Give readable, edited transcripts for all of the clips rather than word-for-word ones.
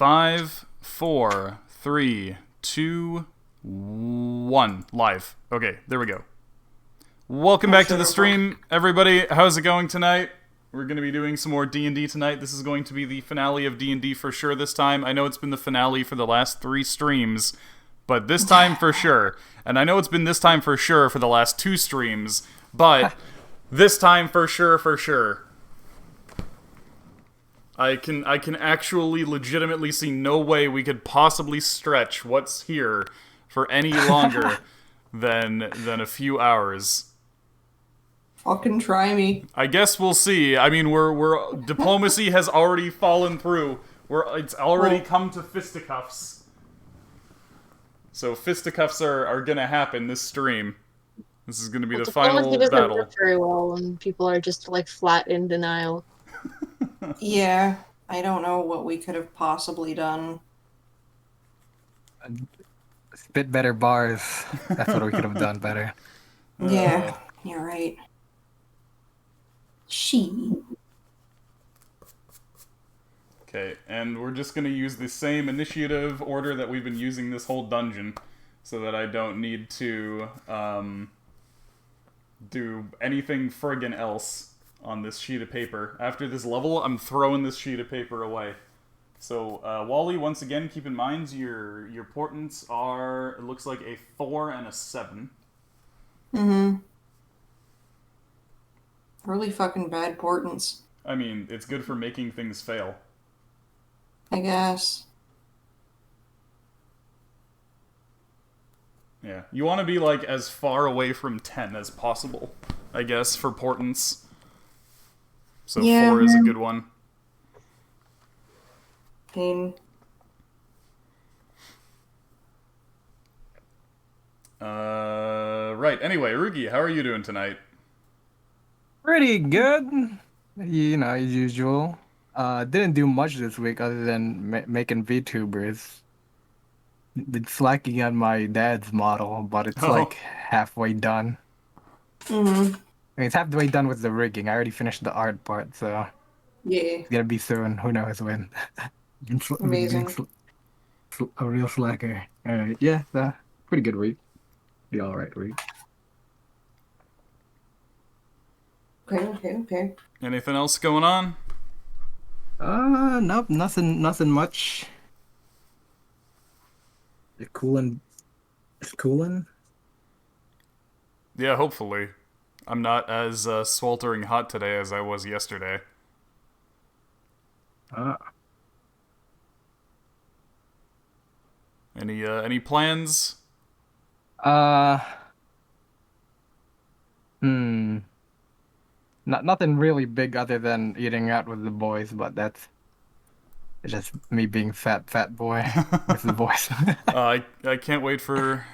5, 4, 3, 2, 1. Live. Okay, there we go. Welcome back to the stream, everybody. How's it going tonight? We're going to be doing some more D&D tonight. This is going to be the finale of D&D for sure this time. I know it's been the finale for the last 3 streams, but this time for sure. And I know it's been this time for sure for the last 2 streams, but this time for sure. I can actually legitimately see no way we could possibly stretch what's here for any longer than a few hours. Fucking try me. I guess we'll see. I mean, we're diplomacy has already fallen through. It's already come to fisticuffs. So fisticuffs are gonna happen this stream. This is gonna be the final diplomacy doesn't battle. work very well when people are just like flat in denial. Yeah, I don't know what we could have possibly done. Spit better bars. That's what we could have done better. Yeah, you're right. Okay, and we're just gonna use the same initiative order that we've been using this whole dungeon, so that I don't need to do anything friggin' else on this sheet of paper. After this level, I'm throwing this sheet of paper away. So, Wally, once again, keep in mind your portents are, it looks like a 4 and a 7. Mm-hmm. Really fucking bad portents, I mean, it's good for making things fail. I guess. Yeah, you want to be, like, as far away from 10 as possible, I guess, for portents. So Yeah. 4 is a good one. Pain. Right, anyway, Rugi, how are you doing tonight? Pretty good. You know, as usual. Didn't do much this week other than making VTubers. Been slacking on my dad's model, but it's like halfway done. Mm-hmm. I mean, it's halfway done with the rigging. I already finished the art part, so Yeah. it's gonna be soon. Who knows when? Amazing. A real slacker. Alright, yeah, pretty good week. Be alright week. Okay. Anything else going on? Nope, nothing much. It's cooling. Yeah, hopefully. I'm not as sweltering hot today as I was yesterday. Any plans? Nothing really big other than eating out with the boys, but that's just me being fat boy with the boys. I can't wait for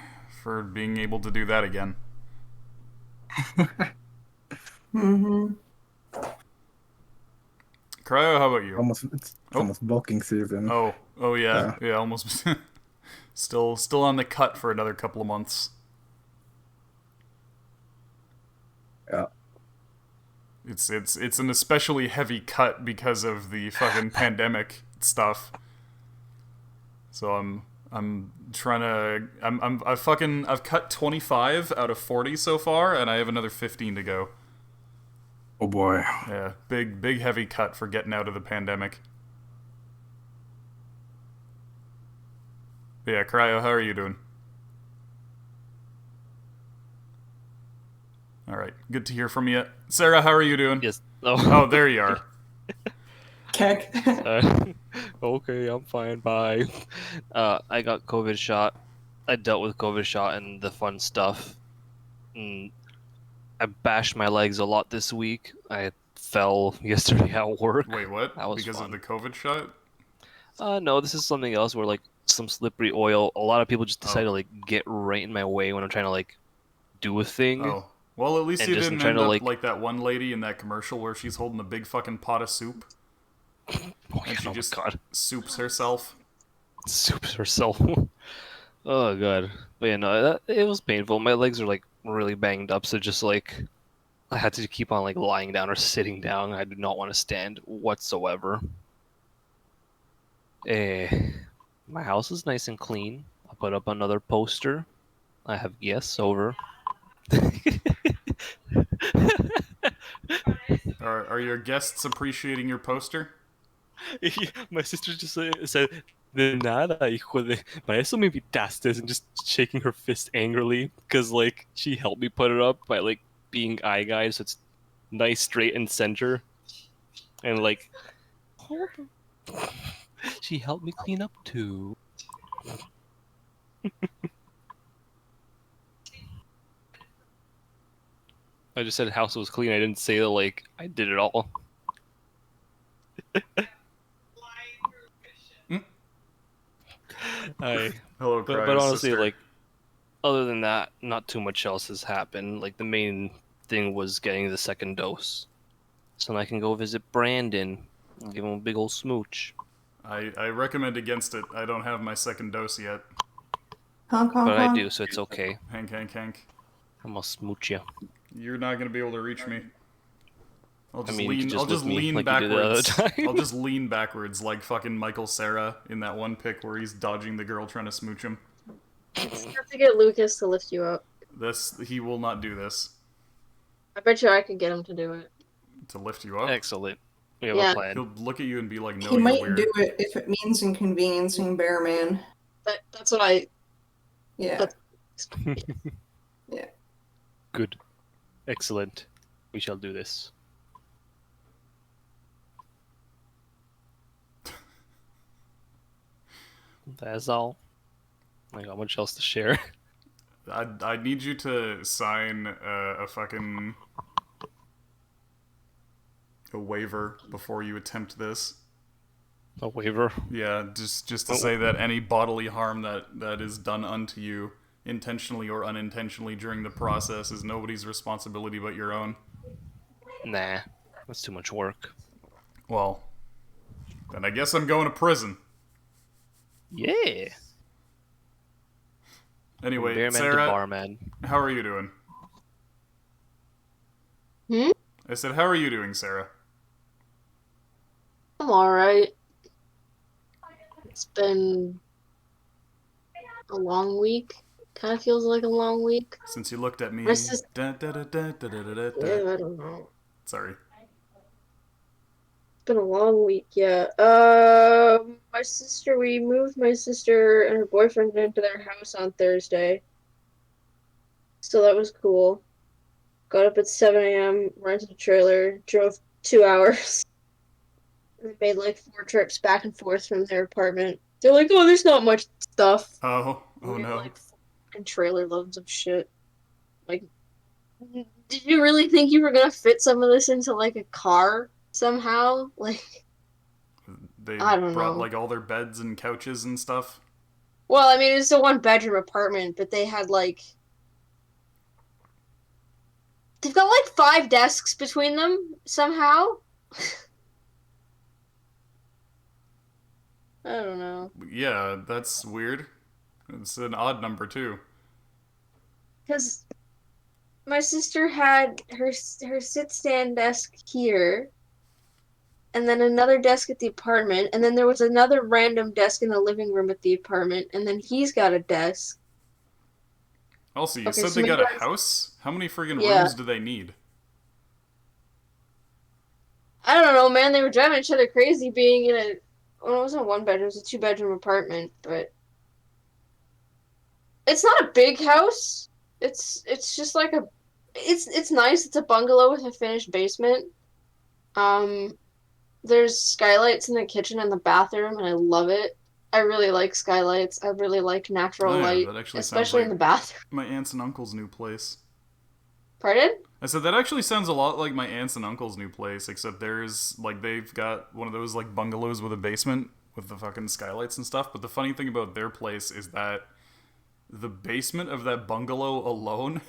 being able to do that again. Mm-hmm. Cryo, how about you? It's almost bulking season. Oh yeah, almost. still on the cut for another couple of months. Yeah. It's an especially heavy cut because of the fucking pandemic stuff. So I've cut 25 out of 40 so far, and I have another 15 to go. Oh boy. Yeah, big heavy cut for getting out of the pandemic. Yeah, Cryo, how are you doing? Alright, good to hear from you. Sarah, how are you doing? Yes. Oh, there you are. Keck. Okay, I'm fine. Bye. I got COVID shot. I dealt with COVID shot and the fun stuff. I bashed my legs a lot this week. I fell yesterday at work. Wait, what? That was because fun. of the COVID shot? No, this is something else where like some slippery oil. A lot of people just decide to like get right in my way when I'm trying to like do a thing. Oh. Well, at least And you just didn't trying end to, up like- like that one lady in that commercial where she's holding a big fucking pot of soup. Oh, And she my just God. soups herself. Soups herself. Oh god. But yeah, no, it was painful. My legs are like really banged up, so just like I had to keep on like lying down or sitting down. I do not want to stand whatsoever. My house is nice and clean. I put up another poster. I have guests over. Are your guests appreciating your poster? My sister just said, "De nada, hijo de. Para eso me invitaste," and just shaking her fist angrily because like she helped me put it up by like being eye guide, so it's nice, straight, and center, and like she helped me clean up too. I just said house was clean. I didn't say that like I did it all. I Hello, but Cry's honestly, sister. like other than that, not too much else has happened. Like the main thing was getting the second dose, so then I can go visit Brandon and give him a big old smooch. I recommend against it. I don't have my second dose yet. Honk, honk, But I honk. do, so it's okay. Hank, Hank, Hank. I'm gonna smooch you. You're not gonna be able to reach me. I'll just mean, you could lean. just I'll just lift me lean like you did the other backwards. time. I'll just lean backwards like fucking Michael Cera in that one pic where he's dodging the girl trying to smooch him. You have to get Lucas to lift you up. He will not do this I bet you I could get him to do it. to lift you up. Excellent. We have Yeah. a plan. He'll look at you and be like, "No, He you're might weird." do it if it means inconveniencing Bearman. That's what I. Yeah. Good. Excellent. We shall do this. That's all. I got much else to share. I need you to sign a waiver before you attempt this. A waiver. Yeah, just to say that any bodily harm that is done unto you, intentionally or unintentionally during the process, is nobody's responsibility but your own. Nah, that's too much work. Well, then I guess I'm going to prison. Yeah. Anyway, Bearman to Sarah, barman. how are you doing? Hmm? I said, how are you doing, Sarah? I'm alright. It's been a long week. Kind of feels like a long week. Since you looked at me. My sis- Da, da, da, da, da, da, da, da. Yeah, I don't know. Sorry. It's been a long week, yeah. We moved my sister and her boyfriend into their house on Thursday. So that was cool. Got up at 7 a.m., rented a trailer, drove 2 hours, and made like 4 trips back and forth from their apartment. They're like, oh, there's not much stuff. Oh We had, no. like, fucking trailer loads of shit. Like, did you really think you were gonna fit some of this into like a car somehow? Like, They I don't brought know. like all their beds and couches and stuff. Well, I mean, it's a one-bedroom apartment, but they had like they've got like 5 desks between them somehow. I don't know. Yeah, that's weird. It's an odd number too. Because my sister had her sit-stand desk here, and then another desk at the apartment, and then there was another random desk in the living room at the apartment, and then he's got a desk. Also, you Okay, said so they you got a guys- house? How many friggin' Yeah. rooms do they need? I don't know, man. They were driving each other crazy being in a. Well, it wasn't a one-bedroom; it was a two-bedroom apartment, but it's not a big house. It's just like a. It's nice. It's a bungalow with a finished basement. There's skylights in the kitchen and the bathroom, and I love it. I really like skylights. I really like natural Oh, yeah, light, that actually sounds especially in like the bathroom. my aunt's and uncle's new place. Pardon? I said that actually sounds a lot like my aunt's and uncle's new place, except they've got one of those like bungalows with a basement with the fucking skylights and stuff. But the funny thing about their place is that the basement of that bungalow alone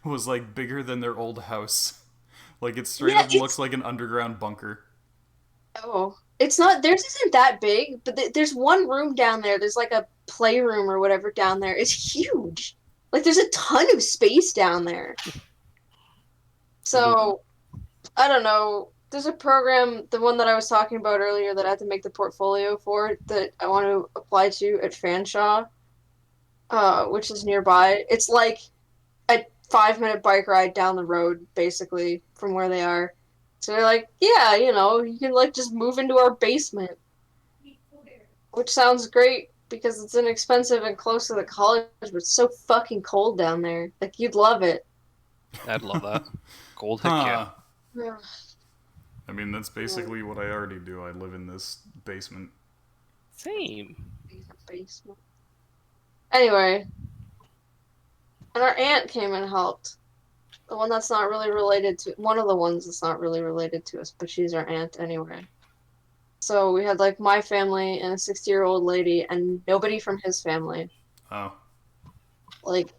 was like bigger than their old house. Like it straight Yeah, up looks like an underground bunker. Oh, it's not. Theirs isn't that big, but there's one room down there. There's like a playroom or whatever down there. It's huge. Like there's a ton of space down there. So I don't know. there's a program, the one that I was talking about earlier that I had to make the portfolio for that I want to apply to at Fanshawe, which is nearby. It's like a 5-minute bike ride down the road, basically, from where they are. So they're like, yeah, you can like just move into our basement, which sounds great because it's inexpensive and close to the college, but it's so fucking cold down there. Like, you'd love it. I'd love that. Cold, heck yeah. Huh. I mean, that's basically what I already do. I live in this basement. Same. Basement. Anyway, and our aunt came and helped. The one that's not really related to one of the ones that's not really related to us, but she's our aunt anyway. So we had like my family and a 60-year-old lady and nobody from his family. Oh. Like,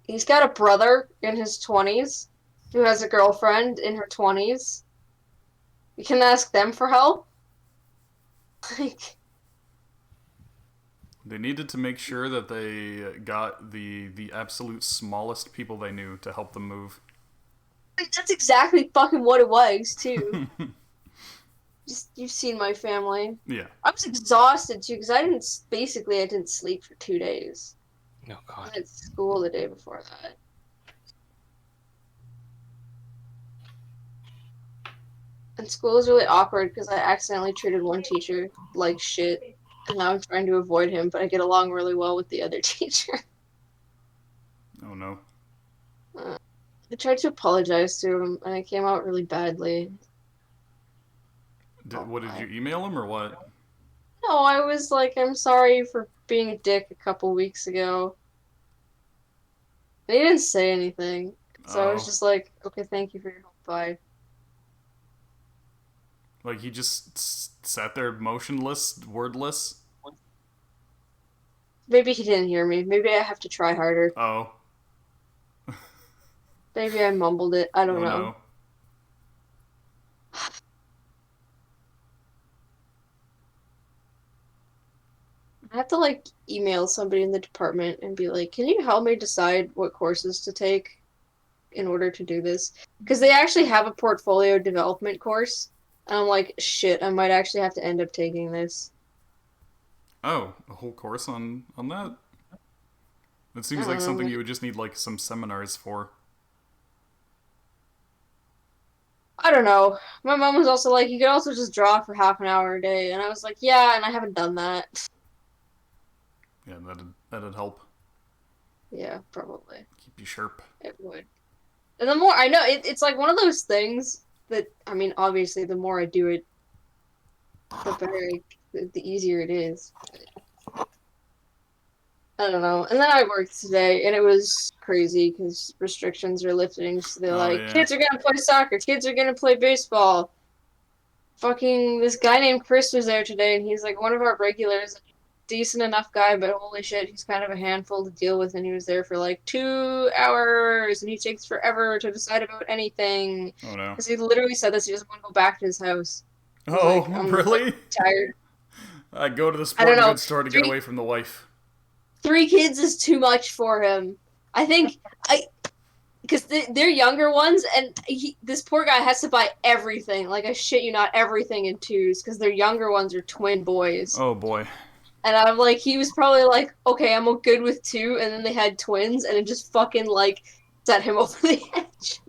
he's got a brother in his 20s who has a girlfriend in her 20s. You can ask them for help. Like, They needed to make sure that they got the absolute smallest people they knew to help them move. that's exactly fucking what it was, too. Just, you've seen my family. Yeah. I was exhausted, too, because I didn't sleep for 2 days. Oh I god. had school the day before that. And school is really awkward because I accidentally treated one teacher like shit, and now I'm trying to avoid him, but I get along really well with the other teacher. Oh no. I tried to apologize to him, and it came out really badly. What did you email him or what? No, I was like, I'm sorry for being a dick a couple weeks ago. And he didn't say anything, so I was Oh. just like, okay, thank you for your help, bye. Like he just sat there motionless, wordless? Maybe he didn't hear me. Maybe I have to try harder. Oh. Maybe I mumbled it. I don't Oh know. no. I have to like email somebody in the department and be like, can you help me decide what courses to take in order to do this? Because they actually have a portfolio development course. And I'm like, shit, I might actually have to end up taking this. Oh, a whole course on that? It seems I like don't something know. you would just need like some seminars for. I don't know. My mom was also like, you could also just draw for half an hour a day. And I was like, yeah, and I haven't done that. Yeah, that'd help. Yeah, probably. Keep you sharp. It would. And the more I know, it's like one of those things that, I mean, obviously, the more I do it, the better, the easier it is. I don't know. And then I worked today, and it was crazy because restrictions are lifting. So they're Oh like, yeah. kids are gonna play soccer, kids are gonna play baseball. Fucking this guy named Chris was there today, and he's like one of our regulars, decent enough guy, but holy shit, he's kind of a handful to deal with. And he was there for like 2 hours, and he takes forever to decide about anything. Oh no. Because he literally said this, he doesn't want to go back to his house. He's Oh, like, I'm really? like, tired. I go to the I don't sporting know. goods store to get away from the wife. 3 kids is too much for him. I think because they're younger ones, and this poor guy has to buy everything. Like, I shit you not, everything in twos because their younger ones are twin boys. Oh boy. And I'm like, he was probably like, okay, I'm good with 2, and then they had twins, and it just fucking like set him over the edge.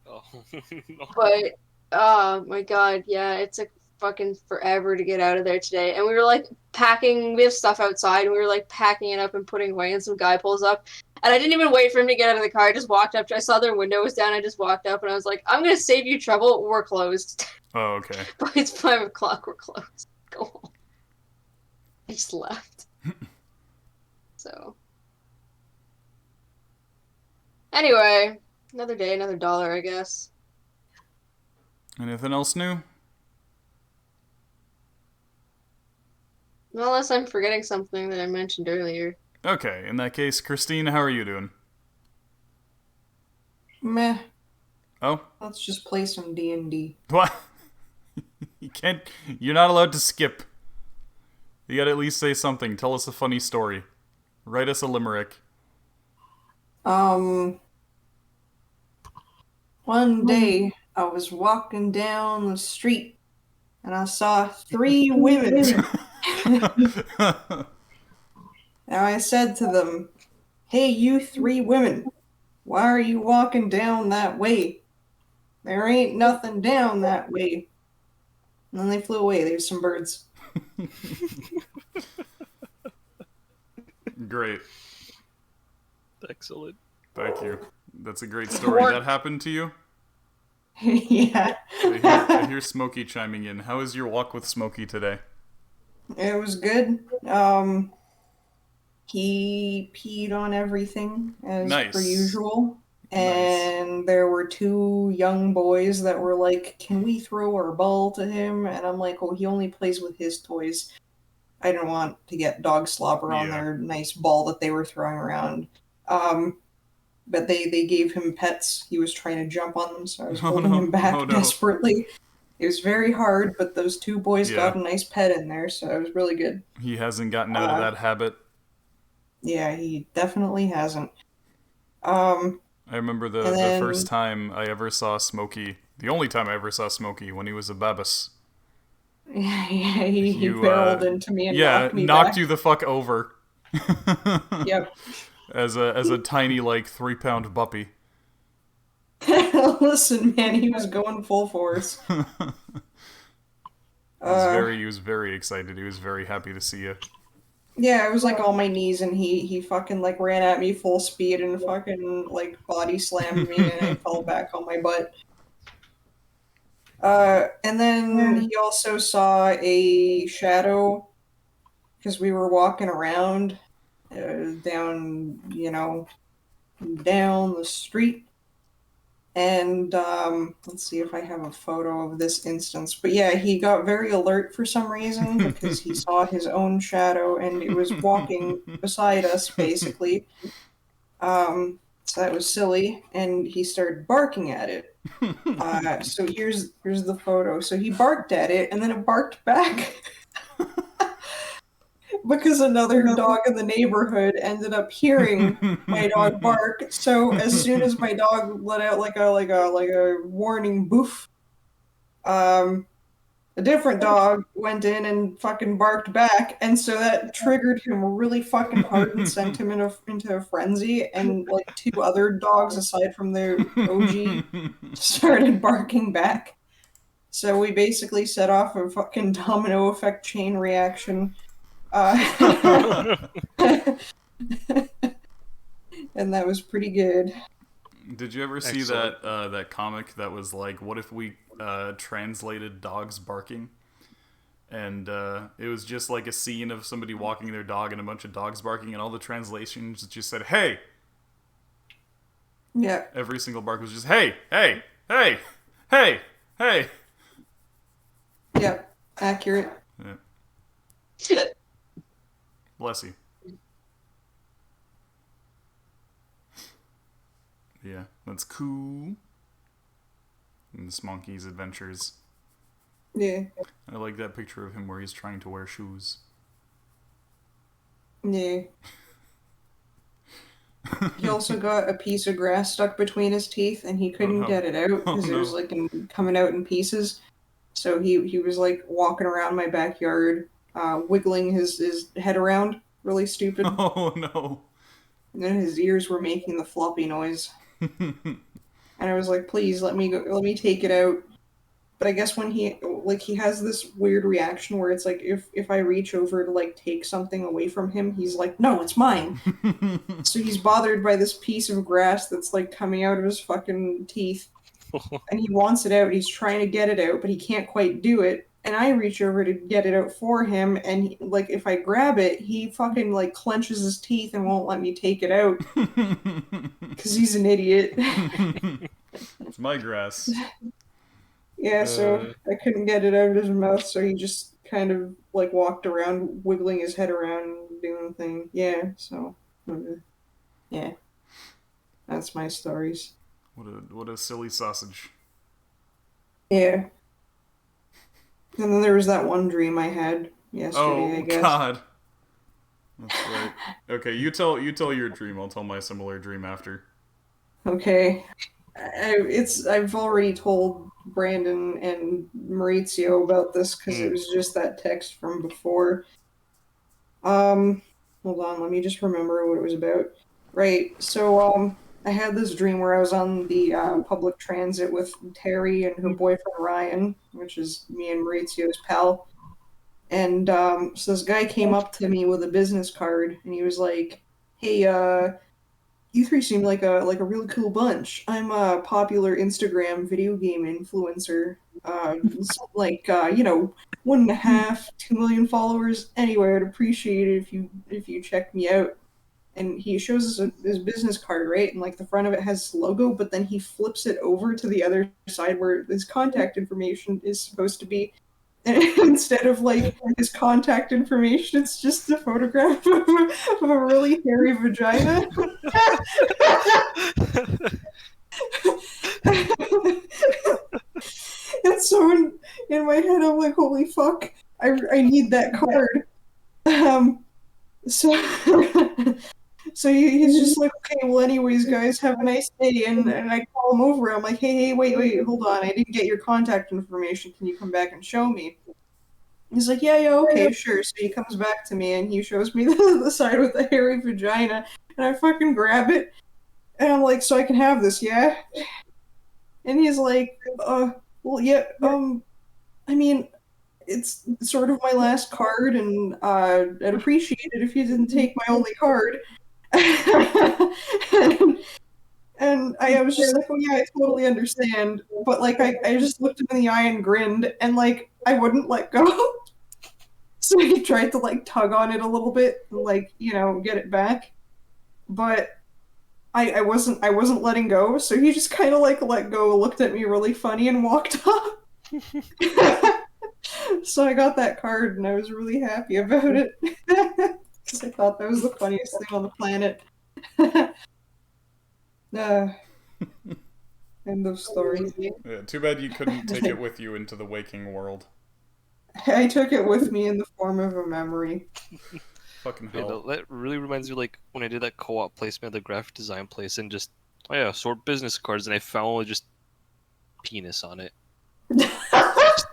Oh. No. But oh my god, yeah, it took fucking forever to get out of there today. And we were like packing, we have stuff outside, and we were like packing it up and putting away, and some guy pulls up. And I didn't even wait for him to get out of the car. I just walked up. I saw their window was down. I just walked up, and I was like, I'm gonna save you trouble. We're closed. Oh, okay. But it's 5 o'clock. We're closed. Go home. I just left. So. Anyway, another day, another dollar, I guess. Anything else new? Unless I'm forgetting something that I mentioned earlier. Okay, in that case, Christine, how are you doing? Meh. Oh? Let's just play some D&D. What? You can't... You're not allowed to skip. You gotta at least say something. Tell us a funny story. Write us a limerick. One day, I was walking down the street and I saw 3 women. Now I said to them, "Hey, you 3 women, why are you walking down that way? There ain't nothing down that way." And then they flew away. There's some birds. Great. Excellent. Thank you. That's a great story. That happened to you? Yeah. I hear Smokey chiming in. How is your walk with Smokey today? It was good. He peed on everything as Nice. per usual. Nice. And there were 2 young boys that were like, "Can we throw our ball to him?" And I'm like, "Oh, he only plays with his toys." I didn't want to get dog slobber on Yeah. their nice ball that they were throwing around. But they gave him pets. He was trying to jump on them, so I was Oh, holding no. him back Oh, no. desperately. It was very hard, but those 2 boys Yeah. got a nice pet in there, so it was really good. He hasn't gotten out of that habit. Yeah, he definitely hasn't. I remember the And then- first time I ever saw Smokey, the only time I ever saw Smokey, when he was a babas. Yeah, he You, barreled into me and Yeah, knocked me knocked back. you the fuck over. Yep. As a tiny, like, 3-pound puppy. Listen, man, he was going full force. He was very excited. He was very happy to see you. Yeah, it was like on my knees, and he fucking like ran at me full speed and fucking like body slammed me, and I fell back on my butt. And then he also saw a shadow because we were walking around down, down the street. And let's see if I have a photo of this instance. But yeah, he got very alert for some reason because he saw his own shadow and it was walking beside us, basically. So that was silly, and he started barking at it. So here's the photo. So he barked at it, and then it barked back. Because another dog in the neighborhood ended up hearing my dog bark. So as soon as my dog let out like a warning boof, a different dog went in and fucking barked back, and so that triggered him really fucking hard and sent him into a frenzy. And like 2 other dogs aside from the OG started barking back. So we basically set off a fucking domino effect chain reaction. And that was pretty good. Did you ever see Excellent. that comic that was like, what if we translated dogs barking? And it was just like a scene of somebody walking their dog and a bunch of dogs barking, and all the translations just said, "Hey!" Yeah. Every single bark was just, "Hey! Hey! Hey! Hey! Hey!" Yep. Accurate. Yeah. Bless you. Yeah, that's cool. And this monkey's adventures. Yeah. I like that picture of him where he's trying to wear shoes. Yeah. He also got a piece of grass stuck between his teeth, and he couldn't no. get it out because it was like coming out in pieces. So he was like walking around my backyard, wiggling his head around, really stupid, Oh no. and then his ears were making the floppy noise. And I was like, "Please let me go, let me take it out." But I guess when he has this weird reaction where it's like if I reach over to like take something away from him, he's like, "No, it's mine." So he's bothered by this piece of grass that's like coming out of his fucking teeth, and he wants it out. He's trying to get it out, but he can't quite do it. And I reach over to get it out for him, and like if I grab it, he fucking like clenches his teeth and won't let me take it out because he's an idiot. It's my grass. Yeah, so I couldn't get it out of his mouth, so he just kind of like walked around, wiggling his head around, doing the thing. Yeah, so yeah, that's my stories. What a silly sausage. Yeah. And then there was that one dream I had yesterday, I Oh guess. God. That's right. Okay, you tell your dream. I'll tell my similar dream after. Okay. I've already told Brandon and Maurizio about this because it was just that text from before. Hold on, let me just remember what it was about. Right, so I had this dream where I was on the public transit with Terry and her boyfriend Ryan, which is me and Maurizio's pal. And so this guy came up to me with a business card, and he was like, "Hey, you three seem like a really cool bunch. I'm a popular Instagram video game influencer. You know, 1.5, 2 million followers. Anyway, I'd appreciate it if you check me out." And he shows us his business card, right? And like the front of it has his logo, but then he flips it over to the other side where his contact information is supposed to be. And instead of like his contact information, it's just a photograph of a really hairy vagina. And so in my head, I'm like, holy fuck, I need that card. So so he's just like, okay, well, anyways, guys, have a nice day. And I call him over. I'm like, hey, wait, hold on. I didn't get your contact information. Can you come back and show me? He's like, yeah, okay, sure. So he comes back to me and he shows me the side with the hairy vagina. And I fucking grab it. And I'm like, so I can have this, yeah? And he's like, well, yeah, I mean, it's sort of my last card, and I'd appreciate it if you didn't take my only card. and I was just like, oh yeah, I totally understand. But like, I just looked him in the eye and grinned, and like, I wouldn't let go. So he tried to like tug on it a little bit, and, like, you know, get it back. But I wasn't letting go, so he just kind of like let go, looked at me really funny, and walked off. So I got that card, and I was really happy about it because I thought that was the funniest thing on the planet. End of story. Yeah, too bad you couldn't take it with you into the waking world. I took it with me in the form of a memory. Fucking Yeah, hell. that really reminds me, like, when I did that co-op placement at the graphic design place and just, oh yeah, sort business cards, and I found just penis on it.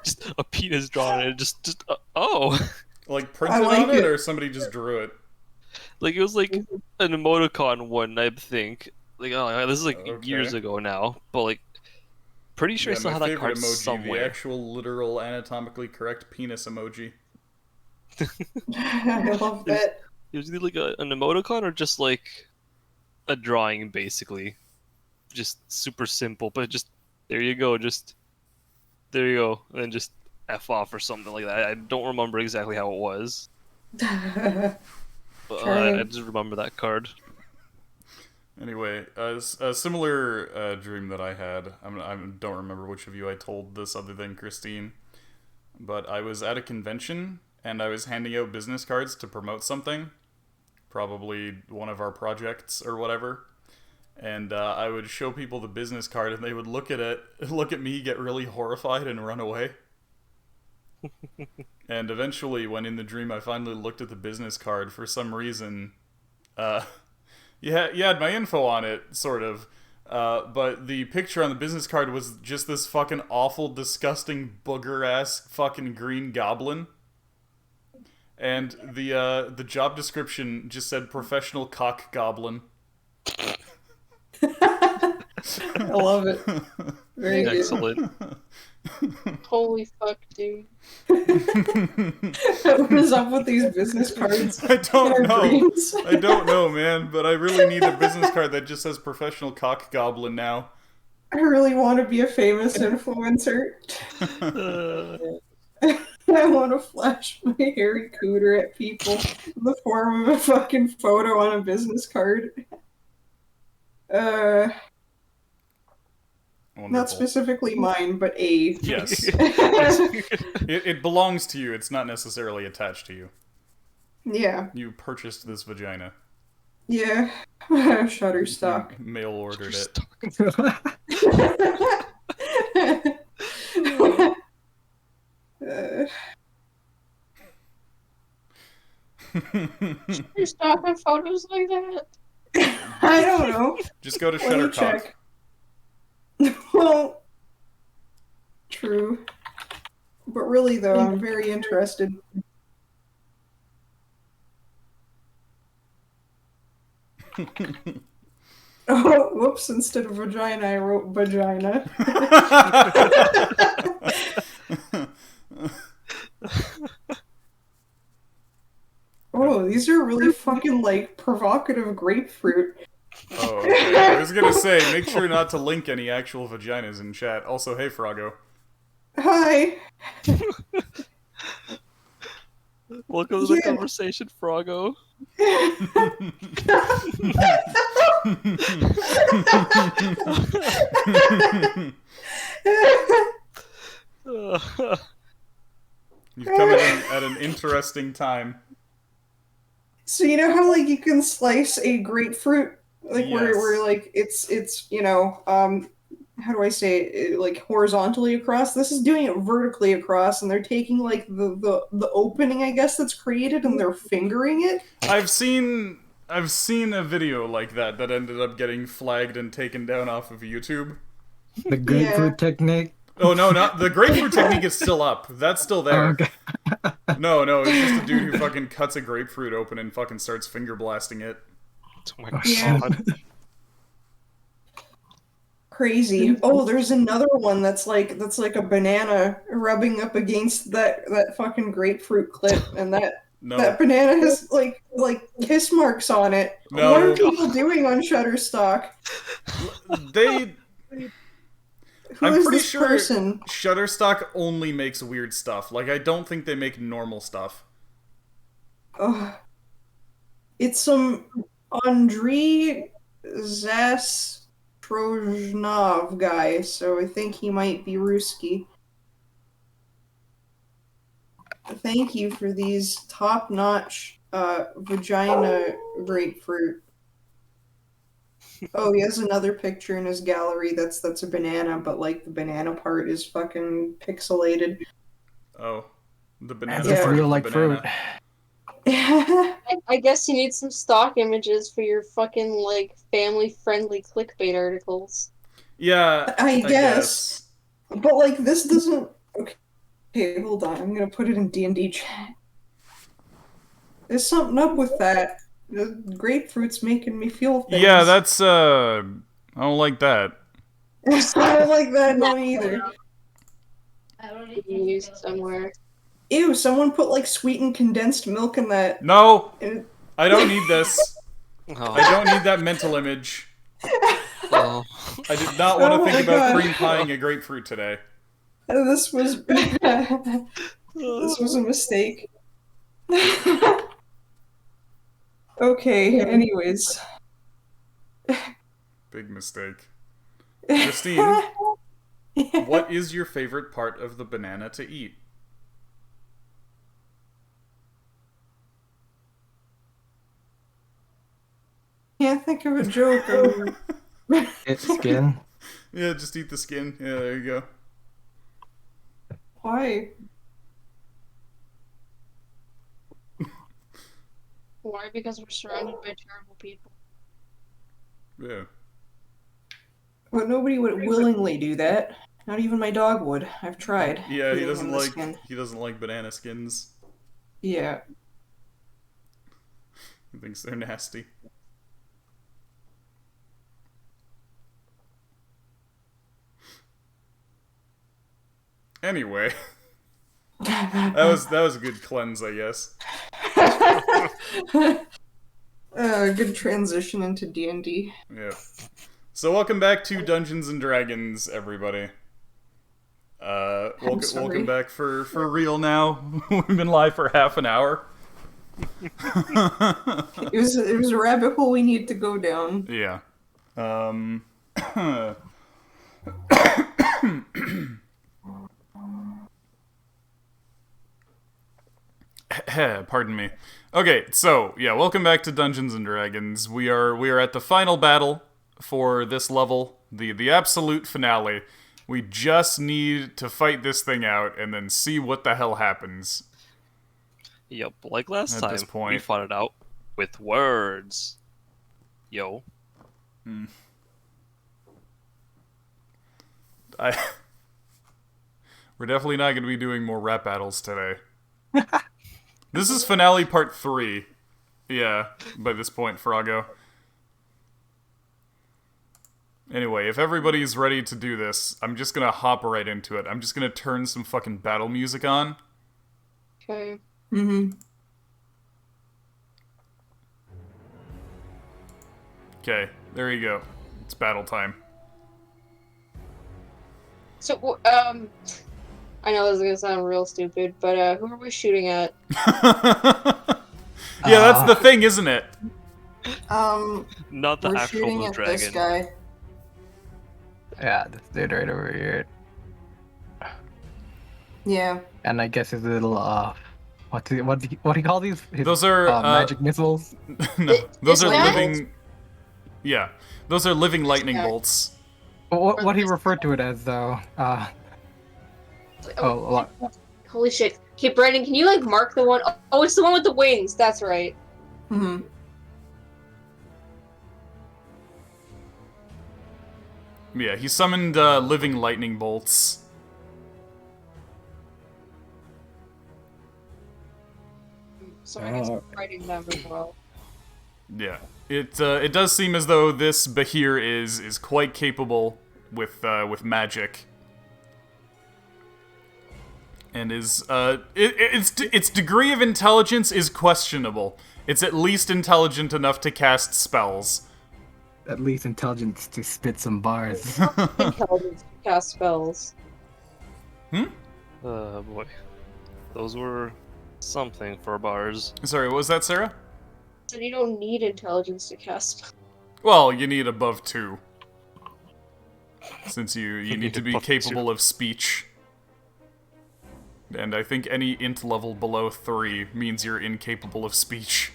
just a penis drawn on it, oh. Like printed like on it, it. or somebody just drew it? Like, it was like an emoticon one, I think. Like, oh, this is like years Okay. ago now, but like, pretty sure I Yeah, still my have that favorite card emoji, somewhere. the actual literal anatomically correct penis emoji. I love that. It was either like an emoticon or just like a drawing, basically. Just super simple, but just there you go, there you go, and then just F off or something like that. I don't remember exactly how it was, but I just remember that card. Anyway, a similar dream that I had. I don't remember which of you I told this other than Christine, but I was at a convention and I was handing out business cards to promote something, probably one of our projects or whatever. And I would show people the business card, and they would look at it, look at me, get really horrified, and run away. And eventually, when in the dream I finally looked at the business card, for some reason, you had my info on it, sort of. But the picture on the business card was just this fucking awful, disgusting, booger-ass fucking green goblin. And the job description just said professional cock goblin. I love it. Very good. Excellent. Holy fuck, dude. What is up with these business cards? I don't in our know. dreams? I don't know, man, but I really need a business card that just says professional cock goblin now. I really want to be a famous influencer. I want to flash my hairy cooter at people in the form of a fucking photo on a business card. Wonderful. Not specifically mine, but a. Yes. It belongs to you. It's not necessarily attached to you. Yeah. You purchased this vagina. Yeah. Shutterstock. You mail ordered it. You're stalking photos like that? I don't know. Just go to Let me Shuttercock. check. Well, true. But really, though, I'm very interested. Oh, whoops, instead of vagina, I wrote vagina. Oh, these are really fucking, like, provocative grapefruit. Oh, okay. I was gonna say, make sure not to link any actual vaginas in chat. Also, hey, Froggo. Hi. Welcome to the conversation, Froggo. You've come at an interesting time. So you know how like you can slice a grapefruit, like Yes. where like it's you know how do I say it, like horizontally across? This is doing it vertically across, and they're taking like the opening, I guess, that's created, and they're fingering it. I've seen a video like that ended up getting flagged and taken down off of YouTube. The grapefruit technique. Oh no, not the grapefruit technique is still up. That's still there. Oh, okay. No, it's just a dude who fucking cuts a grapefruit open and fucking starts finger blasting it. Oh my Yeah. god. Crazy. Oh, there's another one that's like a banana rubbing up against that fucking grapefruit clip, and that No. banana has like kiss marks on it. No. What are people doing on Shutterstock? I'm is pretty this sure person? Shutterstock only makes weird stuff. Like, I don't think they make normal stuff. Oh, it's some Andrei Zastrojnov guy, so I think he might be Ruski. Thank you for these top-notch vagina grapefruit. Oh, he has another picture in his gallery that's a banana, but like the banana part is fucking pixelated. Oh. The banana That's part real of the like fruit. banana. I guess you need some stock images for your fucking like family-friendly clickbait articles. Yeah, I guess. But like this doesn't. Okay, hold on. I'm gonna put it in D&D chat. There's something up with that. The grapefruit's making me feel things. Yeah, that's I don't like that. I don't like that one either. Used somewhere. Ew, someone put like sweetened condensed milk in that. No! And... I don't need this. Oh. I don't need that mental image. Oh. I did not want to Oh think my about God. cream pieing a grapefruit today. This was this was a mistake. Okay, anyways. Big mistake. Christine, what is your favorite part of the banana to eat? Can't think of a joke. It's skin. Yeah, just eat the skin. Yeah, there you go. Why? Why? Because we're surrounded by terrible people. Yeah. But nobody would willingly do that. Not even my dog would. I've tried. Yeah, he feeding doesn't him the like skin. banana skins. Yeah. He thinks they're nasty. Anyway, that was a good cleanse, I guess. Good transition into D&D. Yeah. So welcome back to Dungeons and Dragons, everybody. Welcome back for real now. We've been live for half an hour. It was a rabbit hole we need to go down. Yeah. Pardon me. Okay, so yeah, welcome back to Dungeons and Dragons. We are at the final battle for this level, the absolute finale. We just need to fight this thing out and then see what the hell happens. Yep, like last At time, this point. we fought it out with words. Yo. We're definitely not going to be doing more rap battles today. This is finale part 3. Yeah, by this point, Froggo. Anyway, if everybody's ready to do this, I'm just gonna hop right into it. I'm just gonna turn some fucking battle music on. Okay. Mm-hmm. Okay, there you go. It's battle time. So, I know this is gonna sound real stupid, but who are we shooting at? Yeah, that's the thing, isn't it? Not the We're actual shooting blue at dragon. this guy. Yeah, this dude right over here. Yeah. And I guess his little what do you call these? His, Those are magic missiles. No, those This are guy? living. Yeah, those are living lightning guy. bolts. What he referred to it as though? Oh, Holy shit. Okay, Brandon, can you, like, mark the one? Oh, it's the one with the wings. That's right. Mm-hmm. Yeah, he summoned living lightning bolts. So I guess I'm writing them as well. Yeah, it does seem as though this Bahir is quite capable with magic, and is its degree of intelligence is questionable. It's at least intelligent enough to cast spells. at least intelligence to spit some bars. Intelligence to cast spells. Boy. Those were something for bars. Sorry, what was that, Sarah? So you don't need intelligence to cast spells. Well, you need above 2. Since you need to be Above capable 2. of speech. And I think any int level below 3 means you're incapable of speech.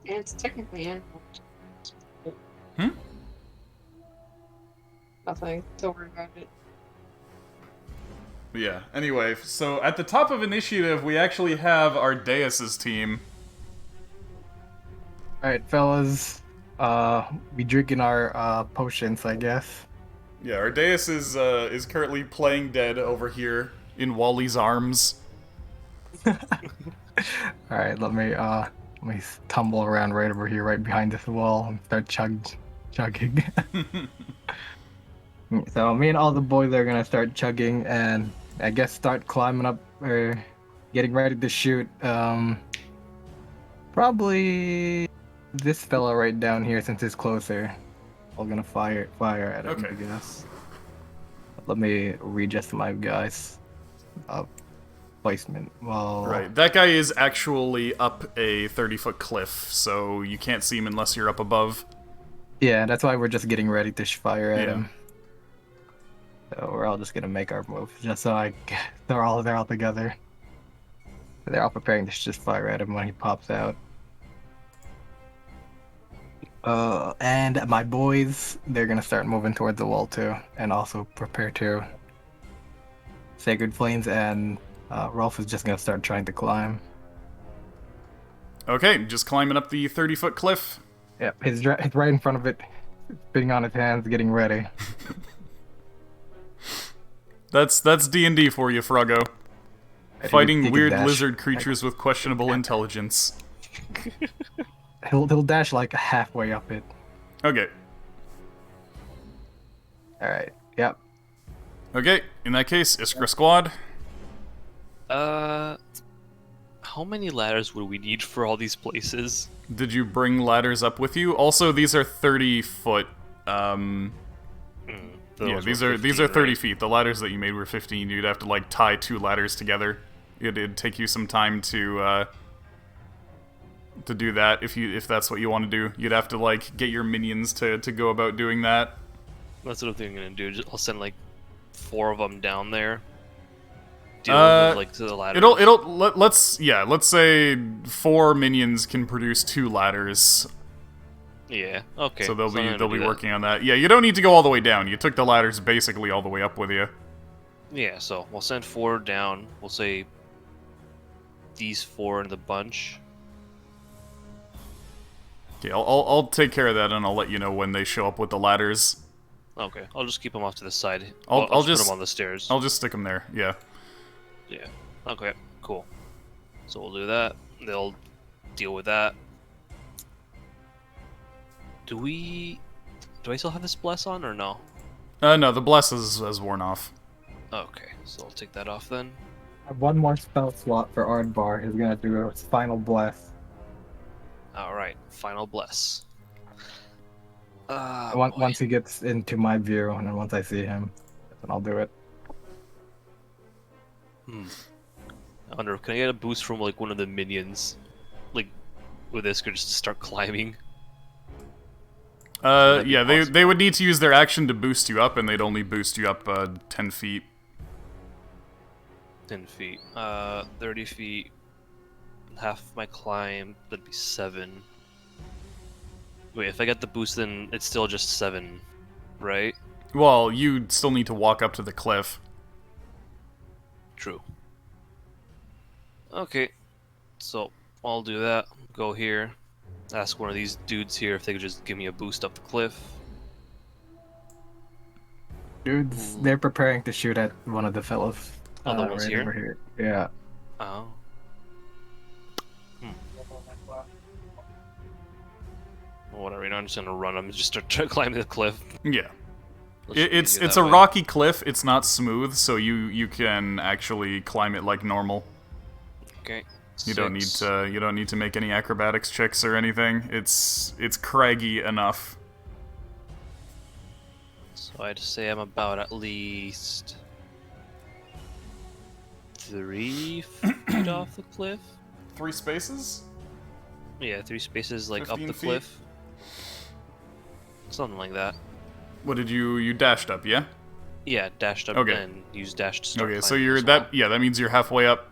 And it's technically animal. Nothing. Don't worry about it. Yeah, anyway, so at the top of initiative, we actually have our Deus's team. Alright, fellas. We drinking our potions, I guess. Yeah, our Deus is currently playing dead over here in Wally's arms. Alright, let me tumble around right over here, right behind this wall, and start chugging. So me and all the boys are gonna start chugging, and I guess start climbing up or getting ready to shoot. Probably this fella right down here since it's closer. I'm gonna fire at him. Okay. I guess. Let me readjust my guys. Placement. Well. Right, that guy is actually up a 30-foot cliff, so you can't see him unless you're up above. Yeah, that's why we're just getting ready to fire at Yeah. him. So we're all just gonna make our move, just so they're all together. They're all preparing to just fire at him when he pops out. And my boys, they're gonna start moving towards the wall too, and also prepare to. Sacred Flames and Rolf is just gonna start trying to climb. Okay, just climbing up the 30-foot cliff. Yep, he's right in front of it, spitting on his hands, getting ready. That's D&D for you, Froggo. Take Fighting a weird dash. lizard creatures with questionable intelligence. He'll dash like halfway up it. Okay. All right. Yep. Okay, in that case, Iskra Squad. How many ladders would we need for all these places? Did you bring ladders up with you? Also, these are 30-foot. Yeah, these are 30 feet. The ladders that you made were 15. You'd have to like tie 2 ladders together. It'd take you some time to do that if that's what you want to do. You'd have to like get your minions to go about doing that. That's what I'm thinking I'm gonna do. I'll send like 4 of them down there. Deal like to the ladders. Let's say 4 minions can produce 2 ladders. Yeah. Okay. So they'll I'm gonna be do that. working on that. Yeah, you don't need to go all the way down. You took the ladders basically all the way up with you. Yeah. So we'll send 4 down. We'll say these 4 in the bunch. Okay, I'll take care of that and I'll let you know when they show up with the ladders. Okay, I'll just keep him off to the side. I'll I'll just put him on the stairs. I'll just stick him there. Yeah. Yeah. Okay, cool. So we'll do that. They'll deal with that. Do I still have this bless on or no? No, the bless is worn off. Okay, so I'll take that off then. I have one more spell slot for Ardbar. He's gonna do his final bless. Alright, final bless. Once he gets into my view, and then once I see him, then I'll do it. I wonder, can I get a boost from like one of the minions? Like with this, or just to start climbing? That'd be Yeah, they possible. would need to use their action to boost you up, and they'd only boost you up 10 feet. 10 feet. 30 feet. Half my climb, that'd be 7. Wait, if I get the boost, then it's still just 7, right? Well, you still need to walk up to the cliff. True. Okay, so I'll do that. Go here. Ask one of these dudes here if they could just give me a boost up the cliff. Dudes, they're preparing to shoot at one of the fellows. Oh, the ones here? over here. Yeah. Oh. Whatever, you know, I'm just gonna run them and just start climbing the cliff. Yeah. Let's just It's do it it's that a way. rocky cliff. It's not smooth, so you can actually climb it like normal. Okay. You don't need to make any acrobatics checks or anything. It's craggy enough. So I'd say I'm about at least 3 feet off the cliff. 3 spaces? Yeah, 3 spaces like up 15 the feet? cliff. Something like that. What did you dashed up? Yeah. Yeah, dashed up Okay. and use dash to start. Okay, so climbing you're as well. that. Yeah, that means you're halfway up.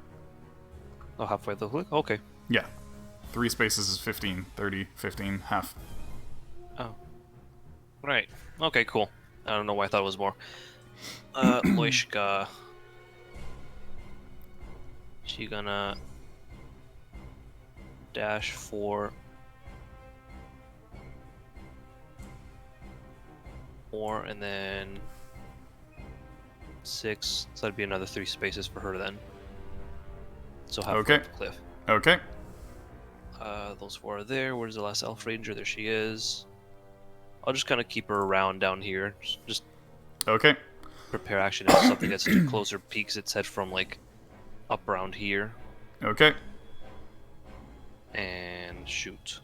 Oh, halfway up the cliff? Okay. Yeah. 3 spaces is 15, 30, 15, half. Oh. Right. Okay, cool. I don't know why I thought it was more. Loishka. She gonna dash 4. 4 and then 6. So that'd be another 3 spaces for her then. So halfway Okay. up the cliff. Okay. Those 4 are there. Where's the last elf ranger? There she is. I'll just kind of keep her around down here. Just Okay. prepare action if something gets too close or peeks its head from like up around here Okay. and shoot.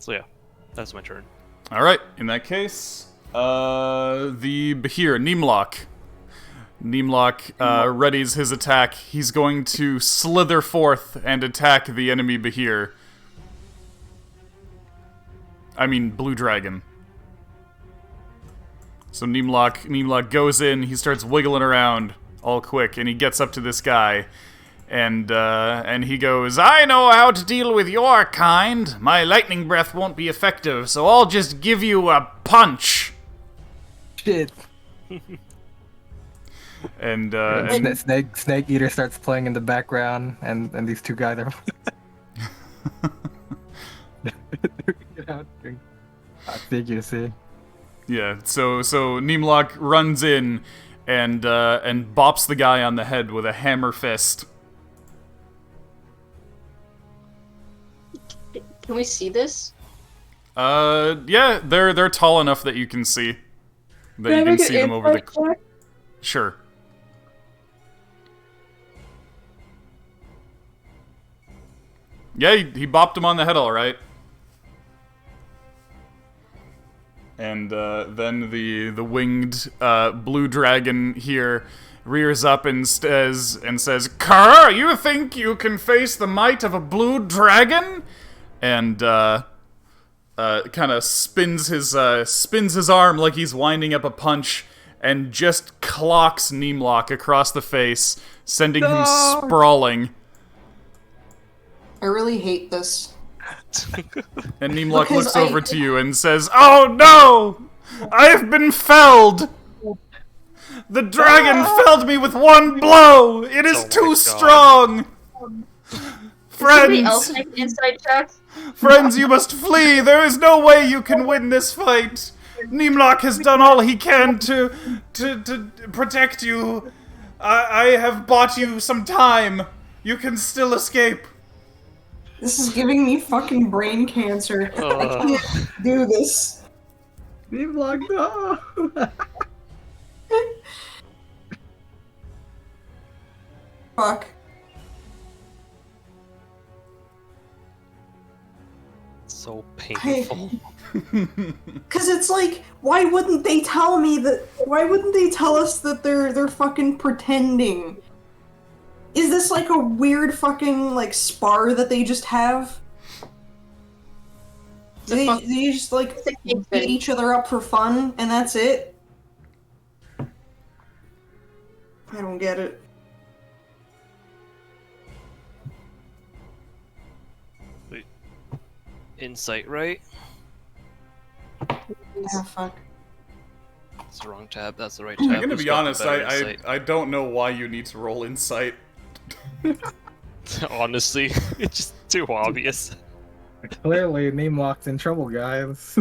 So yeah, that's my turn. All right. In that case, the Bahir Nimlock. Nimlock readies his attack. He's going to slither forth and attack the enemy Bahir. I mean, Blue Dragon. So Nimlock goes in. He starts wiggling around all quick, and he gets up to this guy, and he goes, "I know how to deal with your kind. My lightning breath won't be effective, so I'll just give you a punch." Shit. And Snake Eater starts playing in the background, and these two guys are. I think you see. yeah, so Nimlock runs in and bops the guy on the head with a hammer fist. Can we see this? Yeah, they're tall enough that you can see. That you can see them over the. Sure. Yeah, he bopped him on the head, all right. And then the winged blue dragon here rears up and says, "Kerr, you think you can face the might of a blue dragon?" And kind of spins his arm like he's winding up a punch, and just clocks Nimlock across the face, sending him sprawling. I really hate this. And Nimlock Because looks over to you and says, "Oh no! I've been felled! The dragon felled me with one blow! It is Oh my too God. strong! Somebody else Friends! make an insight check? Friends, you must flee! There is no way you can win this fight! Nimlock has done all he can to protect you. I have bought you some time. You can still escape. This is giving me fucking brain cancer. I can't do this. Nimlock, no! Fuck. So painful. Cause it's like, why wouldn't they tell me that? Why wouldn't they tell us that they're fucking pretending? Is this like a weird fucking like spar that they just have? Do they just like beat each other up for fun and that's it? I don't get it. Wait. Insight, right? Ah, fuck. That's the wrong tab. That's the right tab. I'm gonna Who's be got the honest, better insight? I don't know why you need to roll insight. Honestly, it's just too obvious. Clearly, Nimlock's in trouble, guys.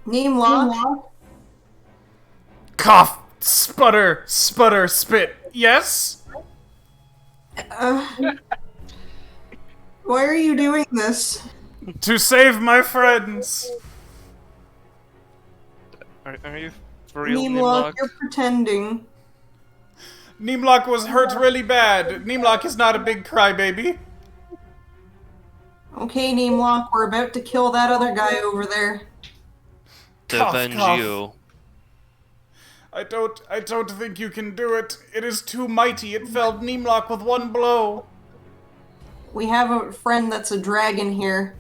Nimlock? Cough, sputter, sputter, spit. Yes? Why are you doing this? To save my friends. Are you for real, Nimlock, Nimlock? you're pretending. Nimlock was hurt really bad. Nimlock is not a big crybaby. Okay, Nimlock, we're about to kill that other guy over there. To Cough, avenge cough. you. I don't think you can do it. It is too mighty. It felled Nimlock with one blow. We have a friend that's a dragon here.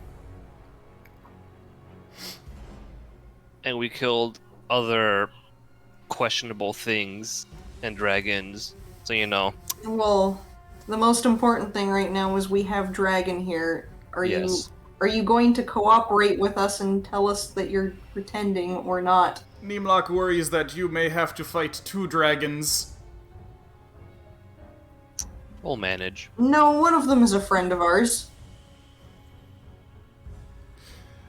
And we killed other questionable things and dragons. So you know. Well, the most important thing right now is we have dragon here. Are Yes. you going to cooperate with us and tell us that you're pretending or not? Nimlock worries that you may have to fight two dragons. We'll manage. No, one of them is a friend of ours.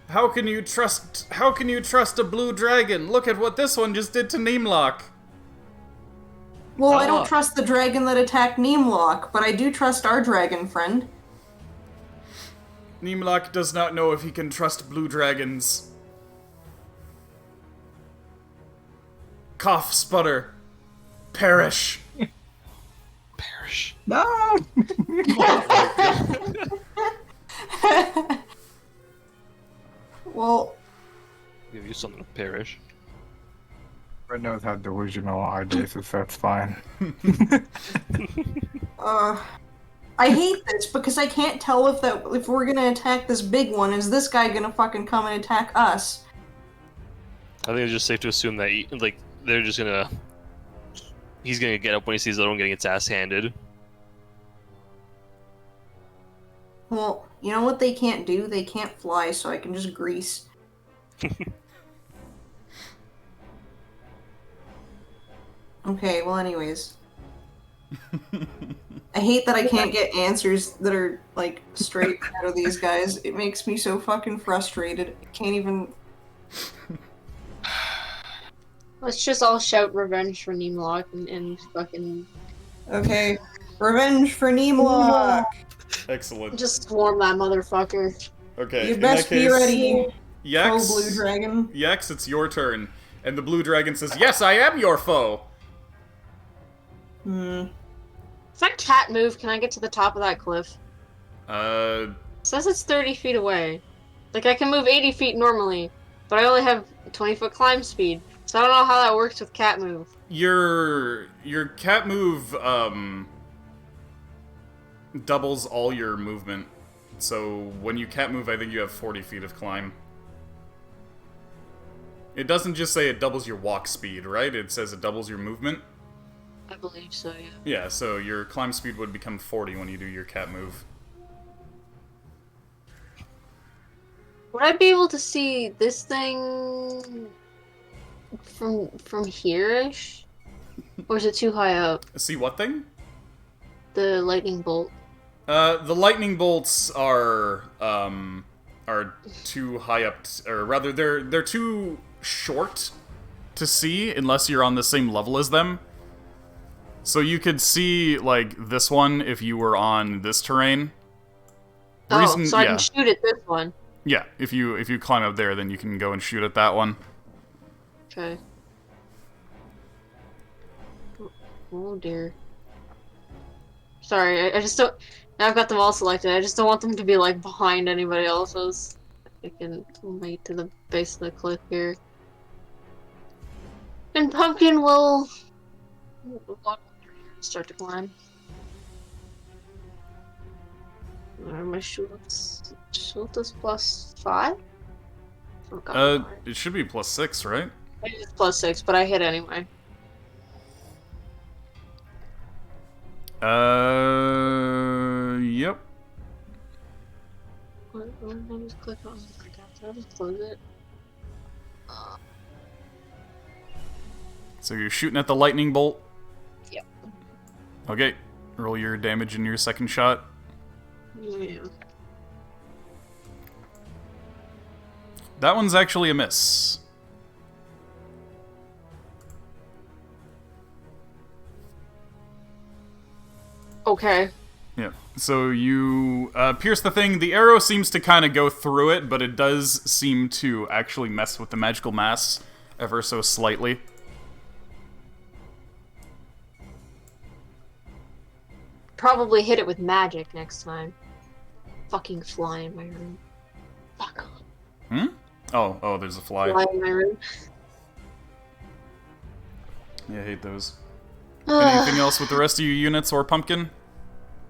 How can you trust a blue dragon? Look at what this one just did to Nimlock. Well, I Ah. don't trust the dragon that attacked Nimlock, but I do trust our dragon friend. Nimlock does not know if he can trust blue dragons. Cough, sputter. Perish. Perish. No! Well, Give you something to perish. Red knows how delusional our days is, so it's fine. I hate this because I can't tell if we're gonna attack this big one, is this guy gonna fucking come and attack us? I think it's just safe to assume that they're just gonna. He's gonna get up when he sees the other one getting its ass handed. Well, you know what they can't do? They can't fly, so I can just grease. Okay, well anyways. I hate that I can't get answers that are, like, straight out of these guys. It makes me so fucking frustrated. I can't even... Let's just all shout revenge for Nimlock and fucking Okay. Revenge for Nimlock! Excellent. just swarm that motherfucker. Okay, You in best that be case, ready, Yex, oh blue dragon. Yex, it's your turn. And the blue dragon says, "Yes, I am your foe." If that cat move, can I get to the top of that cliff? Uh, It says it's 30 feet away. Like, I can move 80 feet normally, but I only have 20-foot climb speed. So I don't know how that works with cat move. your cat move, doubles all your movement. So when you cat move, I think you have 40 feet of climb. It doesn't just say it doubles your walk speed, right? It says it doubles your movement. I believe so, yeah. Yeah, so your climb speed would become 40 when you do your cat move. Would I be able to see this thing from here-ish? Or is it too high up? See what thing? The lightning bolt. The lightning bolts are too high up, or rather, they're too short to see unless you're on the same level as them. So you could see like this one if you were on this terrain. So I can shoot at this one. Yeah, if you climb up there, then you can go and shoot at that one. Okay. Oh dear. Sorry, I just don't. Now I've got them all selected. I just don't want them to be like behind anybody else's. I can wait to the base of the cliff here. And Pumpkin will start to climb. My shield is +5? It should be +6, right? It's +6, but I hit anyway. Yep. I'll just click on it. I'll just close it. So you're shooting at the lightning bolt? Yep. Okay. Roll your damage in your second shot. Yeah. That one's actually a miss. Okay. Yeah. So you pierce the thing. The arrow seems to kind of go through it, but it does seem to actually mess with the magical mass ever so slightly. Probably hit it with magic next time. Fucking fly in my room. Fuck off. Hmm? Oh, there's a fly. Fly in my room. Yeah, I hate those. Anything else with the rest of your units or Pumpkin?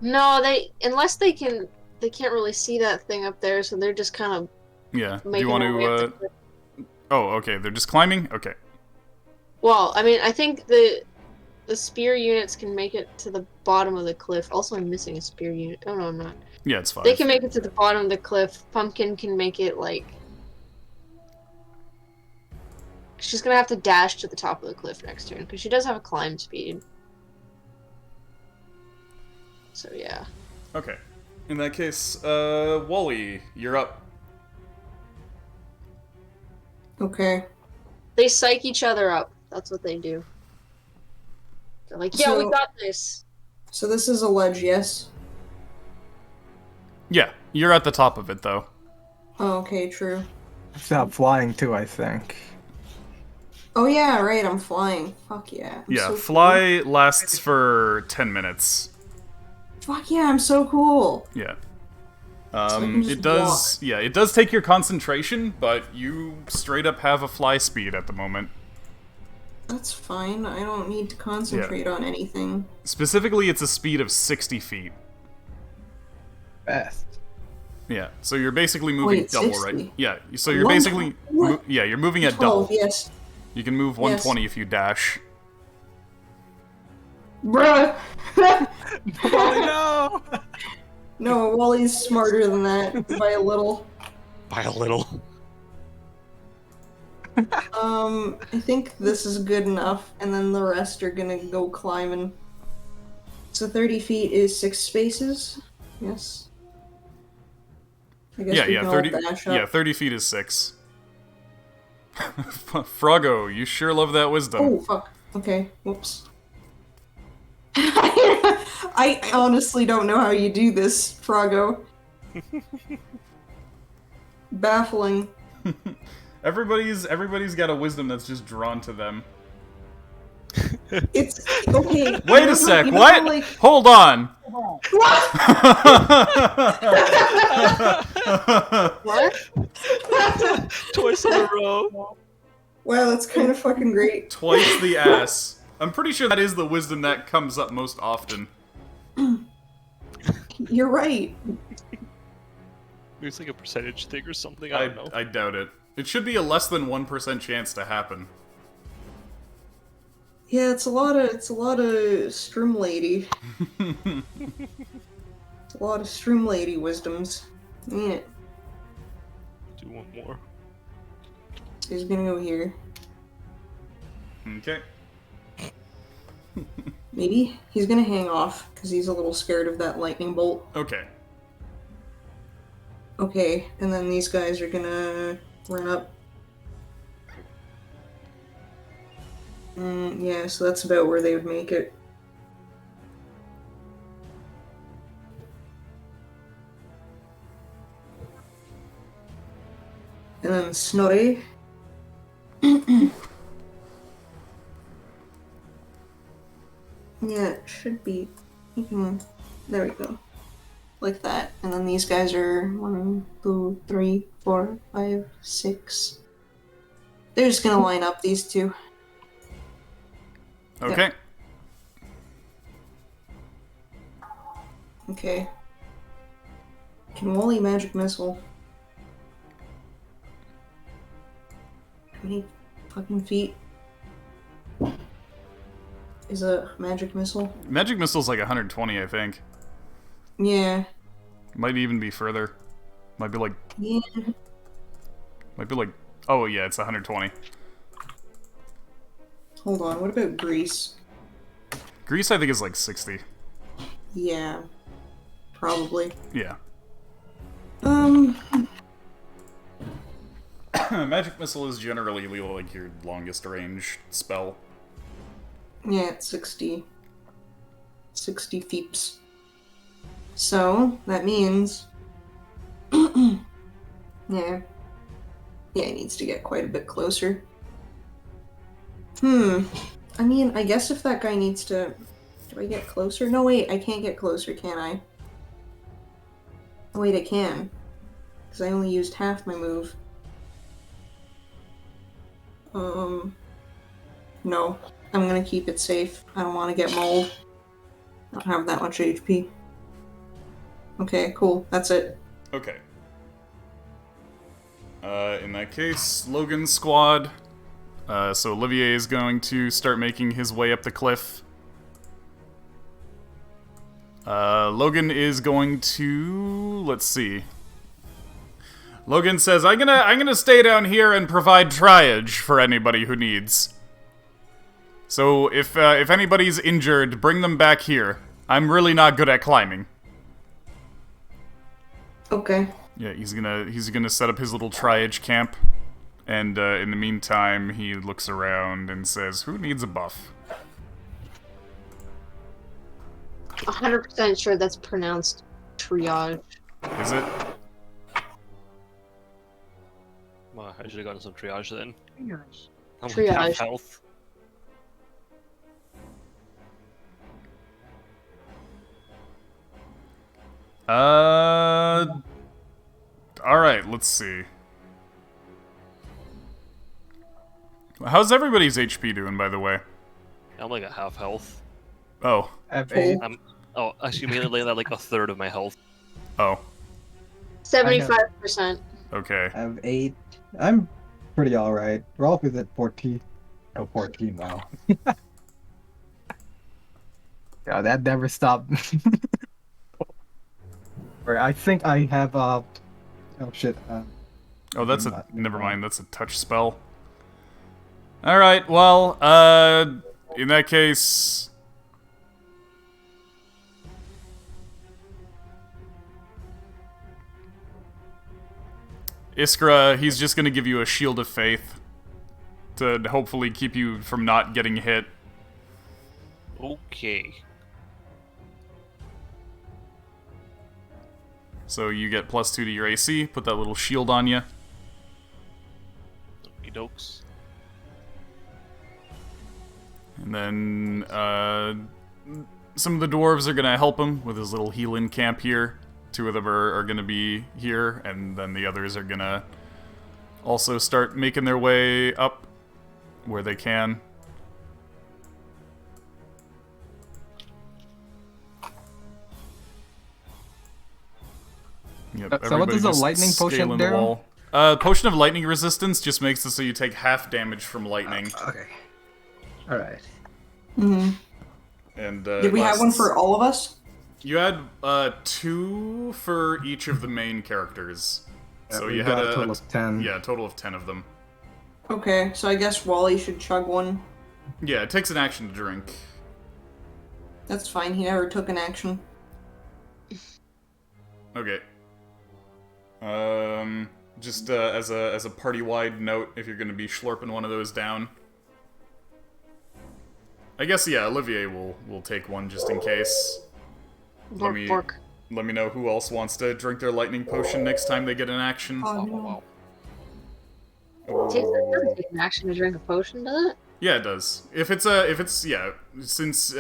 No, unless they can't really see that thing up there, so they're just kind of Yeah. Do you making want their way up to? Oh, okay. They're just climbing. Okay. Well, I mean, I think the spear units can make it to the bottom of the cliff. Also, I'm missing a spear unit. Oh no, I'm not. Yeah, it's fine. They can make it to the bottom of the cliff. Pumpkin can make it like. She's gonna have to dash to the top of the cliff next turn because she does have a climb speed. So yeah. Okay. In that case, Wally, you're up. Okay. They psych each other up. That's what they do. They're like, yeah, we So- got this. So this is a ledge, yes? Yeah, you're at the top of it though. Oh, okay, true. Stop flying too, I think. Oh yeah, right, I'm flying. Fuck yeah. I'm Yeah, so fly lasts for 10 minutes. Cool. Fuck yeah, I'm so cool. Yeah. I can just It does. Yeah, it does take your concentration, but you straight up have a fly speed at the moment. That's fine. I don't need to concentrate on anything. Specifically, it's a speed of 60 feet. Best. Yeah, so you're basically moving Wait, double, 60? right? Yeah, so you're One- basically what? yeah, you're moving at 12, double. yes. You can move 120 if you dash. Bruh! Wally, no! No, Wally's smarter than that by a little. By a little. I think this is good enough, and then the rest are gonna go climbing. So 30 feet is 6 spaces? Yes. I guess we can all 30. dash up. Yeah, 30 feet is 6. Froggo, you sure love that wisdom. Oh, fuck. Okay, whoops. I honestly don't know how you do this, Froggo. Baffling. Everybody's got a wisdom that's just drawn to them. It's okay. Wait a sec, what? Hold on. What? Twice in a row. Wow, that's kind of fucking great. Twice the ass. I'm pretty sure that is the wisdom that comes up most often. You're right. It's like a percentage thing or something. I don't know. I doubt it. It should be a less than 1% chance to happen. Yeah, it's a lot of Strum Lady. It's a lot of Strum Lady wisdoms. Yeah. Do one more. So he's gonna go here. Okay. Maybe he's gonna hang off because he's a little scared of that lightning bolt. Okay. Okay, and then these guys are gonna run up. Yeah, so that's about where they would make it. And then Snorri. Yeah, it should be. There we go. Like that. And then these guys are 1, 2, 3, 4, 5, 6. They're just gonna line up these two. Okay. Okay. Can Wally magic missile? How many fucking feet is a magic missile? Magic missile's like 120, I think. Yeah. Might even be further. Might be like. Yeah. Might be like. Oh yeah, it's 120. Hold on, what about Greece? Greece, I think, is like 60. Yeah. Probably. Yeah. Magic missile is generally like your longest range spell. Yeah, it's 60. 60 feeps. So, that means... yeah. Yeah, he needs to get quite a bit closer. I mean, I guess if that guy needs to... Do I get closer? No, wait, I can't get closer, can I? Oh, wait, I can. Because I only used half my move. No. I'm gonna keep it safe. I don't want to get mauled. I don't have that much HP. Okay, cool. That's it. Okay. In that case, Logan's squad. So Olivier is going to start making his way up the cliff. Logan is going to... Let's see. Logan says, I'm gonna stay down here and provide triage for anybody who needs. So if anybody's injured, bring them back here. I'm really not good at climbing. Okay. Yeah, he's gonna set up his little triage camp, and in the meantime, he looks around and says, "Who needs a buff?" 100% sure that's pronounced triage. Is it? Well, I should have gotten some triage then. Triage. I'm like Triage. half health. Alright, let's see. How's everybody's HP doing, by the way? I'm like a half health. Oh. F8. Actually, mainly like a third of my health. Oh. 75%. Okay. F8. I'm pretty alright. Rolf is at 14. Oh, 14 now. Yeah, that never stopped. Or I think I have Oh shit. Oh, that's a... Not- Never mind, that's a touch spell. Alright, well, in that case... Iskra, he's just gonna give you a shield of faith to hopefully keep you from not getting hit. Okay. So you get +2 to your AC, put that little shield on you. Okey dokes. And then, some of the dwarves are gonna help him with his little heal-in camp here. 2 of them are gonna be here, and then the others are gonna also start making their way up where they can. Yep, So what does everybody a just lightning potion scaling the do? wall. Potion of lightning resistance just makes it so you take half damage from lightning. Okay. Alright. Mm-hmm. And Did we have one for all of us? You had 2 for each of the main characters. So we you got had a total of 10. Yeah, a total of 10 of them. Okay, so I guess Wally should chug one. Yeah, it takes an action to drink. That's fine. He never took an action. Okay. Just as a party-wide note, if you're gonna be slurping one of those down. I guess yeah, Olivier will take one just in case. Bork, bork. Let me know who else wants to drink their lightning potion next time they get an action. Oh Wow, no. wow, Doesn't take an action to drink a potion, does it? Yeah, it does. If it's since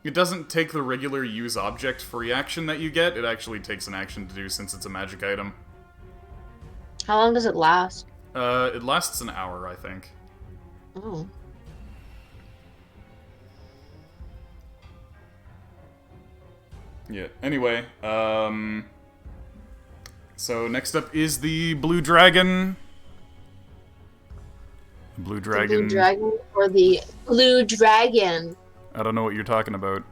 it doesn't take the regular use object free action that you get, it actually takes an action to do since it's a magic item. How long does it last? It lasts an hour, I think. Oh. Yeah. Anyway, so next up is the blue dragon. Blue The dragon. blue dragon or the blue dragon? I don't know what you're talking about.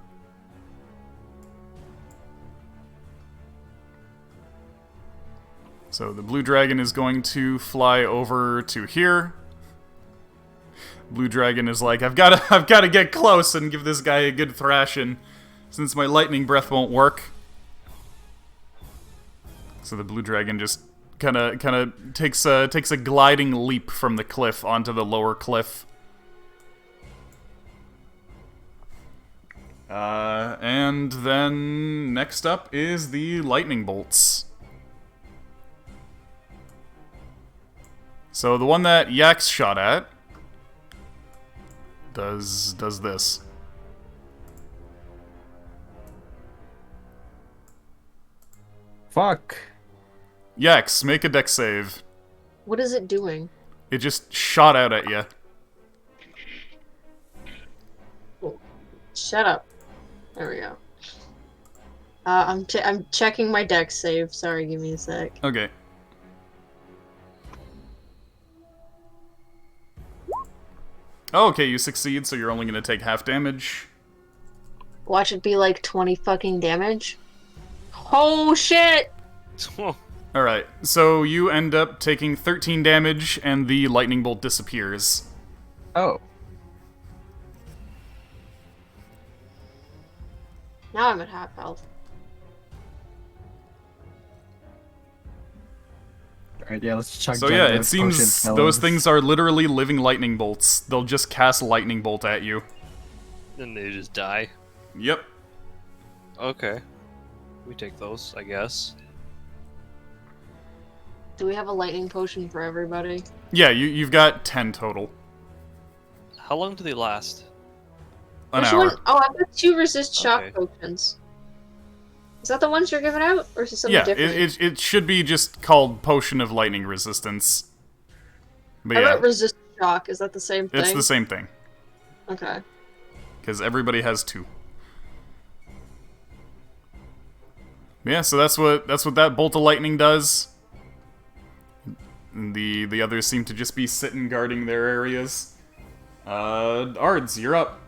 So the blue dragon is going to fly over to here. Blue dragon is like, I've gotta get close and give this guy a good thrashing, since my lightning breath won't work. So the blue dragon just kind of takes a gliding leap from the cliff onto the lower cliff. And then next up is the lightning bolts. So the one that Yax shot at does this. Fuck. Yax, make a dex save. What is it doing? It just shot out at you. Shut up. There we go. I'm checking my deck save. Sorry, give me a sec. Okay. Oh, okay, you succeed, so you're only gonna take half damage. Watch it be like 20 fucking damage. Oh shit! wow. Alright, so you end up taking 13 damage, and the lightning bolt disappears. Oh. Now I'm at half health. Alright, yeah, let's chug So down yeah, those it seems potions, those fellas. things are literally living lightning bolts. They'll just cast lightning bolt at you. Then they just die. Yep. Okay. We take those, I guess. Do we have a lightning potion for everybody? Yeah, you've got 10 total. How long do they last? An Which hour. one? Oh, I've got 2 resist shock Okay. potions. Is that the ones you're giving out, or is it something Yeah, different? it should be just called Potion of Lightning Resistance. But How yeah, about resist shock? Is that the same thing? it's the same thing. Okay. Because everybody has 2. Yeah, so that's what that bolt of lightning does. And the others seem to just be sitting guarding their areas. Ards, you're up.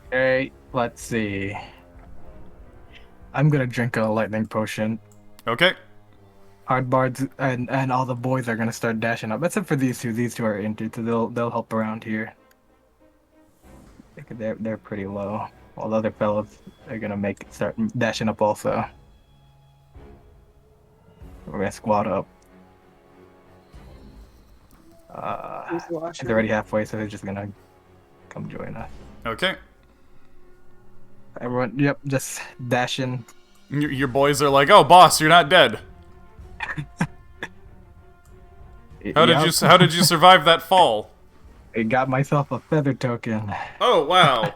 Okay, let's see. I'm gonna drink a lightning potion. Okay. Hardbards and all the boys are gonna start dashing up, except for these two. These two are injured, so they'll help around here. They're pretty low. All the other fellows are gonna start dashing up also. We're gonna squad up. They're already halfway, so they're just gonna come join us. Okay. Everyone, yep, just dashing. Your boys are like, "Oh, boss, you're not dead. How did you survive that fall?" I got myself a feather token. Oh, wow.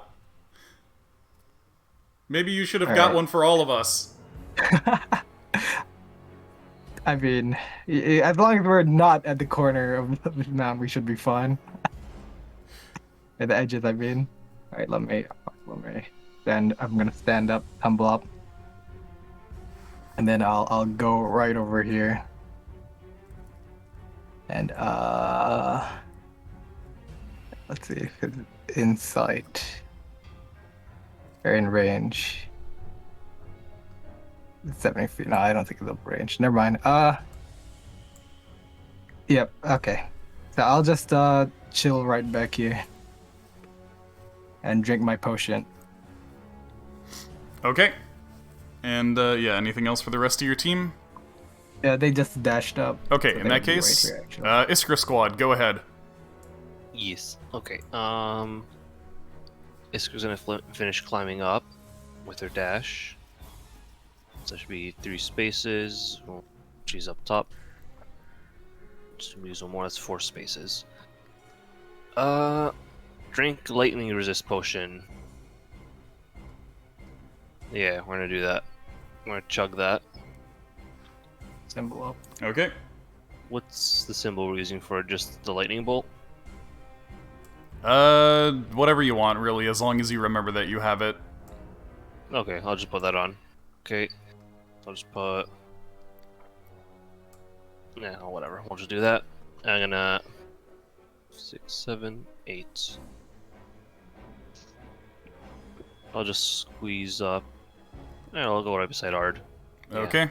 Maybe you should have got Alright. one for all of us. I mean, as long as we're not at the corner of the mountain, we should be fine. At the edges, I mean. Alright, let me. Then I'm gonna stand up, tumble up, and then I'll go right over here. And let's see if it's in sight or in range. 70 feet. No, I don't think it's up range. Never mind. Yep. Okay. So I'll just chill right back here. and drink my potion. Okay. And, yeah, anything else for the rest of your team? Yeah, they just dashed up. Okay, so in they that would be right case, here, actually. Iskra Squad, go ahead. Yes. Okay. Iskar's gonna finish climbing up with her dash. So that should be 3 spaces. Well, she's up top. Just use one more. That's 4 spaces. Drink lightning resist potion. Yeah, we're gonna do that. We're gonna chug that. Symbol up. Okay. What's the symbol we're using for it? Just the lightning bolt? Whatever you want, really, as long as you remember that you have it. Okay, I'll just put that on. Okay. I'll just put... Yeah, whatever. We'll just do that. I'm gonna... 6, 7, 8. I'll just squeeze up. Yeah, I'll go right beside Ard. Yeah. Okay.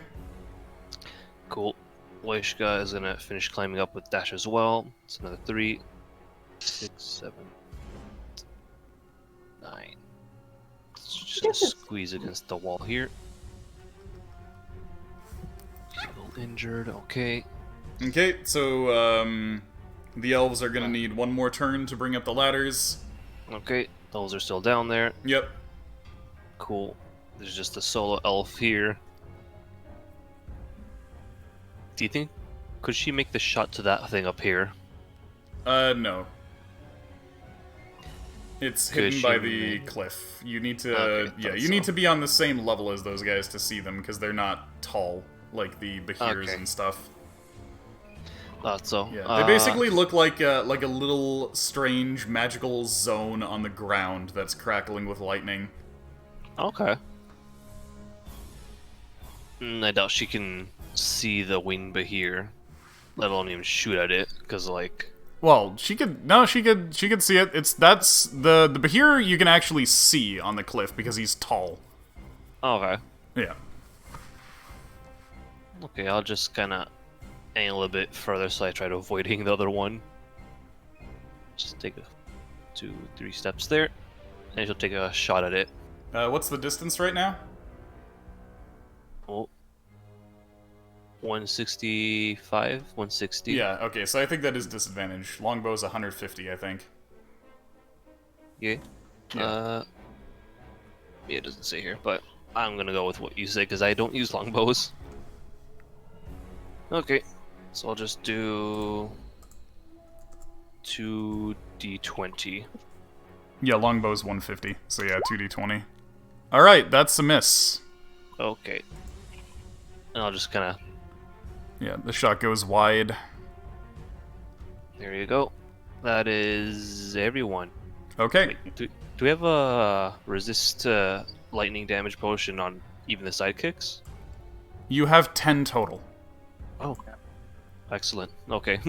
Cool. Loishka is gonna finish climbing up with dash as well. It's another 3, 6, 7, 9. Just gonna squeeze against the wall here. She's a little injured. Okay. Okay, so, the elves are gonna need one more turn to bring up the ladders. Okay. Those are still down there. Yep. Cool. There's just a solo elf here. Do you think... Could she make the shot to that thing up here? No. It's Could hidden by she the make- cliff. You need to, Okay, yeah, thought you need so. to be on the same level as those guys to see them, because they're not tall, like the Bahirs Okay. and stuff. Thought so. Yeah, they basically look like a little strange magical zone on the ground that's crackling with lightning. Okay. I doubt she can see the winged Bahir, let alone even shoot at it, because, like... Well, she could see it. That's the Bahir you can actually see on the cliff because he's tall. Okay. Yeah. Okay, I'll just kind of angle a bit further so I try to avoid hitting the other one. Just take 2, 3 steps there, and she'll take a shot at it. What's the distance right now? Oh. 165, 160. Yeah, okay, so I think that is disadvantage. Longbow's 150, I think. Yeah. Yeah. Yeah, it doesn't say here, but I'm gonna go with what you say because I don't use longbows. Okay, so I'll just do 2d20. Yeah, longbow's 150, so yeah, 2d20. Alright, that's a miss. Okay. And I'll just kind of... Yeah, the shot goes wide. There you go. That is everyone. Okay. Wait, do we have a resist lightning damage potion on even the sidekicks? You have 10 total. Oh. Excellent. Okay.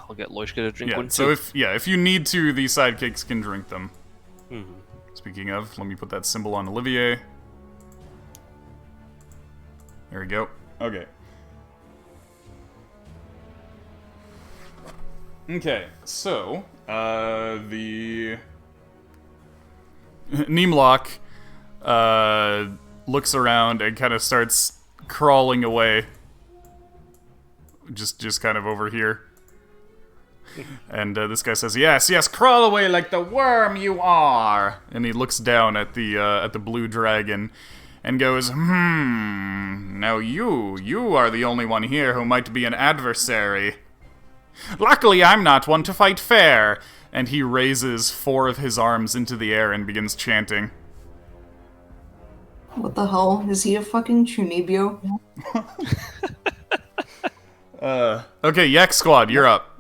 I'll get Loishka to drink Yeah, one so too. if you need to, the sidekicks can drink them. Mhm. Speaking of, let me put that symbol on Olivier. There we go. Okay. Okay, so, the... Neemlock, looks around and kind of starts crawling away. Just kind of over here. And this guy says, "Yes, yes, crawl away like the worm you are." And he looks down at the blue dragon, and goes, Now you are the only one here who might be an adversary. Luckily, I'm not one to fight fair." And he raises 4 of his arms into the air and begins chanting. What the hell? Is he a fucking Chunibyo? Okay, Yak Squad, you're up.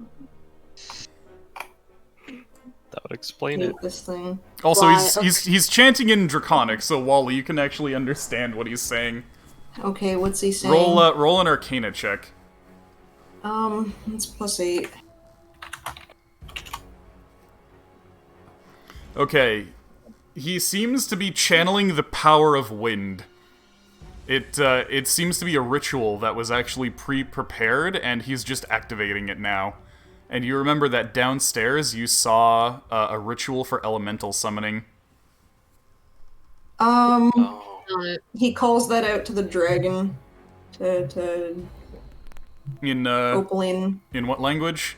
That would explain Hate it. this thing. Also, Why? he's chanting in Draconic, so Wally, you can actually understand what he's saying. Okay, what's he saying? Roll an Arcana check. It's +8. Okay, he seems to be channeling the power of wind. It seems to be a ritual that was actually pre-prepared, and he's just activating it now. And you remember that downstairs you saw a ritual for elemental summoning. Oh. He calls that out to the dragon. To In Opaline. in what language?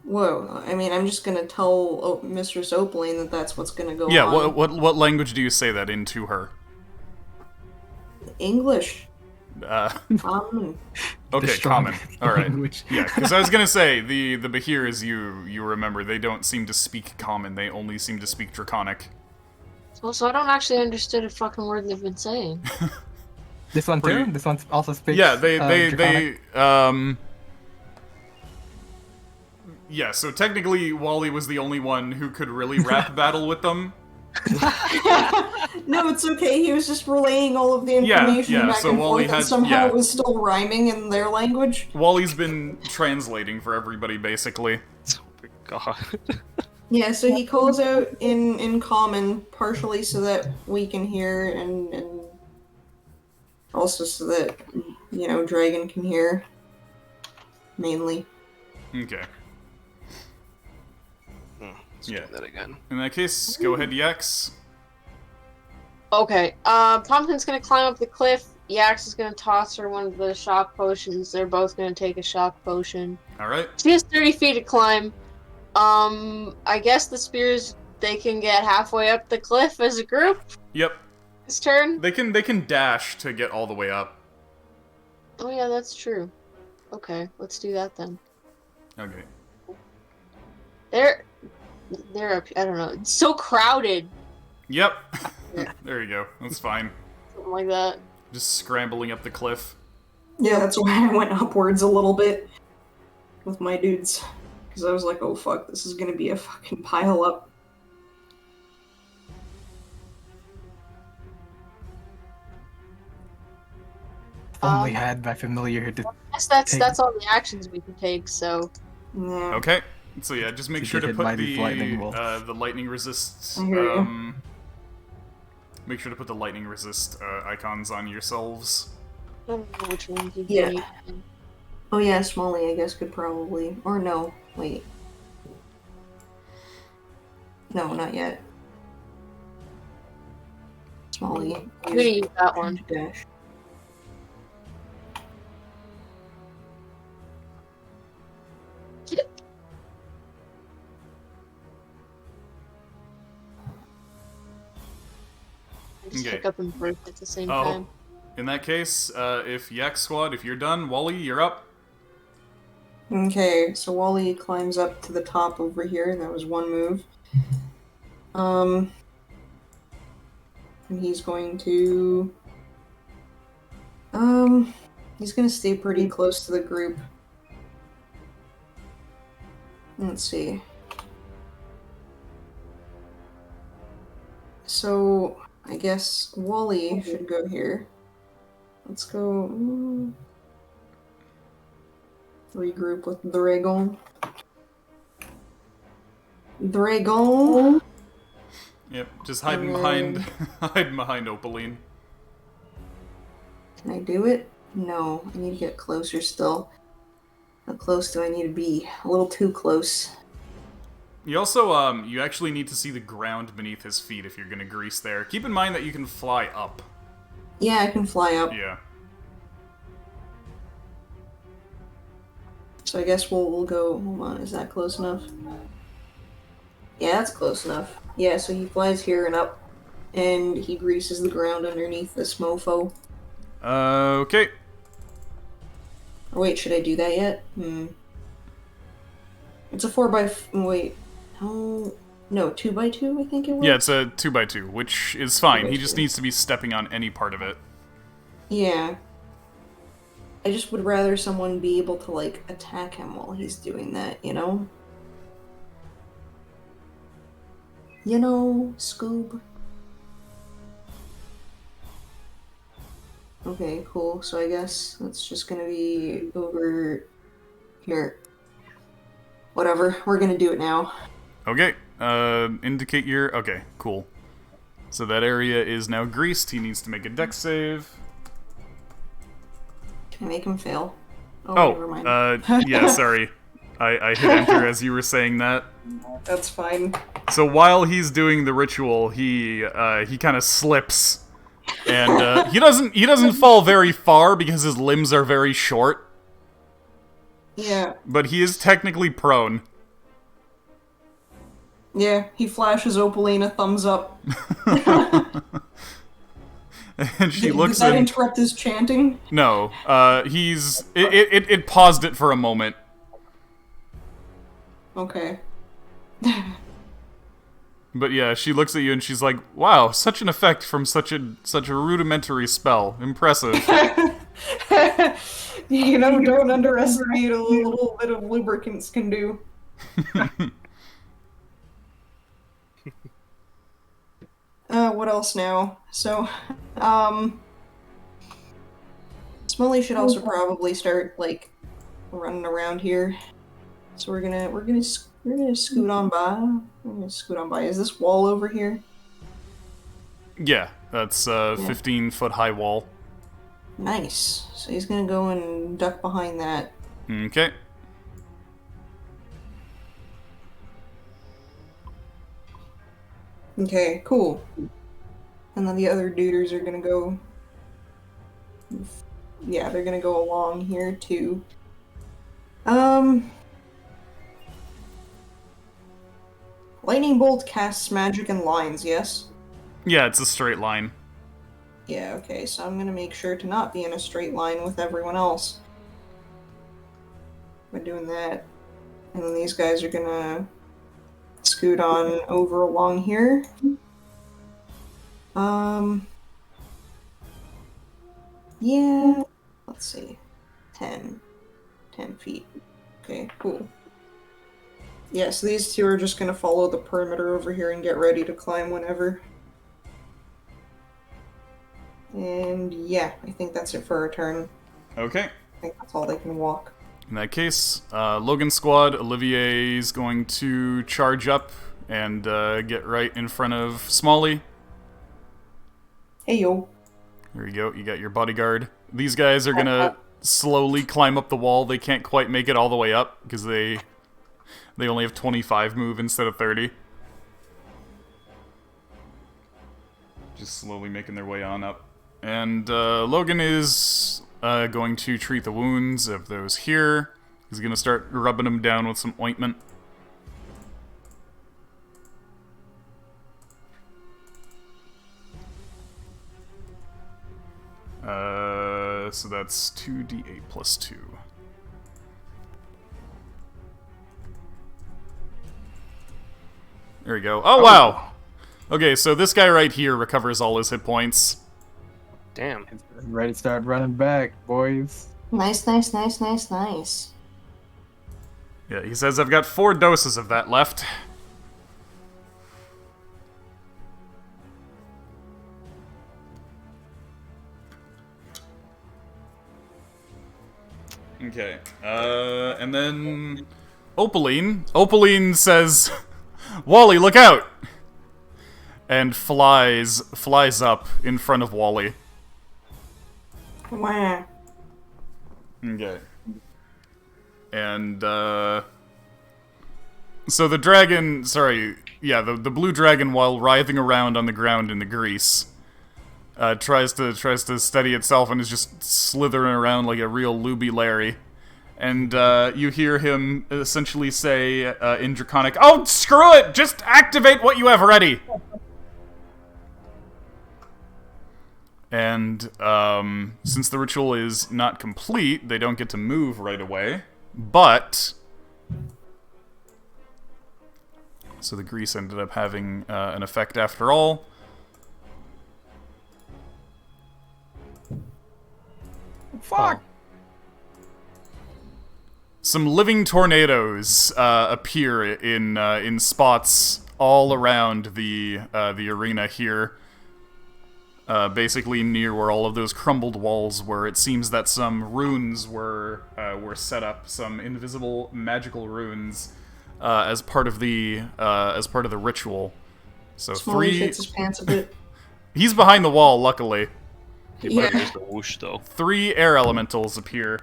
Whoa, I mean, I'm just gonna tell Mistress Opaline that that's what's gonna go Yeah, on. what language do you say that into her? English. Uh, Common. okay, The common. strongest All right. language. Yeah, because I was gonna say the Bahirs you remember they don't seem to speak common. They only seem to speak Draconic. So I don't actually understand a fucking word they've been saying. This one Pretty- too? This one also speaks Yeah, they Draconic? Yeah, so technically Wally was the only one who could really rap battle with them. No, it's okay. He was just relaying all of the information yeah, back so and Wally forth, and had- somehow yeah. it was still rhyming in their language. Wally's been translating for everybody basically. Oh my god. Yeah, so he calls out in common, partially so that we can hear, and also so that, Dragon can hear. Mainly. Okay. Let's Yeah. try that again. In that case, go ahead, Yax. Okay, Pumpkin's gonna climb up the cliff. Yax is gonna toss her one of the shock potions. They're both gonna take a shock potion. Alright. She has 30 feet to climb. I guess the spears, they can get halfway up the cliff as a group. Yep. This turn. They can dash to get all the way up. Oh yeah, that's true. Okay, let's do that then. Okay. They're up. I don't know. It's so crowded. Yep. There you go. That's fine. Something like that. Just scrambling up the cliff. Yeah, that's why I went upwards a little bit with my dudes. Because I was like, oh fuck, this is gonna be a fucking pile up. If only had my familiar to Yes, Take- that's all the actions we can take. So Yeah. Okay. So yeah, just make To sure get to hit put by these lightning the lightning resist. I hear you. Make sure to put the lightning resist icons on yourselves. I don't know which ones you Yeah. need. Oh yeah, Smalley I guess could probably, or no, wait. No, not yet. Smalley. I'm gonna use that one. Dash. I just Okay. pick up and break at the same Oh. time. In that case, if Yak Squad, if you're done, Wally, you're up. Okay, so Wally climbs up to the top over here. That was one move. And he's going to... He's gonna stay pretty close to the group. Let's see. So, I guess Wally should go here. Let's go... regroup with Dragon. Dragon! Yep, just hiding And behind then- hiding behind Opaline. Can I do it? No, I need to get closer still. How close do I need to be? A little too close. You also you actually need to see the ground beneath his feet if you're gonna grease there. Keep in mind that you can fly up. Yeah, I can fly up. Yeah. So I guess we'll go. Hold on, is that close enough? Yeah, that's close enough. Yeah, so he flies here and up, and he greases the ground underneath this mofo. Okay. Or wait, should I do that yet? It's a 4x. Wait. How? No, 2x2, I think it was? Yeah, it's a 2x2, which is fine. He just 2x2. needs to be stepping on any part of it. Yeah. I just would rather someone be able to, like, attack him while he's doing that, you know? You know, Scoob. Okay, cool. So I guess that's just gonna be over here. Whatever, we're gonna do it now. Okay. Indicate your... Okay, cool. So that area is now greased. He needs to make a dex save. Can I make him fail? never mind. Yeah, sorry. I hit enter as you were saying that. That's fine. So while he's doing the ritual, he kind of slips, and he doesn't fall very far because his limbs are very short. Yeah. But he is technically prone. Yeah, he flashes Opaline a thumbs up. And she looks. Did that interrupt his chanting? No. It paused it for a moment. Okay. But yeah, she looks at you and she's like, "Wow, such an effect from such a rudimentary spell. Impressive." You know, don't underestimate a little bit of lubricants can do. What else now? So, Smolly should also probably start, like, running around here. So we're gonna scoot on by. We're gonna scoot on by. Is this wall over here? Yeah, that's a 15-foot high wall. Nice. So he's gonna go and duck behind that. Okay. Okay, cool. And then the other duders are gonna go... Yeah, they're gonna go along here, too. Lightning Bolt casts magic in lines, yes? Yeah, it's a straight line. Yeah, okay, so I'm gonna make sure to not be in a straight line with everyone else. By doing that. And then these guys are gonna scoot on over along here. Yeah, let's see. 10 feet. Okay, cool. Yeah, so these two are just gonna follow the perimeter over here and get ready to climb whenever. And yeah, I think that's it for our turn. Okay. I think that's all they can walk. In that case, Logan squad, Olivier's going to charge up and get right in front of Smalley. Hey yo. There you go, you got your bodyguard. These guys are gonna slowly climb up the wall. They can't quite make it all the way up because they only have 25 move instead of 30. Just slowly making their way on up. And Logan is going to treat the wounds of those here. He's going to start rubbing them down with some ointment. So that's 2d8 plus 2. There we go. Oh, wow! Okay, so this guy right here recovers all his hit points. Damn. Ready to start running back, boys. Nice. Yeah, he says, I've got 4 doses of that left. Okay, and then Opaline. Opaline says, Wally, look out! And flies up in front of Wally. Wow. Okay. And, so the dragon, the blue dragon, while writhing around on the ground in the grease, tries to steady itself and is just slithering around like a real Looby Larry. And, you hear him essentially say, in Draconic, oh, screw it! Just activate what you have ready! And, since the ritual is not complete, they don't get to move right away. But... So the grease ended up having an effect after all. Fuck! Some living tornadoes appear in spots all around the arena here. Basically near where all of those crumbled walls were. It seems that some runes were set up, some invisible magical runes, as part of the ritual. So Smalley shits his pants a bit. He's behind the wall, luckily. He might have Yeah. used the whoosh though. 3 air elementals appear.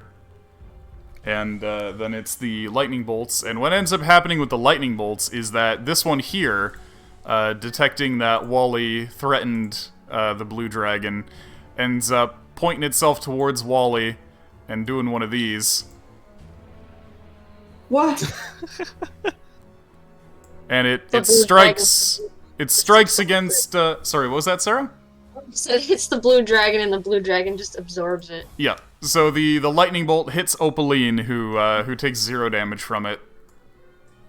and then it's the lightning bolts. And what ends up happening with the lightning bolts is that this one here, detecting that Wally threatened the blue dragon, ends up pointing itself towards Wally and doing one of these. What? And it The blue strikes. dragon. It strikes against. Sorry, what was that, Sarah? So it hits the blue dragon, and the blue dragon just absorbs it. Yeah. So the lightning bolt hits Opaline, who takes 0 damage from it,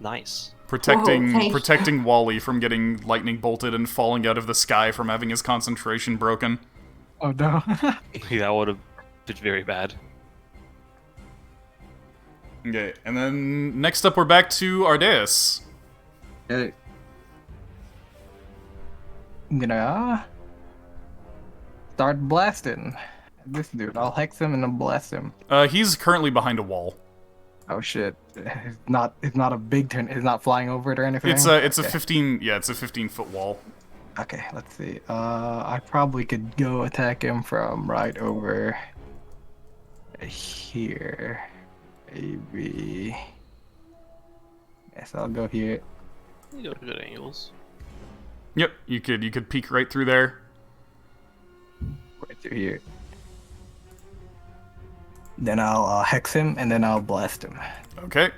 Nice. protecting Wally from getting lightning bolted and falling out of the sky from having his concentration broken. Oh no. Yeah, that would have been very bad. Okay, and then next up we're back to Ardeus. Okay. I'm gonna start blasting this dude. I'll hex him and then blast him. He's currently behind a wall. Oh shit! It's not a big turn. It's not flying over it or anything. It's a Okay. 15-foot wall. Okay, let's see. I probably could go attack him from right over here. Maybe. Yes, I'll go here. You got good angles. Yep, you could peek right through there. Right through here. Then I'll hex him and then I'll blast him. Okay.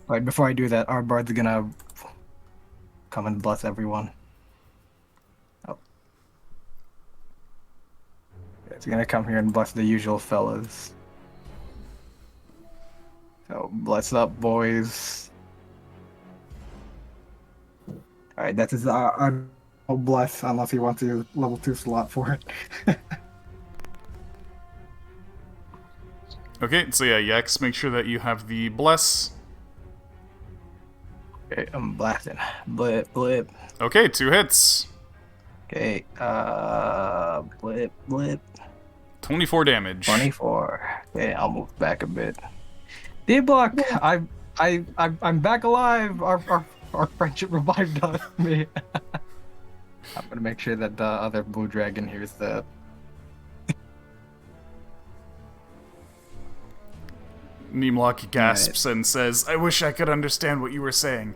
Alright, before I do that, our bard's gonna come and bless everyone. Oh. It's gonna come here and bless the usual fellas. So, bless up, boys. Alright, that is our bless, unless he wants to use level 2 slot for it. Okay, so yeah, Yex, make sure that you have the bless. Okay, I'm blasting. Blip, blip. Okay, 2 hits. Okay, blip, blip. 24 damage. 24. Okay, I'll move back a bit. D-block! I'm back alive! Our friendship revived me. I'm gonna make sure that the other blue dragon hears that. Neemlock gasps and says, "I wish I could understand what you were saying."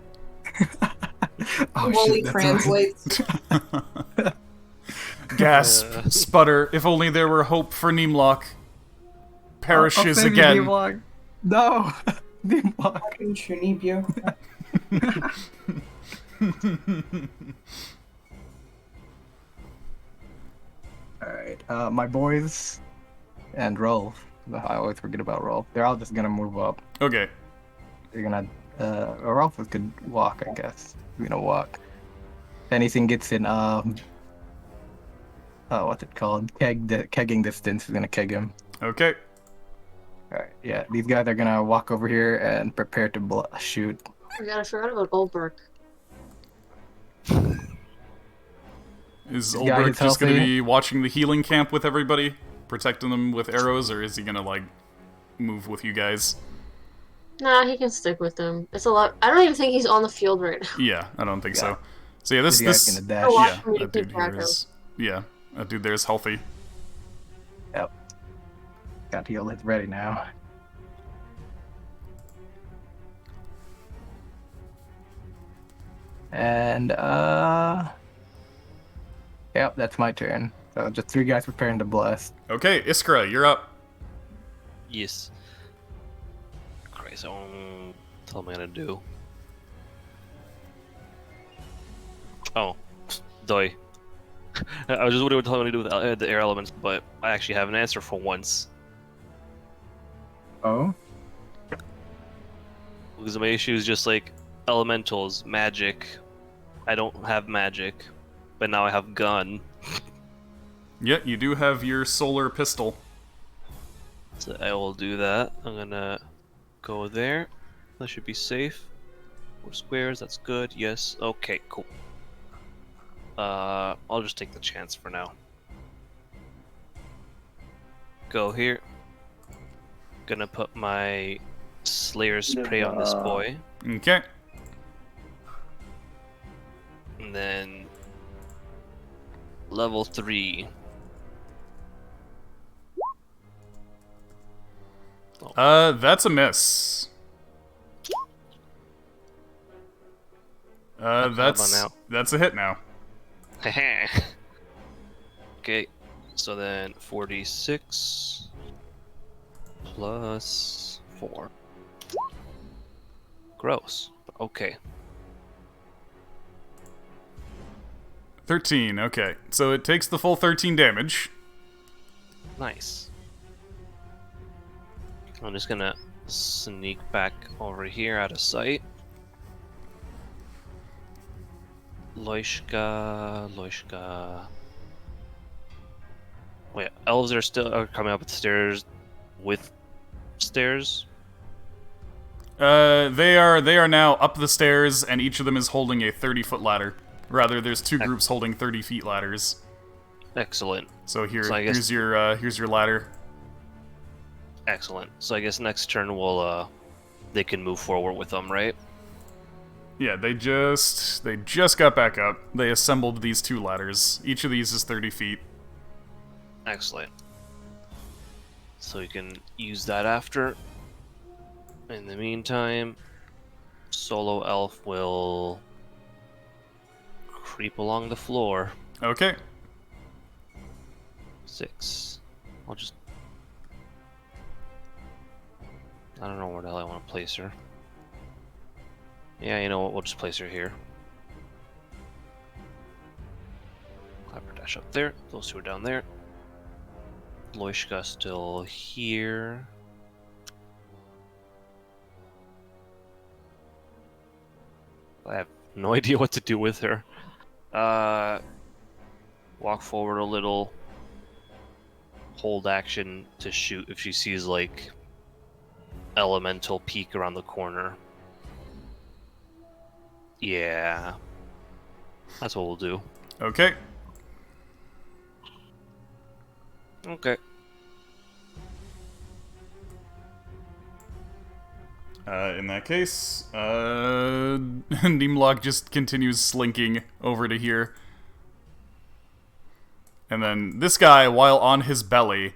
Oh, Wally shit, that's translates. Gasp, sputter, if only there were hope for Neemlock. Perishes I'll save you, again. D-block. No! D-block. Fucking Chunibyo. Alright, my boys and Rolf. I always forget about Rolf. They're all just gonna move up. Okay. They're gonna, Rolf could walk, I guess. He's gonna walk. If anything gets in, what's it called? Kegging distance, he's gonna keg him. Okay. Alright, yeah, these guys are gonna walk over here and prepare to shoot. I forgot about Goldberg. Is guy Ulbrich is just going to healthy. be watching the healing camp with everybody? Protecting them with arrows? Or is he going to, like, move with you guys? Nah, he can stick with them. It's a lot. I don't even think he's on the field right now. Yeah, I don't think Yeah. so. So yeah, this This guy's gonna dash. Oh, wow. yeah, me that keep dude track here of. is that dude there is healthy. Yep. Got heal, it's ready now. And yep, that's my turn. So just 3 guys preparing to blast. Okay, Iskra, you're up. Yes. Christ, tell me what I'm gonna do. Oh, doy. I was just wondering what the hell I'm gonna do with the air elements, but I actually have an answer for once. Oh? Because my issue is just like elementals, magic. I don't have magic, but now I have gun. Yeah, you do have your solar pistol. So I will do that. I'm gonna go there. That should be safe. 4 squares, that's good. Yes. Okay, cool. I'll just take the chance for now. Go here. Gonna put my Slayer spray on this boy. Okay. And then level 3. That's a miss. How about now? That's a hit now. Okay, so then 46 plus 4. Gross. Okay. 13, okay. So it takes the full 13 damage. Nice. I'm just gonna sneak back over here out of sight. Loishka. Wait, elves are coming up the stairs with stairs? They are now up the stairs, and each of them is holding a 30-foot ladder. Rather, there's two groups holding 30-feet ladders. Excellent. So So I guess- here's your ladder. Excellent. So I guess next turn they can move forward with them, right? Yeah, they just got back up. They assembled these two ladders. Each of these is 30 feet. Excellent. So you can use that after. In the meantime, Solo Elf will creep along the floor. Okay. 6. I'll just... I don't know where the hell I want to place her. Yeah, you know what? We'll just place her here. Clapper dash up there. Those two are down there. Loishka still here. I have no idea what to do with her. Walk forward a little. Hold action to shoot if she sees, like, elemental peek around the corner. Yeah. That's what we'll do. Okay. Okay. In that case, Nimlock just continues slinking over to here. And then this guy, while on his belly,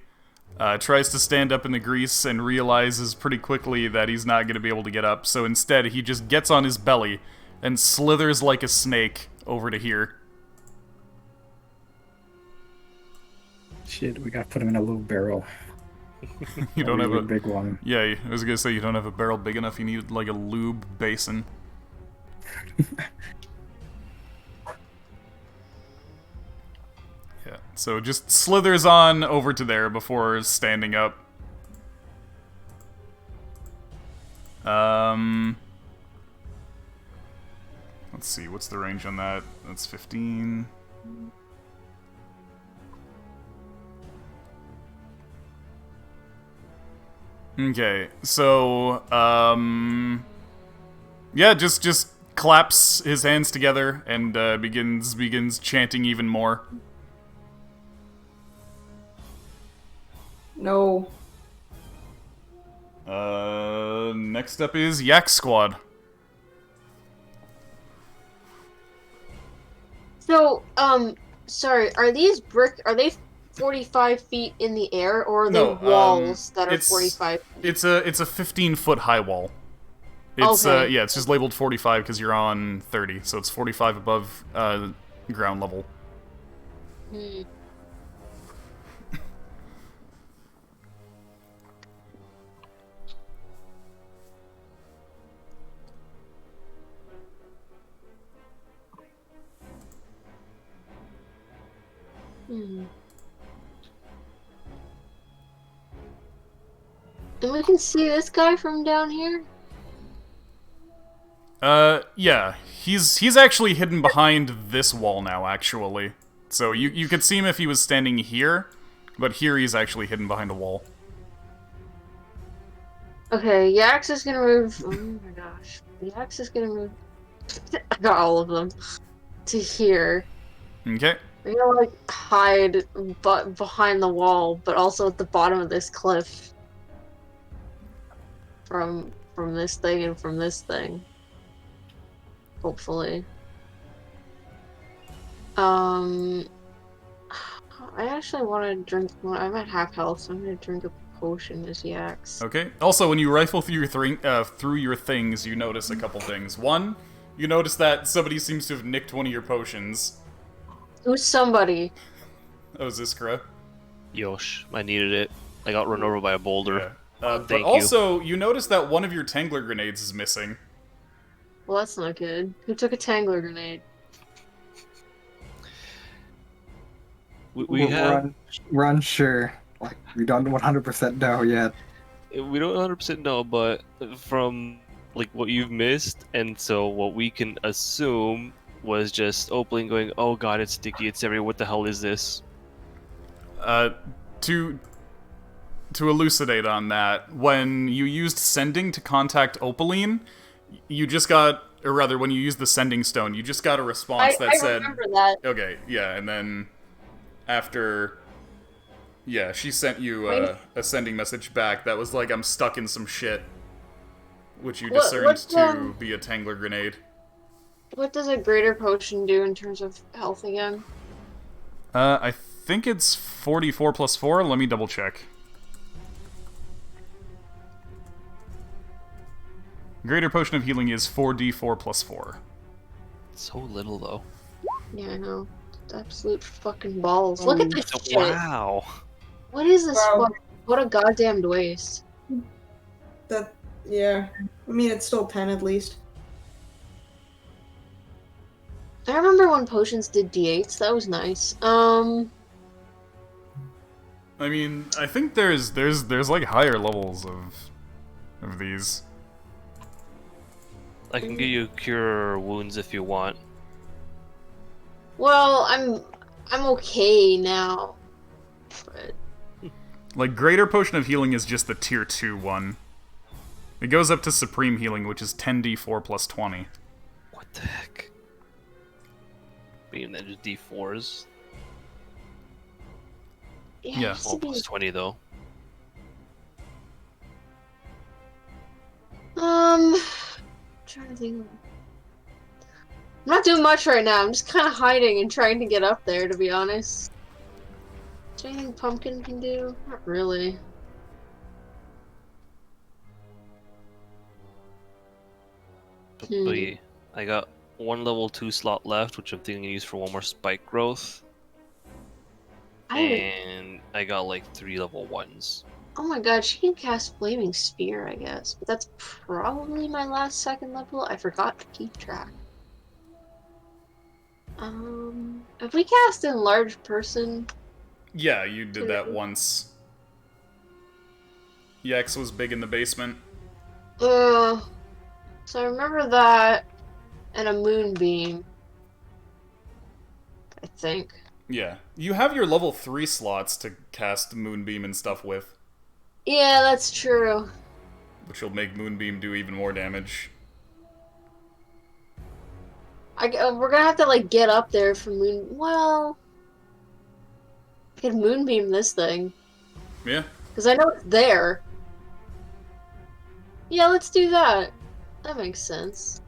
tries to stand up in the grease and realizes pretty quickly that he's not going to be able to get up. So instead, he just gets on his belly and slithers like a snake over to here. Shit, we gotta put him in a little barrel. You don't have really a big one. Yeah, I was gonna say you don't have a barrel big enough. You need like a lube basin. Yeah, so just slithers on over to there before standing up. Let's see, what's the range on that? That's 15. Okay, so, yeah, just claps his hands together and begins chanting even more. No. Next up is Yak Squad. So, sorry, are they 45 feet in the air, or are they No, walls that are it's- 45 feet? It's a 15-foot high wall. It's Okay. yeah, it's just labeled 45 because you're on 30, so it's 45 above ground level. Hmm. Hmm. And we can see this guy from down here? Yeah, he's actually hidden behind this wall now, actually. So you could see him if he was standing here, but here he's actually hidden behind a wall. Okay, Yax is gonna move. Oh my gosh. Yax is gonna move. I got all of them. To here. Okay. We're gonna, like, hide but behind the wall, but also at the bottom of this cliff. From this thing and from this thing. Hopefully. I actually want to drink. I'm at half health, so I'm gonna drink a potion as Yax. Okay. Also, when you rifle through your things, you notice a couple things. One, you notice that somebody seems to have nicked one of your potions. Who's somebody? Oh, Ziskra. Yosh, I needed it. I got run over by a boulder. Yeah. But Thank also, you notice that one of your Tangler grenades is missing. Well, that's not good. Who took a Tangler grenade? We have... We're unsure. Like, we don't 100% know yet. We don't 100% know, but from like what you've missed, and so what we can assume was just Opaline going, "Oh god, it's sticky, it's everywhere. What the hell is this?" To elucidate on that, when you used sending to contact Opaline, you just got, or rather, when you used the sending stone, you just got a response that I said, remember that. okay, yeah, and then after, yeah, she sent you a sending message back that was like, I'm stuck in some shit, which you discerned to be a Tangler grenade. What does a greater potion do in terms of health again? I think it's 44 plus 4, let me double check. Greater Potion of Healing is 4d4 plus 4. So little though. Yeah, I know. Absolute fucking balls. Look at this shit. Wow. What is this? Wow. What a goddamn waste. That, yeah. I mean, it's still 10 at least. I remember when potions did d8s. That was nice. I mean, I think there's like higher levels of these. I can give you cure wounds if you want. Well, I'm okay now. But Like, Greater Potion of Healing is just the tier 2 one. It goes up to Supreme Healing, which is 10d4 plus 20. What the heck? Being that just D4s. Yeah. Oh, plus 20 though. Trying to think. I'm not doing much right now. I'm just kind of hiding and trying to get up there, to be honest. Is there anything Pumpkin can do? Not really. But yeah, I got one level 2 slot left, which I'm thinking to use for one more spike growth. And I got like 3 level 1s. Oh my god, she can cast Flaming Spear, I guess. But that's probably my last second level. I forgot to keep track. If we cast Enlarged Person... Yeah, you did that once. Yax was big in the basement. So I remember that, and a Moonbeam. I think. Yeah. You have your level 3 slots to cast Moonbeam and stuff with. Yeah, that's true. Which will make Moonbeam do even more damage. We're gonna have to, like, get up there for Moon... Well... I can Moonbeam this thing. Yeah. Because I know it's there. Yeah, let's do that. That makes sense.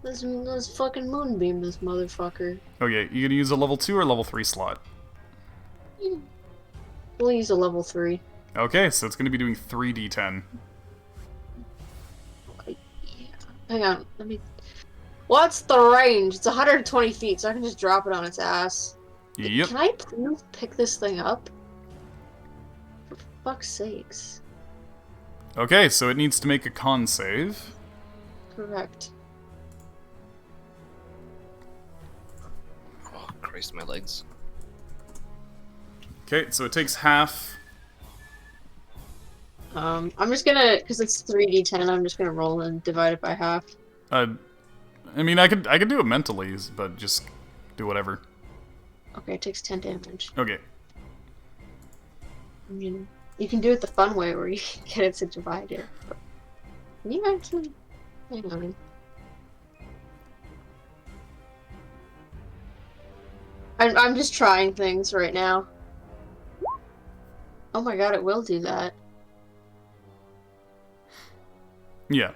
Let's fucking Moonbeam this motherfucker. Okay, you gonna use a level 2 or level 3 slot? We'll use a level 3. Okay, so it's gonna be doing 3d10. Yeah. Hang on, let me... What's the range? It's 120 feet, so I can just drop it on its ass. Yep. Can I please pick this thing up? For fuck's sakes. Okay, so it needs to make a con save. Correct. Oh, Christ, my legs. Okay, so it takes half. I'm just gonna, because it's 3d10, I'm just gonna roll and divide it by half. I mean, I could do it mentally, but just do whatever. Okay, it takes 10 damage. Okay. I mean, you can do it the fun way where you get it to divide it. But can you actually... Hang on. I'm just trying things right now. Oh my god, it will do that. Yeah.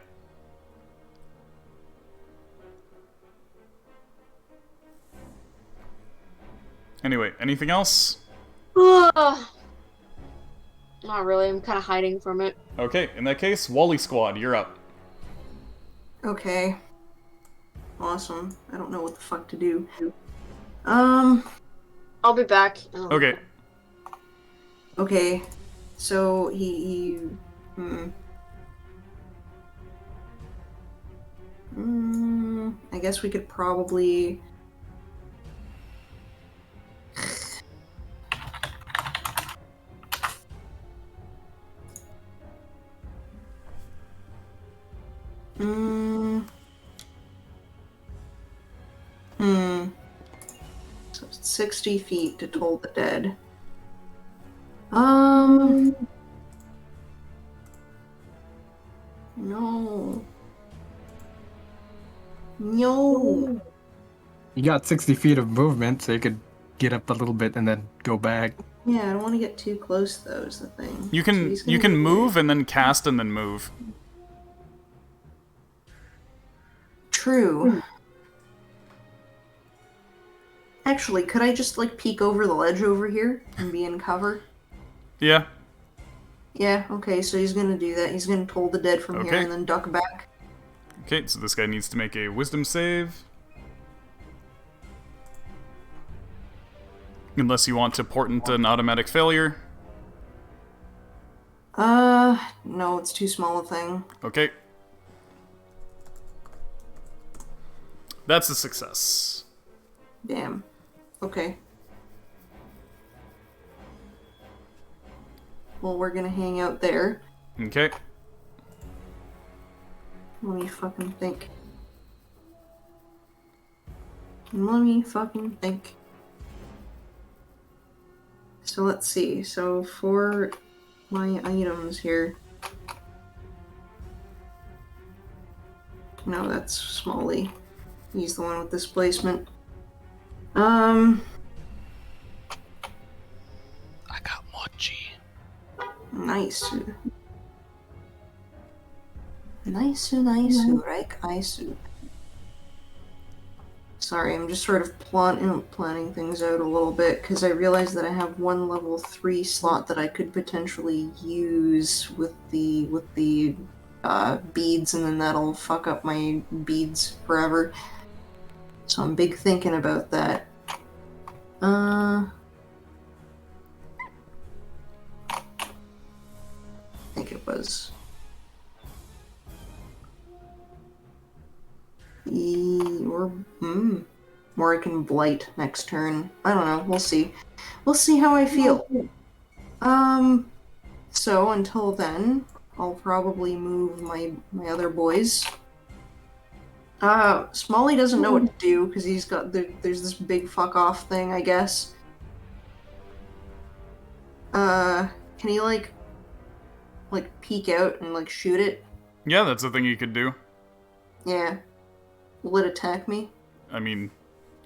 Anyway, anything else? Not really. I'm kind of hiding from it. Okay, in that case, Wally Squad, you're up. Okay. Awesome. I don't know what the fuck to do. I'll be back. Okay. Okay. So he I guess we could probably. So 60 feet to Toll the Dead. No. No. You got 60 feet of movement, so you could get up a little bit and then go back. Yeah, I don't want to get too close though, is the thing. You So can he's you gonna can be move there. and then cast and then move. True. Actually, could I just like peek over the ledge over here and be in cover? Yeah. Yeah, okay, so he's gonna do that. He's gonna Toll the Dead from here Okay. and then duck back. Okay, so this guy needs to make a wisdom save. Unless you want to portent an automatic failure. No, it's too small a thing. Okay. That's a success. Damn. Okay. Well, we're gonna hang out there. Okay. Let me fucking think. Let me fucking think. So let's see. So for my items here. No, that's Smalley. He's the one with displacement. I got mochi. Nice. Nice, right? Aisu. Sorry, I'm just sort of planning things out a little bit because I realized that I have one level 3 slot that I could potentially use with the beads, and then that'll fuck up my beads forever. So I'm big thinking about that. I think it was. Or I can blight next turn. I don't know. We'll see. We'll see how I feel. So until then, I'll probably move my other boys. Smalley doesn't know what to do because he's got there's this big fuck off thing, I guess. Can he like peek out and like shoot it? Yeah, that's a thing you could do. Yeah. Will it attack me? I mean,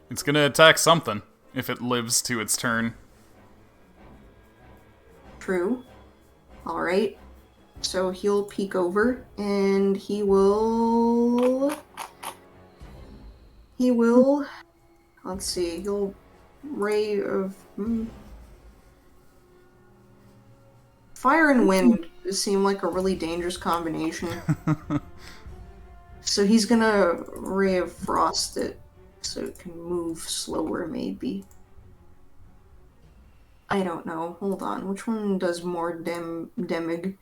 it's gonna attack something if it lives to its turn. True. Alright. So he'll peek over and he will. Let's see. He'll ray of. Fire and wind seem like a really dangerous combination. So he's gonna ray of frost it so it can move slower, maybe. I don't know. Hold on. Which one does more damage?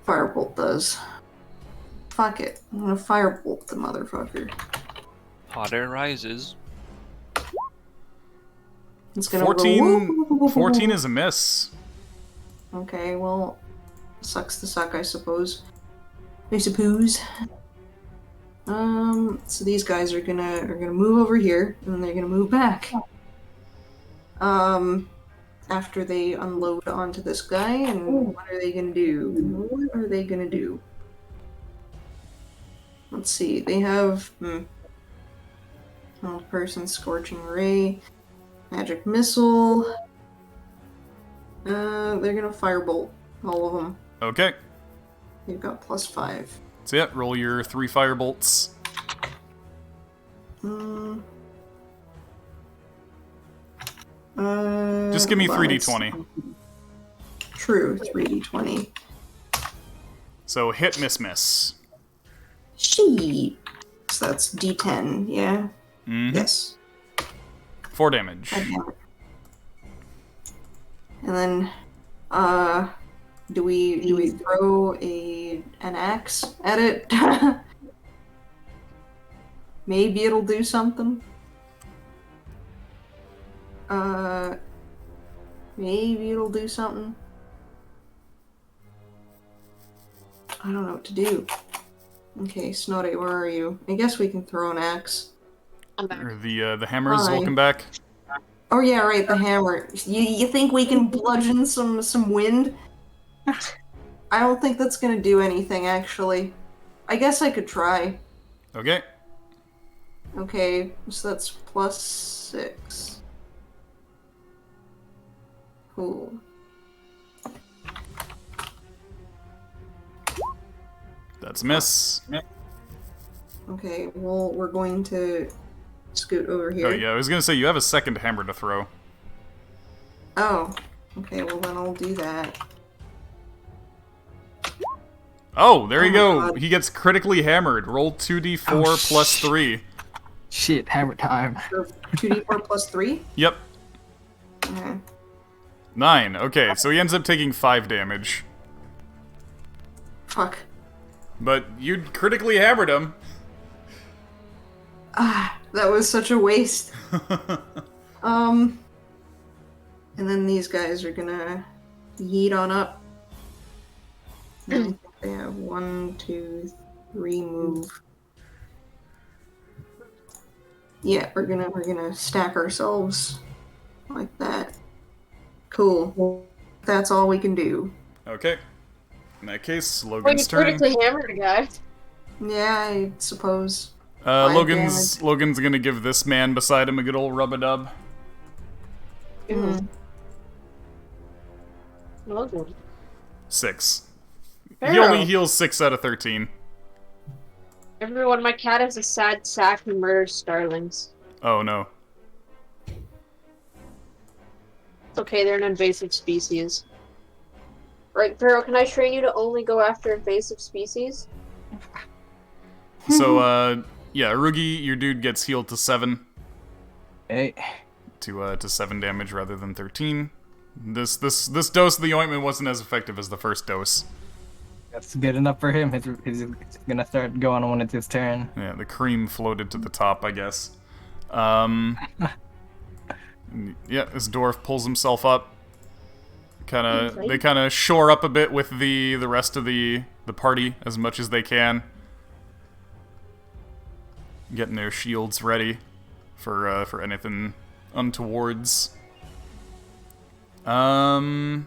Firebolt does. Fuck it. I'm gonna firebolt the motherfucker. Hot air rises. It's gonna 14, go. 14 is a miss. Okay, well, sucks to suck, I suppose. So these guys are gonna move over here, and then they're gonna move back. After they unload onto this guy, and what are they gonna do? What are they gonna do? Let's see. They have person, scorching ray, magic missile. They're gonna firebolt all of them. Okay. They've got +5. So yeah, roll your 3 firebolts. Just give me 3d20. True, 3d20. So hit, miss, miss. She. So that's d10, yeah? Mm-hmm. Yes. 4 damage. And then, do we throw an axe at it? Maybe it'll do something. Maybe it'll do something. I don't know what to do. Okay, Snotty, where are you? I guess we can throw an axe. I'm back. Or the hammers, Hi. welcome back. Oh yeah, right, the hammer. You think we can bludgeon some wind? I don't think that's gonna do anything, actually. I guess I could try. Okay. Okay, so that's +6. Cool. That's a miss. Okay, well, we're going to scoot over here. Oh yeah, I was gonna say you have a second hammer to throw. Oh, okay, well then I'll do that. Oh, there you Oh go. my God. He gets critically hammered. Roll 2d4 Oh, plus 3. Shit, hammer time. So 2d4 plus 3? Yep. Okay. 9. Okay, so he ends up taking 5 damage. Fuck. But you critically hammered him. Ah, that was such a waste. And then these guys are gonna yeet on up. And I think they have 1, 2, 3 move. Yeah, we're gonna stack ourselves like that. Cool. That's all we can do. Okay. In that case, When you Logan's turn. critically hammered a guy. Yeah, I suppose. 5 Logan's gonna give this man beside him a good old rub-a-dub. Mm. Logan. 6. He Pharaoh. only heals 6 out of 13. Everyone, my cat is a sad sack who murders starlings. Oh no. It's okay, they're an invasive species. Right, Pharaoh, can I train you to only go after invasive species? So, yeah, Rugi, your dude gets healed to 7. Hey. To 7 damage rather than 13. This dose of the ointment wasn't as effective as the first dose. That's good enough for him. He's gonna start going when it's his turn. Yeah, the cream floated to the top, I guess. Yeah, this dwarf pulls himself up. They kind of shore up a bit with the rest of the party as much as they can. Getting their shields ready for anything untowards. That's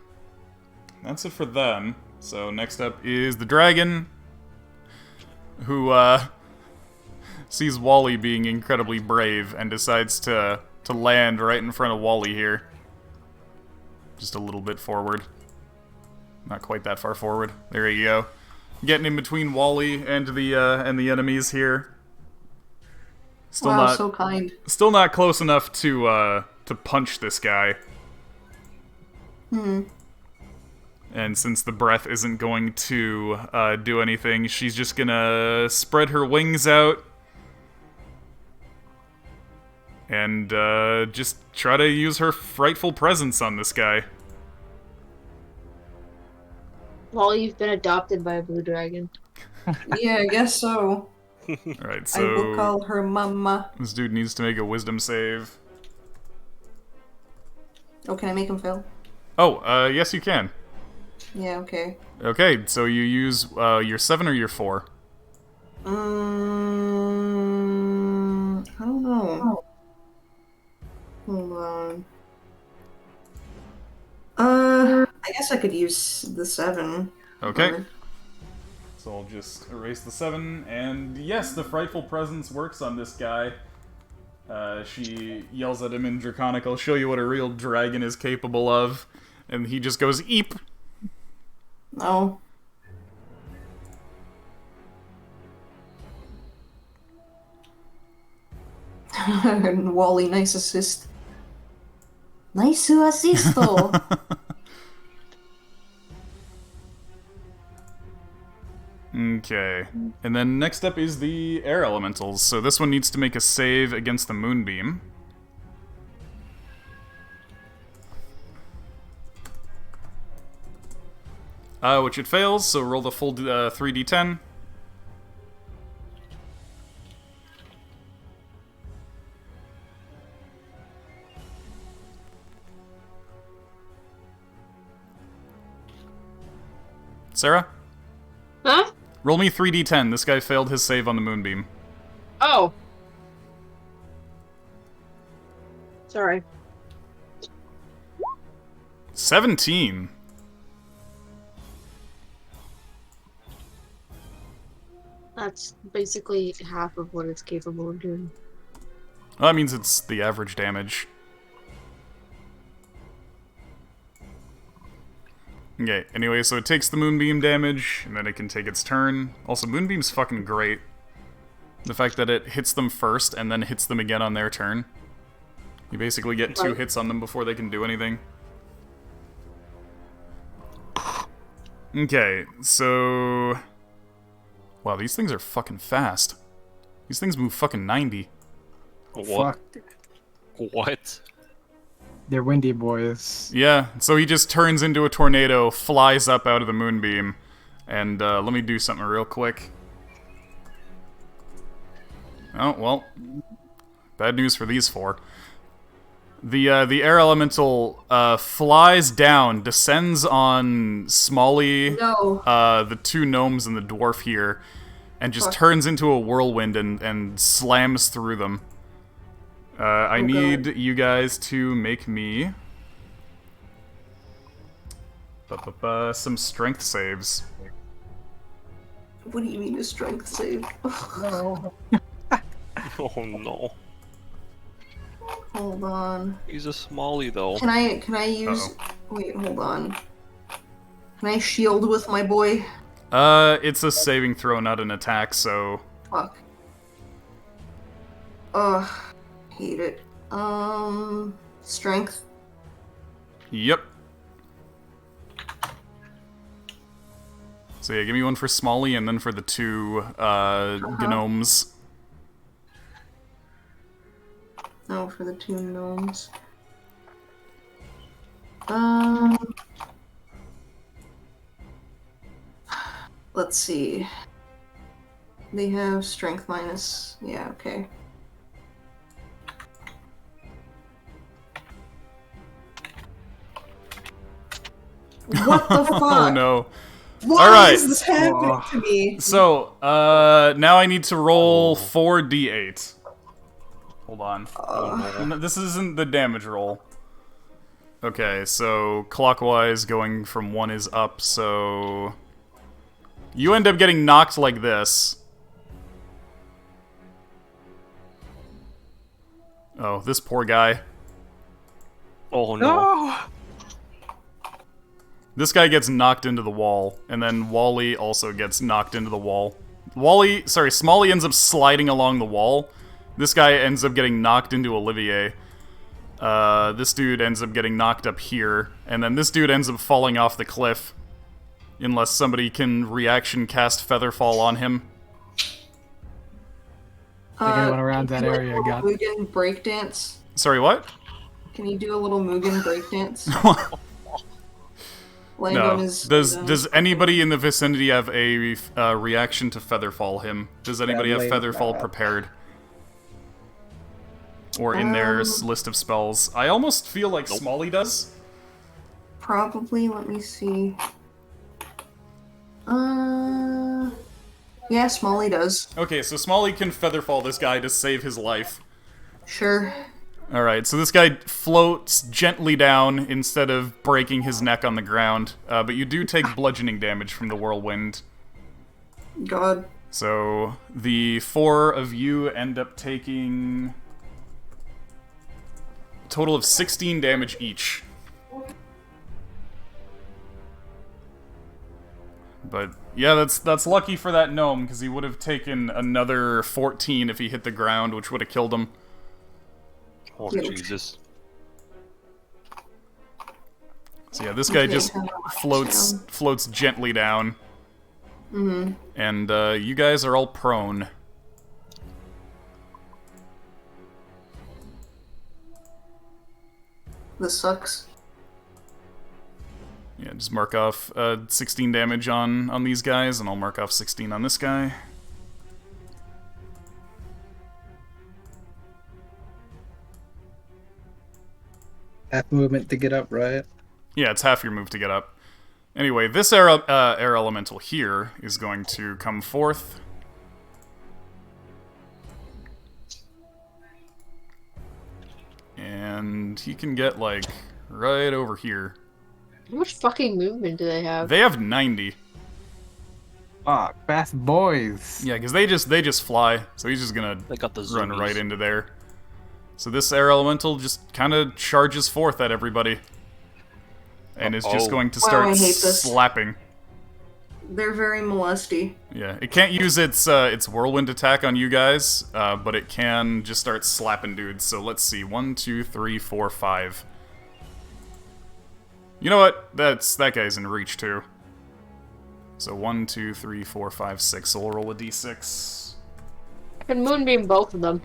it for them. So next up is the dragon, who sees Wally being incredibly brave and decides to land right in front of Wally here. Just a little bit forward. Not quite that far forward. There you go. Getting in between Wally and the enemies here. Still Wow, not so kind. still not close enough to punch this guy. And since the breath isn't going to do anything, she's just gonna spread her wings out and just try to use her frightful presence on this guy. Well, you've been adopted by a blue dragon. Yeah, I guess so. Alright, I will so call her Mama. this dude needs to make a wisdom save. Oh, can I make him fail? Oh, yes you can. Yeah, okay. Okay, so you use your 7 or your 4? I don't know. Hold on. I guess I could use the 7. Okay. So I'll just erase the 7, and yes, the frightful presence works on this guy. She yells at him in Draconic, "I'll show you what a real dragon is capable of," and he just goes, "Eep!" No. And Wally, nice assist. Nice assisto. Okay. And then next up is the air elementals. So this one needs to make a save against the moonbeam. Which it fails, so roll the full 3d10. Sarah? Huh? Roll me 3d10. This guy failed his save on the moonbeam. Oh. Sorry. 17. That's basically half of what it's capable of doing. Well, that means it's the average damage. Okay, anyway, so it takes the moonbeam damage, and then it can take its turn. Also, moonbeam's fucking great. The fact that it hits them first, and then hits them again on their turn. You basically get 2 hits on them before they can do anything. Okay, so... Wow, these things are fucking fast. These things move fucking 90. What? Fuck. What? They're windy boys. Yeah, so he just turns into a tornado, flies up out of the moonbeam, and let me do something real quick. Oh, well. Bad news for these 4. The air elemental flies down, descends on Smalley, No. the 2 gnomes and the dwarf here, and just Fuck. turns into a whirlwind and slams through them. I need you guys to make me some strength saves. What do you mean a strength save? No. Oh no. Hold on. He's a Smalley though. Can I use... Wait, hold on. Can I shield with my boy? It's a saving throw, not an attack, so... Fuck. Ugh. Hate it. Strength. Yep. So yeah, give me one for Smalley, and then for the 2, gnomes. No, for the 2 gnomes. Let's see. They have strength minus... Yeah, okay. What the fuck? Oh no. Why Alright. is this happening to me? So, now I need to roll 4d8. Hold on. No, this isn't the damage roll. Okay, so clockwise going from 1 is up, so... You end up getting knocked like this. Oh, this poor guy. Oh no. No! This guy gets knocked into the wall, and then Wally also gets knocked into the wall. Smalley ends up sliding along the wall. This guy ends up getting knocked into Olivier. This dude ends up getting knocked up here, and then this dude ends up falling off the cliff. Unless somebody can reaction cast Featherfall on him. I think anyone around that can you, area like, got... Mugen breakdance? Sorry, what? Can you do a little Mugen breakdance? Land No. on his... Does anybody in the vicinity have a reaction to Featherfall him? Does anybody have Sadly Featherfall not. prepared? Or in their list of spells? I almost feel like Smalley does. Probably, let me see. Yeah, Smalley does. Okay, so Smalley can Featherfall this guy to save his life. Sure. Alright, so this guy floats gently down instead of breaking his neck on the ground. But you do take bludgeoning damage from the whirlwind. God. So the 4 of you end up taking a total of 16 damage each. But yeah, that's lucky for that gnome, because he would have taken another 14 if he hit the ground, which would have killed him. Oh Cute. Jesus. So yeah, this guy Okay, just how do I floats down? floats gently down. Mm-hmm. And you guys are all prone. This sucks. Yeah, just mark off 16 damage on these guys, and I'll mark off 16 on this guy. Half movement to get up, right? Yeah, it's half your move to get up. Anyway, this air elemental here is going to come forth. And he can get, like, right over here. How much fucking movement do they have? They have 90. Fuck, fast boys. Yeah, because they just fly, so he's just gonna They got the run zoomies. right into there. So this air elemental just kind of charges forth at everybody. And is just going to Wow, start I hate this. slapping. They're very molesty. Yeah, it can't use its whirlwind attack on you guys, but it can just start slapping dudes. So let's see, 1, 2, 3, 4, 5. You know what? That guy's in reach too. So 1, 2, 3, 4, 5, 6. So we'll roll a d6. I can moonbeam both of them.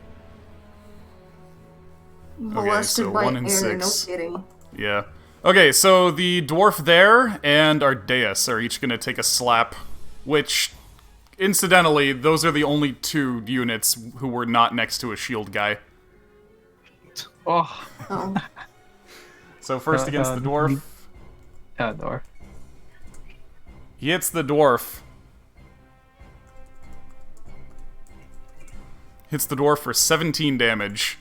Molested so by 1 and air, 6. no kidding. Yeah. Okay, so the dwarf there and Ardeus are each gonna take a slap, which, incidentally, those are the only 2 units who were not next to a shield guy. Oh, Oh. So first against the dwarf. dwarf. He hits the dwarf. Hits the dwarf for 17 damage.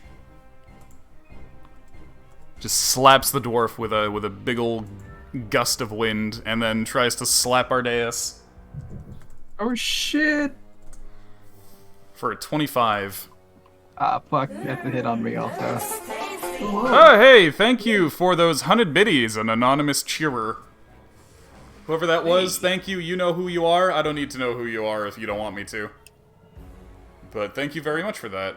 Just slaps the dwarf with a big old gust of wind, and then tries to slap Ardeus Oh shit. for a 25. Ah, fuck, that's a hit on me also. Oh, hey, thank you for those 100 biddies, an anonymous cheerer. Whoever that was, thank you. You know who you are. I don't need to know who you are if you don't want me to. But thank you very much for that.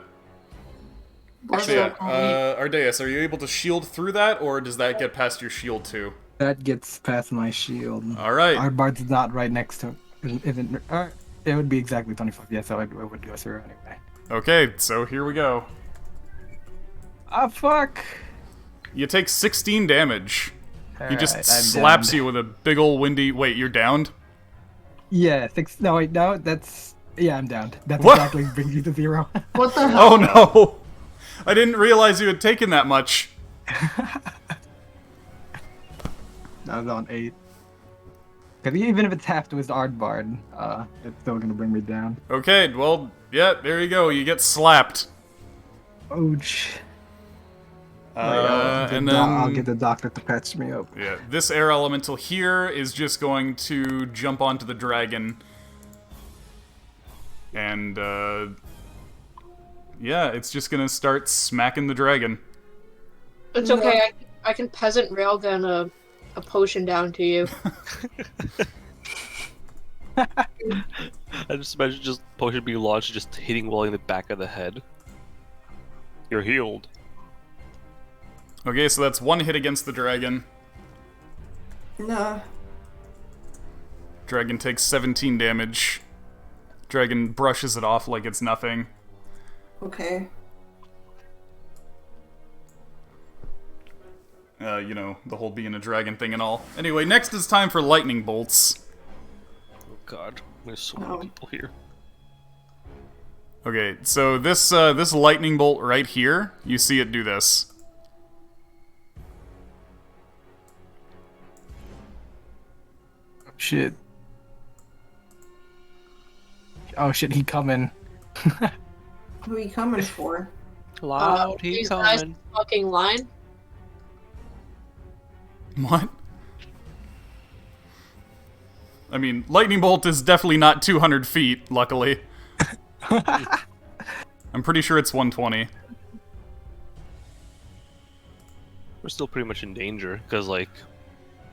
Bless So yeah, up, homie. Ardeus, are you able to shield through that, or does that get past your shield too? That gets past my shield. Alright. Our bard's not right next to it. It would be exactly 25, yeah, so it would go through anyway. Okay, so here we go. Ah, fuck! You take 16 damage. He just Alright, I'm slaps downed. you with a big ol' windy... Wait, you're downed? Yeah, 6. No, wait, no, that's. Yeah, I'm down. That's What? exactly brings you to 0. What the hell? Oh no! I didn't realize you had taken that much. I was on 8. Because even if it's half to his Ardbard, it's still gonna bring me down. Okay, well, yeah, there you go. You get slapped. Ouch. And I'll then... get the doctor to patch me up. Yeah, this air elemental here is just going to jump onto the dragon. And, yeah, it's just gonna start smacking the dragon. It's okay. I can peasant railgun a potion down to you. I just imagine just potion being launched, just hitting Wally in the back of the head. You're healed. Okay, so that's 1 hit against the dragon. Nah. Dragon takes 17 damage. Dragon brushes it off like it's nothing. Okay. You know, the whole being a dragon thing and all. Anyway, next is time for lightning bolts. Oh god, there's so many Oh. people here. Okay, so this lightning bolt right here, you see it do this. Shit. Oh shit, he coming. Who are you coming for? Loud, he These guys coming. fucking line. What? I mean, lightning bolt is definitely not 200 feet, luckily. I'm pretty sure it's 120. We're still pretty much in danger, because, like...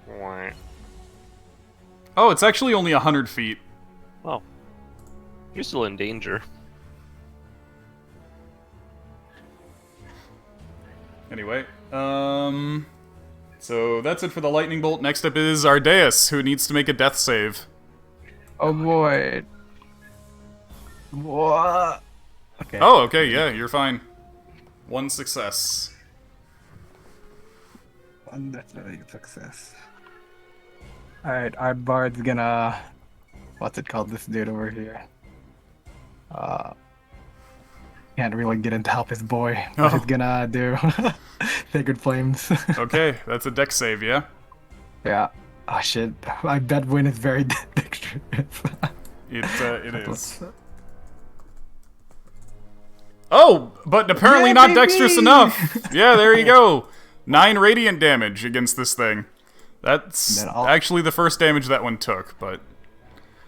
wah. Oh, it's actually only 100 feet. Oh. You're still in danger. Anyway, so that's it for the lightning bolt. Next up is Ardeus, who needs to make a death save. Oh boy. What? Okay. Oh, okay, yeah, you're fine. 1 success. One definitely a success. Alright, our bard's gonna... What's it called, this dude over here? Can't really get in to help his boy. What he's Oh. gonna do? Sacred Flames. Okay, that's a dex save, yeah? Yeah. Oh shit. My Bedwin is very dexterous. It is. Oh, but apparently Yeah, not baby! dexterous enough. Yeah, there you go. 9 radiant damage against this thing. That's Then I'll- actually the first damage that one took, but...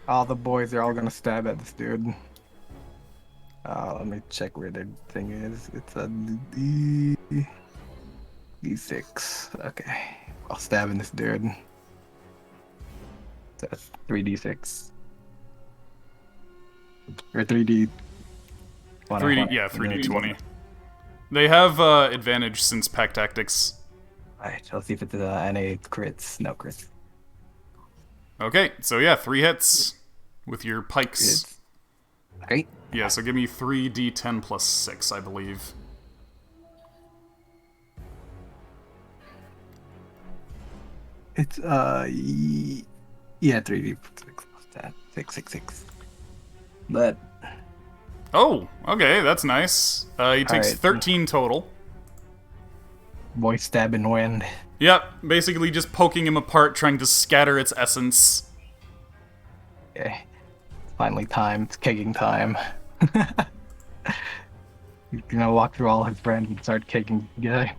All the boys are all gonna stab at this dude. Let me check where their thing is. It's a D6. Okay. I'll stab in this dude. That's 3d6. Or 3d... 3D, yeah, 3d20. They have advantage since pack tactics. Alright, let's see if it's NA crits. No crits. Okay, so yeah, 3 hits with your pikes. It's... Okay. Yeah, so give me 3d10 plus 6, I believe. It's, yeah, 3d6 plus that. 6. But... Oh, okay, that's nice. He takes Alright. 13 total. Boy stabbing wind. Yep, basically just poking him apart, trying to scatter its essence. Okay. It's finally time. It's kegging time. He's gonna walk through all his friends and start kegging together.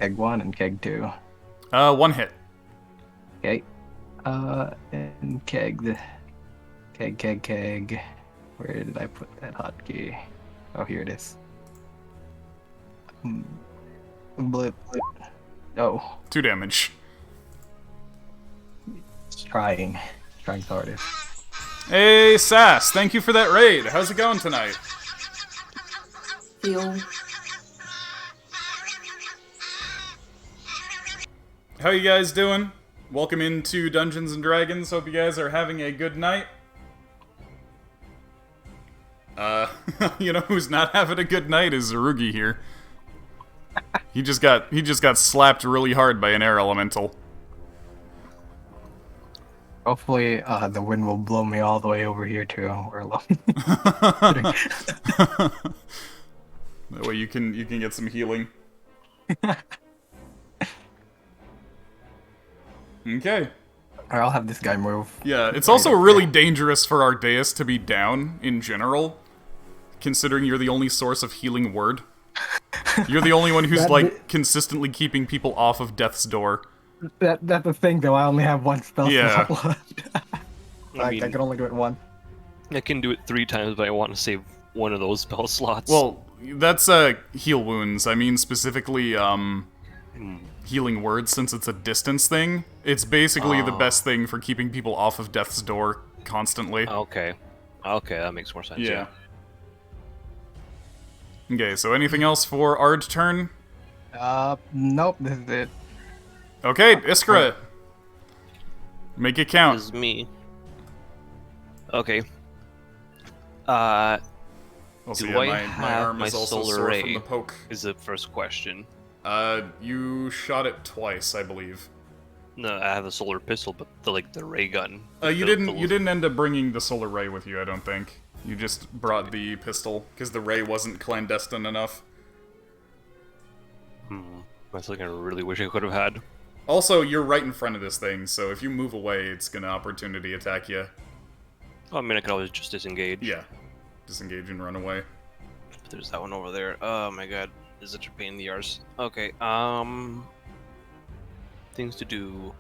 Keg 1 and keg 2. 1 hit. Okay. And keg the... Keg. Where did I put that hotkey? Oh, here it is. Blip. Oh, 2 damage. it's trying. Trying hardest. Hey, Sass, thank you for that raid. How's it going tonight? Heal. How you guys doing? Welcome into Dungeons & Dragons. Hope you guys are having a good night. You know who's not having a good night is Zarugi here. He just got slapped really hard by an air elemental. Hopefully, the wind will blow me all the way over here too. We're alone. That way you can get some healing. Okay. Or I'll have this guy move. Yeah, it's also really dangerous for Ardeus to be down in general, considering you're the only source of healing word. You're the only one who's consistently keeping people off of death's door. That's the thing though. I only have one spell Yeah. slot left. I can only do it once. I can do it 3 times, but I want to save one of those spell slots. Well, that's heal wounds. I mean specifically healing words, since it's a distance thing. It's basically the best thing for keeping people off of death's door constantly. Okay, that makes more sense. Yeah. Okay, so anything else for Ard's turn? Nope. This is it. Okay, Iskra. Make it count. This is me. Okay. Also, Do I my have arm my is also solar sore ray? from the poke. Is the first question. You shot it twice, I believe. No, I have a solar pistol, but the ray gun. You didn't end up bringing the solar ray with you, I don't think. You just brought the pistol because the ray wasn't clandestine enough. That's something I really wish I could have had. Also, you're right in front of this thing, so if you move away, it's gonna opportunity attack you. Oh, I mean, I could always just disengage. Yeah, disengage and run away. But there's that one over there. Oh my god, this is such a pain in the arse. Okay, things to do.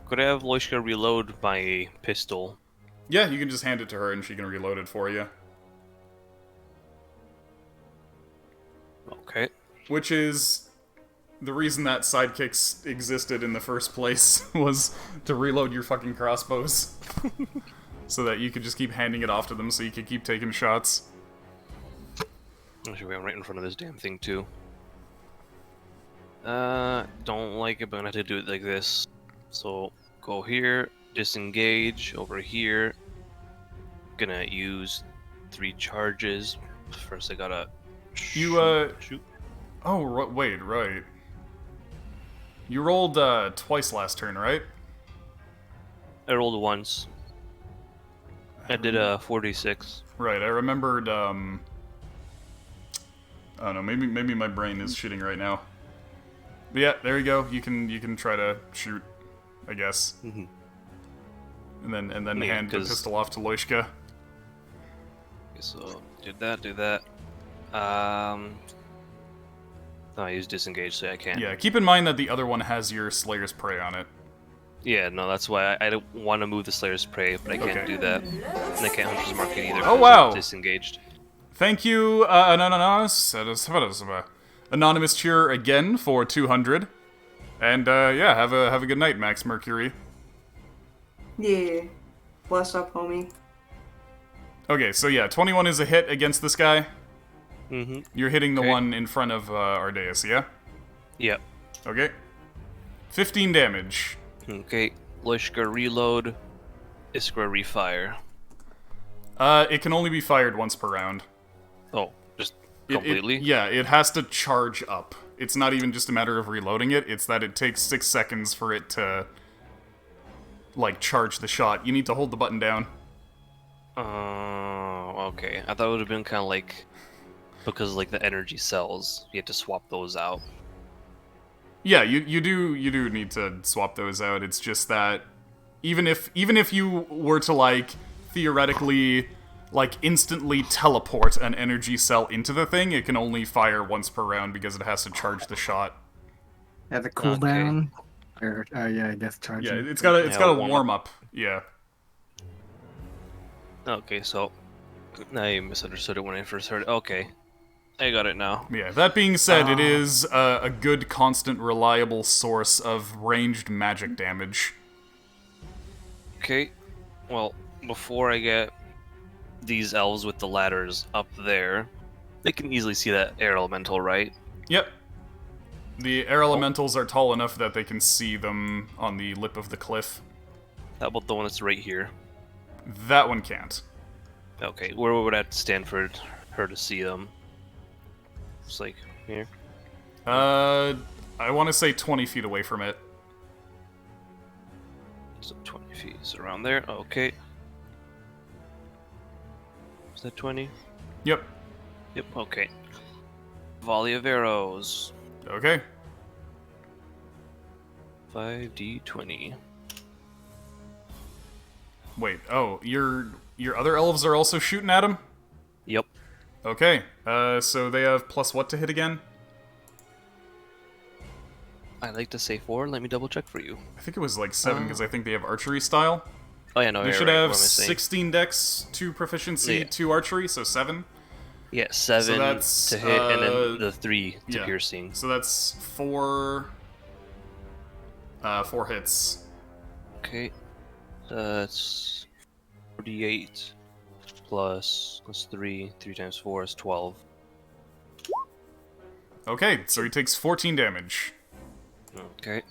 Could I have Loishka reload my pistol? Yeah, you can just hand it to her and she can reload it for you. Okay. Which is the reason that sidekicks existed in the first place, was to reload your fucking crossbows. So that you could just keep handing it off to them so you could keep taking shots. Actually, I'm right in front of this damn thing, too. Don't like it, but I'm gonna have to do it like this. So go here, disengage over here. Gonna use 3 charges. First, I gotta shoot. Oh, wait, right. You rolled twice last turn, right? I rolled once. I did a 46. Right, I remembered. I don't know. Maybe my brain is shitting right now. But yeah, there you go. You can try to shoot, I guess, Mhm. and then Yeah, hand the 'cause- pistol off to Loishka. Okay, so do that. No, I used disengage, so I can't. Yeah, keep in mind that the other one has your Slayer's Prey on it. Yeah, no, that's why I don't want to move the Slayer's Prey, but I can't Okay. do that. And I can't Hunter's Mark it either. Oh, 'cause wow. I'm disengaged. Thank you, Anonymous Cheer again for 200. And yeah, have a good night, Max Mercury. Yeah. Bless up, homie. Okay, so yeah, 21 is a hit against this guy. Mm-hmm. You're hitting the Okay. one in front of Ardeus, yeah? Yep. Okay. 15 damage. Okay. Lishka reload. Iskra refire. It can only be fired once per round. Oh, just It- completely? yeah, it has to charge up. It's not even just a matter of reloading it, it's that it takes 6 seconds for it to, like, charge the shot. You need to hold the button down. Okay. I thought it would have been kind of like, because like the energy cells, you have to swap those out. Yeah, you do need to swap those out. It's just that even if you were to like theoretically like instantly teleport an energy cell into the thing, it can only fire once per round because it has to charge the shot. At the cooldown. Or yeah, I guess Yeah, charging. it's got a Yeah, warm up. Yeah. Okay, so I misunderstood it when I first heard it. Okay. I got it now. Yeah, that being said, it is a good, constant, reliable source of ranged magic damage. Okay. Well, before I get these elves with the ladders up there, they can easily see that air elemental, right? Yep. The air elementals are tall enough that they can see them on the lip of the cliff. How about the one that's right here? That one can't. Okay, where would I have to stand for her to see them? It's like here. I want to say 20 feet away from it. So 20 feet is around there. Okay. Is that 20? Yep. Yep, okay. Volley of arrows. Okay. 5d20. Wait, oh, your other elves are also shooting at him? Yep. Okay, so they have plus what to hit again? I like to say 4. Let me double check for you. I think it was like 7 because I think they have archery style. Oh yeah, no, They you're should right. have What am I saying? 16 dex, 2 proficiency, Yeah. 2 archery, so 7. Yeah, 7 that's, to hit, and then the 3 to yeah. piercing. So that's 4 hits. Okay. That's 48 plus 3. 3 times 4 is 12. Okay, so he takes 14 damage. Okay.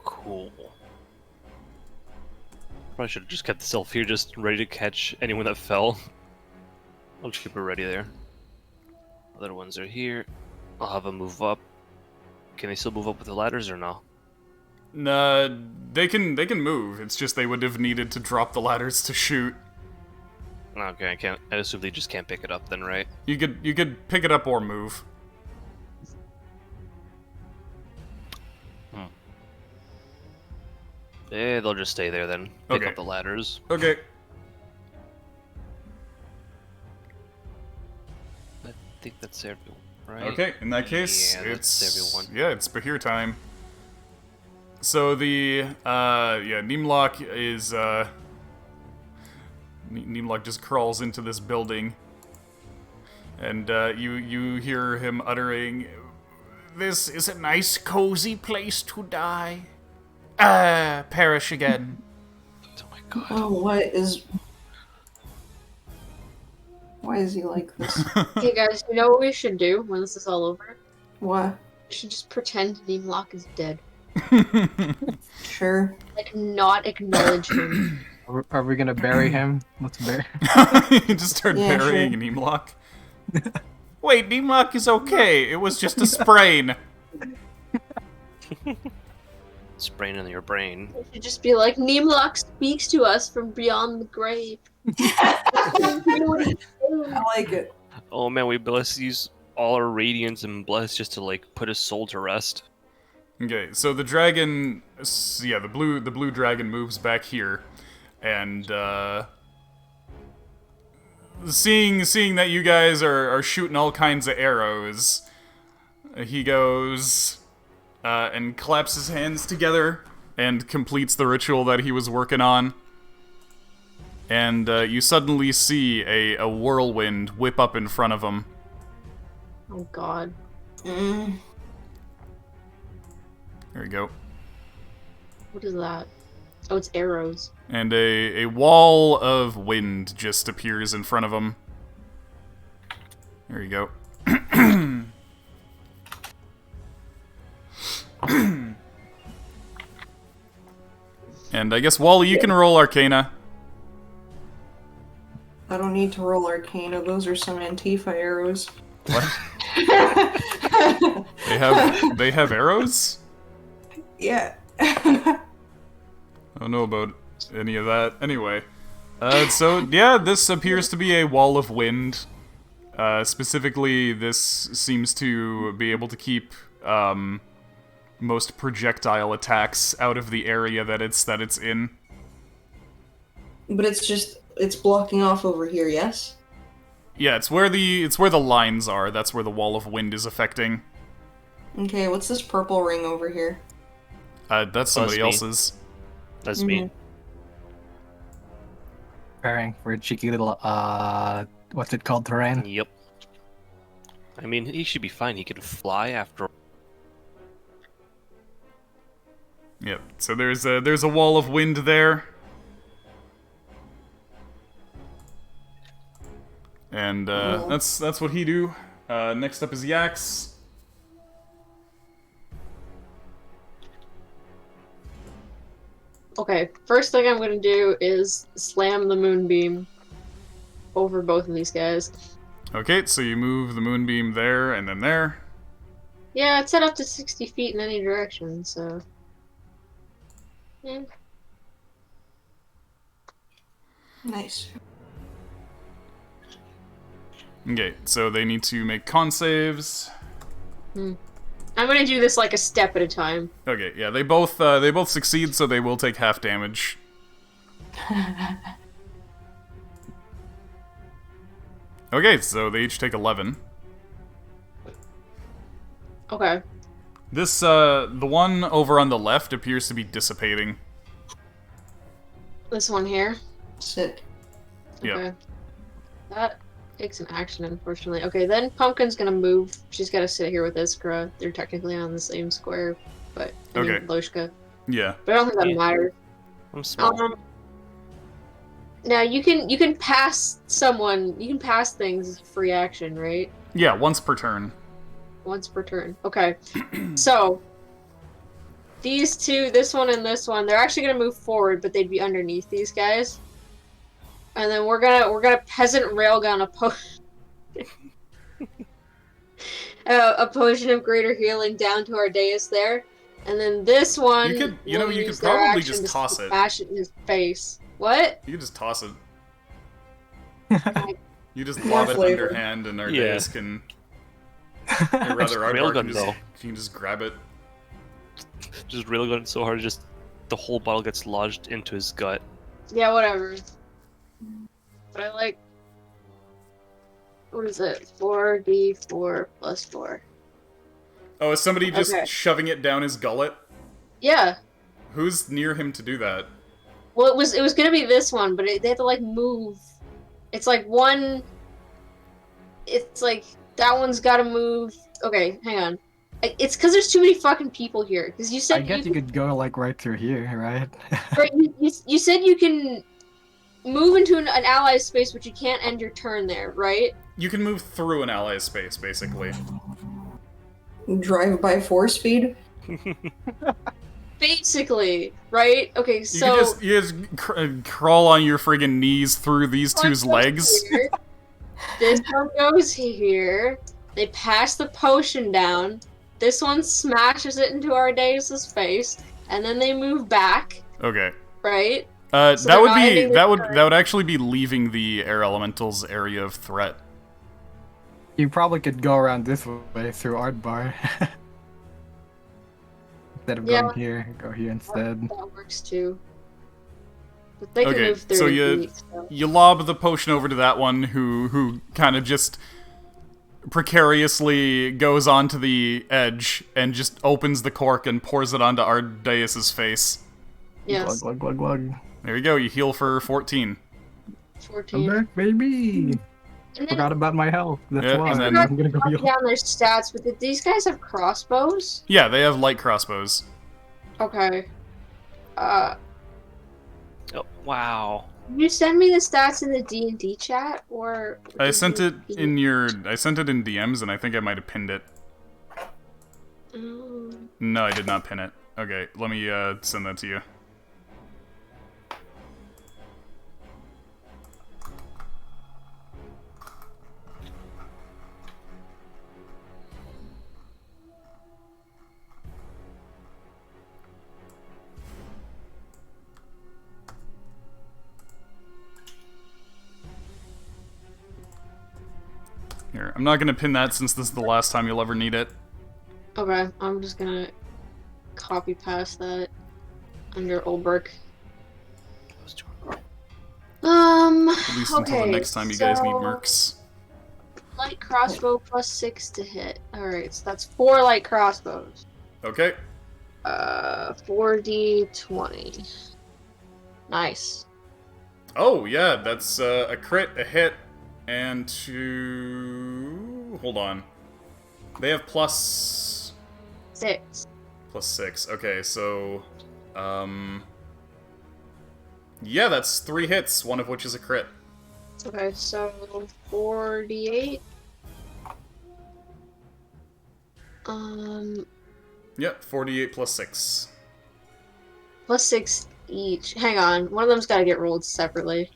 Cool. Probably should have just kept the self here, just ready to catch anyone that fell. I'll just keep it ready there. Other ones are here. I'll have them move up. Can they still move up with the ladders or no? Nah, they can move. It's just they would have needed to drop the ladders to shoot. Okay, I can't. I assume they just can't pick it up then, right? You could pick it up or move. Yeah, they'll just stay there then. Pick Okay. up the ladders. Okay. I think that's everyone, right? Okay, in that case, Yeah, it's that's everyone. yeah, it's Bahir time. So the Nimlock is Nimlock just crawls into this building, and you hear him uttering, "This is a nice, cozy place to die. Perish again." Oh my god. Oh, why is he like this? Hey guys, you know what we should do when this is all over? What? should just pretend Neemlock is dead. Sure. Like, not acknowledge him. Are we gonna bury him? Let's bury. You just start Yeah, burying sure. Neemlock. Wait, Neemlock is okay. It was just a sprain. It's brain in your brain. You should just be like, Neemlock speaks to us from beyond the grave. I like it. Oh man, we bless use all our radiance and bless just to like put his soul to rest. Okay, so the dragon, yeah, the blue dragon moves back here, and seeing that you guys are shooting all kinds of arrows, he goes and claps his hands together and completes the ritual that he was working on. And you suddenly see a whirlwind whip up in front of him. Oh god. Mm. There you go. What is that? Oh, it's arrows. And a wall of wind just appears in front of him. There you go. And I guess, Wally, you can roll Arcana. I don't need to roll Arcana. Those are some Antifa arrows. What? They have arrows? Yeah. I don't know about any of that. Anyway. So, yeah, this appears to be a wall of wind. Specifically, this seems to be able to keep most projectile attacks out of the area that it's in. But it's blocking off over here, yes? Yeah, it's where the lines are. That's where the wall of wind is affecting. Okay, what's this purple ring over here? That's somebody me. else's. That's me. Preparing for a cheeky little what's it called, terrain? Yep. I mean, he should be fine. He can fly after. Yep. So there's a wall of wind there. And that's what he do. Next up is Yax. Okay, first thing I'm gonna do is slam the moonbeam over both of these guys. Okay, so you move the moonbeam there and then there. Yeah, it's set up to 60 feet in any direction, so... Yeah. Nice. Okay, so they need to make con saves. I'm gonna do this like a step at a time. Okay, yeah, they both succeed, so they will take half damage. Okay, so they each take 11. Okay. This the one over on the left appears to be dissipating. This one here. Sick. Yep. Okay. That takes an action, unfortunately. Okay, then Pumpkin's gonna move. She's gotta sit here with Iskra. They're technically on the same square, but I mean, Okay. Loshka. Yeah. But I don't think that Yeah. matters. I'm small. Now you can pass someone. You can pass things as a free action, right? Yeah, once per turn. Once per turn. Okay. So these two, this one and this one, they're actually gonna move forward, but they'd be underneath these guys. And then we're gonna peasant railgun a potion of greater healing down to our dais there. And then this one, You could will you use could their probably action just to toss it. bash it in his face. What? You could just toss it. You just More lob it flavor. underhand, and our Yeah. days can. Or rather, our Railgun, can though. can just grab it. Just really going so hard, just the whole bottle gets lodged into his gut. Yeah, whatever. But I like. What is it? 4d4 plus 4. Oh, is somebody just Okay. shoving it down his gullet? Yeah. Who's near him to do that? Well, it was gonna be this one, but they have to like move. It's like one. It's like that one's got to move. Okay, hang on. It's because there's too many fucking people here. Because you I said guess you could go like right through here, right? right, you said you can move into an ally's space, but you can't end your turn there, right? You can move through an ally's space, basically. drive-by force feed. Basically, right? Okay, You so could just crawl on your friggin' knees through these one two's goes legs. here, this one goes here. They pass the potion down. This one smashes it into Ardeus' face, and then they move back, Okay. right? That they're would not be ending that the would turn. that would actually be leaving the air elemental's area of threat. You probably could go around this way through Art Bar. Instead of Yeah. going here, go here instead. That works too. But they can Okay, move through so the you beat, so. you lob the potion over to that one who kind of just precariously goes onto the edge and just opens the cork and pours it onto Ardeus' face. Yes, Glug, glug, glug, glug. There you go. You heal for 14. 14. I'm back, baby! And then Forgot about my health. That's Yeah, why. and then- I'm gonna go I heal. down their stats, but did these guys have crossbows? Yeah, they have light crossbows. Okay. Oh, wow. Did you send me the stats in the D&D chat, or... I did sent you- it in DMs, and I think I might have pinned it. No, I did not pin it. Okay, let me send that to you. Here, I'm not gonna pin that since this is the last time you'll ever need it. Okay, I'm just gonna copy past that under Olberg. At least until okay, the next time you guys need so mercs. Light crossbow plus 6 to hit. Alright, so that's 4 light crossbows. Okay. 4d20. Nice. Oh, yeah, that's a crit, a hit, and two... Hold on. They have plus 6. 6. Okay, so... Yeah, that's 3 hits, one of which is a crit. Okay, so 4d8. Yep, 48 plus 6. Plus 6 each. Hang on, one of them's gotta get rolled separately.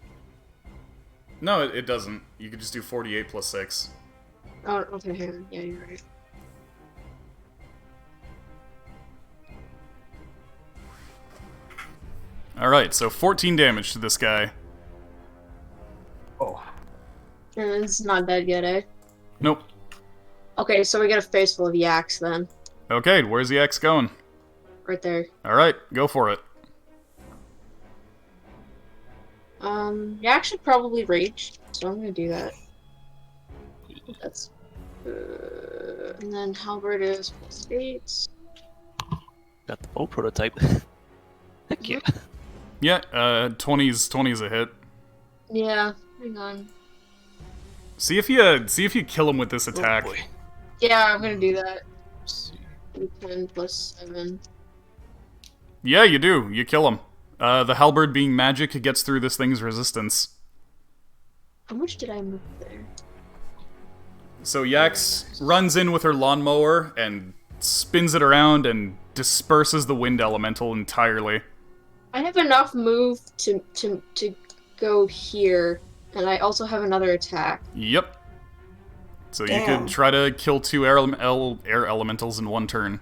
No, it doesn't. You could just do 48 plus 6. Oh, okay, hang on. Yeah, you're right. Alright, so 14 damage to this guy. Oh. And it's not dead yet, eh? Nope. Okay, so we get a face full of yaks then. Okay, where's the X going? Right there. Alright, go for it. Yak should probably rage, so I'm gonna do that. That's... and then Halberd is plus 8. Got the full prototype. Heck yeah. Yeah, 20's a hit. Yeah, hang on. See if you kill him with this attack. Oh boy. Yeah, I'm gonna do that. Let's see. 10 plus 7. Yeah, you do. You kill him. The halberd being magic gets through this thing's resistance. How much did I move there? So Yax runs in with her lawnmower and spins it around and disperses the wind elemental entirely. I have enough move to go here, and I also have another attack. Yep. So you Damn. could try to kill 2 air elementals in one turn.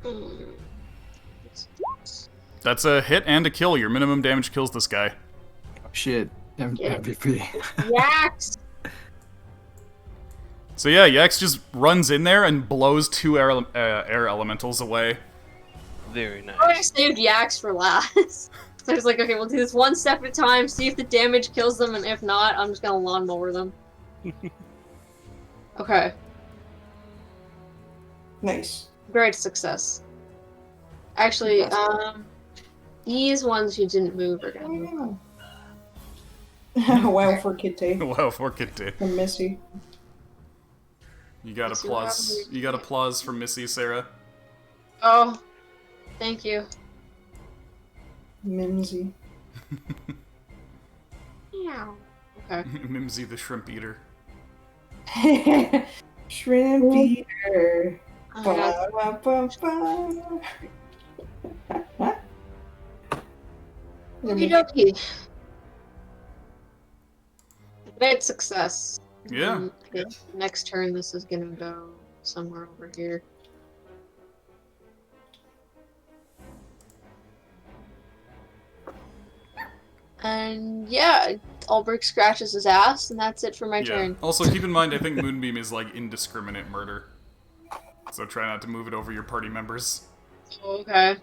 Mm. That's a hit and a kill. Your minimum damage kills this guy. Oh, shit. Yeah. MVP. Yaks! So yeah, Yax just runs in there and blows 2 air elementals away. Very nice. Oh, I saved Yaks for last. So I was like, okay, we'll do this one step at a time, see if the damage kills them, and if not, I'm just gonna lawnmower them. Okay, Nice. great success. Actually, these ones who didn't move are gonna move. Wow, for Kitty. Wow, for Kitty. And Missy. You got Missy, applause. what happened? You got applause from Missy, Sarah. Oh, thank you. Mimsy. Meow. Okay. Mimsy the shrimp eater. Shrimp eater. Uh, Ba, ba, ba, ba. Okie dokie. Great success. Yeah. Okay, next turn, this is gonna go somewhere over here. And yeah, Ulbrich scratches his ass, and that's it for my Yeah. turn. Also, keep in mind, I think Moonbeam is like indiscriminate murder. So try not to move it over your party members. Okay.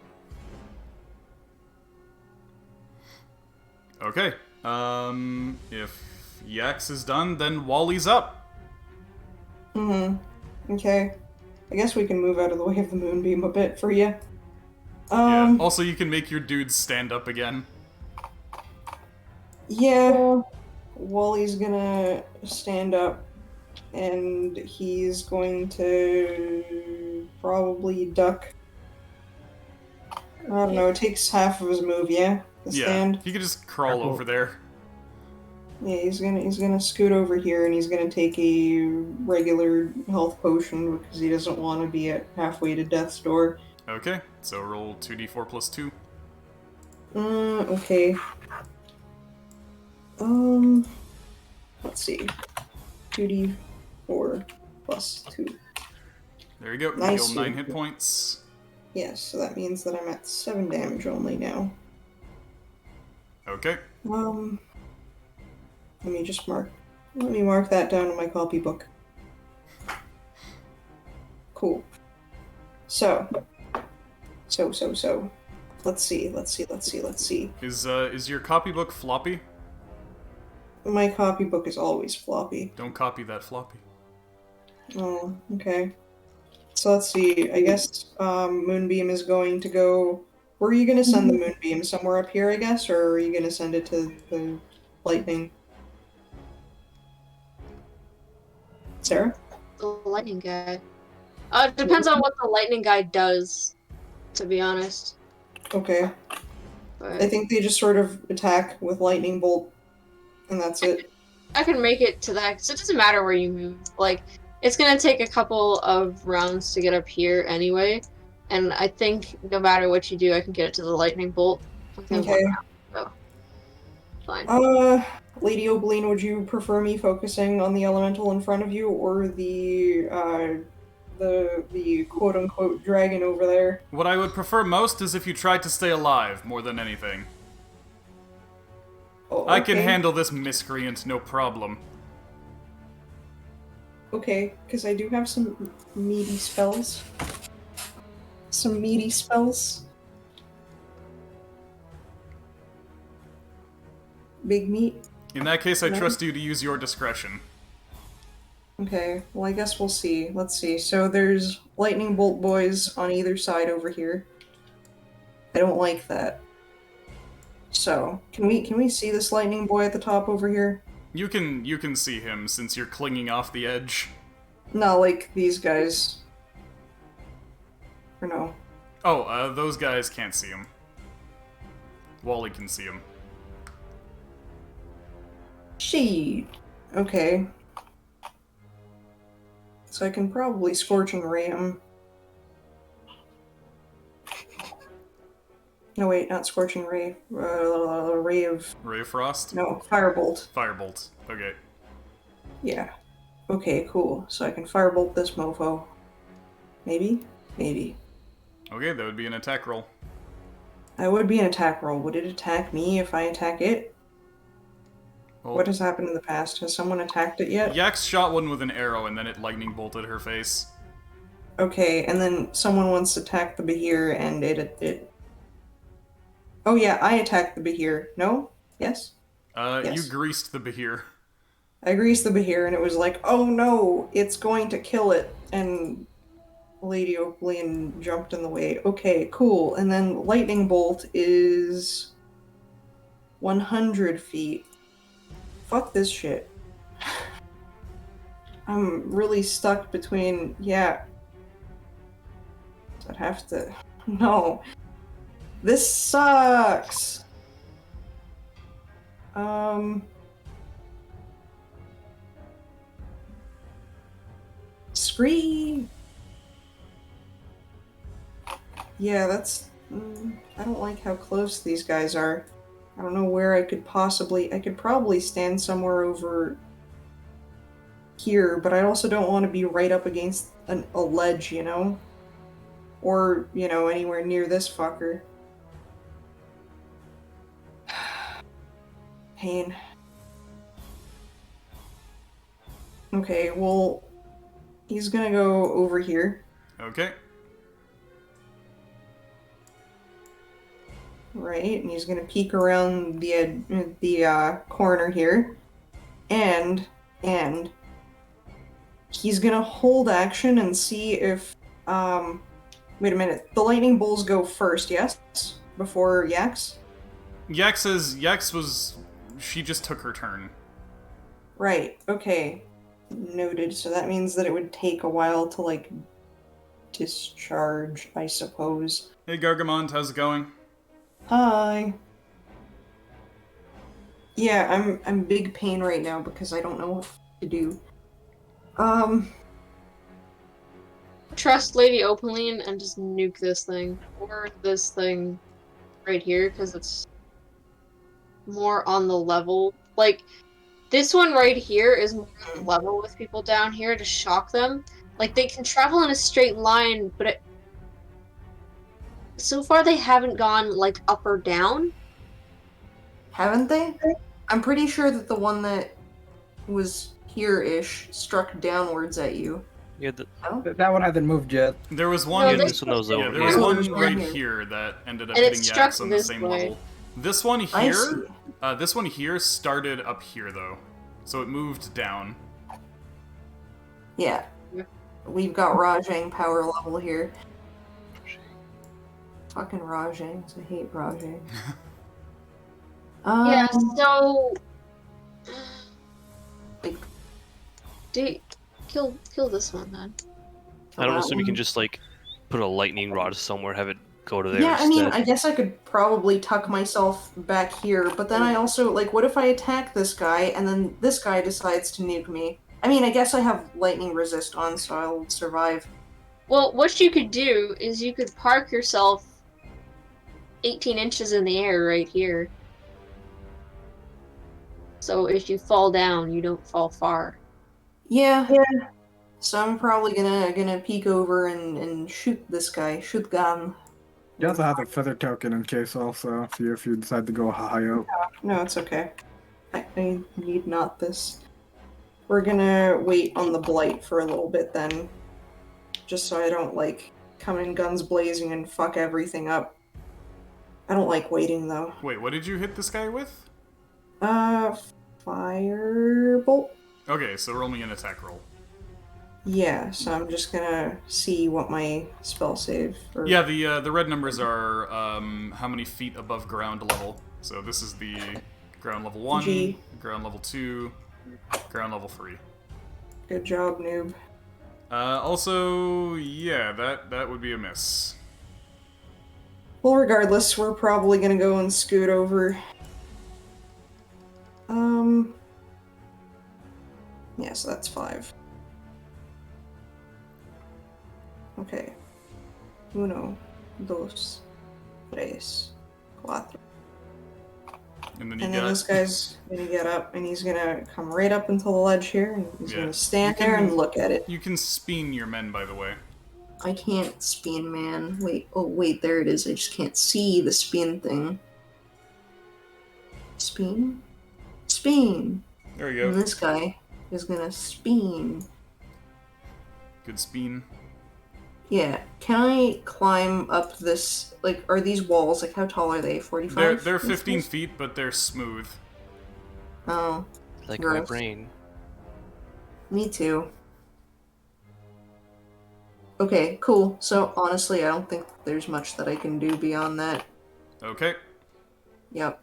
Okay. If Yax is done, then Wally's up. Okay. I guess we can move out of the way of the moonbeam a bit for you. Yeah. Also, you can make your dudes stand up again. Yeah. Wally's gonna stand up, and he's going to probably duck. I don't know. It takes half of his move, yeah. The Yeah. stand. You could just crawl over there. Yeah, he's gonna scoot over here, and he's gonna take a regular health potion because he doesn't want to be at halfway to death's door. Okay. So roll 2d4 plus 2. Okay. Let's see. 2d4 plus 2. There you go. You Nice. heal 9 hit points. Yes, so that means that I'm at 7 damage only now. Okay. Let me mark that down in my copybook. Cool. So. Let's see. Is your copybook floppy? My copybook is always floppy. Don't copy that floppy. Oh, okay. So let's see. I guess Moonbeam is going to go. Where are you going to send the Moonbeam? Somewhere up here, I guess, or are you going to send it to the lightning? Sarah? The lightning guy. It depends on what the lightning guy does, to be honest. Okay. But I think they just sort of attack with lightning bolt, and that's it. I can make it to that, because it doesn't matter where you move. Like, it's gonna take a couple of rounds to get up here anyway, and I think no matter what you do, I can get it to the lightning bolt within Okay. 1 round. So, fine. Lady Obeline, would you prefer me focusing on the elemental in front of you, or the quote-unquote dragon over there? What I would prefer most is if you tried to stay alive more than anything. Oh, I can okay. handle this miscreant, no problem. Okay, because I do have some meaty spells. Big meat. In that case, I No. trust you to use your discretion. Okay, well, I guess we'll see. Let's see. So there's lightning bolt boys on either side over here. I don't like that. So, can we see this lightning boy at the top over here? You can see him since you're clinging off the edge. No, like these guys. Or no. Oh, those guys can't see him. Wally can see him. She. Okay. So I can probably Scorching Ray him. No, wait, not Scorching Ray. Ray of... Ray of Frost? No, Firebolt. Firebolt. Okay. Yeah. Okay, cool. So I can Firebolt this mofo. Maybe? Maybe. Okay, that would be an attack roll. That would be an attack roll. Would it attack me if I attack it? Well, What has happened in the past? Has someone attacked it yet? Yax shot one with an arrow and then it lightning bolted her face. Okay, and then someone once attacked the Behir and it... Oh yeah, I attacked the Behir. No? Yes? Yes. You greased the Behir. I greased the Behir and it was like, oh no, it's going to kill it. And Lady Oakleyan jumped in the way. Okay, cool. And then Lightning Bolt is 100 feet. Fuck this shit. I'm really stuck between... Yeah. I'd have to... No. This sucks! Scree! Yeah, that's... I don't like how close these guys are. I don't know where I could possibly... I could probably stand somewhere over here, but I also don't want to be right up against a ledge, you know? Or, you know, anywhere near this fucker. Pain. Okay, well, he's gonna go over here. Okay. Right, and he's gonna peek around the corner here, and he's gonna hold action and see if wait a minute, the lightning bolts go first, yes, before Yax. Yax was she just took her turn. Right. Okay. Noted. So that means that it would take a while to like discharge, I suppose. Hey Gargamond, how's it going? Hi. Yeah, I'm big pain right now because I don't know what to do. Trust Lady Opaline and just nuke this thing. Or this thing right here, because it's more on the level. Like, this one right here is more on the level with people down here to shock them. Like, they can travel in a straight line, but so far they haven't gone, like, up or down. Haven't they? I'm pretty sure that the one that was here-ish struck downwards at you. Yeah, Oh? That one hasn't moved yet. There was one. No, yeah, this this one was over. Yeah, there was Yeah. one Yeah. right here that ended up And it hitting struck Yax on the this same way. level. This one I see. here, this one here started up here though, so it moved down. Yeah. Yeah. We've got Rajang power level here. Fucking Rajangs. I hate Rajang. Yeah, so... Like- Kill this one, then. I don't that assume you one. can just like put a lightning rod somewhere, have it go to there Yeah, I instead. mean, I guess I could probably tuck myself back here, but then I also, like, what if I attack this guy and then this guy decides to nuke me? I mean, I guess I have lightning resist on, so I'll survive. Well, what you could do is you could park yourself 18 inches in the air right here. So if you fall down, you don't fall far. Yeah. So I'm probably gonna peek over and shoot this guy. Shoot gun. You also have a feather token in case also, if you decide to go high up. No, it's okay. I need not this. We're gonna wait on the blight for a little bit then. Just so I don't, like, come in guns blazing and fuck everything up. I don't like waiting, though. Wait, what did you hit this guy with? Firebolt? Okay, so roll me an attack roll. Yeah, so I'm just gonna see what my spell save... Or... Yeah, the red numbers are how many feet above ground level. So this is the ground level 1, G. ground level 2, ground level 3. Good job, noob. Also, yeah, that would be a miss. Well, regardless, we're probably gonna go and scoot over. Yeah, so that's 5. Okay. 1, 2, 3, 4. And then you And then got this guy's gonna get up, and he's gonna come right up until the ledge here, and he's Yeah. gonna stand You can- there and look at it. you can spin your men, by the way. I can't spin, man. Wait, oh wait, there it is. I just can't see the spin thing. Spin? Spin! There you And go. this guy is gonna spin. Good spin. Yeah, can I climb up this, like, are these walls, like, how tall are they? 45? They're 15 feet, but they're smooth. Oh, Like my gross. brain. me too. Okay, cool. So, honestly, I don't think there's much that I can do beyond that. Okay. Yep.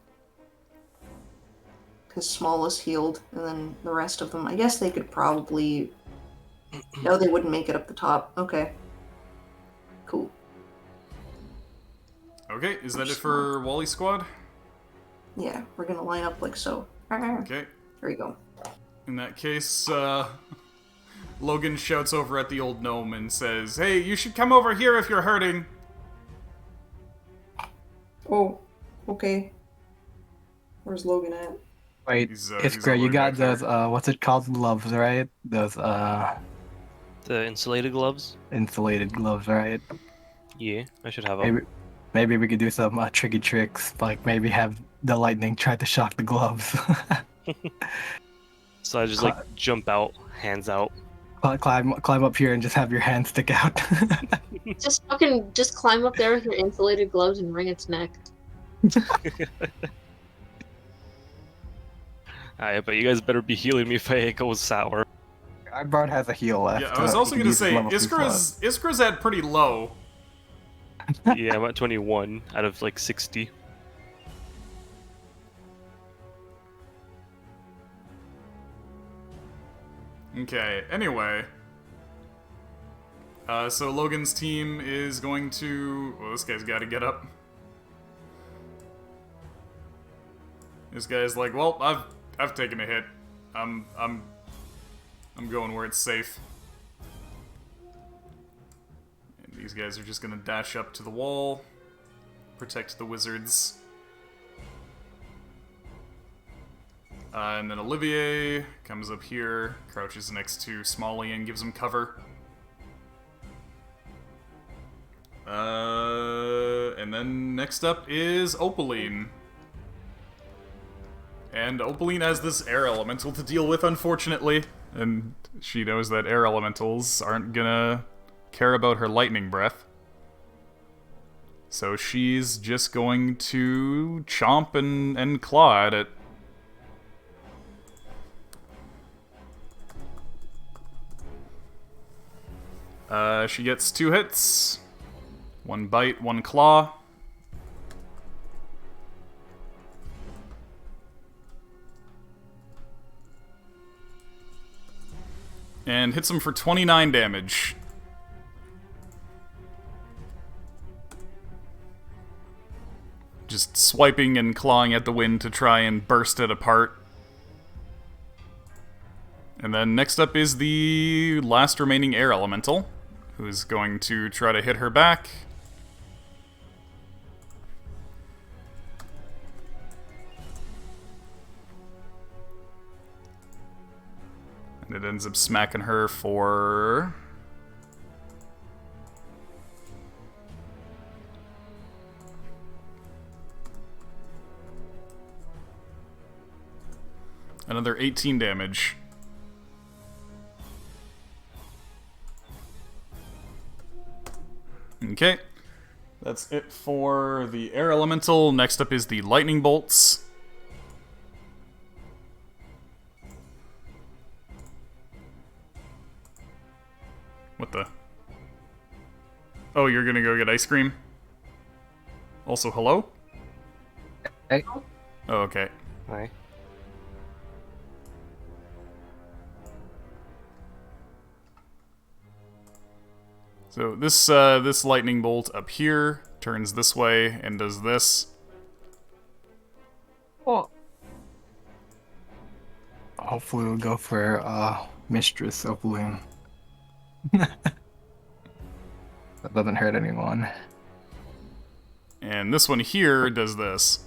Because Small is healed, and then the rest of them, I guess they could probably... No, they wouldn't make it up the top. Okay. Cool. Okay, is that it for Wally Squad? Yeah, we're gonna line up like so. Okay. There we go. In that case, Logan shouts over at the old gnome and says, "Hey, you should come over here if you're hurting." Oh, okay. Where's Logan at? Wait, He's Iskra, all the you way got back there. those, what's it called? Gloves, right? Those, The insulated gloves? insulated gloves, right? Yeah, I should have them. Maybe we could do some tricky tricks, like maybe have the lightning try to shock the gloves. So I just like jump out, hands out. climb up here and just have your hand stick out. Just climb up there with your insulated gloves and wring its neck. Alright, but you guys better be healing me if it goes sour. Our bard has a heal left. Yeah, I was also he gonna uses say level 2 slots. Iskra's at pretty low. Yeah, I'm at 21 out of like 60. Okay, anyway. So Logan's team is going to... Well, this guy's gotta get up. This guy's like, well, I've taken a hit. I'm going where it's safe. And these guys are just gonna dash up to the wall, protect the wizards. And then Olivier comes up here, crouches next to Smalley and gives him cover. And then next up is Opaline. And Opaline has this air elemental to deal with, unfortunately. And she knows that air elementals aren't gonna care about her lightning breath. So she's just going to chomp and claw at it. She gets 2 hits. 1 bite, 1 claw. And hits him for 29 damage. Just swiping and clawing at the wind to try and burst it apart. And then next up is the last remaining air elemental, who's going to try to hit her back. And it ends up smacking her for... another 18 damage. Okay. That's it for the air elemental. Next up is the lightning bolts. What the? Oh, you're gonna go get ice cream? Also, hello? Hey. Oh, okay. Hi. So this lightning bolt up here turns this way and does this. Oh. Hopefully we'll go for Mistress Opaline. That doesn't hurt anyone. And this one here does this.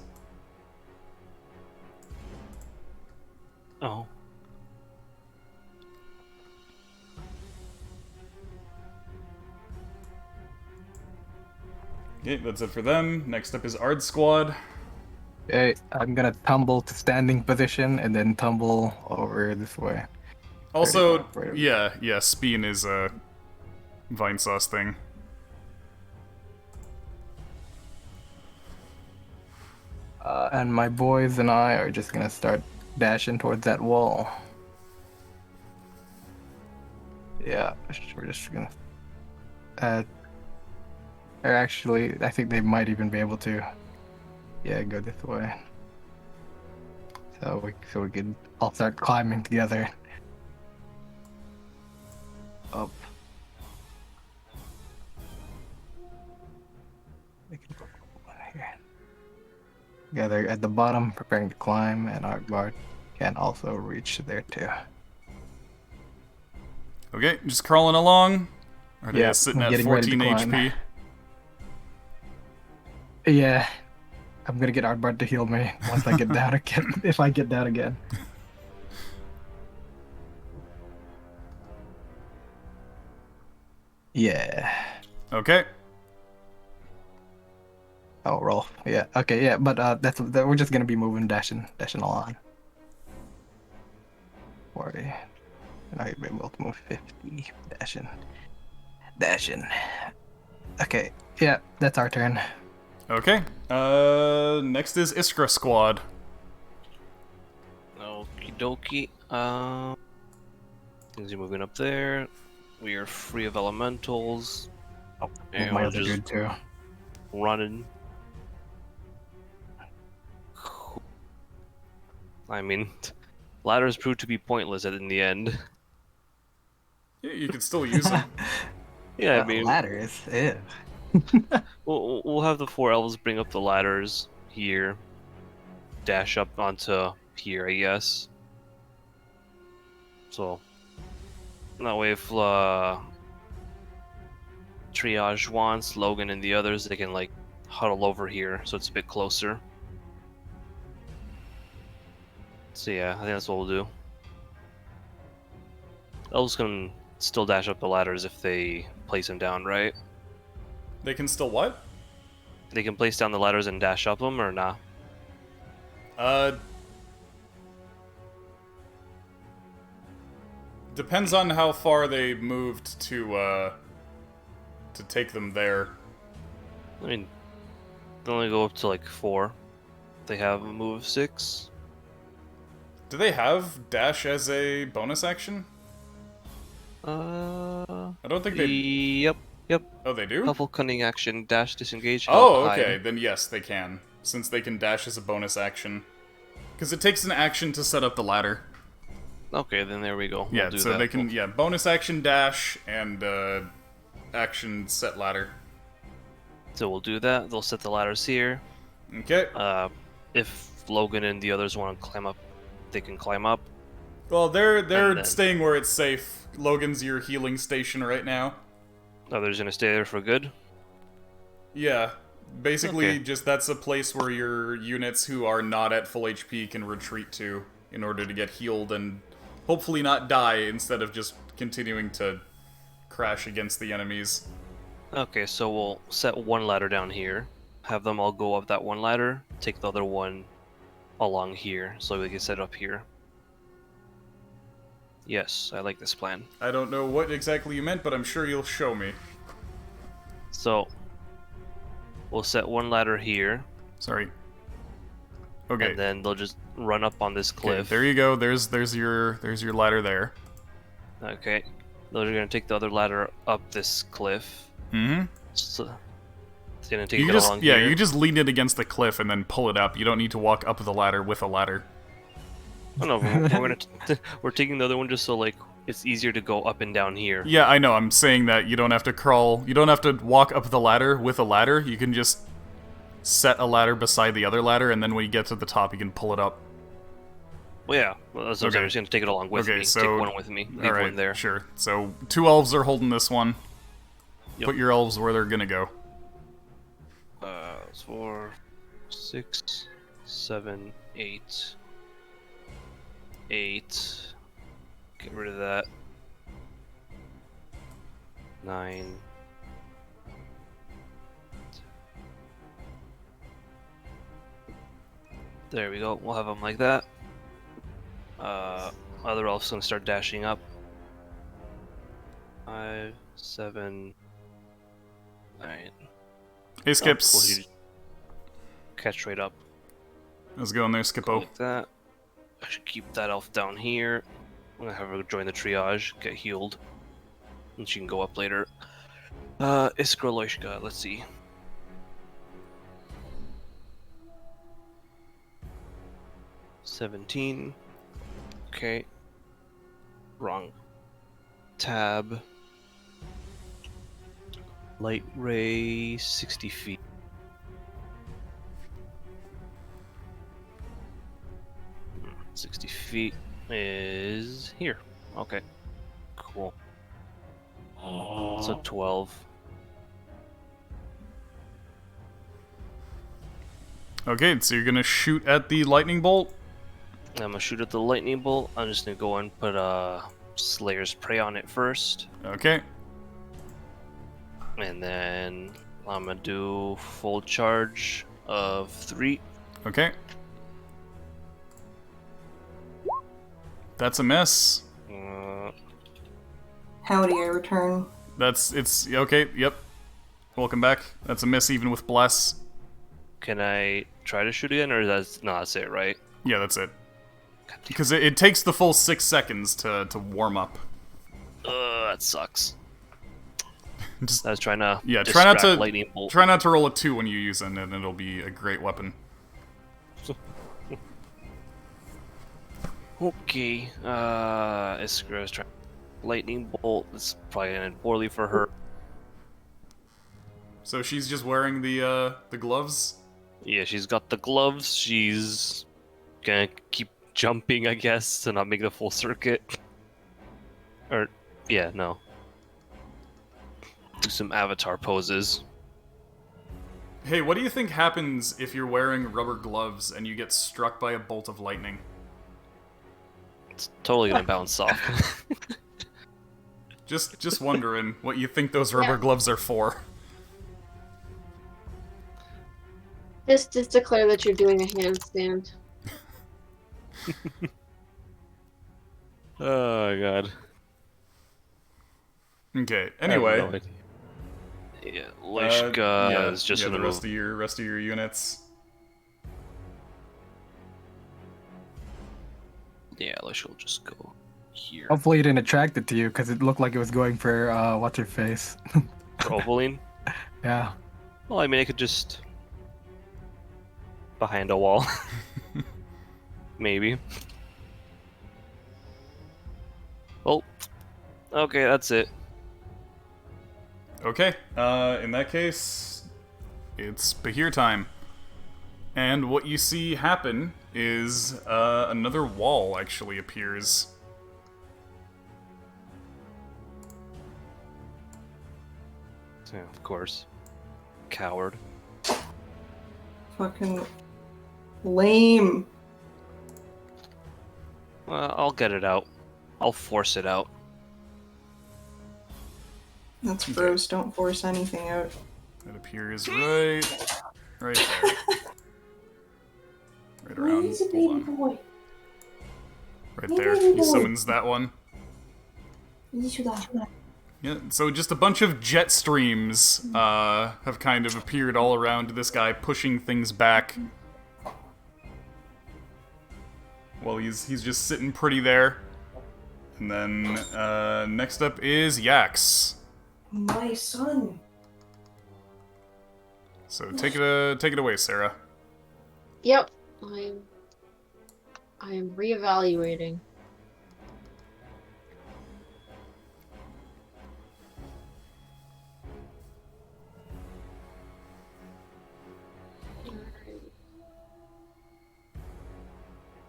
Oh. Okay, that's it for them. Next up is Ard Squad. Okay, I'm gonna tumble to standing position and then tumble over this way. Also, Right. yeah, Speen is a Vine Sauce thing. And my boys and I are just gonna start dashing towards that wall. Yeah, we're just gonna. Or actually, I think they might even be able to. Yeah, go this way. So we can all start climbing together. Up. We can go here. Together at the bottom, preparing to climb, and our guard can also reach there too. Okay, just crawling along. Are they Yeah, sitting at getting ready 14 to climb. HP? Yeah, I'm gonna get Artbart to heal me once I get down again. If I get down again. Yeah. Okay. Oh, roll. Yeah. Okay. Yeah. But we're just gonna be moving, dashing along. 40. And I'll be able to move 50. Dashing. Okay. Yeah, that's our turn. Okay. Next is Iskra Squad. Okie dokie. Things are moving up there. We are free of elementals. Oh, And my we're other just dude too. running. I mean, ladders proved to be pointless in the end. Yeah, you can still use them. Yeah, I mean, Ladders. Ew. we'll have the 4 elves bring up the ladders here, dash up onto here, I guess. So that way, if Triage wants, Logan and the others, they can like huddle over here, so it's a bit closer. So yeah, I think that's what we'll do. Elves can still dash up the ladders if they place them down, right? They can still what? They can place down the ladders and dash up them, or not? Depends on how far they moved to take them there. I mean, they only go up to like 4. They have a move of 6. Do they have dash as a bonus action? I don't think they- Yep. Oh, they do? Helpful cunning action, dash, disengage, Oh, help, okay. hide. Then yes, they can. Since they can dash as a bonus action. Because it takes an action to set up the ladder. Okay, then there we go. Yeah, We'll do so that. they can, yeah, bonus action dash and action set ladder. So we'll do that. They'll set the ladders here. Okay. If Logan and the others want to climb up, they can climb up. Well, they're And then- staying where it's safe. Logan's your healing station right now. Others gonna stay there for good. Yeah. Basically, Okay. just that's a place where your units who are not at full HP can retreat to in order to get healed and hopefully not die instead of just continuing to crash against the enemies. Okay, so we'll set one ladder down here, have them all go up that one ladder, take the other one along here, so we can set it up here. Yes, I like this plan. I don't know what exactly you meant, but I'm sure you'll show me. So, we'll set one ladder here, Sorry. Okay. and then they'll just run up on this Okay, cliff. there you go. There's your ladder there. Okay, they're gonna take the other ladder up this cliff. Mm-hmm. So, it's gonna take You it just along here. you just lean it against the cliff and then pull it up. You don't need to walk up the ladder with a ladder. Oh no, we're taking the other one just so like it's easier to go up and down here. Yeah, I know. I'm saying that you don't have to crawl. You don't have to walk up the ladder with a ladder. You can just set a ladder beside the other ladder, and then when you get to the top, you can pull it up. Well, yeah, well, that's what I'm saying. Okay. I'm just gonna take it along with Okay, me. so- Take one with me. Leave All right, one there. sure. So 2 elves are holding this one. Yep. Put your elves where they're gonna go. It's 4, 6, 7, 8. 8. Get rid of that. 9. There we go. We'll have them like that. Other elf's gonna start dashing up. 5, 7, 9. Hey, Oh, cool, Skips. you catch right up. How's it going there, Skippo? Like that. I should keep that elf down here. I'm gonna have her join the triage, get healed, and she can go up later. Iskra Loishka, let's see. $17. Okay. Wrong. Tab. Light ray, 60 feet. Hmm, 60 feet is here. Okay. Cool. So 12. Okay, so you're gonna shoot at the lightning bolt. I'm gonna shoot at the lightning bolt. I'm just gonna go and put Slayer's Prey on it first. Okay. And then I'm gonna do full charge of 3. Okay. That's a miss. Howdy, I return. It's okay. Yep. Welcome back. That's a miss even with bless. Can I try to shoot again, or that's it, right? Yeah, that's it. Because it takes the full 6 seconds to warm up. That sucks. Just, I was trying to try not to lightning bolt. try not to roll a 2 when you use it, and it'll be a great weapon. Okay. Iskara's trying lightning bolt. It's probably gonna end poorly for her. So she's just wearing the gloves. Yeah, she's got the gloves. She's gonna keep jumping, I guess, to not make the full circuit. Or, yeah, no. Do some avatar poses. Hey, what do you think happens if you're wearing rubber gloves and you get struck by a bolt of lightning? It's totally gonna bounce off. Just wondering what you think those rubber gloves are for. Just declare that you're doing a handstand. Oh god. Okay. I have Anyway, no idea. Yeah, Lishka is just the gonna rest move. of your units. Yeah, Lishka will just go here. Hopefully it didn't attract it to you, because it looked like it was going for what's her face. Provolene? Yeah. Well, I mean, I could just behind a wall. Maybe. Well, okay, that's it. Okay. In that case, it's Bahir time. And what you see happen is another wall actually appears. Yeah, of course. Coward. Fucking lame. Well, I'll get it out. I'll force it out. That's gross. Don't force anything out. It appears right there. Right around. Hold on. boy. Right there. He summons that one. Yeah, so just a bunch of jet streams have kind of appeared all around this guy, pushing things back. Well, he's just sitting pretty there. And then next up is Yax. My son. So take it away, Sarah. Yep. I am reevaluating.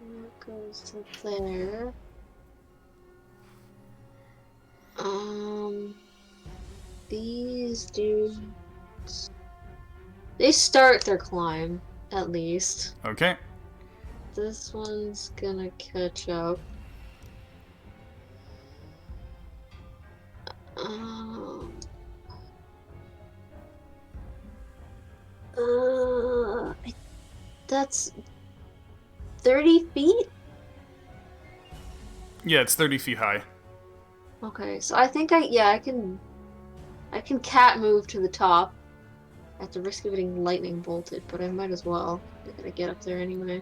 That goes to there. These dudes. They start their climb, at least. Okay. This one's gonna catch up. Um, that's 30 feet? Yeah, it's 30 feet high. Okay, so I think I can cat move to the top at the risk of getting lightning bolted, but I might as well. I gotta get up there anyway.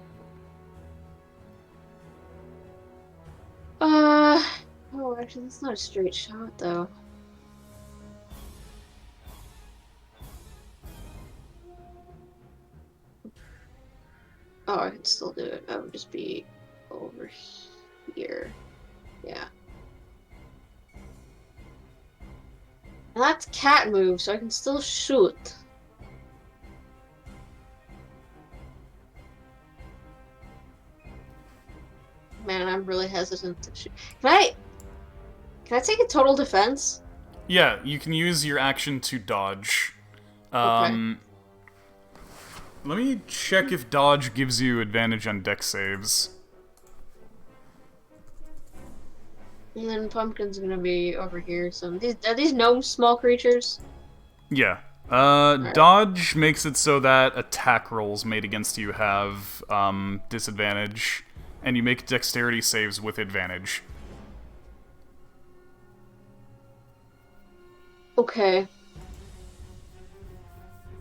Oh, actually, that's not a straight shot, though. Oh, I can still do it. I would just be over here. Yeah. And that's cat move, so I can still shoot. Man, I'm really hesitant to shoot. Can I take a total defense? Yeah, you can use your action to dodge. Okay. Let me check if dodge gives you advantage on dex saves. And then Pumpkin's gonna be over here. So are these gnome small creatures? Yeah. Alright. Dodge makes it so that attack rolls made against you have disadvantage, and you make dexterity saves with advantage. Okay.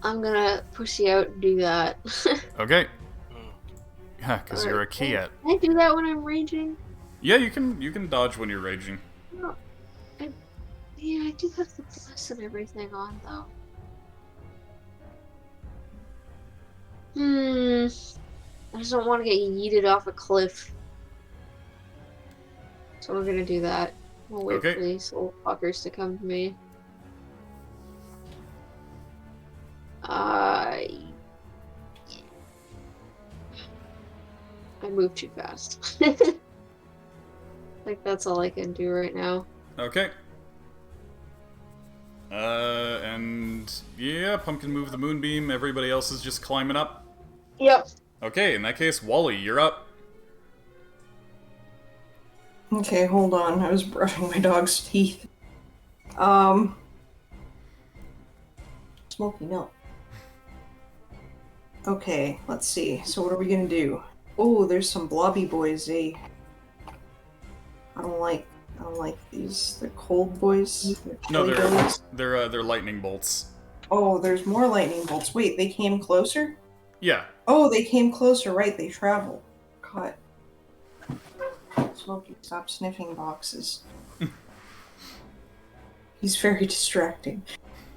I'm gonna pussy out and do that. Okay. Yeah, because you're a cat. Can I do that when I'm raging? Yeah, you can dodge when you're raging. No. Yeah, I do have the plus and everything on though. I just don't want to get yeeted off a cliff. So we're gonna do that. We'll wait Okay. for these little fuckers to come to me. I move too fast. Like that's all I can do right now. Okay. And yeah, Pumpkin move the moonbeam. Everybody else is just climbing up. Yep. Okay, in that case, Wally, you're up. Okay, hold on. I was brushing my dog's teeth. Smoky, no. Okay, let's see. So what are we gonna do? Oh, there's some blobby boys, eh? I don't like these. They're cold boys. No, They're they're chilly boys. they're lightning bolts. Oh, there's more lightning bolts. Wait, they came closer? Yeah. Oh, they came closer, right, they travel. God. Smokey, stop sniffing boxes. He's very distracting.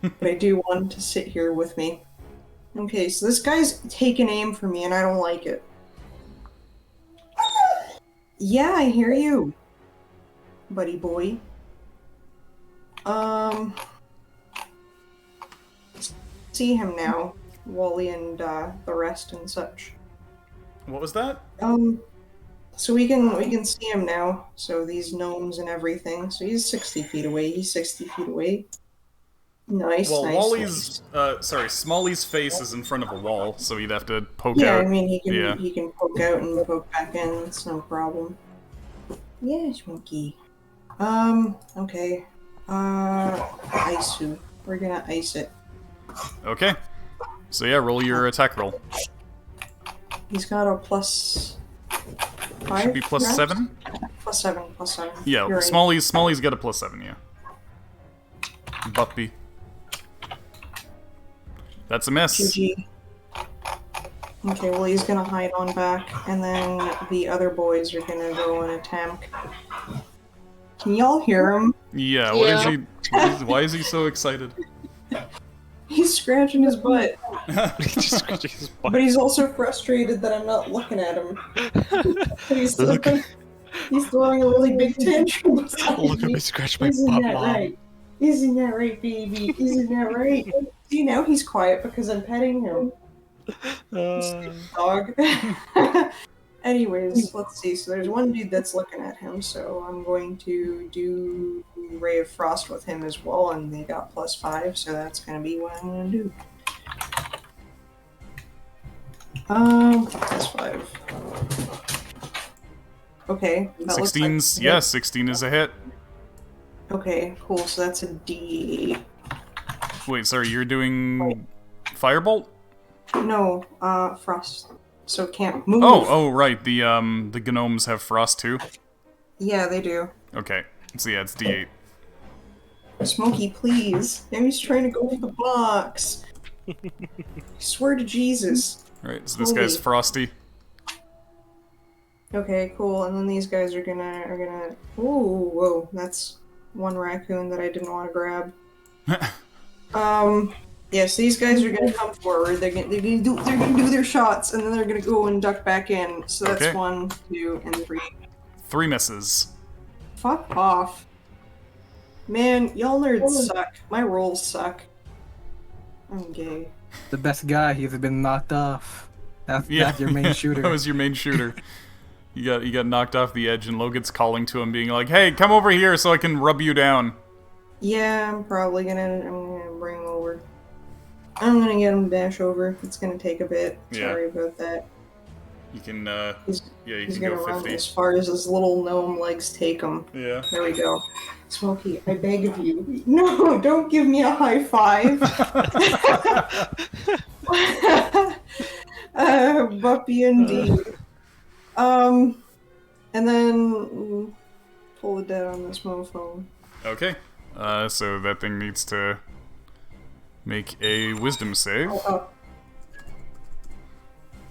But I do want him to sit here with me. Okay, so this guy's taking aim for me and I don't like it. Yeah, I hear you, buddy boy. See him now, Wally and the rest and such. What was that? So we can see him now. So these gnomes and everything. So he's 60 feet away. He's 60 feet away. Nice, Well, nice. Wally's Smalley's face is in front of a wall, so he'd have to poke Yeah, out. I mean Yeah. he can poke out and poke back in. It's no problem. Yeah, Schmunky. Okay. Isu. We're gonna ice it. Okay. So yeah, roll your attack roll. He's got a plus 5. Should be plus perhaps? 7. Plus 7. Plus 7. Yeah, You're right. Smalley's got a plus 7. Yeah. Buppy. That's a miss. GG. Okay, well he's gonna hide on back, and then the other boys are gonna go and attack. Can y'all hear him? Yeah. What is he? Why is he so excited? He's scratching his butt, Just scratching his butt. but he's also frustrated that I'm not looking at him. he's throwing a really big tantrum. Look at me scratch my Isn't butt, that Mom. right? Isn't that right, baby? Isn't that right? See, now he's quiet because I'm petting him. Dog. Anyways, let's see. So there's one dude that's looking at him, so I'm going to do Ray of Frost with him as well, and they got plus 5, so that's gonna be what I'm gonna do. Plus 5. Okay. that looks like 16's a hit. yeah, 16 is a hit. Okay, cool. So that's a D8. Wait, sorry, you're doing firebolt? No, Frost. So can't move. Oh, right. The gnomes have frost too. Yeah, they do. Okay, so yeah, it's D8. Smokey, please. Now he's trying to go for the box. I swear to Jesus. Right, so this guy's Holy. frosty. Okay, cool. And then these guys are gonna. Ooh, whoa! That's one raccoon that I didn't want to grab. Yes, these guys are gonna come forward. They're gonna do their shots, and then they're gonna go and duck back in. So that's Okay. 1, 2, and 3. 3 misses. Fuck off. Man, y'all nerds suck. My rolls suck. I'm gay. The best guy, he's been knocked off. That's your main shooter. That was your main shooter. You got knocked off the edge, and Logan's calling to him, being like, "Hey, come over here so I can rub you down." Yeah, I'm gonna bring him over. I'm gonna get him to dash over. It's gonna take a bit. Yeah. Sorry about that. You can, He's, yeah, you he's can gonna go run 50. as far as his little gnome legs take him. Yeah. There we go. Smokey, I beg of you. No, don't give me a high five. Buppy indeed. And then pull the dead on this mofo. Okay. So that thing needs to make a wisdom save,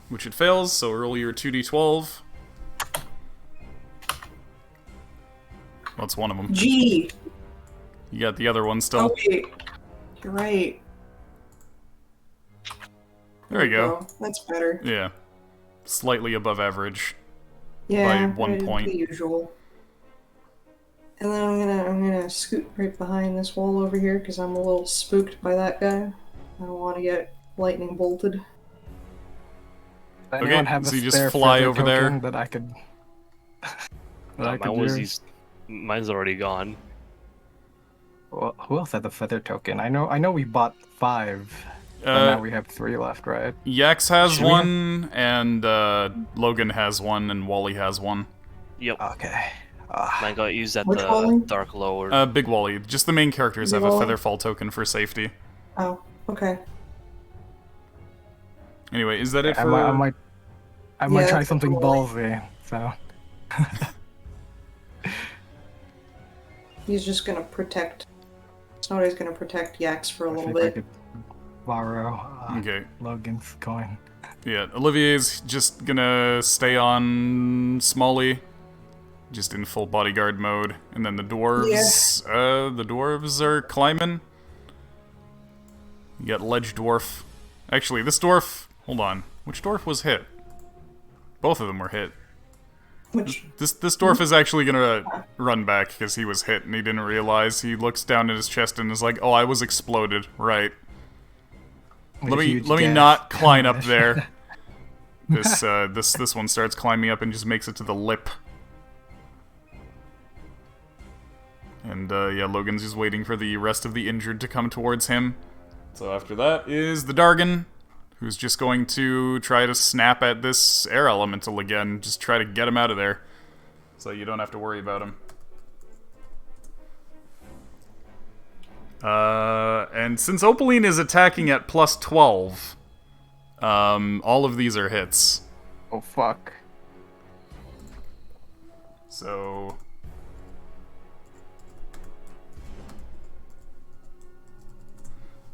which it fails, so roll your 2d12. Well, it's one of them. G. You got the other one Oh still. wait, you're right. There you go. That's better. Yeah. Slightly above average. Yeah, By 1 point. The usual. And then I'm gonna scoot right behind this wall over here because I'm a little spooked by that guy. I don't want to get lightning bolted. Does anyone Okay, have a so you just spare fly feather over there? token that I could? that I could mine was use? mine's already gone. Well, who else had the feather token? I know we bought 5. But now we have 3 left, right? Yax has Should we one, and Logan has one, and Wally has one. Yep. Okay. Mine got used at Which the Wally? Dark Lower. Big Wally. Just the main characters Big have a Wally? Featherfall token for safety. Oh, okay. Anyway, is that it I for... might Yeah, try that's something cool. ballsy. So He's just gonna protect. Snowday's gonna protect Yax for a see little if I bit. could borrow Okay. Logan's coin. Yeah, Olivier's just gonna stay on Smalley, just in full bodyguard mode, and then the dwarves, the dwarves are climbing. You got Ledge Dwarf. Actually, this dwarf, hold on, which dwarf was hit? Both of them were hit. Which This dwarf is actually gonna run back because he was hit and he didn't realize. He looks down at his chest and is like, "Oh, I was exploded." Right. With a Let huge me gash. not climb up there. This one starts climbing up and just makes it to the lip. And yeah, Logan's just waiting for the rest of the injured to come towards him. So after that is the Dargon, who's just going to try to snap at this air elemental again. Just try to get him out of there, so you don't have to worry about him. And since Opaline is attacking at plus 12, all of these are hits. Oh fuck. So...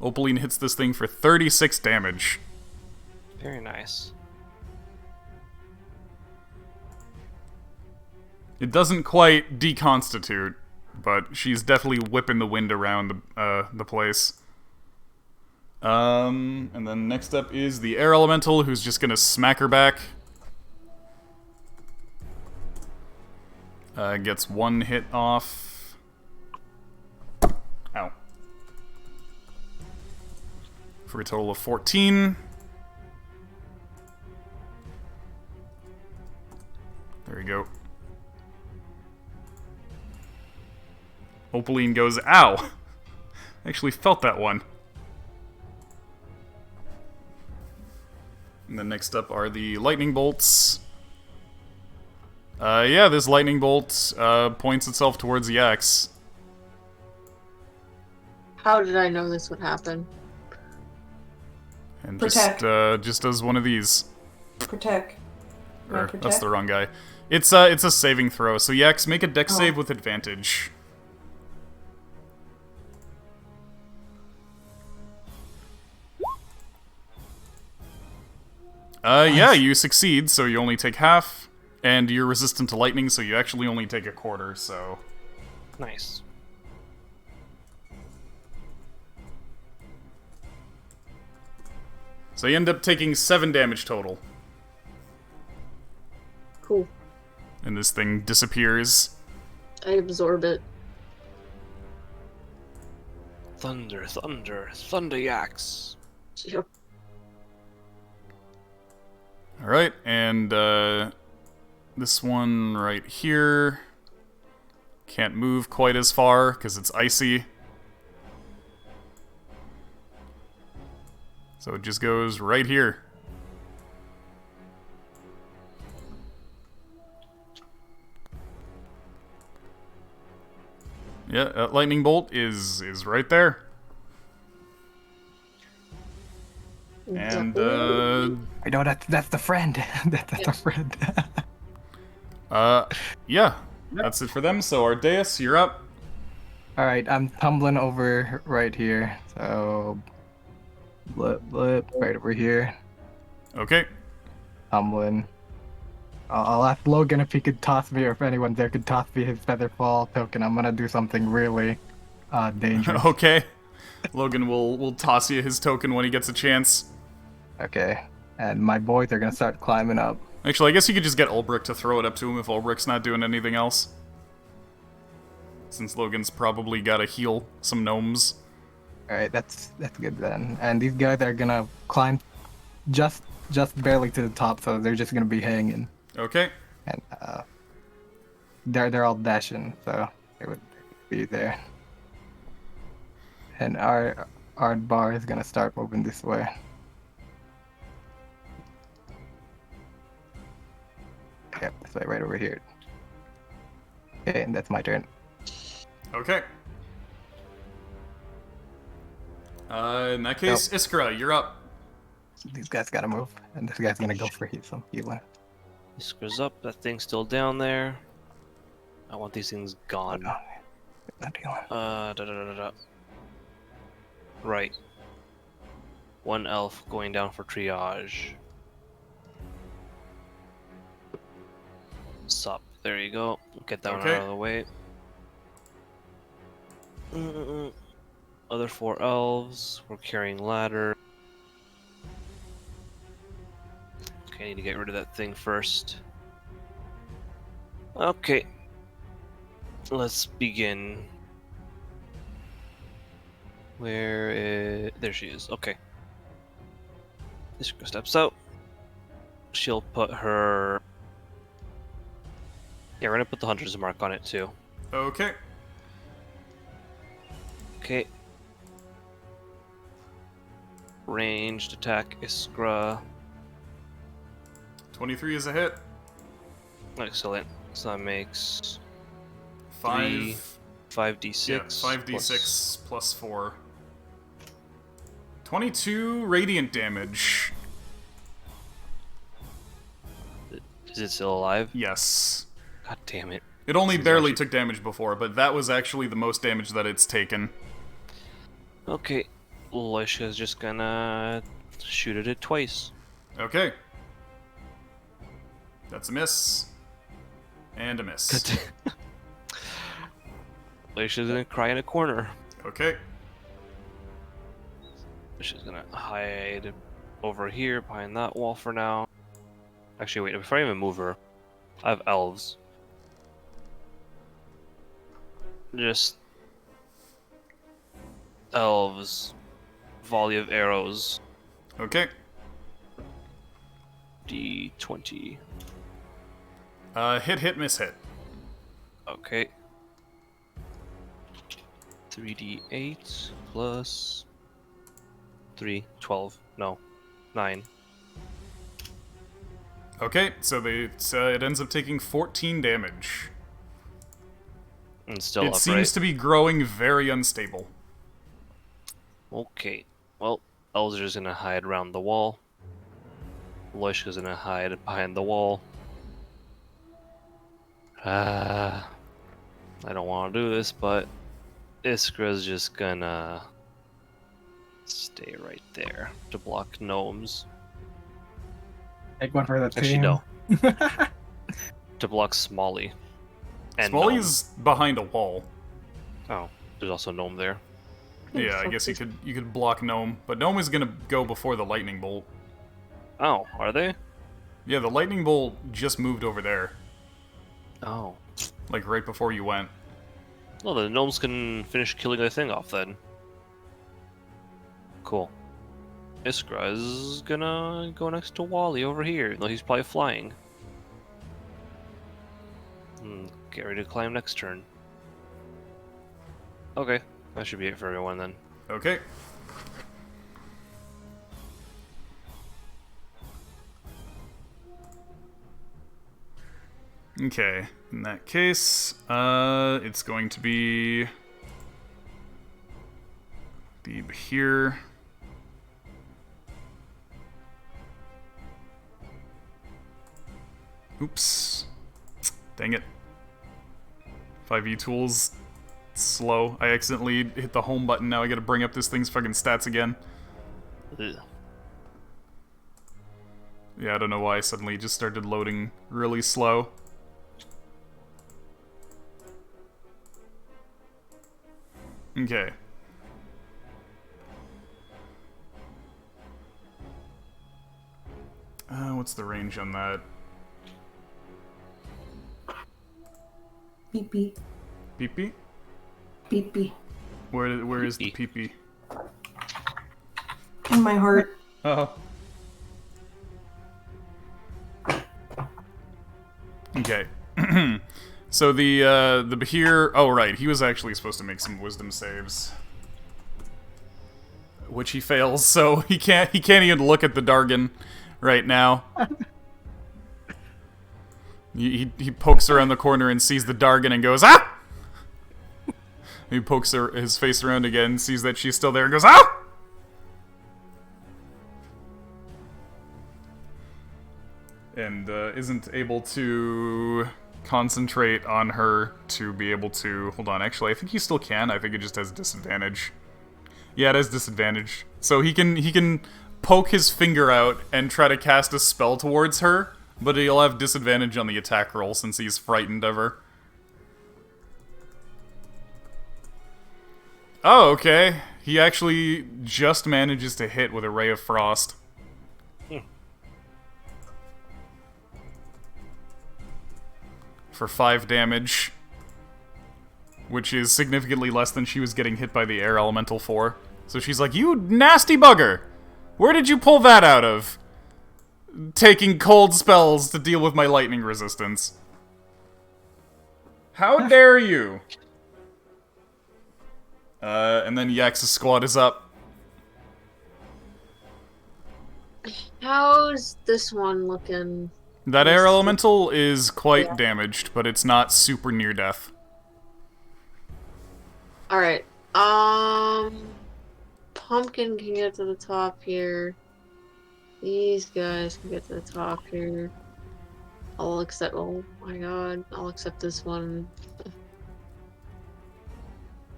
Opaline hits this thing for 36 damage. Very nice. It doesn't quite deconstitute, but she's definitely whipping the wind around the place. And then next up is the air elemental, who's just gonna smack her back. Gets one hit off. Ow. For a total of 14. There we go. Opaline goes, ow! I actually felt that one. And then next up are the lightning bolts. Yeah, this lightning bolt points itself towards the axe. How did I know this would happen? And Protect. just does one of these. protect. Can I Or, protect? that's the wrong guy. It's a saving throw, so Yax, make a dex Oh. save with advantage. Yeah, you succeed, so you only take half, and you're resistant to lightning, so you actually only take a quarter, so... Nice. So you end up taking 7 damage total, Cool. and this thing disappears. I absorb it. Thunder, thunder, thunder yaks. Yep. Alright, and this one right here can't move quite as far because it's icy. So it just goes right here. Yeah, that lightning bolt is right there. And I know that's the friend. That's the friend. yeah, that's it for them. So Ardeus, you're up. All right, I'm tumbling over right here. So blip blip right over here. Okay. Tumbling. I'll ask Logan if he could toss me, or if anyone there could toss me his feather fall token. I'm gonna do something really dangerous. Okay. Logan will toss you his token when he gets a chance. Okay. And my boys are gonna start climbing up. Actually, I guess you could just get Ulbrich to throw it up to him if Ulbrich's not doing anything else. Since Logan's probably gotta heal some gnomes. All right, that's good then. And these guys are gonna climb just barely to the top, so they're just gonna be hanging. Okay. And they're all dashing, so they would be there. And our bar is gonna start moving this way. Yep, this way right over here. Okay, and that's my turn. Okay. In that case, Iskra, you're up. These guys gotta move, and this guy's gonna go for some healing. He screws up. That thing's still down there. I want these things gone. No, not healing. Right. One elf going down for triage. Sup. There you go. Get that one Okay. out of the way. Other 4 elves. We're carrying ladder. Okay, I need to get rid of that thing first. Okay. Let's begin. Where is... There she is. Okay. This girl steps out. She'll put her... Yeah, we're gonna put the hunter's mark on it too. Okay. Okay. Ranged attack Iskra. 23 is a hit. Excellent. So that makes 5. 5d6. Yeah, 5d6 plus 4. 22 radiant damage. Is it still alive? Yes. God damn it. It only This is barely actually- took damage before, but that was actually the most damage that it's taken. Okay. Loishka's just gonna shoot at it twice. Okay. That's a miss. And a miss. Loishka's gonna cry in a corner. Okay. She's gonna hide over here behind that wall for now. Actually, wait, before I even move her, I have elves. Just elves. Volley of arrows. Okay. D20. Hit, miss, hit. Okay. 3d8 plus 3, 12. No, 9. Okay, so it ends up taking 14 damage. And still It upright. seems to be growing very unstable. Okay. Well, elves are just gonna hide around the wall. Loishka's gonna hide behind the wall. I don't want to do this, but Iskra's just gonna stay right there to block gnomes. Take one for the team. Actually, no. To block Smalley. And Smalley's behind a wall. gnome. Oh, there's also gnome there. Yeah, I guess you could block Gnome, but Gnome is gonna go before the lightning bolt. Oh, are they? Yeah, the lightning bolt just moved over there, Oh. like right before you went. Well, the gnomes can finish killing the thing off then. Cool. Iskra is gonna go next to Wally over here, though he's probably flying. Get ready to climb next turn. Okay, that should be it for everyone then. Okay. Okay, in that case, it's going to be the here. Oops. Dang it. 5e tools. Slow. I accidentally hit the home button. Now I gotta bring up this thing's fucking stats again. Ugh. Yeah, I don't know why suddenly it just started loading really slow. Okay. What's the range on that? Beep beep. Beep beep? Beep beep. Where is the peepee? In my heart. Oh. Okay. So the Bahir. Oh right, he was actually supposed to make some wisdom saves, which he fails. So he can't even look at the Dargon right now. He pokes around the corner and sees the Dargon and goes, ah! He pokes his face around again, sees that she's still there, and goes, ah! And isn't able to concentrate on her to be able to... Hold on, actually, I think he still can. I think it just has disadvantage. Yeah, it has disadvantage. So he can poke his finger out and try to cast a spell towards her, but he'll have disadvantage on the attack roll since he's frightened of her. Oh, okay. He actually just manages to hit with a Ray of Frost. For 5 damage, which is significantly less than she was getting hit by the air elemental for. So she's like, you nasty bugger! Where did you pull that out of? Taking cold spells to deal with my lightning resistance. How dare you? And then Yax's squad is up. How's this one looking? That air elemental is quite damaged, but it's not super near death. Alright. Pumpkin can get to the top here. These guys can get to the top here. I'll accept. Oh my god. I'll accept this one.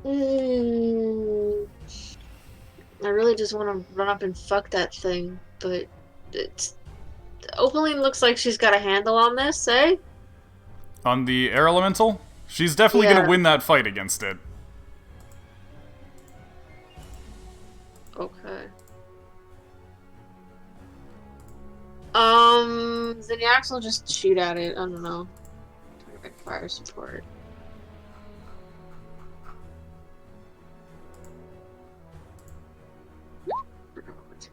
I really just want to run up and fuck that thing, but it's. Opaline looks like she's got a handle on this, eh? On the air elemental? She's definitely gonna win that fight against it. Okay. Then Yax will just shoot at it. I don't know. Direct fire support.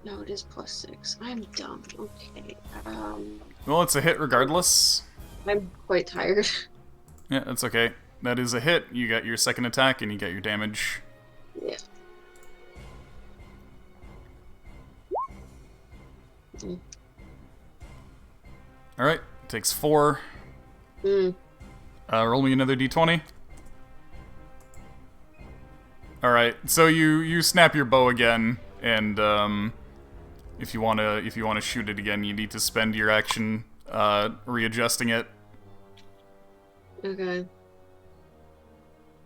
No, it is +6. I'm dumb. Okay. Well, it's a hit regardless. I'm quite tired. Yeah, that's okay. That is a hit. You got your second attack, and you get your damage. Yeah. Alright, takes 4. Roll me another d20. Alright, so you snap your bow again, and if you wanna shoot it again, you need to spend your action readjusting it. Okay.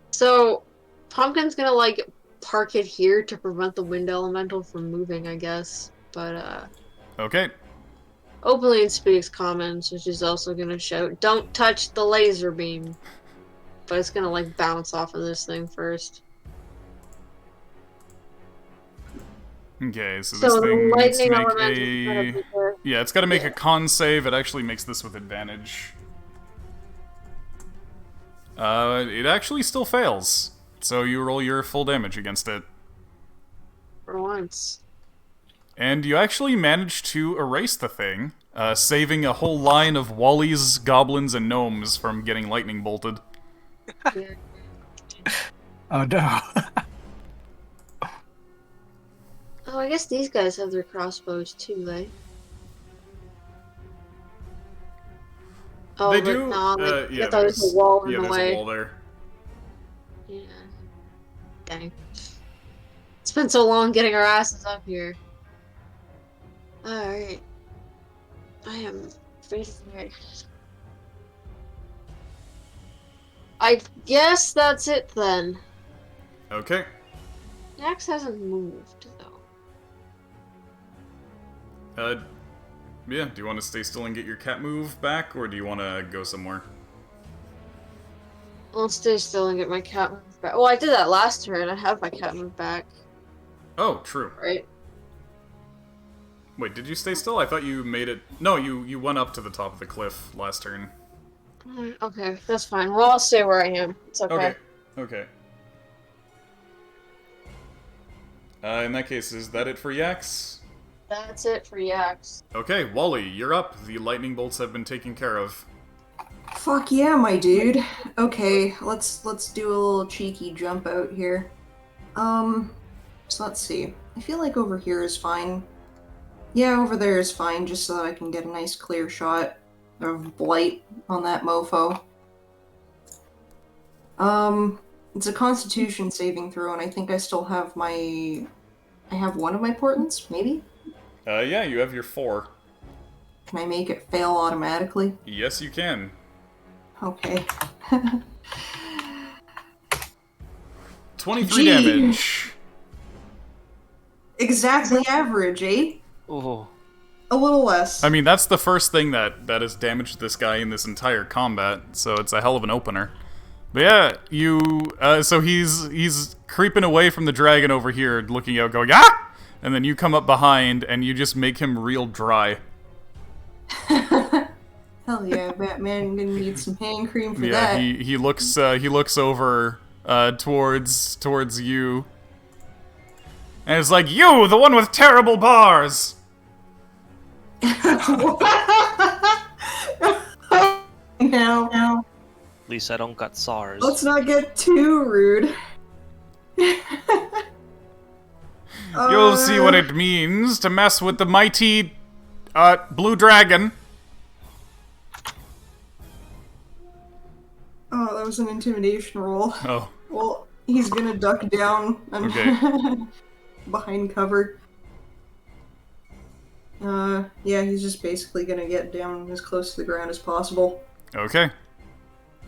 So, Pumpkin's gonna, like, park it here to prevent the wind elemental from moving, I guess. But, Okay. Opaline speaks common, so she's also gonna shout, "Don't touch the laser beam!" But it's gonna, like, bounce off of this thing first. Okay, so this So thing needs to lightning make element is gonna be the... Yeah, it's gotta make a con save. It actually makes this with advantage. It actually still fails. So you roll your full damage against it. For once. And you actually manage to erase the thing, saving a whole line of Wallies, goblins, and gnomes from getting lightning bolted. Yeah. Oh no. Oh, I guess these guys have their crossbows too, eh? Oh, They but do. no, Yeah, I thought there's a wall in the there's way. a wall there. Yeah. Dang. It's been so long getting our asses up here. Alright. I am facing right. I guess that's it then. Okay. Jax hasn't moved, though. Yeah. Do you want to stay still and get your cat move back, or do you want to go somewhere? I'll stay still and get my cat moved back. Well, I did that last turn. I have my cat moved back, Oh, true. right? Wait, did you stay still? I thought you made it. No, you went up to the top of the cliff last turn. Okay, that's fine. Well, I'll stay where I am. It's okay. Okay. Okay. In that case, is that it for Yax? That's it for Yax. Okay, Wally, you're up. The lightning bolts have been taken care of. Fuck yeah, my dude. Okay, let's do a little cheeky jump out here. So let's see. I feel like over here is fine. Yeah, over there is fine, just so that I can get a nice clear shot of blight on that mofo. It's a Constitution saving throw, and I think I still have my... I have one of my portents, maybe? Yeah, you have your 4. Can I make it fail automatically? Yes, you can. Okay. 23 Gee. damage. Exactly average, eh? Oh. A little less. I mean, that's the first thing that has damaged this guy in this entire combat, so it's a hell of an opener. But yeah, you... so he's creeping away from the dragon over here, looking out, going, ah! And then you come up behind, and you just make him real dry. Hell yeah, Batman, I'm gonna need some hand cream for Yeah, that. he looks over towards you, and it's like, you, the one with terrible bars. Now, At least I don't got SARS. let's not get too rude. You'll see what it means to mess with the mighty blue dragon. Oh, that was an intimidation roll. Oh, Well, he's gonna duck down and Okay. behind cover. Yeah, he's just basically gonna get down as close to the ground as possible. okay.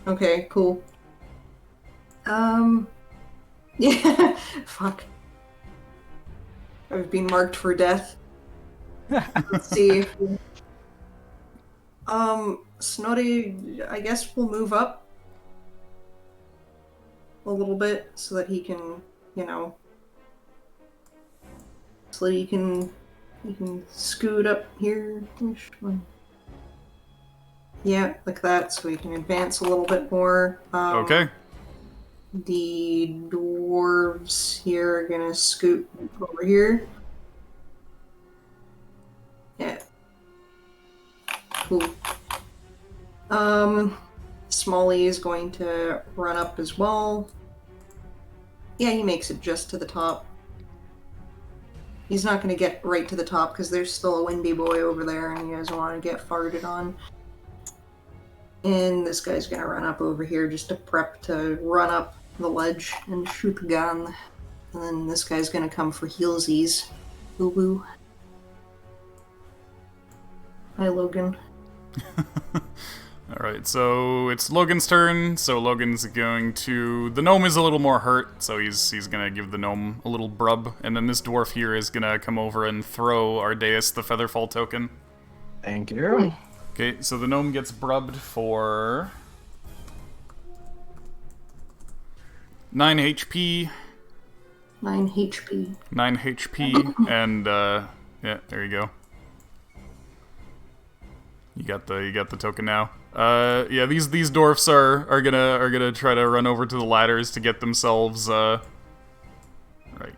Okay, cool. Yeah, fuck. I've been marked for death. Let's see. Snotty, I guess we'll move up a little bit so that he can, you know, so that he can scoot up here. Which one? Yeah, like that, so he can advance a little bit more. Okay. The dwarves here are gonna scoot over here. Yeah. Cool. Smalley is going to run up as well. Yeah, he makes it just to the top. He's not gonna get right to the top because there's still a windy boy over there and he doesn't want to get farted on. And this guy's gonna run up over here just to prep to run up the ledge and shoot the gun. And then this guy's gonna come for heelsies. Boo boo. Hi, Logan. Alright, so it's Logan's turn, so Logan's going to... The gnome is a little more hurt, so he's gonna give the gnome a little brub, and then this dwarf here is gonna come over and throw Ardeus the Featherfall token. Thank you. Okay, so the gnome gets brubbed for... 9 HP. 9 HP. 9 HP, and, yeah, there you go. You got the token now. Yeah, these dwarfs are gonna try to run over to the ladders to get themselves, right,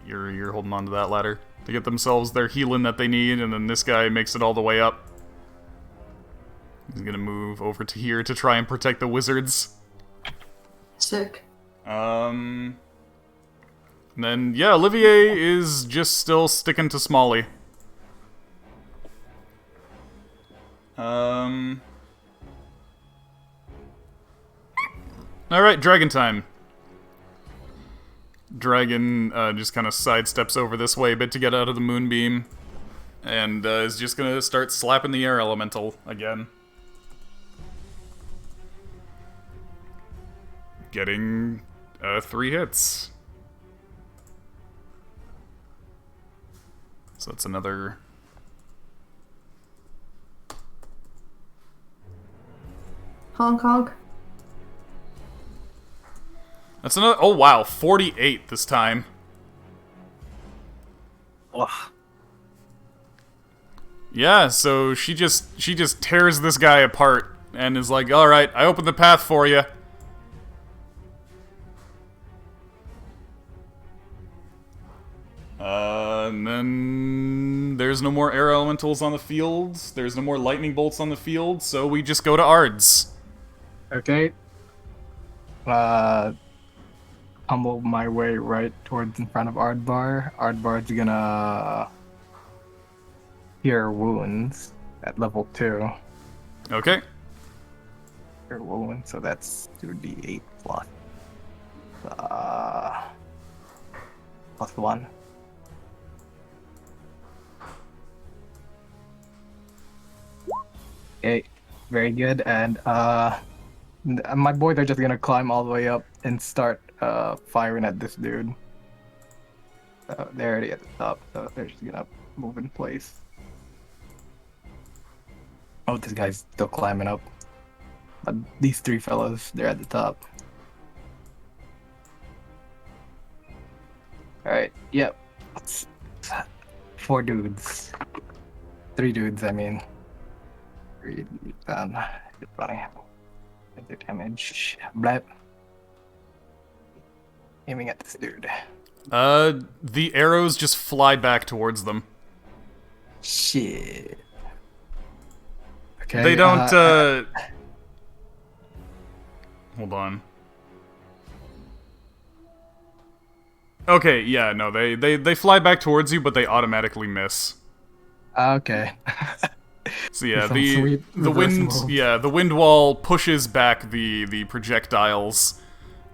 you're holding on to that ladder. To get themselves their healing that they need, and then this guy makes it all the way up. He's gonna move over to here to try and protect the wizards. Sick. And then, yeah, Olivier is just still sticking to Smalley. Alright, dragon time. Dragon just kind of sidesteps over this way a bit to get out of the moonbeam. And is just gonna start slapping the air elemental again. Getting 3 hits. So that's another... Honk honk. That's another... Oh wow, 48 this time. Ugh. Yeah, so she just tears this guy apart and is like, "All right, I opened the path for you." And then there's no more air elementals on the field. There's no more lightning bolts on the field, so we just go to Ards. Okay. Humble my way right towards in front of Ardbar. Ardbar's gonna cure wounds at level 2. Okay. Cure wounds, so that's 2d8 plus plus 1. Okay, very good. And my boys are just gonna climb all the way up and start firing at this dude. So they're already at the top, so they're just gonna move in place. Oh, this guy's still climbing up. But these 3 fellas, they're at the top. Alright, yep. 4 dudes. 3 dudes, I mean. 3 down. It's funny. The damage. Blap. Aiming at this dude. The arrows just fly back towards them. Shit. Okay. They don't, Hold on. Okay, yeah, no, they fly back towards you, but they automatically miss. Okay. So yeah, Some the sweet wind, reverse moves. yeah, the wind wall pushes back the projectiles.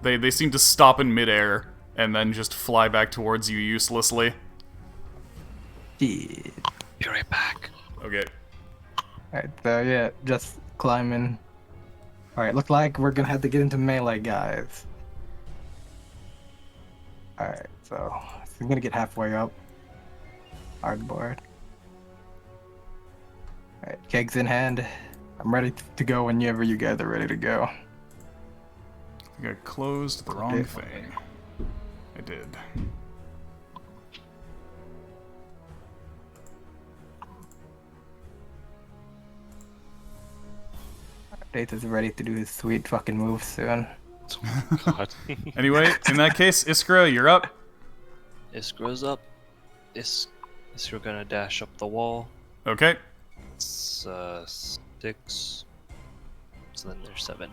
They seem to stop in midair and then just fly back towards you uselessly. Shit. Be right back. Okay. Alright, so yeah, just climbing. Alright, looks like we're gonna have to get into melee, guys. Alright, so we're gonna get halfway up. Hardboard. Alright, kegs in hand. I'm ready to go whenever you guys are ready to go. I think I closed the wrong thing. I did. Data's ready to do his sweet fucking move soon. Oh, God. Anyway, in that case, Iskra, you're up. Iskra's up. Iskra gonna dash up the wall. Okay. It's 6. So then there's 7.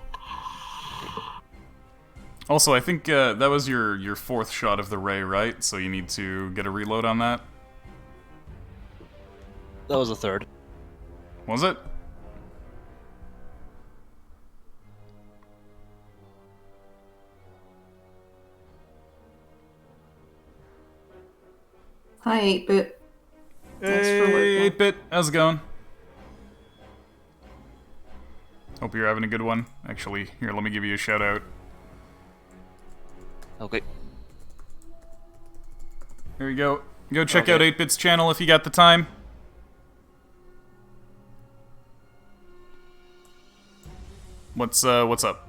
Also, I think that was your 4th shot of the ray, right? So you need to get a reload on that. That was a 3rd. Was it? Hi, 8-bit. Thanks for Hey, working. 8-bit, how's it going? Hope you're having a good one. Actually, here, let me give you a shout out. Okay. Here you go. Go check Okay. out 8-bit's channel if you got the time. What's up?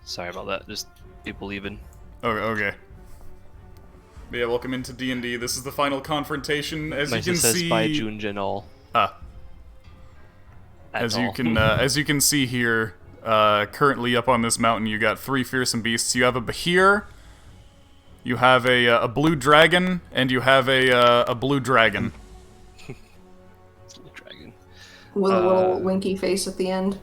Sorry about that. Just people leaving. Oh, okay. But yeah, welcome into D&D. This is the final confrontation. As Nice, you it can says see, by Junjin all. Ah, At as all. you can see here, currently up on this mountain, you got 3 fearsome beasts. You have a Bahir, you have a blue dragon, and you have a blue dragon. Dragon. With a little winky face at the end.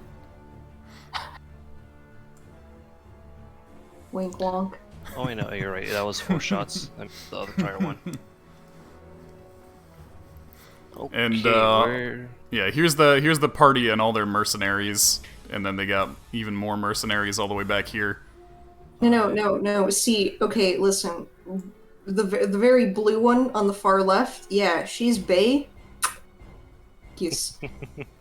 Wink wonk. Oh, I know. You're right. That was 4 shots. I missed the other prior one. Okay, And, where... Yeah, here's the party and all their mercenaries. and then they got even more mercenaries all the way back here. No. See, okay, listen. The very blue one on the far left, yeah, she's Bae. Yes.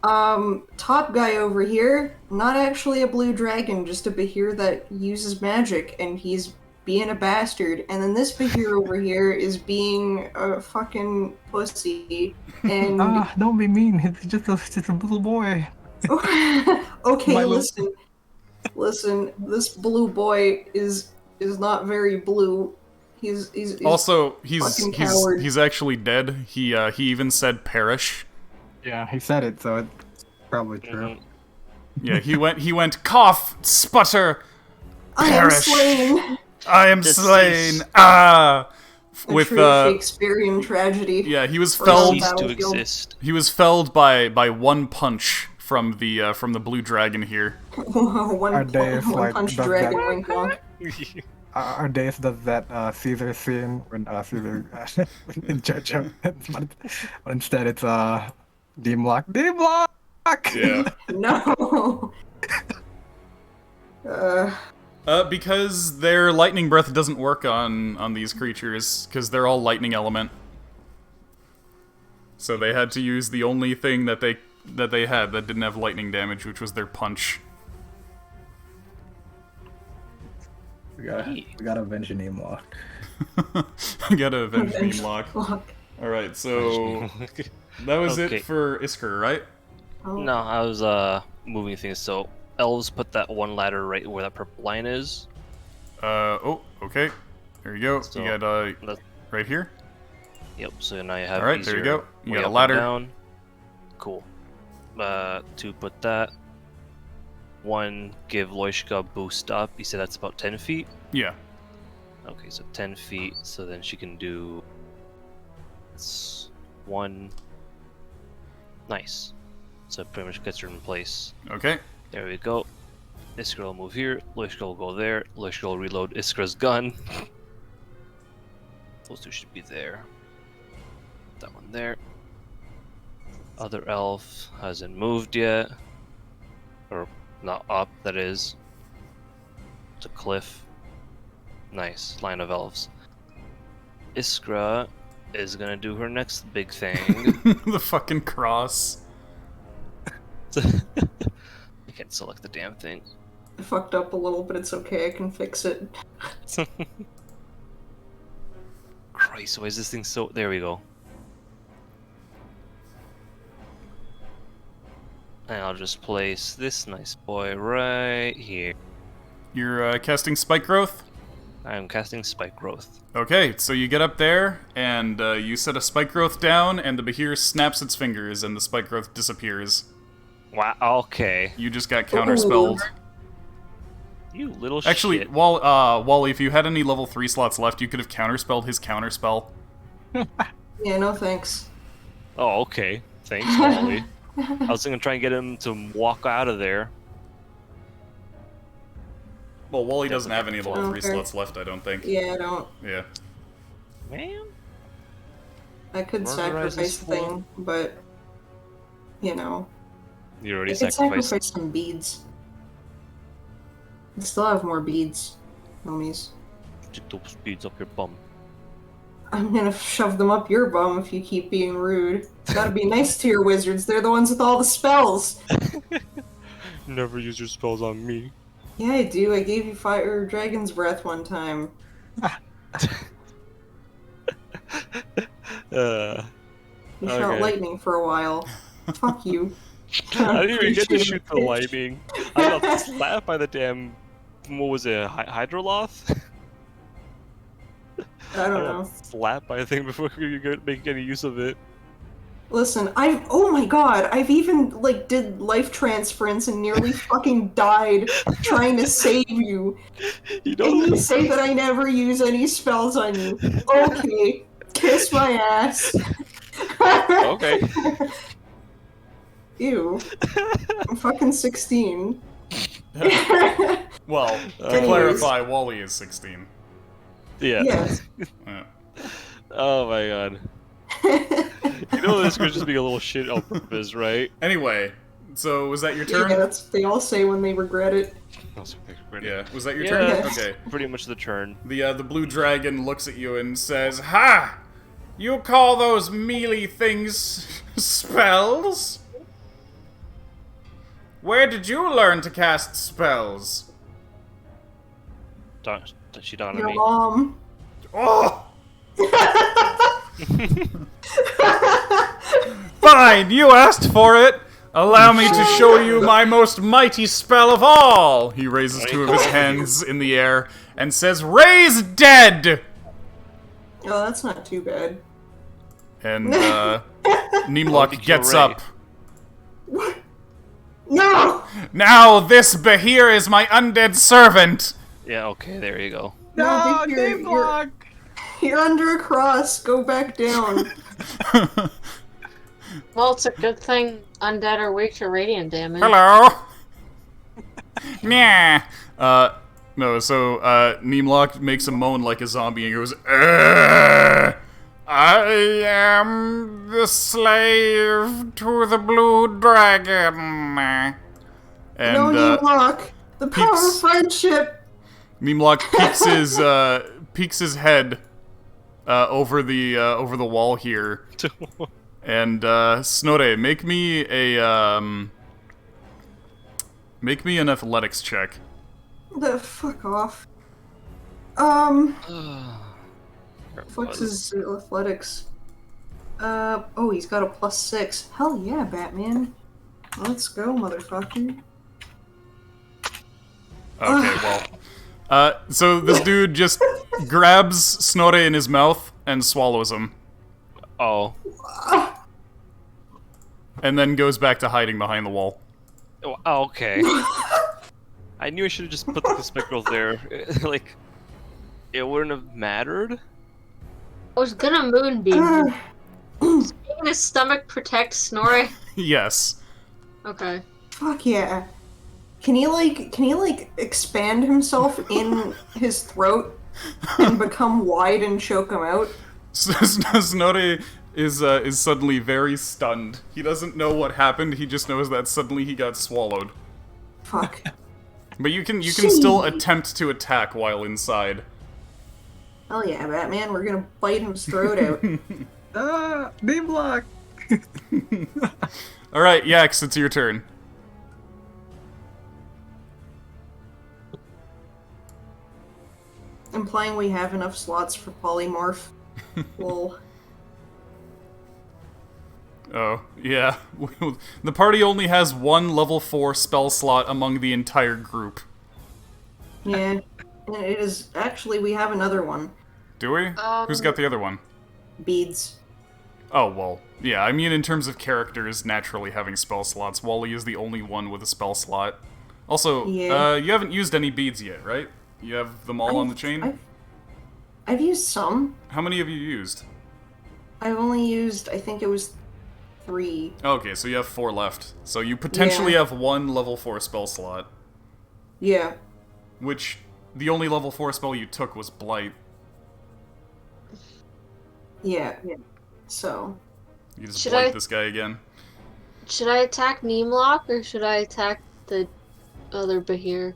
Top guy over here, not actually a blue dragon, just a Behir that uses magic, and he's being a bastard. And then this Behir over here is being a fucking pussy. And Don't be mean. It's just a little boy. okay, My little- listen. This blue boy is not very blue. He's Also, fucking coward. he's actually dead. He even said perish. Yeah, he said it, so it's probably true. Yeah, he went cough, sputter, I am perish. slain. I am Deceased. slain. Ah, A with true Shakespearean tragedy. yeah, he was For all felled. Cease to Battlefield. exist. He was felled by one punch from the blue dragon here. Our day is like punch does dragon that- wink wonk. Our days does that Caesar scene when Caesar in church, but instead it's D-Block. Yeah. No. Because their lightning breath doesn't work on these creatures, because they're all lightning element. So they had to use the only thing that they had that didn't have lightning damage, which was their punch. We gotta avenge an aim lock. I gotta avenge Avenge Beam Lock. Lock. Alright, so that was Okay. it for Isker, right? Oh. No, I was moving things. So elves put that one ladder right where that purple line is. Oh, okay. There you go. So, you got that- right here. Yep. So now you have. Alright, there you easier go. You way got a up and ladder. Down. Cool. To put that. One, give Loishka a boost up. You said that's about 10 feet. Yeah. Okay, so 10 feet. So then she can do. It's one. Nice. So it pretty much gets her in place. Okay. There we go. Iskra will move here. Loishka will go there. Loishka will reload Iskra's gun. Those two should be there. That one there. Other elf hasn't moved yet. Or not up, that is. It's a cliff. Nice. Line of elves. Iskra is gonna do her next big thing. The fucking cross. I can't select the damn thing. I fucked up a little, but it's okay. I can fix it. Christ, why is this thing so... There we go. And I'll just place this nice boy right here. You're casting Spike Growth? I'm casting Spike Growth. Okay, so you get up there, and you set a Spike Growth down, and the Behir snaps its fingers, and the Spike Growth disappears. Wow, okay. You just got counterspelled. You little Actually, shit. Wally, if you had any level 3 slots left, you could have counterspelled his counterspell. Yeah, no thanks. Oh, okay. Thanks, Wally. I was gonna try and get him to walk out of there. Well, Wally doesn't have any level 3 Okay. slots left, I don't think. Yeah, I don't. Yeah. Man. I could Murderize sacrifice this the fool. thing, but you know, You already I could sacrificed. sacrifice some beads. I still have more beads, homies. Stick those beads up your bum. I'm gonna shove them up your bum if you keep being rude. Gotta be nice to your wizards. They're the ones with all the spells. Never use your spells on me. Yeah, I do. I gave you fire dragon's breath one time. You shot Okay. lightning for a while. Fuck you. I didn't even get to Appreciate shoot the it. lightning. I got slapped by the damn. What was it? Hydroloth? I don't I got know. slapped by a thing before you could make any use of it. Listen, oh my god, I've even, like, did life transference and nearly fucking died trying to save you. You And you know. say that I never use any spells on you. Okay, kiss my ass. Okay. Ew. I'm fucking 16. Well, to Anyways. clarify, Wally is 16. Yeah. Yes. Yeah. Oh my god. You know this could just be a little shit on purpose, right? Anyway, So, was that your turn? Yeah, that's what they all say when they regret it. Yeah. Was that your Yeah. turn? Yes. Okay. Pretty much the turn. The blue dragon looks at you and says, "Ha! You call those mealy things spells? Where did you learn to cast spells?" She talking to Your me? mom. Oh! Fine, you asked for it. Allow me to show you my most mighty spell of all. He raises two of his hands in the air and says, "Raise dead!" Oh, that's not too bad. And Oh, Nimlock did you gets Ray? up. What? No! "Now this Behir is my undead servant." Yeah, okay, there you go. No, Big, Dave block! You're under a cross. Go back down. Well, it's a good thing undead are weak to radiant damage. Hello. Nah. No, so, Nimlock makes a moan like a zombie and goes, "I am the slave to the blue dragon." And, No need lock. The power peeps. of friendship. Nimlock peeks his head, over the wall here. And, Snore, make me an athletics check. The fuck off. Fuck's his athletics? Oh, he's got a +6. Hell yeah, Batman. Let's go, motherfucker. Okay, well. So this dude just grabs Snore in his mouth and swallows him. Oh. And then goes back to hiding behind the wall. Oh, okay. I knew I should have just put the spectacles there. Like, it wouldn't have mattered. I was gonna moonbeam. Does making his stomach protect Snorri? Yes. Okay. Fuck yeah. Can he expand himself in his throat and become wide and choke him out? Snore is suddenly very stunned. He doesn't know what happened, he just knows that suddenly he got swallowed. Fuck. But you can still attempt to attack while inside. Hell yeah, Batman, we're gonna bite his throat out. Dave block! Alright, Yax, it's your turn. Implying we have enough slots for polymorph. Lol. Oh, yeah. The party only has one level 4 spell slot among the entire group. Yeah. And it is actually we have another one. Do we? Who's got the other one? Beads. Oh, well, yeah, I mean in terms of characters naturally having spell slots, Wally is the only one with a spell slot. Also, Yeah. you haven't used any beads yet, right? You have them all on the chain? I've used some. How many have you used? I've only used, I think it was 3. Okay, so you have 4 left. So you potentially Yeah. have one level 4 spell slot, Yeah. which the only level 4 spell you took was Blight. Yeah. So. You just Should blight I- this guy again. Should I attack Neemlock or should I attack the other Bahir?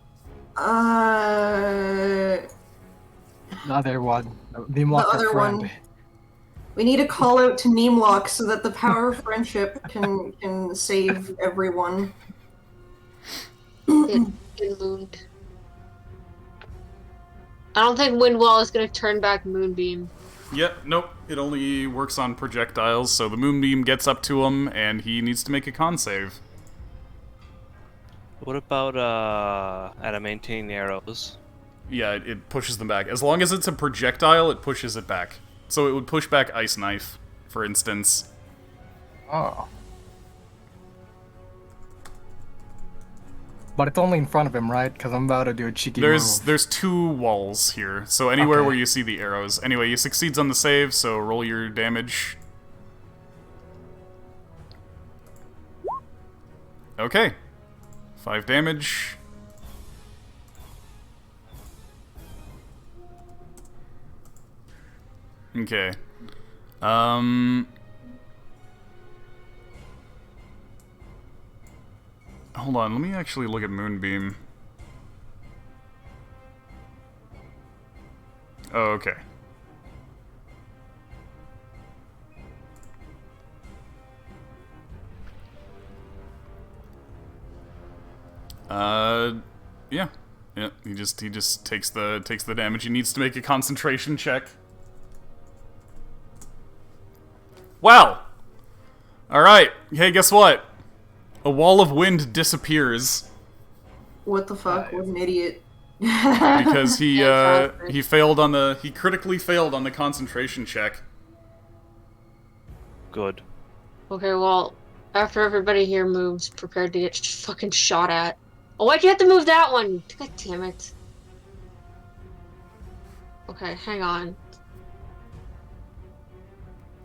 The other one. Dave block The other our friend. one. We need to call out to Neemlock so that the power of friendship can save everyone. It mooned. I don't think Windwall is gonna turn back Moonbeam. Yep, nope. It only works on projectiles, so the moonbeam gets up to him, and he needs to make a con save. What about adamantine arrows? Yeah, it pushes them back. As long as it's a projectile, it pushes it back. So it would push back Ice Knife, for instance. Oh. But it's only in front of him, right? Because I'm about to do a cheeky move. There's 2 walls here, so anywhere Okay. where you see the arrows. Anyway, he succeeds on the save, so roll your damage. Okay. 5 damage. Okay. Hold on, let me actually look at Moonbeam. Oh, okay. Yeah. Yeah, he just takes the damage. He needs to make a concentration check. Wow! Alright, hey, guess what? A wall of wind disappears. What the fuck? What an idiot. Because he Fantastic. he critically failed on the concentration check. Good. Okay, well, after everybody here moves, prepared to get fucking shot at. Oh, why'd you have to move that one? God damn it. Okay, hang on.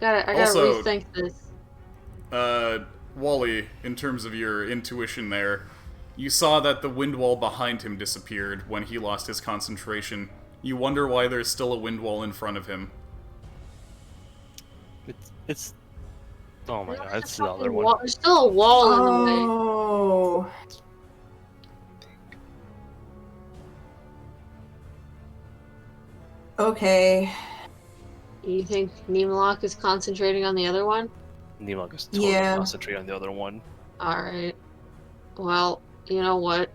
I gotta Also- rethink this. Wally, in terms of your intuition there, you saw that the wind wall behind him disappeared when he lost his concentration. You wonder why there's still a wind wall in front of him. It's. Oh my god, There's it's a the other fucking one. wall- There's still a wall in the way. Oh. Okay. You think Neemlock is concentrating on the other one? Neemlock is totally Yeah. concentrating on the other one. Alright. Well, you know what?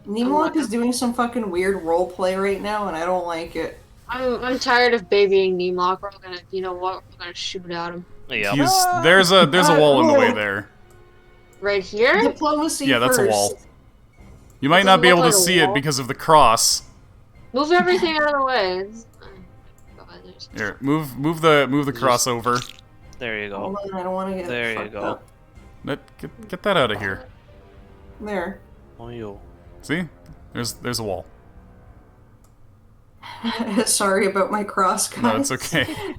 Neemlock is doing some fucking weird roleplay right now, and I don't like it. I'm tired of babying Neemlock. We're all gonna, you know what? We're gonna shoot at him. Yeah. There's a wall in the way whoa. there. Right here? Diplomacy Yeah, that's a first. wall. You might Does it not be look able to like a see it wall? because of the cross. Move everything out of the way. God, there's- Here, move the cross over. There you go. Hold on, I don't want to get There you fucked go. up. Get that out of here. There. Oh, yo. See? There's a wall. Sorry about my cross, guys. No, it's okay.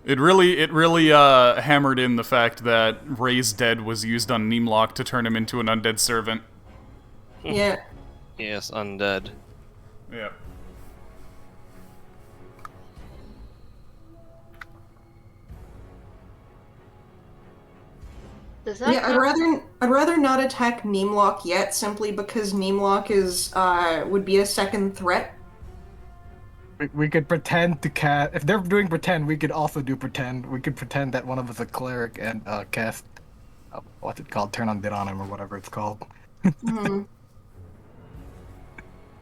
It really hammered in the fact that Raise Dead was used on Neemlock to turn him into an undead servant. Yeah. Yes, undead. Yeah. Does that Yeah, I'd rather not attack Neemlock yet, simply because Neemlock is would be a second threat. We could pretend to cast. If they're doing pretend, we could also do pretend. We could pretend that one of us is a cleric and cast. What's it called? Turn on Bid on him or whatever it's called. Hmm.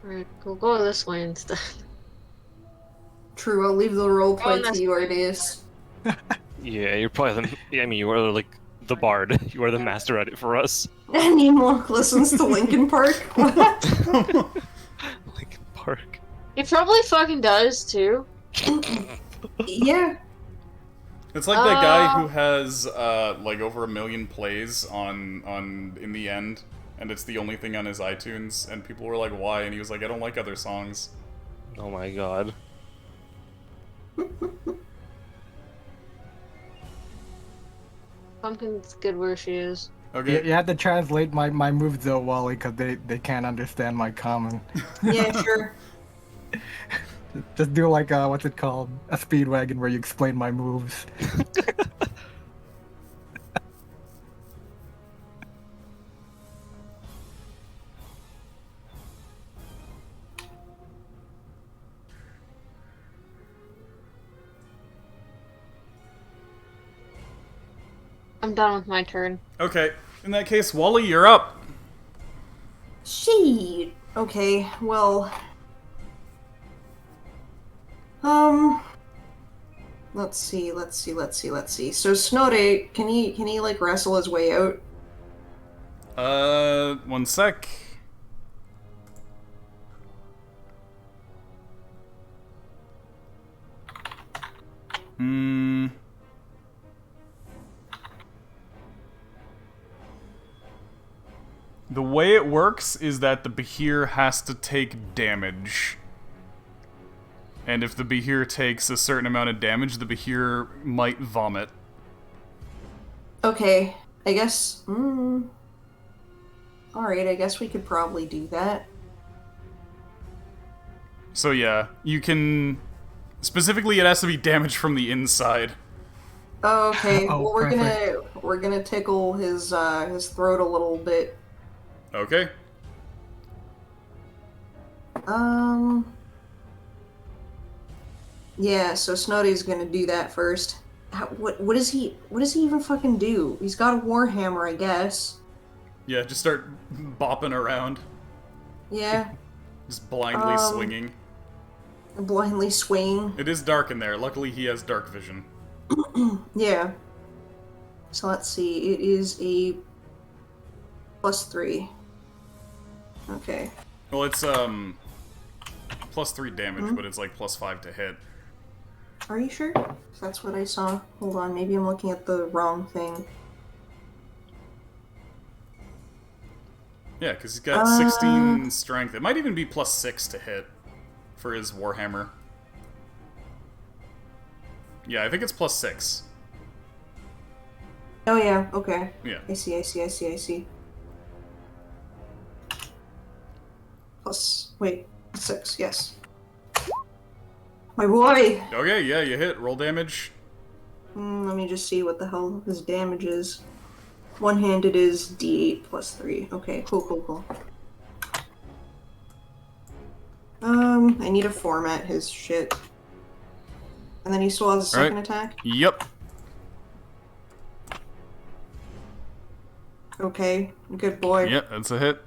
Right, we'll go this way instead. True, I'll leave the roleplay Oh, to that's you, Ardeus. Yeah, you're probably the. Yeah, I mean, you are like the bard. You are the master at it for us. Neemlock listens to Linkin Park. What? Linkin Park. He probably fucking does too. Yeah. It's like that guy who has like over 1 million plays on In the End, and it's the only thing on his iTunes, and people were like, "Why?" And he was like, "I don't like other songs." Oh my god. Pumpkin's good where she is. Okay. You have to translate my moves though, Wally, because they can't understand my common. Yeah, sure. Just do like what's it called? A speedwagon where you explain my moves. I'm done with my turn. Okay. In that case, Wally, you're up. Shit. Okay, well. Let's see. So Snorri, can he like wrestle his way out? 1 sec. The way it works is that the Behir has to take damage. And if the Behir takes a certain amount of damage, the Behir might vomit. Okay, I guess. Alright, I guess we could probably do that. So yeah, you can... Specifically, it has to be damage from the inside. Oh, okay. Oh, Well, we're perfect. we're gonna tickle his throat a little bit. Okay. Yeah, so Snotty's gonna do that first. What does he even fucking do? He's got a warhammer, I guess. Yeah, just start bopping around. Yeah. Just blindly swinging. Blindly swinging. It is dark in there. Luckily, he has dark vision. Yeah. So let's see. It is a +3. Okay. Well, it's +3 damage, but it's like +5 to hit. Are you sure? That's what I saw. Hold on, maybe I'm looking at the wrong thing. Yeah, because he's got 16 strength. It might even be +6 to hit for his warhammer. Yeah, I think it's +6. Oh yeah, okay. Yeah. I see. Wait, 6, yes. My boy! Okay, yeah, you hit. Roll damage. Let me just see what the hell his damage is. One-handed is D8 +3. Okay, cool. I need to format his shit. And then he still has a second attack? Yep. Okay, good boy. Yep, that's a hit.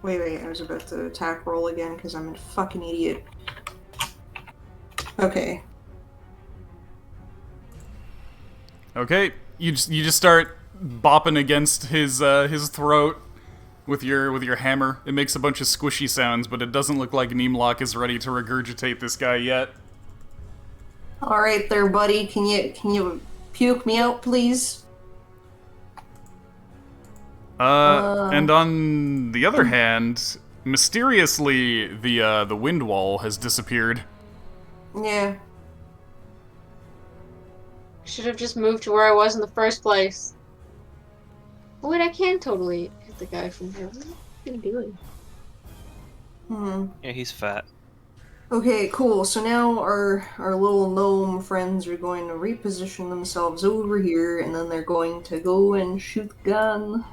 Wait, I was about to attack roll again because I'm a fucking idiot. Okay. Okay, you just start bopping against his throat with your hammer. It makes a bunch of squishy sounds, but it doesn't look like Neemlock is ready to regurgitate this guy yet. All right, there, buddy. Can you puke me out, please? And on the other hand, mysteriously, the wind wall has disappeared. Yeah. Should have just moved to where I was in the first place. Oh, wait, I can totally hit the guy from here. What are you doing? Yeah, he's fat. Okay, cool. So now our little gnome friends are going to reposition themselves over here, and then they're going to go and shoot the gun.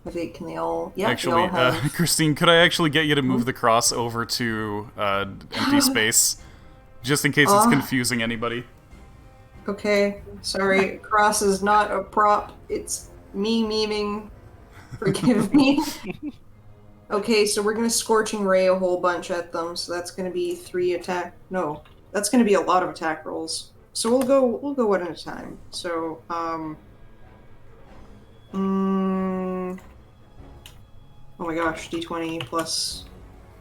Can they all? Yeah, Actually, they all have... Christine, could I actually get you to move the cross over to empty space, just in case it's confusing anybody? Okay, sorry. Cross is not a prop. It's me memeing. Forgive me. Okay, so we're gonna Scorching Ray a whole bunch at them. So that's gonna be 3 attack. No, that's gonna be a lot of attack rolls. So we'll go one at a time. So oh my gosh, d20 plus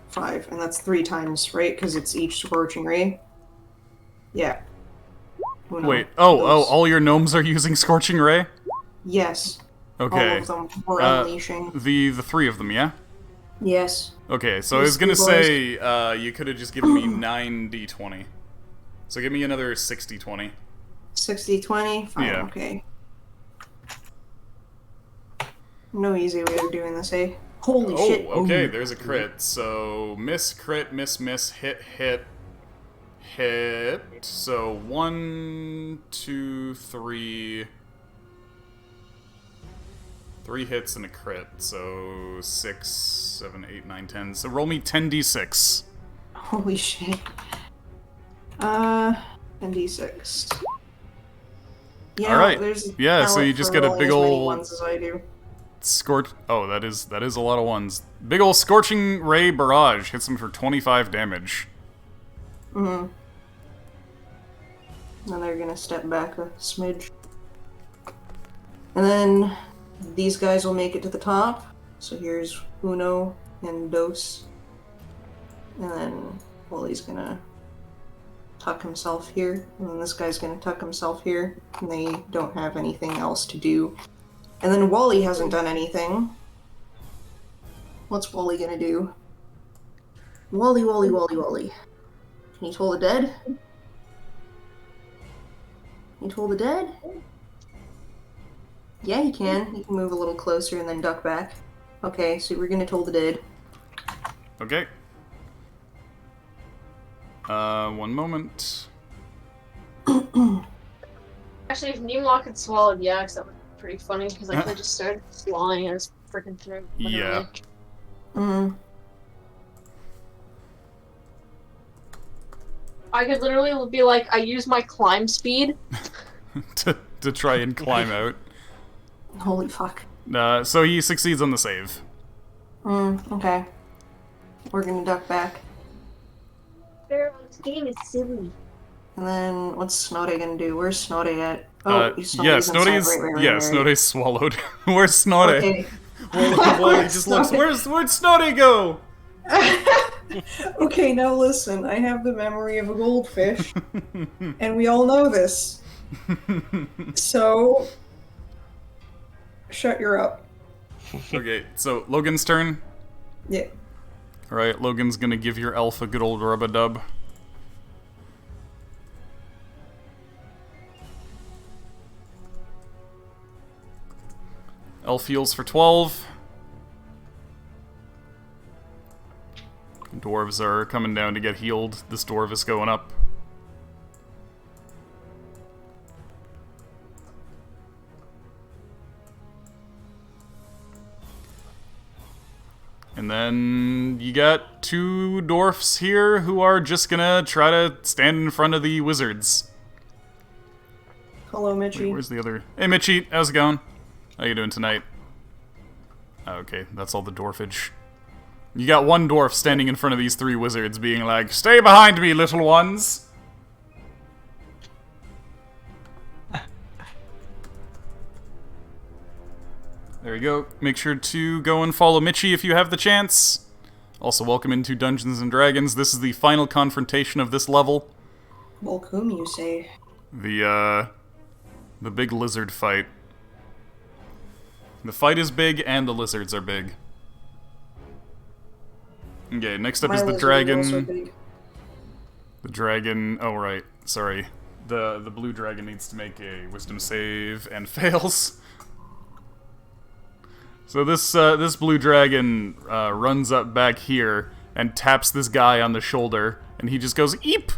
5, and that's 3 times, right? Because it's each Scorching Ray. Yeah. Oh, no. Wait, all your gnomes are using Scorching Ray? Yes. Okay. All of them were unleashing. The 3 of them, yeah? Yes. Okay, so I was gonna say, you could have just given me 9d20. So give me another 60-20. 60-20? Fine, Yeah. okay. No easy way of doing this, eh? Holy shit. Okay, there's a crit. So, miss, crit, miss, hit, hit. So, 1, 2, 3... 3 hits and a crit. So, 6, 7, 8, 9, 10. So, roll me 10d6. Holy shit. 10d6. Yeah, Alright. there's Yeah, so you just get a big ol' ones as I do. Scorch. Oh, that is a lot of ones. Big ol' Scorching Ray Barrage hits him for 25 damage. Mm-hmm. Then they're gonna step back a smidge. And then these guys will make it to the top. So here's Uno and Dos. And then Wally's gonna tuck himself here. And then this guy's gonna tuck himself here. And they don't have anything else to do. And then Wally hasn't done anything. What's Wally gonna do? Wally. Can you toll the dead? Can you toll the dead? Yeah, he can. He can move a little closer and then duck back. Okay, so we're gonna toll the dead. Okay. 1 moment. Actually, if Neemlock had swallowed Yaks, that would be pretty funny because I could have just started flying at his freaking throat. Yeah. Mm. I could literally be like, I use my climb speed. to try and climb out. Holy fuck. So he succeeds on the save. Okay. We're gonna duck back. This game is silly. And then what's Snode gonna do? Where's Snode at? Yeah, Snody's Snody's swallowed. Where's Snode? Okay. Well, he just looks. Where'd Snody go? Okay, now listen. I have the memory of a goldfish, and we all know this. So, shut your up. Okay, so Logan's turn. Yeah. Alright, Logan's gonna give your elf a good old rub-a-dub. Elf heals for 12. Dwarves are coming down to get healed. This dwarf is going up. And then you got 2 dwarfs here who are just gonna try to stand in front of the wizards. Hello, Mitchie. Wait, where's the other? Hey, Mitchie, how's it going? How you doing tonight? Oh, okay, that's all the dwarfage. You got 1 dwarf standing in front of these 3 wizards being like, "Stay behind me, little ones!" There you go. Make sure to go and follow Mitchie if you have the chance. Also, welcome into Dungeons & Dragons. This is the final confrontation of this level. Welcome, you say. The big lizard fight. The fight is big, and the lizards are big. Okay, next up My is the lizard is also dragon. big. The dragon... Oh, right. Sorry. The blue dragon needs to make a wisdom save and fails. So this blue dragon runs up back here and taps this guy on the shoulder, and he just goes, "Eep!"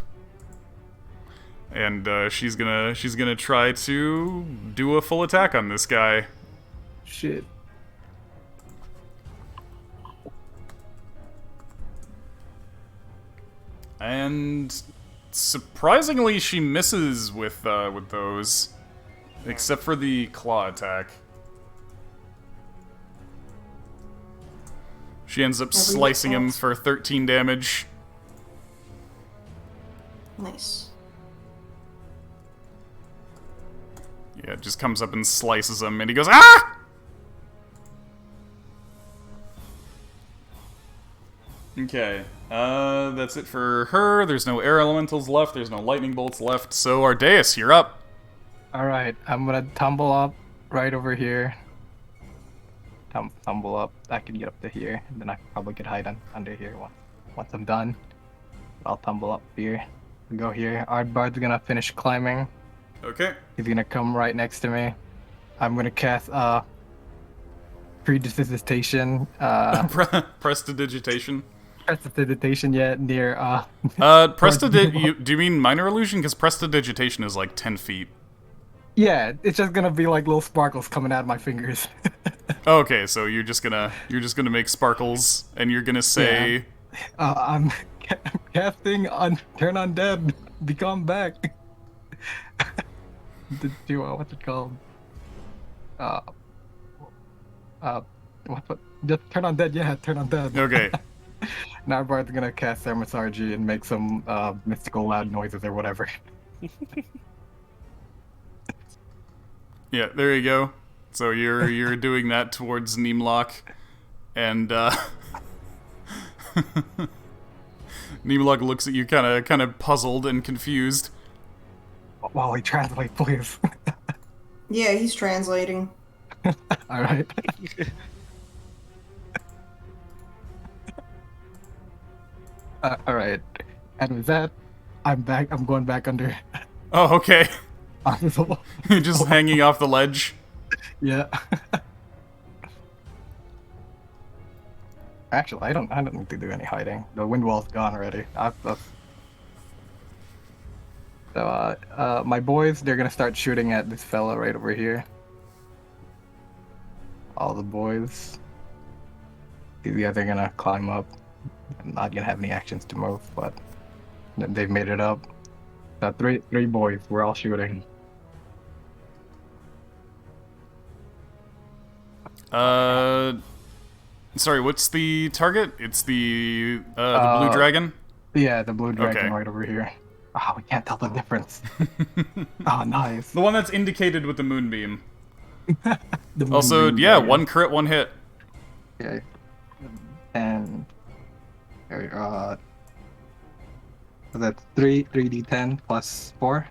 And she's gonna try to do a full attack on this guy. Shit. And surprisingly, she misses with those, except for the claw attack. She ends up slicing him for 13 damage. Nice. Yeah, it just comes up and slices him, and he goes, "Ah!" Okay, that's it for her. There's no air elementals left, there's no lightning bolts left, so Ardeus, you're up. Alright, I'm gonna tumble up right over here. Tumble up. I can get up to here, and then I probably could hide under here once I'm done. I'll tumble up here. Go here. Aardbard's gonna finish climbing. Okay. He's gonna come right next to me. I'm gonna cast prestidigitation. Prestidigitation. Prestidigitation, yeah, near Do you mean minor illusion? Because prestidigitation is like 10 feet. Yeah, it's just gonna be like little sparkles coming out of my fingers. Okay, so you're just gonna make sparkles, and you're gonna say, I'm casting on turn undead, become back. What's it called? What? Just turn undead, yeah, turn undead. Okay. Now Bard's gonna cast Thermosargy and make some mystical loud noises or whatever. Yeah, there you go. So you're doing that towards Neemlock, and Neemlock looks at you kind of puzzled and confused. Wally, translate, please. Yeah, he's translating. All right. All right. And with that, I'm back. I'm going back under. Oh, okay. Honorable. You're just hanging off the ledge. Yeah. Actually, I don't need to do any hiding. The wind wall's gone already. So, my boys, they're gonna start shooting at this fella right over here. All the boys. These guys are gonna climb up. I'm not gonna have any actions to move, but they've made it up. So three boys. We're all shooting. Sorry, what's the target? It's the blue dragon? Yeah, the blue dragon Okay. right over here. Oh, we can't tell the difference. Oh, nice. The one that's indicated with the moonbeam. The Also, moonbeam yeah, dragon. 1 crit, 1 hit. Okay. And so that's 3d10 plus 4.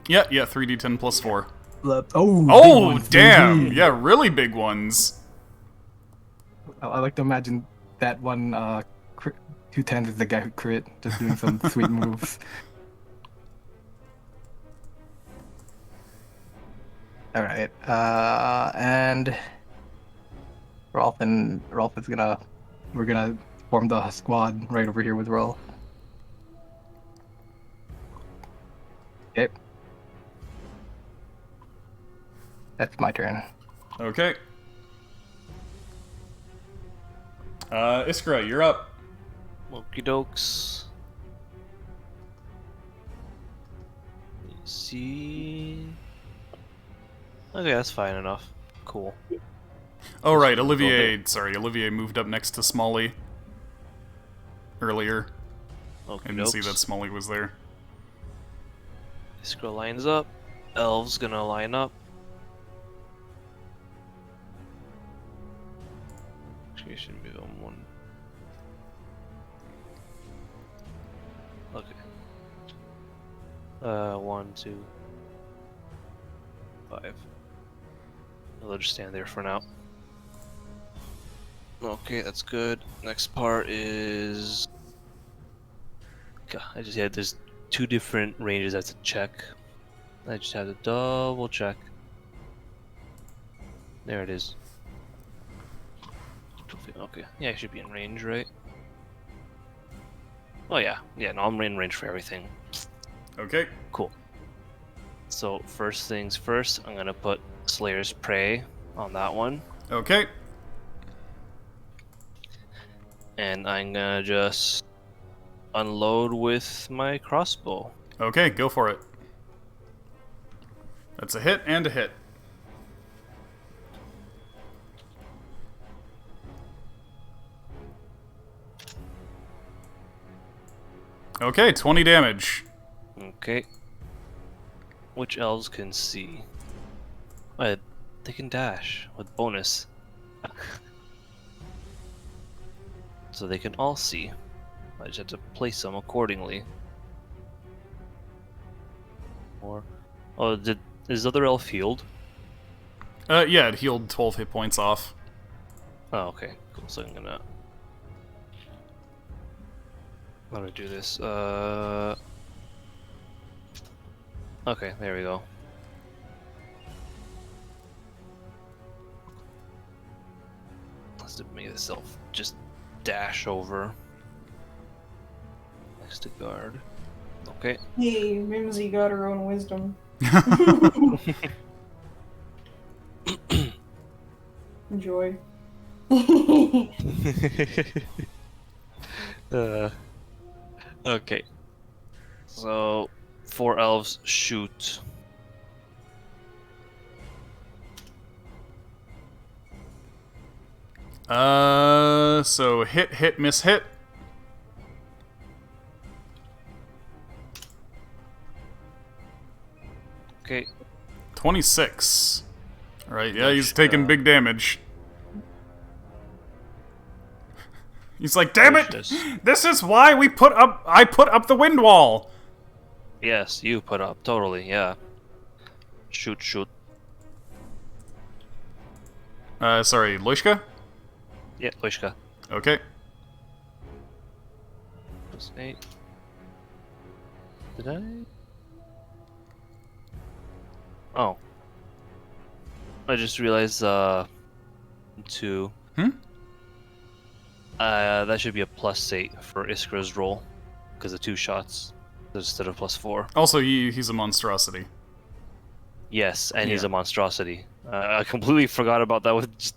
Yeah, 3d10 plus 4. Oh, Oh, big ones, damn! baby. Yeah, really big ones. I like to imagine that one 2 10s is the guy who crit, just doing some sweet moves. All right, and Rolf is we're gonna form the squad right over here with Rolf. Okay, that's my turn. Okay. Iskra, you're up. Okie dokes. Let's see. Okay, that's fine enough. Cool. Oh, right, Just a little Olivier. Sorry, Olivier moved up next to Smalley earlier. I Okie didn't see dokes. that Smalley was there. Iskra lines up. Elves gonna line up. Actually, it should be on one. Okay. 1, 2, 5. They'll just stand there for now. Okay, that's good. Next part is. God, I just had there's 2 different ranges I have to check. I just have to double check. There it is. Okay, yeah, I should be in range, right? Oh yeah, no, I'm in range for everything. Okay. Cool. So first things first, I'm gonna put Slayer's Prey on that one, Okay. and I'm gonna just unload with my crossbow. Okay, go for it. That's a hit and a hit. Okay, 20 damage. Okay. Which elves can see? They can dash with bonus. So they can all see. I just have to place them accordingly. Or, is other elf healed? Yeah, it healed 12 hit points off. Oh, okay, cool. So I'm gonna do this. Okay, there we go. Let's make this elf just dash over next to guard. Okay. Hey, Mimsy got her own wisdom. Enjoy. Okay. So 4 elves shoot. So hit, miss, hit. Okay. 26. Alright, yeah, Nice, he's taking big damage. He's like, damn it! Push this. This is why I put up the wind wall! Yes, you put up. Totally, yeah. Shoot. Sorry, Loishka? Yeah, Lishka. Okay. Plus 8. Did I? Oh. I just realized, 2. That should be a +8 for Iskra's roll, because of 2 shots. instead of +4. Also, he's a monstrosity. Yes, and he's Yeah. a monstrosity. I completely forgot about that. With just,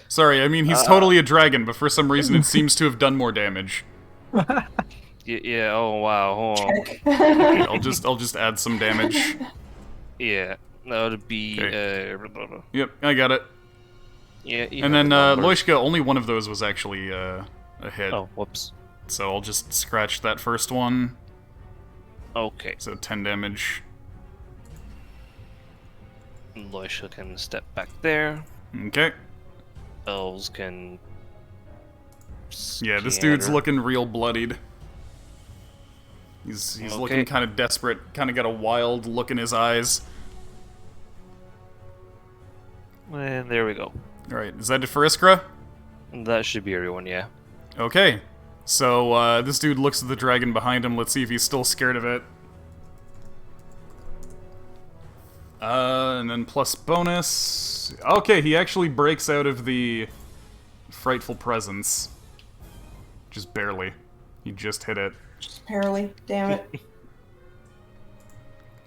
Sorry, I mean, he's totally a dragon, but for some reason it seems to have done more damage. yeah. Oh wow. Hold on. Check. Okay, I'll just add some damage. Yeah, that would be. Yep, I got it. Yeah. You And have then, the numbers. Loishka, only one of those was actually, a hit. Oh, whoops. So I'll just scratch that first one. Okay. So 10 damage. Loisha can step back there. Okay. Elves can. Yeah, this dude's scatter. looking real bloodied. He's Okay. looking kind of desperate, kind of got a wild look in his eyes. And there we go. Alright, is that it for Iskra? That should be everyone, yeah. Okay. So, this dude looks at the dragon behind him. Let's see if he's still scared of it. And then plus bonus. Okay, he actually breaks out of the frightful presence. Just barely. He just hit it. Just barely. Damn it.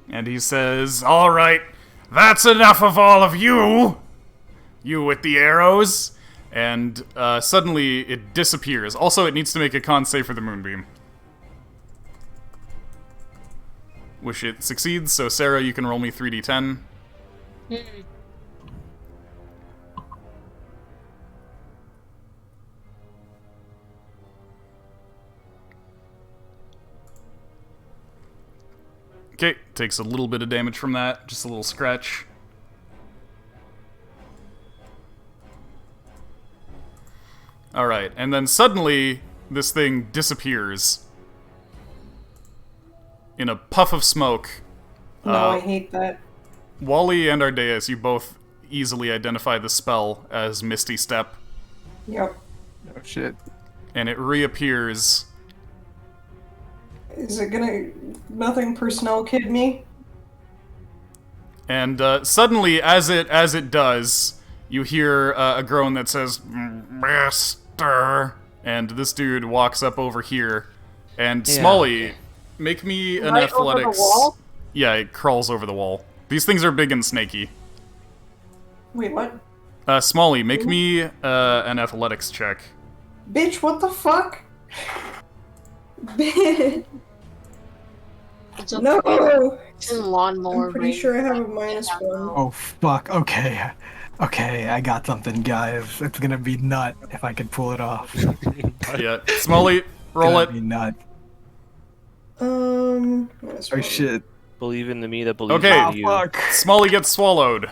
And he says, "Alright, that's enough of all of you! You with the arrows!" And suddenly it disappears. Also, it needs to make a con save for the moonbeam. Which it succeeds, so Sarah, you can roll me 3d10. Okay, takes a little bit of damage from that, just a little scratch. Alright, and then suddenly this thing disappears in a puff of smoke. No, I hate that. Wally and Ardeas, you both easily identify the spell as Misty Step, Yep. Oh shit. and it reappears. Is it gonna nothing personnel kid me? And suddenly, as it does, you hear a groan that says, "Master," and this dude walks up over here. And Yeah, Smalley, okay. make me an Right over the athletics. wall? Yeah, it crawls over the wall. These things are big and snaky. Wait, what? Smalley, make me an athletics check. Bitch, what the fuck? Bitch. It's okay. No! It's in lawnmower. I'm pretty range. sure I have a -1. Oh fuck. Okay. Okay, I got something, guys. It's gonna be nut if I can pull it off. Yeah, Smalley, roll Gonna it. be nut. That's Oh fine. shit. Believe in the me that believes Okay. in Oh you. fuck. Smalley gets swallowed.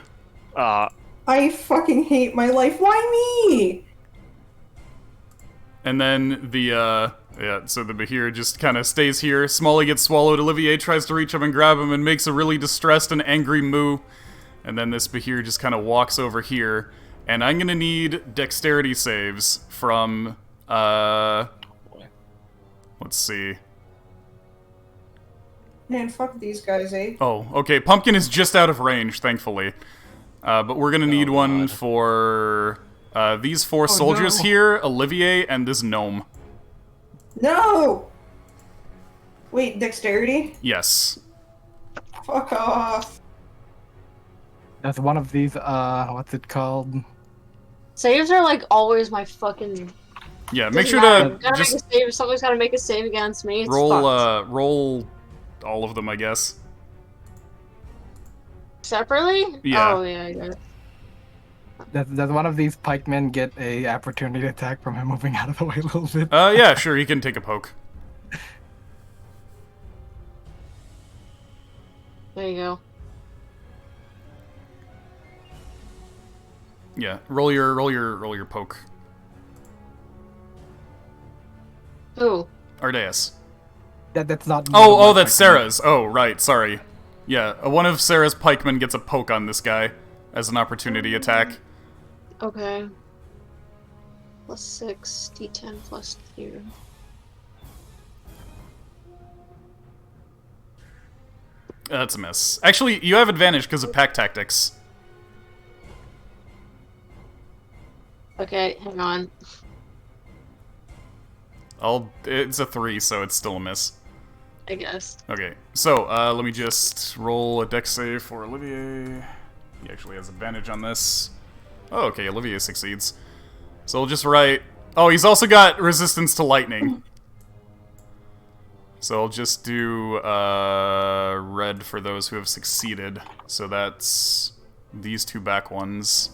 I fucking hate my life. Why me? And then the, so the Bahir just kind of stays here. Smalley gets swallowed. Olivier tries to reach him and grab him and makes a really distressed and angry moo. And then this Bahir just kind of walks over here. And I'm gonna need dexterity saves from, let's see. Man, fuck these guys, eh? Oh, okay. Pumpkin is just out of range, thankfully. But we're gonna need one God. for these four soldiers no. here, Olivier, and this gnome. No! Wait, dexterity? Yes. Fuck off. That's one of these, what's it called? Saves are like always my fucking. Yeah, make Doesn't sure matter. to Gotta just make a save. Somebody's gotta make a save against me. It's roll, fucked. roll all of them, I guess. Separately? Yeah. Oh yeah, I got it. Does one of these pikemen get a opportunity attack from him moving out of the way a little bit? Yeah, sure, he can take a poke. There you go. Yeah, roll your poke. Ooh. Ardeas. That's not. Oh, that's Sarah's. Oh, right, sorry. Yeah, one of Sarah's pikemen gets a poke on this guy as an opportunity attack. Okay. +6, D10 +2. That's a miss. Actually, you have advantage because of pack tactics. Okay, hang on. It's a 3, so it's still a miss. I guess. Okay, so let me just roll a dex save for Olivier. He actually has advantage on this. Oh, okay, Olivier succeeds. So we'll just write... Oh, he's also got resistance to lightning. So I'll just do red for those who have succeeded. So that's these two back ones.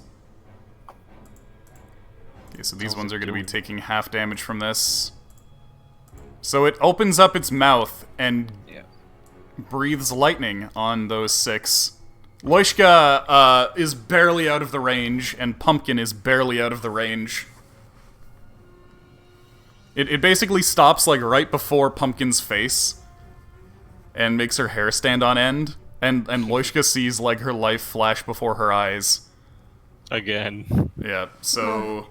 Okay, so these ones are going to be taking half damage from this. So it opens up its mouth and breathes lightning on those 6. Loishka is barely out of the range, and Pumpkin is barely out of the range. It basically stops, like, right before Pumpkin's face, and makes her hair stand on end, and Loishka sees, like, her life flash before her eyes. Again. Yeah, so...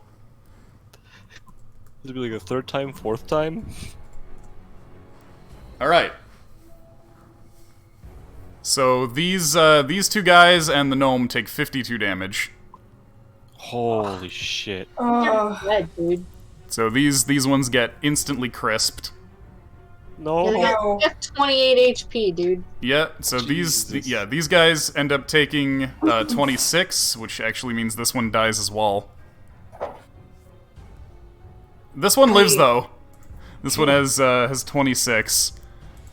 This will be like a 3rd time, 4th time? Alright. So these two guys and the gnome take 52 damage. Holy shit. Uh, Red, dude. So these ones get instantly crisped. No. You No. got 28 HP, dude. Yeah, so Jesus. these guys end up taking 26, which actually means this one dies as well. This one lives Wait. though. This one has 26.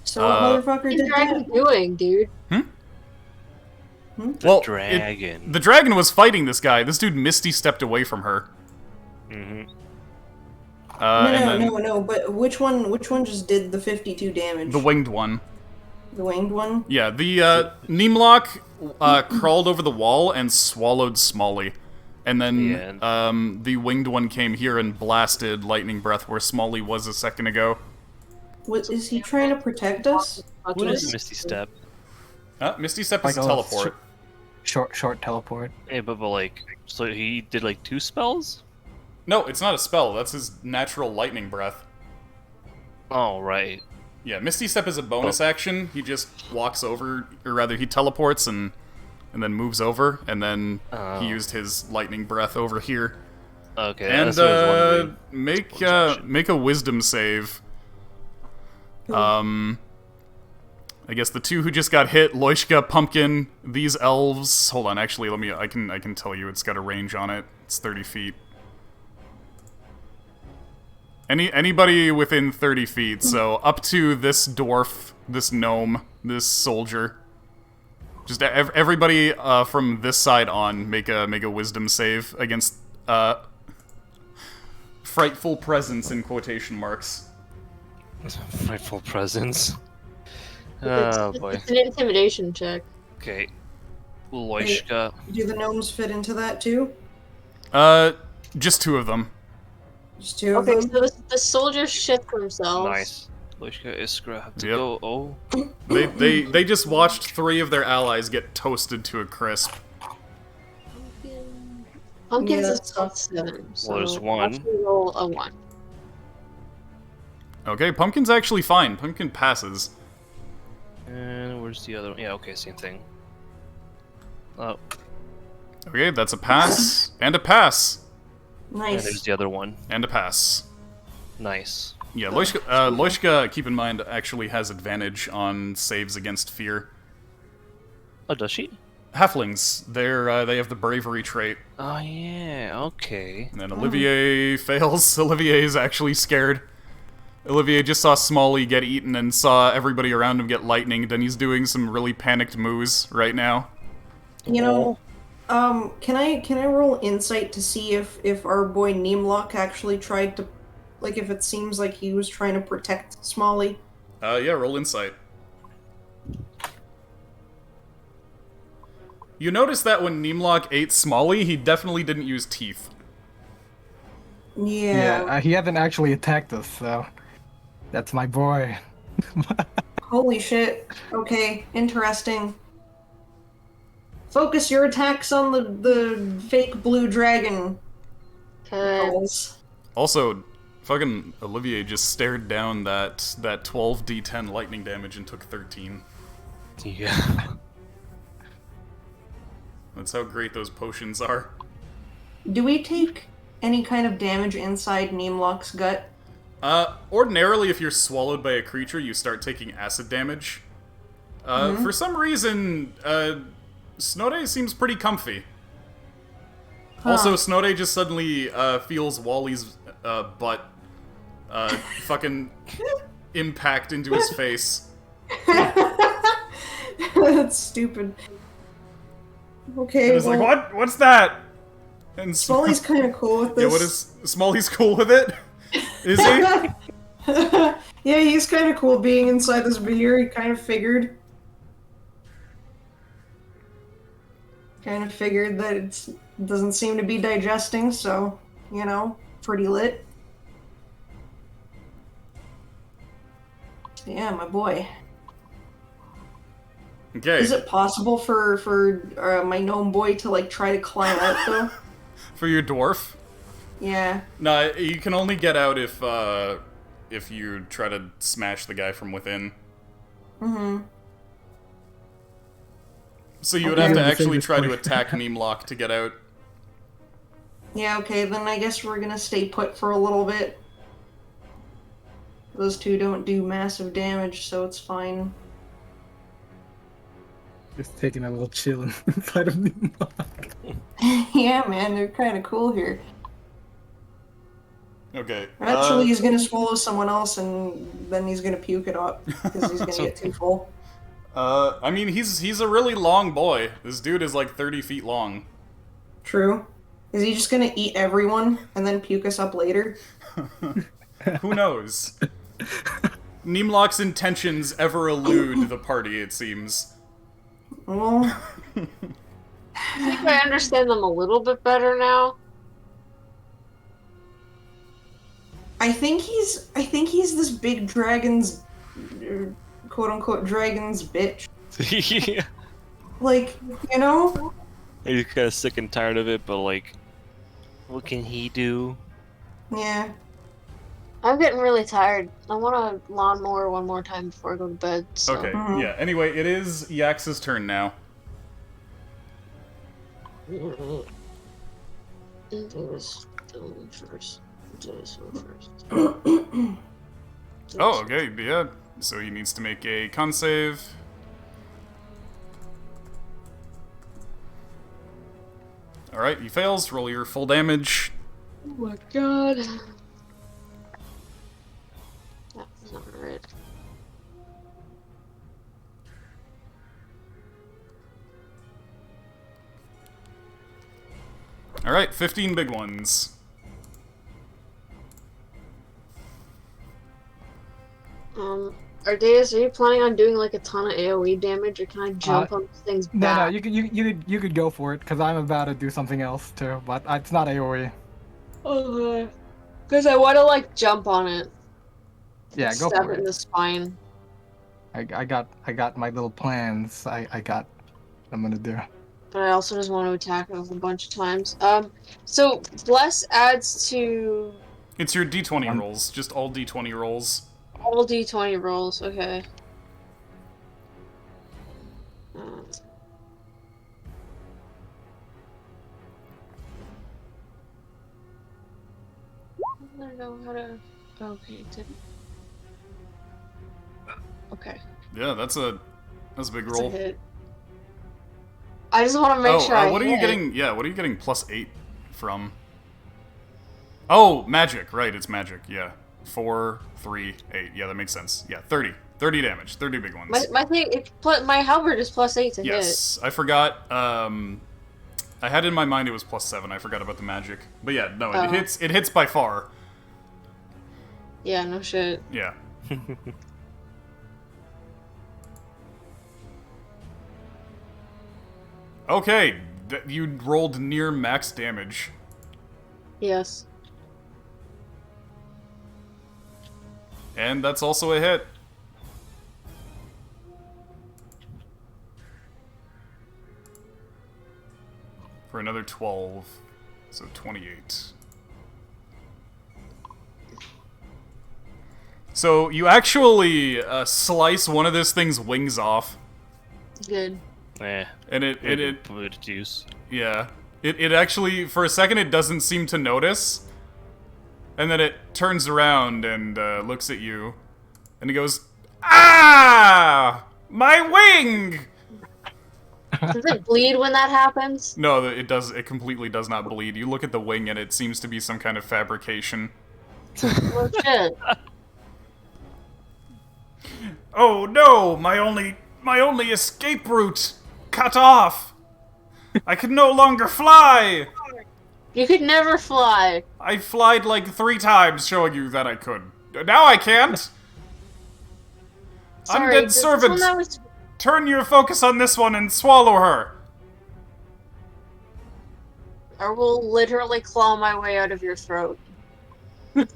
so what motherfucker What did is dragon that? doing, dude? Well, Dragon. the dragon was fighting this guy. This dude Misty stepped away from her. Mm-hmm. No, but which one just did the 52 damage? The winged one. The winged one? Yeah, the Neemlock crawled over the wall and swallowed Smalley. And then the winged one came here and blasted lightning breath where Smalley was a second ago. Is he trying to protect us? What is Misty Step? Misty Step is Like a a teleport. Short teleport. Yeah, but like, so he did like 2 spells? No, it's not a spell. That's his natural lightning breath. Oh, right. Yeah, Misty Step is a bonus action. He just walks over, or rather, he teleports and then moves over, and then he used his lightning breath over here. Okay, And that's what I was wondering. make a wisdom save. I guess the two who just got hit, Loishka, Pumpkin, these elves. Hold on, actually, I can tell you it's got a range on it. It's 30 feet. Anybody within 30 feet, so up to this dwarf, this gnome, this soldier. Just everybody from this side on make a wisdom save against frightful presence in quotation marks. Frightful presence. Oh boy. It's an intimidation check. Okay. Loishka. Do the gnomes fit into that too? Just 2 of them. Just 2 of Okay, them? so the soldiers shit themselves. Nice. Loishka, Iskra have to Yep. go. Oh. They just watched 3 of their allies get toasted to a crisp. Pumpkins Yeah, is that's +7. So Well, there's 1. watch me roll a 1. Okay, Pumpkin's actually fine. Pumpkin passes. And where's the other one? Yeah, okay, same thing. Oh, Okay, that's a pass and a pass and there's Nice. the other one. and a pass. Nice. Yeah, Loishka, keep in mind, actually has advantage on saves against fear. Oh, does she? Halflings, they have the bravery trait. Oh, yeah, okay. And then Olivier fails. Olivier is actually scared. Olivier just saw Smalley get eaten and saw everybody around him get lightning, then he's doing some really panicked moves right now. You know, can I roll insight to see if our boy Neemlock actually tried to, like, if it seems like he was trying to protect Smalley? Yeah, roll insight. You notice that when Neemlock ate Smalley, he definitely didn't use teeth. Yeah. He hasn't actually attacked us, so that's my boy. Holy shit. Okay, interesting. Focus your attacks on the fake blue dragon. Calls. Also, fucking Olivier just stared down that 12d10 lightning damage and took 13. Yeah. That's how great those potions are. Do we take any kind of damage inside Neemlock's gut? Ordinarily, if you're swallowed by a creature, you start taking acid damage. For some reason, Snode seems pretty comfy. Also, Snode just suddenly feels Wally's butt fucking impact into his face. That's stupid. Okay, And he's like, "What? What's that?" And Smalley's kind of cool with this. Yeah, what is Smalley's cool with it? Is he? Yeah, he's kind of cool being inside this beer. He kind of figured that it doesn't seem to be digesting, so, you know, pretty lit. Yeah, my boy. Okay. Is it possible for my gnome boy to, like, try to climb out, though? For your dwarf? Yeah. No, you can only get out if you try to smash the guy from within. Mm-hmm. So you would Okay. have to Yeah, the actually safest try to place. attack Neemlock to get out. Yeah, okay, then I guess we're gonna stay put for a little bit. Those two don't do massive damage, so it's fine. Just taking a little chill inside of me. Yeah, man, they're kind of cool here. Okay. Eventually, he's gonna swallow someone else, and then he's gonna puke it up because he's gonna get too full. I mean, he's a really long boy. This dude is like 30 feet long. True. Is he just gonna eat everyone and then puke us up later? Who knows? Neemlock's intentions ever elude the party, it seems. Well, I think I understand them a little bit better now. I think he's this big dragon's, quote unquote, dragon's bitch. Yeah. Like, you know? He's kind of sick and tired of it, but like, what can he do? Yeah. I'm getting really tired. I want to lawnmower one more time before I go to bed. So. Okay, Mhm. yeah. Anyway, it is Yax's turn now. Do this one first. Do this one first. Oh, okay, yeah. So he needs to make a con save. Alright, he fails. Roll your full damage. Oh my god. That's not right. Alright, 15 big ones. Ardeas, are you planning on doing like a ton of AoE damage, or can I jump on these things No, back? you could go for it because I'm about to do something else too, but it's not AOE. Okay. Because I want to like jump on it. Yeah, go Stab for it in it. the spine. I got my little plans. I'm gonna do. But I also just want to attack it a bunch of times. So Bless adds to It's your d20 One. rolls. Just all d20 rolls. all d20 rolls. Okay. I don't know how to. Okay, it didn't. Okay. Yeah, that's a big It's a roll. hit. I just want to make sure I what are you hit. getting? Yeah, what are you getting +8 from? Oh, magic. Right, it's magic. Yeah. 4, 3, 8. Yeah, that makes sense. Yeah, 30. 30 damage. 30 big ones. My thing, my halberd is +8 to hit. Yes, I forgot. I had in my mind it was +7. I forgot about the magic. But yeah, no, Oh. it hits. It hits by far. Yeah, no shit. Yeah. Okay, you rolled near max damage. Yes. And that's also a hit. For another 12. So 28. So you actually slice one of this thing's wings off. Good. Eh. And it Blood juice. yeah. It actually, for a second, it doesn't seem to notice. And then it turns around and looks at you, and it goes, "Ah! My wing!" Does it bleed when that happens? No, it does. It completely does not bleed. You look at the wing, and it seems to be some kind of fabrication. Well, shit. Oh no! My only escape route cut off. I can no longer fly. You could never fly. I flied like 3 times, showing you that I could. Now I can't. Sorry, Undead this servant, one that was... turn your focus on this one and swallow her. I will literally claw my way out of your throat. There's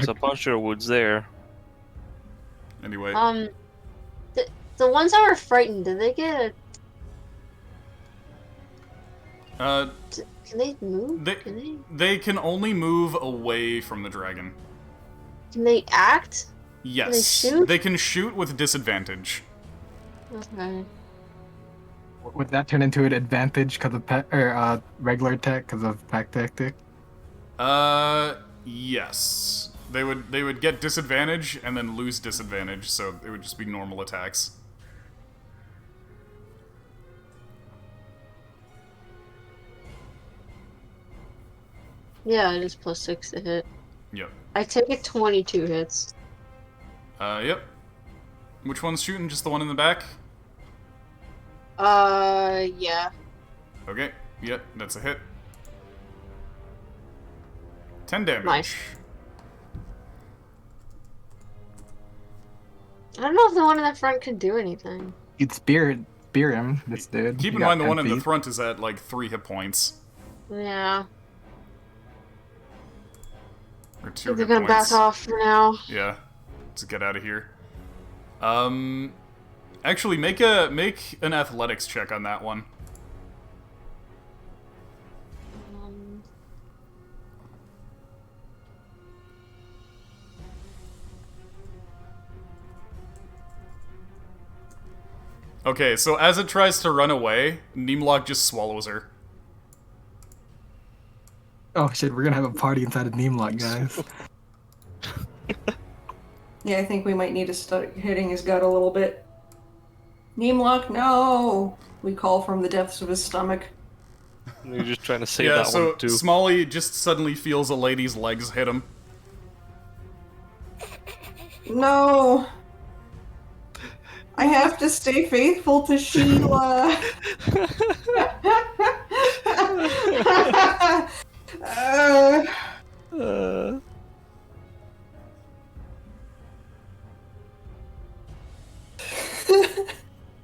a bunch of woods there. Anyway, The ones that were frightened, did they get can they move? they can only move away from the dragon. Can they act? Yes, shoot? they can shoot with disadvantage. Okay. Would that turn into an advantage because of regular attack because of pack tactic? Yes. They would get disadvantage and then lose disadvantage, so it would just be normal attacks. Yeah, it is +6 to hit. Yep. I take it 22 hits. Yep. Which one's shooting? Just the one in the back? Yeah. Okay. Yep, that's a hit. 10 damage. Nice. I don't know if the one in the front can do anything. You'd spear him, this dude. Keep He in got mind the 10 one in the feet. front is at like 3 hit points. Yeah. Or 2 I think hit they're gonna back points. off for now. Yeah. Let's get out of here. Actually, make an athletics check on that one. Okay, so as it tries to run away, Neemlock just swallows her. Oh shit, we're gonna have a party inside of Neemlock, guys. Yeah, I think we might need to start hitting his gut a little bit. Neemlock, no! We call from the depths of his stomach. You're just trying to save Yeah, that so one too. Smalley just suddenly feels a lady's legs hit him. No! I have to stay faithful to Sheila!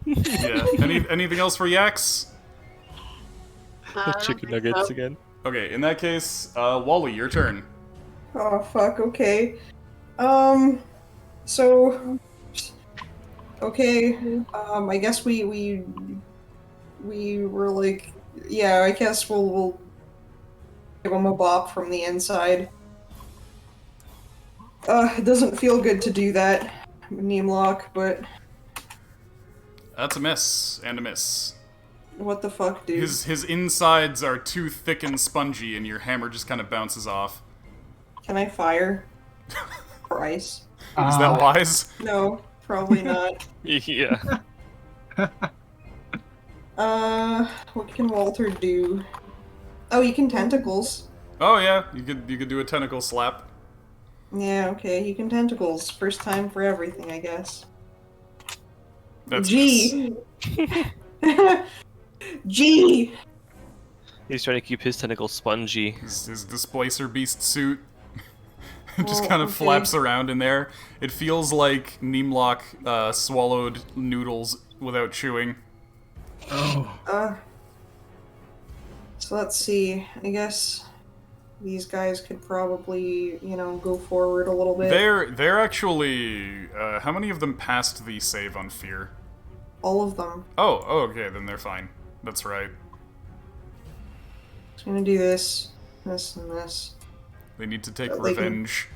Yeah. Anything else for Yax? Chicken nuggets again. Okay, in that case, Wally, your turn. Oh, fuck, okay. So... Okay, I guess we were like... Yeah, I guess we'll give him a bop from the inside. It doesn't feel good to do that, Neemlock, but... That's a miss, and a miss. What the fuck, dude? His insides are too thick and spongy, and your hammer just kind of bounces off. Can I fire? Price? Is that wise? No, probably not. Yeah. What can Walter do? Oh, he can tentacles. Oh yeah, you could do a tentacle slap. Yeah, okay, he can tentacles. First time for everything, I guess. That's G. G. He's trying to keep his tentacles spongy. His displacer beast suit just Oh, kind of okay. flaps around in there. It feels like Neemlock swallowed noodles without chewing. Oh. So let's see. I guess these guys could probably, go forward a little bit. They're actually how many of them passed the save on fear? All of them. Oh, okay, then they're fine. That's right. Just gonna do this, this, and this. They need to take They can- revenge.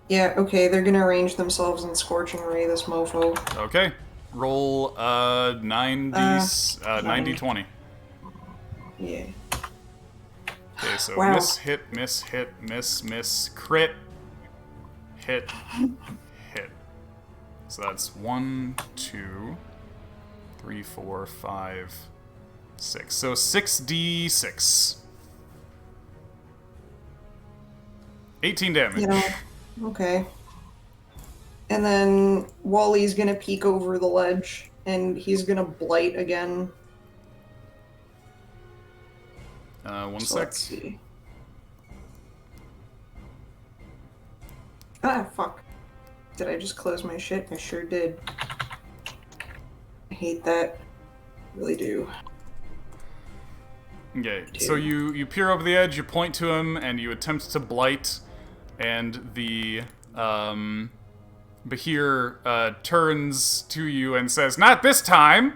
Yeah, okay, they're gonna arrange themselves in Scorching Ray, this mofo. Okay. Roll 90 9. 20. Yeah. Okay, so Wow. miss, hit, miss, crit, hit, hit. So that's 1, 2, 3, 4, 5, 6. So 6d6. 18 damage. You know, okay. And then Wally's gonna peek over the ledge, and he's gonna blight again. One So sec. let's see. Ah, fuck. Did I just close my shit? I sure did. I hate that. Really do. Okay, so you peer over the edge, you point to him, and you attempt to blight, and the Bahir turns to you and says, "Not this time!"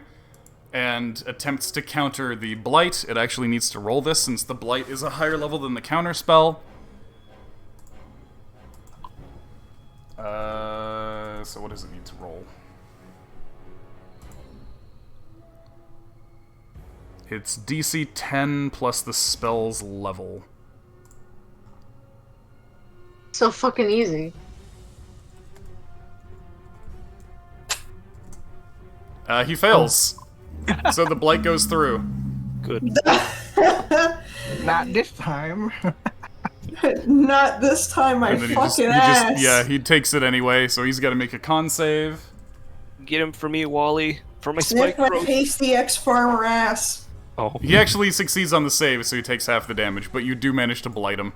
and attempts to counter the blight. It actually needs to roll this since the blight is a higher level than the counter spell. So what does it need to roll? It's DC 10 plus the spell's level. So fucking easy. He fails. So the blight goes through. Good. Not this time. Not this time, my And then fucking ass. yeah, he takes it anyway, so he's got to make a con save. Get him for me, Wally. For my Sniff spike my growth. pasty ex-farmer ass. Oh. He actually succeeds on the save, so he takes half the damage, but you do manage to blight him.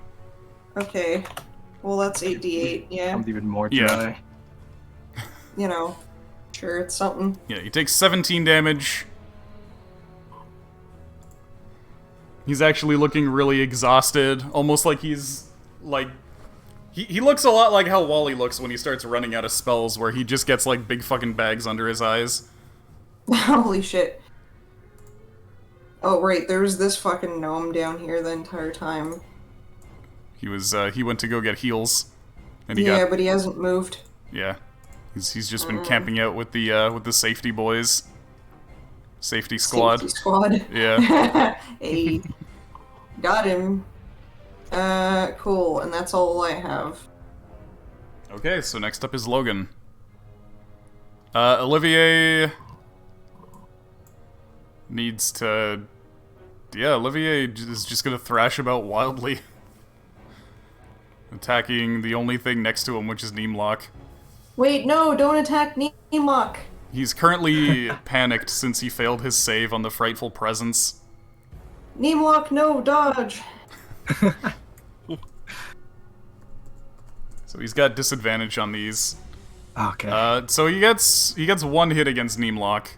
Okay. Well, that's 8d8, yeah. I'm even more Yeah. dry. You know. Sure, it's something. Yeah, he takes 17 damage. He's actually looking really exhausted, almost like he's, like... He looks a lot like how Wally looks when he starts running out of spells, where he just gets, like, big fucking bags under his eyes. Holy shit. Oh, right, there's this fucking gnome down here the entire time. He went to go get heals. And he Yeah, got... but he hasn't moved. Yeah. He's just been camping out with the safety boys. Safety squad. Safety squad. Yeah. Hey. Got him. Cool, and that's all I have. Okay, so next up is Logan. Olivier needs to... Yeah, Olivier is just gonna thrash about wildly. Attacking the only thing next to him, which is Neemlock. Wait, no, don't attack Neemlock. He's currently panicked since he failed his save on the Frightful Presence. Neemlock, no, dodge. So he's got disadvantage on these. Okay. So he gets one hit against Neemlock.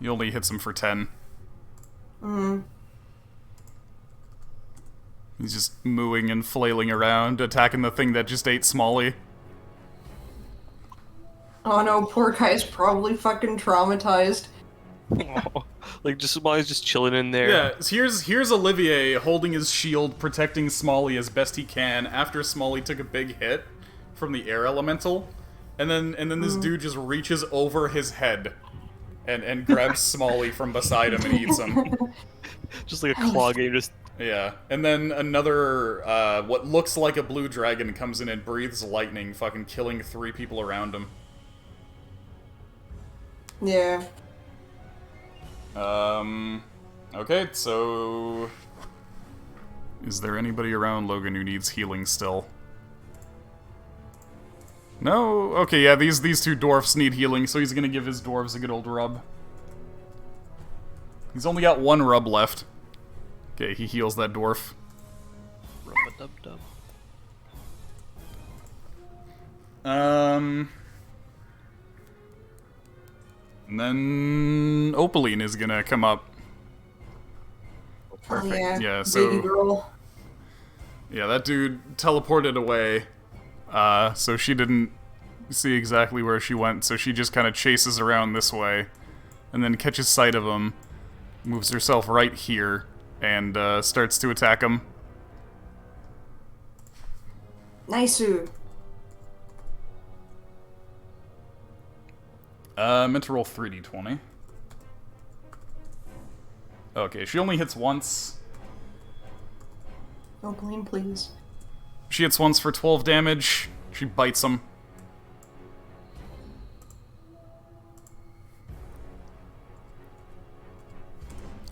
He only hits him for 10. He's just mooing and flailing around, attacking the thing that just ate Smalley. Oh no, poor guy's probably fucking traumatized. Like, just while he's just chilling in there. Yeah, so here's Olivier holding his shield, protecting Smalley as best he can after Smalley took a big hit from the air elemental. And then this dude just reaches over his head and grabs Smalley from beside him and eats him. Just like a claw game, just... Yeah, and then another, what looks like a blue dragon comes in and breathes lightning, fucking killing 3 people around him. Yeah. Okay, so... Is there anybody around Logan who needs healing still? No? Okay, yeah, these 2 dwarfs need healing, so he's gonna give his dwarves a good old rub. He's only got 1 rub left. Okay, he heals that dwarf. Rub-a-dub-dub. And then Opaline is gonna come up. Oh, yeah. Yeah, so- Baby girl. Yeah, that dude teleported away, so she didn't see exactly where she went, so she just kind of chases around this way, and then catches sight of him, moves herself right here, and starts to attack him. Nice-oo. Meant to roll 3d20. Okay, she only hits once. No blame, please. She hits once for 12 damage. She bites him.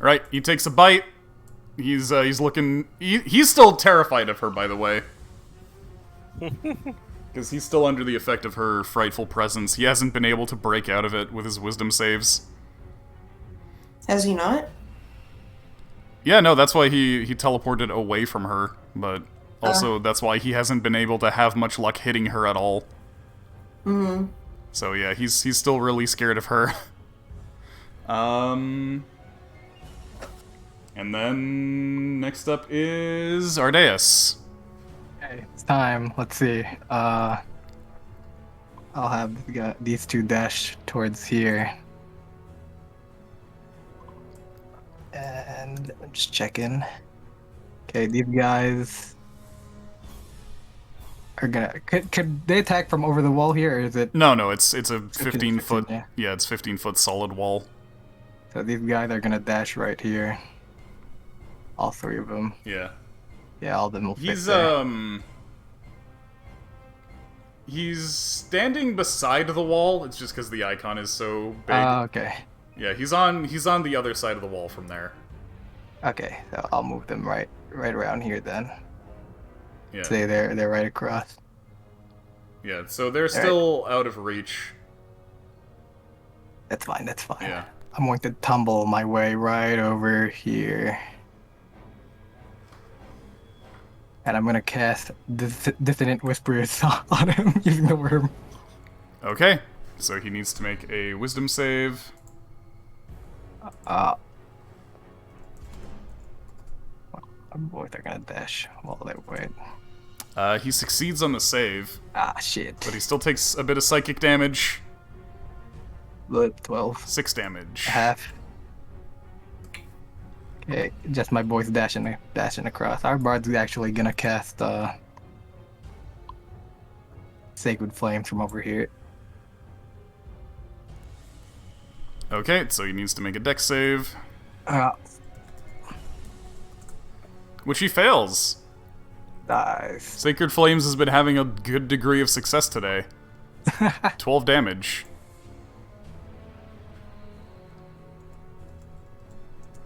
Right, he takes a bite. He's looking. He's still terrified of her, by the way. Because he's still under the effect of her frightful presence. He hasn't been able to break out of it with his wisdom saves. Has he not? Yeah, no, that's why he teleported away from her. But also, that's why he hasn't been able to have much luck hitting her at all. Mm-hmm. So yeah, he's still really scared of her. And then next up is Ardeus. Okay, it's time. Let's see. I'll have these two dash towards here. And I'm just checking. Okay, these guys are gonna. Could they attack from over the wall here, or is it? No, it's a 15 foot. yeah. Yeah, it's 15-foot solid wall. So these guys are gonna dash right here. All three of them. Yeah. Yeah, all of them will fit He's there. he's standing beside the wall. It's just because the icon is so big. Okay. Yeah, he's on the other side of the wall from there. Okay, so I'll move them right around here then. Yeah. Say they're right across. Yeah, so they're still out of reach. That's fine. That's fine. Yeah. I'm going to tumble my way right over here. And I'm gonna cast Dissonant Whispers on him using the worm. Okay, so he needs to make a wisdom save. Both are gonna dash while they wait. He succeeds on the save, Ah, shit. but he still takes a bit of psychic damage. Look, 12. 6 damage. Half. Okay, just my boys dashing across. Our bard's actually gonna cast Sacred Flames from over here. Okay, so he needs to make a dex save, which he fails. Nice. Sacred Flames has been having a good degree of success today. 12 damage.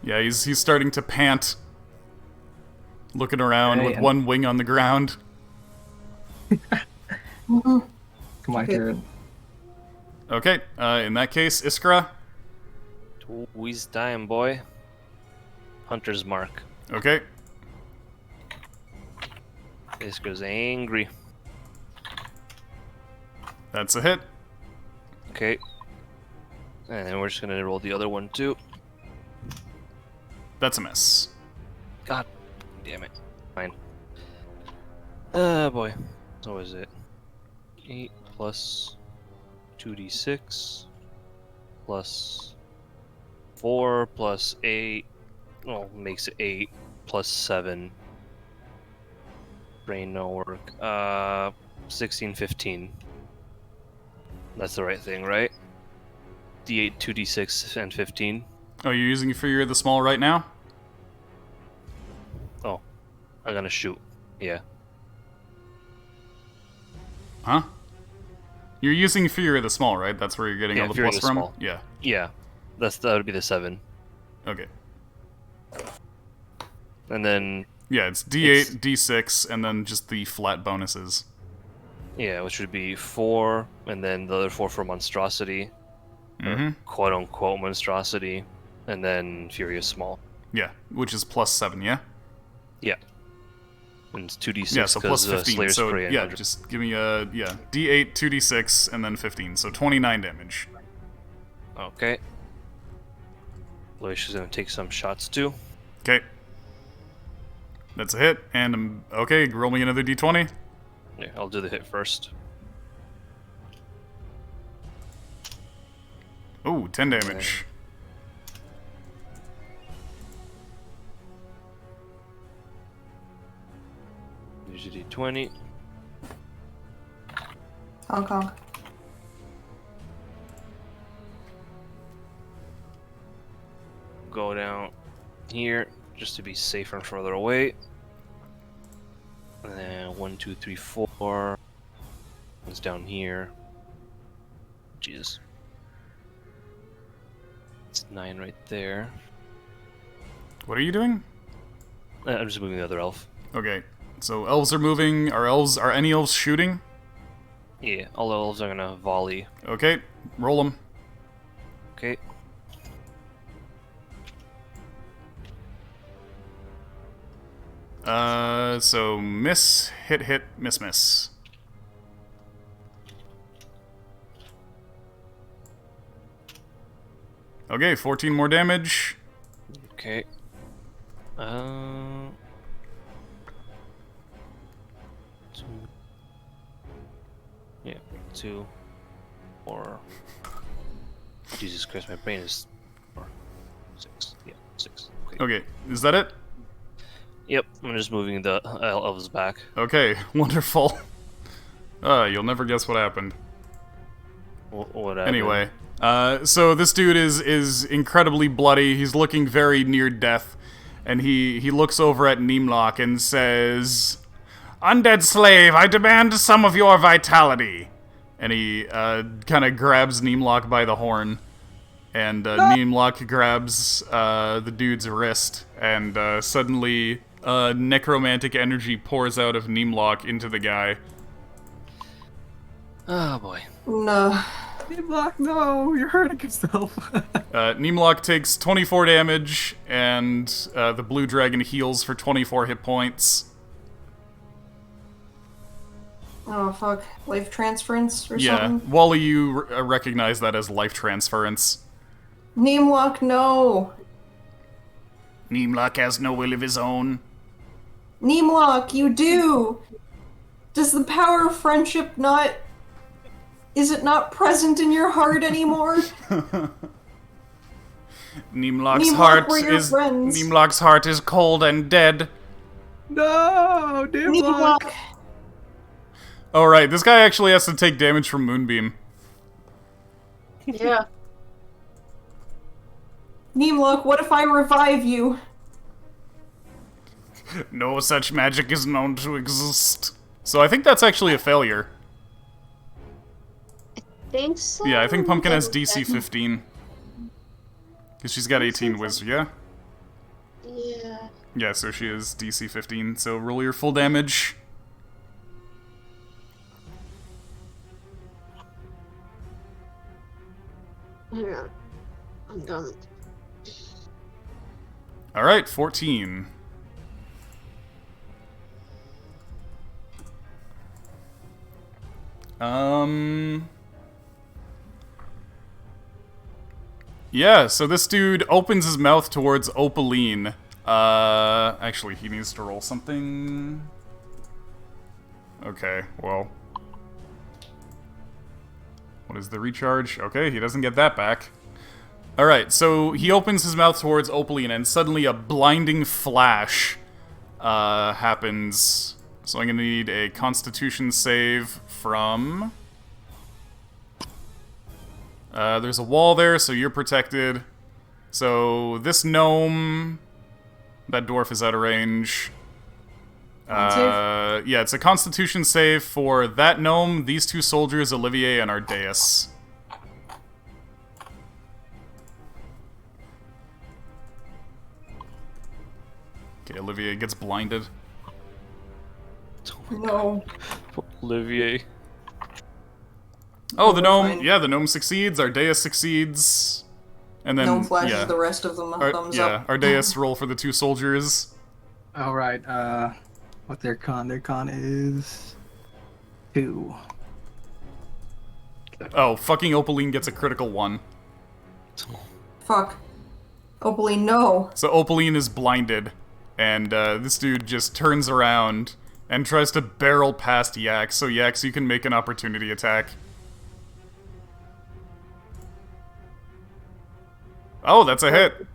Yeah, he's starting to pant. Looking around with one wing on the ground. Come on, Kieran. Okay, in that case, Iskra. He's dying, boy. Hunter's mark. Okay. Iskra's angry. That's a hit. Okay. And then we're just gonna roll the other one too. That's a miss. God damn it. Fine. Boy. So is it 8 plus 2d6 plus 4 plus 8. Well, makes it 8 plus 7. Brain no work. 16, 15. That's the right thing, right? D8, 2d6, and 15. Oh, you're using Figure of the Small right now? Oh, I'm gonna shoot. Yeah. Huh? You're using Figure of the Small, right? That's where you're getting Yeah, all the Fury plus of the from? Small. Yeah. Yeah. That would be the 7. Okay. And then, Yeah, it's D8, D6, and then just the flat bonuses. yeah, which would be 4, and then the other 4 for Monstrosity. Mm-hmm. Quote unquote Monstrosity. And then Furious Small. Yeah, which is plus 7, yeah? Yeah. And it's 2d6 Yeah, so plus because 15. Slayer's So, Prey and yeah, Hunter- just give me a, D8, 2d6, and then 15. So 29 damage. Okay. Loisha's gonna take some shots too. Okay. That's a hit, and okay, roll me another d20. Yeah, I'll do the hit first. Ooh, 10 damage. Use a d20. Honk honk. Go down here, just to be safer and further away. And then 1, 2, 3, 4. One's down here. Jesus. It's 9 right there. What are you doing? I'm just moving the other elf. Okay, so elves are moving. Are any elves shooting? Yeah, all elves are gonna volley. Okay, roll them. Okay. So miss, hit, miss, miss. Okay, 14 more damage. Okay. Two. Yeah, 2, 4. Jesus Christ, my brain is 4, 6. Yeah, 6. Okay. Okay, is that it? Yep, I'm just moving the elves back. Okay, wonderful. You'll never guess what happened. Whatever. Anyway, so this dude is incredibly bloody. He's looking very near death, and he looks over at Neemlock and says, "Undead slave, I demand some of your vitality." And he kind of grabs Neemlock by the horn, and Neemlock grabs the dude's wrist, and suddenly necromantic energy pours out of Neemlock into the guy. Oh boy. No. Block, no, you're hurting yourself. Neemlock takes 24 damage, and the blue dragon heals for 24 hit points. Oh, fuck. Life transference or Yeah, something? Wally, you recognize that as life transference. Neemlock, no! Neemlock has no will of his own. Neemlock, you do! Does the power of friendship not... Is it not present in your heart anymore? Neemlock's Neemlock, heart we're your is friends. Neemlock's heart is cold and dead. No, dear Block. Neemlock! Oh right, this guy actually has to take damage from Moonbeam. Yeah. Neemlock, what if I revive you? No such magic is known to exist. So I think that's actually a failure. Think so? Yeah, I think Pumpkin has Double DC check. 15. Because she's got 18 Wiz, yeah? Yeah. Yeah, so she is DC 15, so roll your full damage. Hang on. I'm done. Alright, 14. Yeah, so this dude opens his mouth towards Opaline. Actually, he needs to roll something. Okay, well. What is the recharge? Okay, he doesn't get that back. Alright, so he opens his mouth towards Opaline, and suddenly a blinding flash happens. So I'm gonna need a Constitution save from... there's a wall there, so you're protected. So this gnome... That dwarf is out of range. Yeah, it's a Constitution save for that gnome, these two soldiers, Olivier and Ardeus. Okay, Olivier gets blinded. No. Olivier. Oh, the gnome. Fine. Yeah, the gnome succeeds. Ardeus succeeds. And then Gnome flashes yeah, the rest of them a thumbs yeah. up. Ardeus roll for the two soldiers. All right. What's their con? Their con is 2. Oh, fucking Opaline gets a critical 1. Fuck. Opaline, no. So Opaline is blinded, and this dude just turns around and tries to barrel past Yax. So Yax, you can make an opportunity attack. Oh, that's a hit.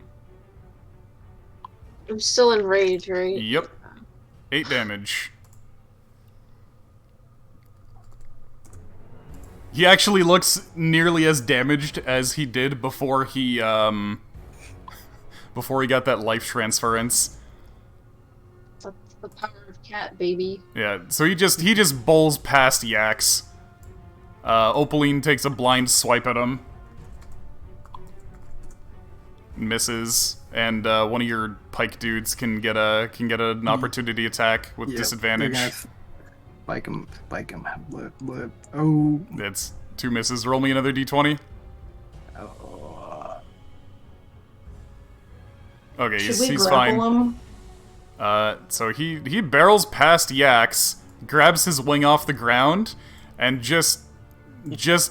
I'm still in rage, right? Yep. 8 damage. He actually looks nearly as damaged as he did before he before he got that life transference. That's the power of cat, baby. Yeah, so he just bowls past Yax. Opaline takes a blind swipe at him. Misses, and one of your pike dudes can get an opportunity attack with Yep, disadvantage. guys. Spike him. Blip, blip. Oh. That's 2 misses. Roll me another d20. Oh. Okay, Should we he's grapple fine. him? So he barrels past Yax, grabs his wing off the ground, and just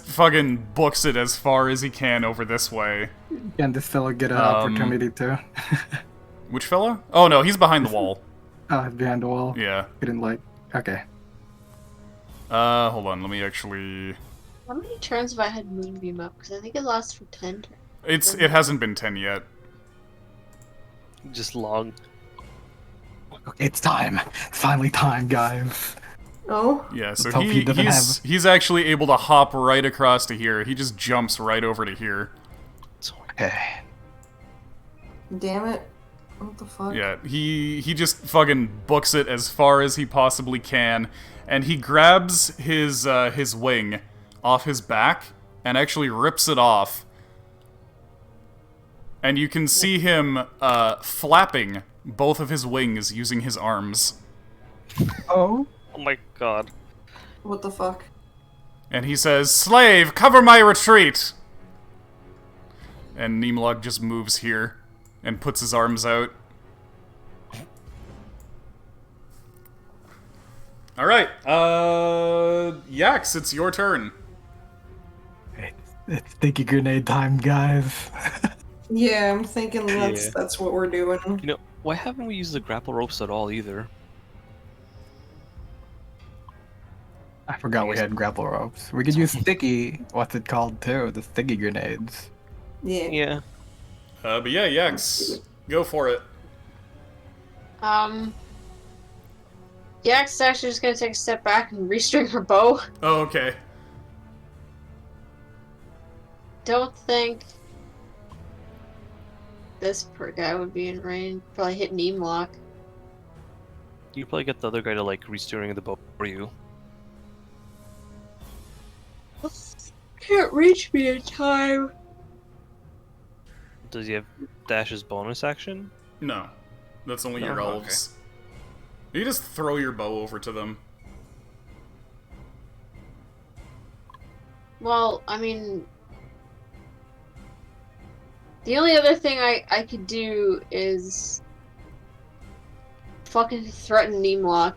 fucking books it as far as he can over this way. Can this fellow get an opportunity too? Which fella? Oh no, he's behind the wall. Oh, behind the wall. Yeah. Couldn't like. Okay. Hold on, let me actually... How many turns have I had Moonbeam up? Because I think it lasts for 10 turns. It hasn't been 10 yet. Just long. Okay, it's time. It's finally time, guys. Oh, Yeah, so Let's hope he doesn't he's actually able to hop right across to here. He just jumps right over to here. Okay. damn it! What the fuck? Yeah, he just fucking books it as far as he possibly can, and he grabs his wing off his back and actually rips it off. And you can see him flapping both of his wings using his arms. Oh. Oh my god. What the fuck? And he says, "Slave, cover my retreat!" And Nimlog just moves here and puts his arms out. Alright, Yax, it's your turn. It's sticky grenade time, guys. Yeah, I'm thinking Yeah. that's what we're doing. You know, why haven't we used the grapple ropes at all either? I forgot we had grapple ropes. We could use sticky. What's it called too? The sticky grenades. Yeah. Yeah. But yeah, Yax, go for it. Yax is actually just gonna take a step back and restring her bow. Oh, okay. Don't think this poor guy would be in range. Probably hit Neemlock. You probably get the other guy to like restoring the bow for you. Can't reach me in time. Does he have Dash's bonus action? No, that's only No? your Okay. elves. You just throw your bow over to them. Well, I mean, the only other thing I could do is fucking threaten Neemlock.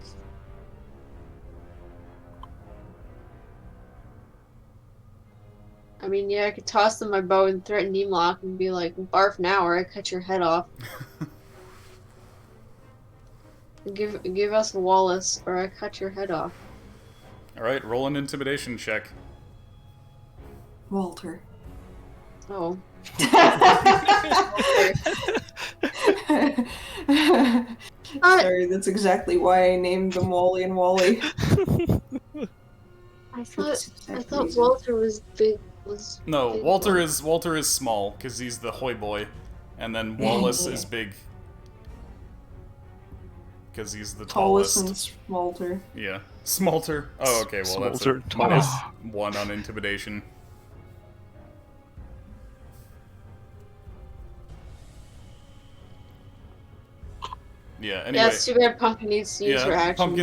I mean, yeah, I could toss them my bow and threaten Neemlock and be like, barf now or I cut your head off. Give us Wallace or I cut your head off. Alright, roll an intimidation check. Walter. Oh. Sorry, that's exactly why I named them Wally and Wally. I That's thought exactly reason. Walter was big. No, big Walter boy. is small, because he's the hoy boy. And then Wallace is big. Because he's the Tallest tallest. and Walter. Yeah. Smolter. Oh, okay, well that's a Smolter, minus tallest. 1 on intimidation. Yeah, anyway. Yeah, it's too bad Pumpkin needs to use her action.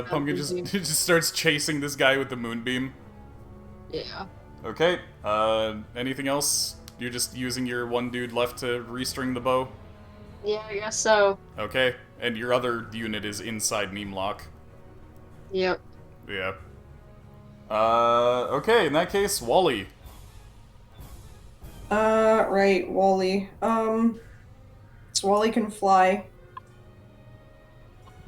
Pumpkin just, just starts chasing this guy with the moonbeam. Yeah. Okay, anything else? You're just using your one dude left to restring the bow? Yeah, I guess so. Okay, and your other unit is inside Neemlock. Yep. Yeah. Okay, in that case, Wally. Right, Wally. So Wally can fly.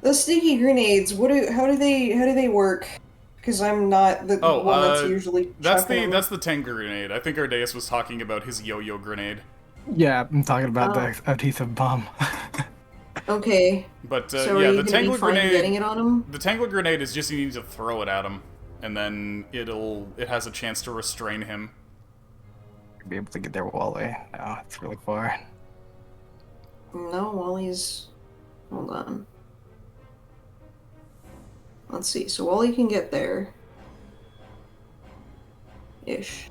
The sticky grenades, how do they work? Because I'm not the one that's usually That's chucking them. that's the Tengu grenade. I think Ardeus was talking about his yo-yo grenade. Yeah, I'm talking about the adhesive bomb. Okay. But So yeah, are you the gonna Tangle be fine grenade. getting it on him? The Tangle grenade is just you need to throw it at him, and then it has a chance to restrain him. Be able to get there with Wally. No, it's really far. No, Wally's... Hold on. Let's see. So Wally can get there. Ish.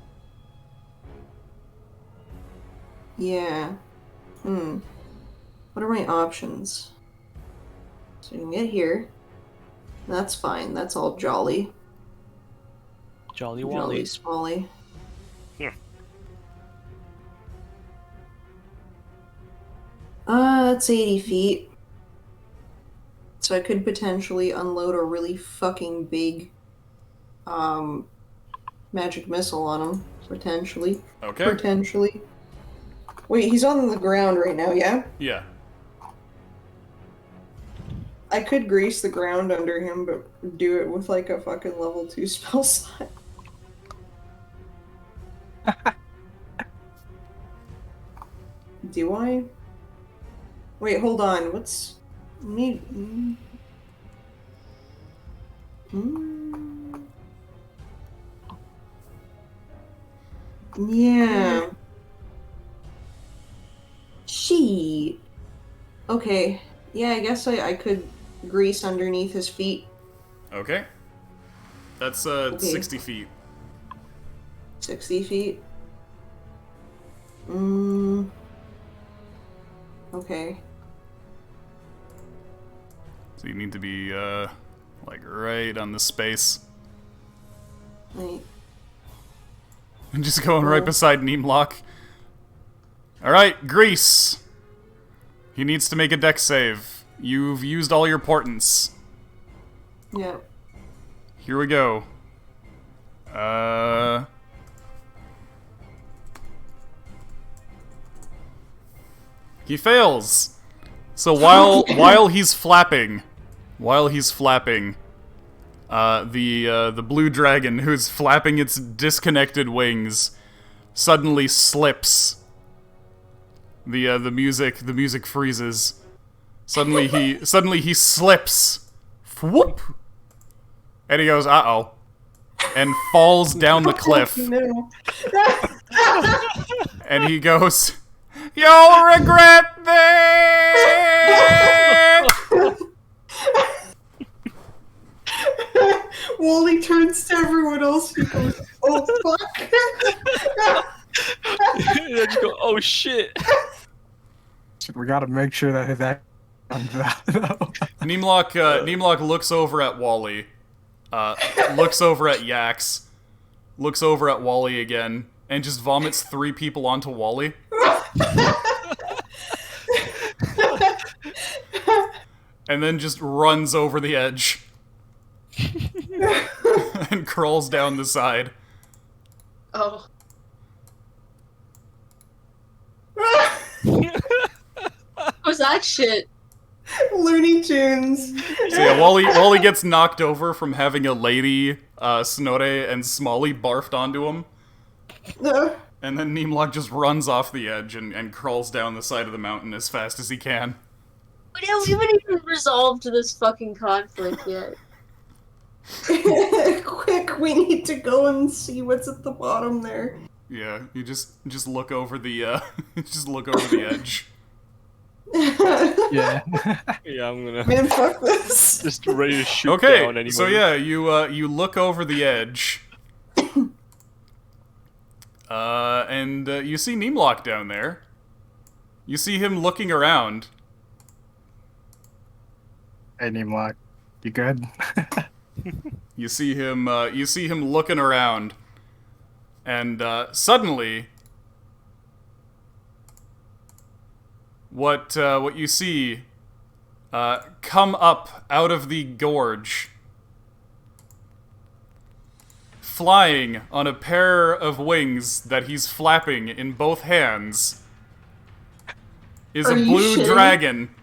Yeah. What are my options? So you can get here. That's fine. That's all jolly. Jolly Jolly Wally. Smally. Yeah. That's 80 feet. So I could potentially unload a really fucking big, magic missile on him. Potentially. Okay. Potentially. Wait, he's on the ground right now, yeah? Yeah. I could grease the ground under him, but do it with like a fucking level 2 spell slot. Do I? Wait, hold on. What's... Me... Yeah. She. Okay. Yeah, I guess I could grease underneath his feet. Okay. That's 60 feet. 60 feet? Okay. So you need to be like right on the space. Wait. And just going right beside Neemlock. Alright, Grease. He needs to make a dex save. You've used all your portents. Yeah. Here we go. He fails. So while he's flapping, the blue dragon who's flapping its disconnected wings suddenly slips. The music freezes. Suddenly he slips. Whoop. And he goes, uh-oh. And falls down the cliff. No. And he goes, "You'll regret this!" Wally turns to everyone else and goes, "Oh fuck!" And then you go, oh shit. We gotta make sure that his act comes out. Neemlock looks over at Wally, looks over at Yax, looks over at Wally again, and just vomits 3 people onto Wally. And then just runs over the edge. And crawls down the side. Oh. What was that shit? Looney Tunes. So yeah, Wally gets knocked over from having a lady, Snore and Smalley barfed onto him. And then Neemlock just runs off the edge and crawls down the side of the mountain as fast as he can. We haven't even resolved this fucking conflict yet. Quick, we need to go and see what's at the bottom there. Yeah, you just look over the just look over the edge. Yeah. Yeah, I'm gonna Man, fuck this. just ready to shoot Okay, down anyone. so yeah, you look over the edge. And you see Neemlock down there. You see him looking around. Hey, Neemlock, you good? You see him looking around. And suddenly what you see come up out of the gorge, flying on a pair of wings that he's flapping in both hands, is Are a you blue shitting? dragon.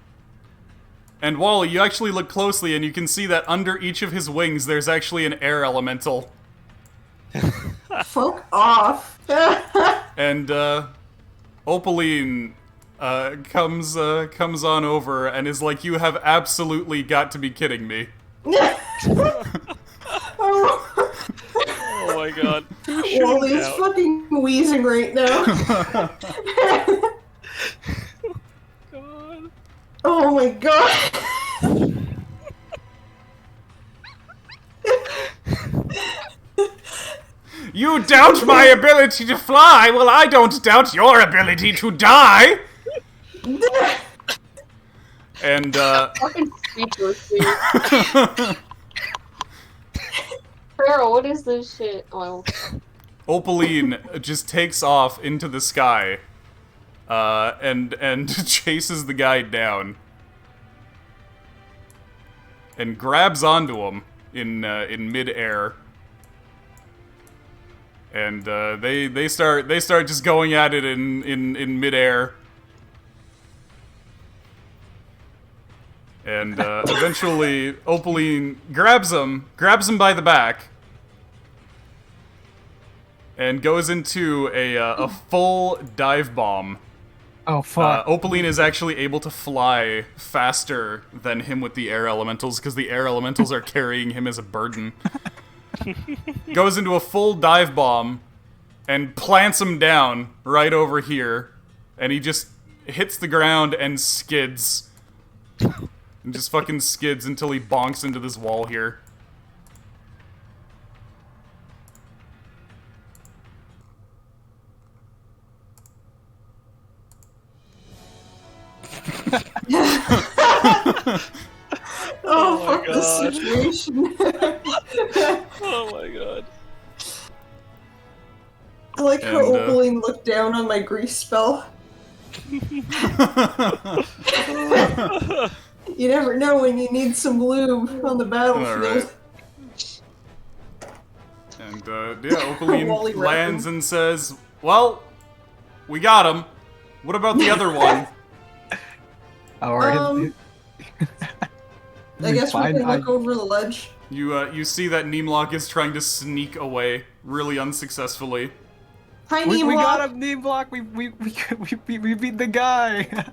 And Wally, you actually look closely and you can see that under each of his wings there's actually an air elemental. Fuck off. And Opaline comes on over and is like, "You have absolutely got to be kidding me." Oh my god. Wally is fucking wheezing right now. God. Oh my god! You doubt my ability to fly? Well, I don't doubt your ability to die! And, Fucking speechless, dude. Carol, what is this shit? Oh, Opaline just takes off into the sky, and chases the guy down. And grabs onto him in mid-air. And they start just going at it in midair, and eventually Opaline grabs him by the back, and goes into a full dive bomb. Oh fuck! Opaline is actually able to fly faster than him with the air elementals because the air elementals are carrying him as a burden. Goes into a full dive bomb and plants him down right over here, and he just hits the ground and skids. And just fucking skids until he bonks into this wall here. Oh, my fuck this God. situation. Oh my god. I like how And, Opaline looked down on my grease spell. You never know when you need some lube on the battlefield. Alright. And, yeah, Opaline Wally lands reference. and says, well, we got him. What about the other one? Alright. I guess we can look over the ledge. You see that Neemlock is trying to sneak away, really unsuccessfully. Hi, We Neemlock. got him, knee block. We beat the guy.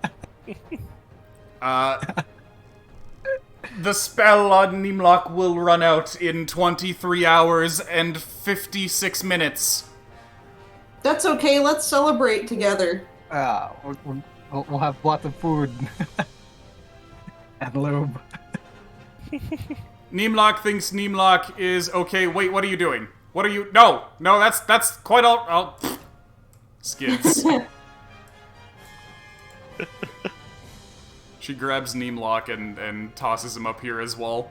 The spell on Neemlock will run out in 23 hours and 56 minutes. That's okay, let's celebrate together. We'll have lots of food and lube. Neemlock thinks Neemlock is okay. Wait, what are you doing? What are you? No, that's quite all. Oh, skids. She grabs Neemlock and tosses him up here as well.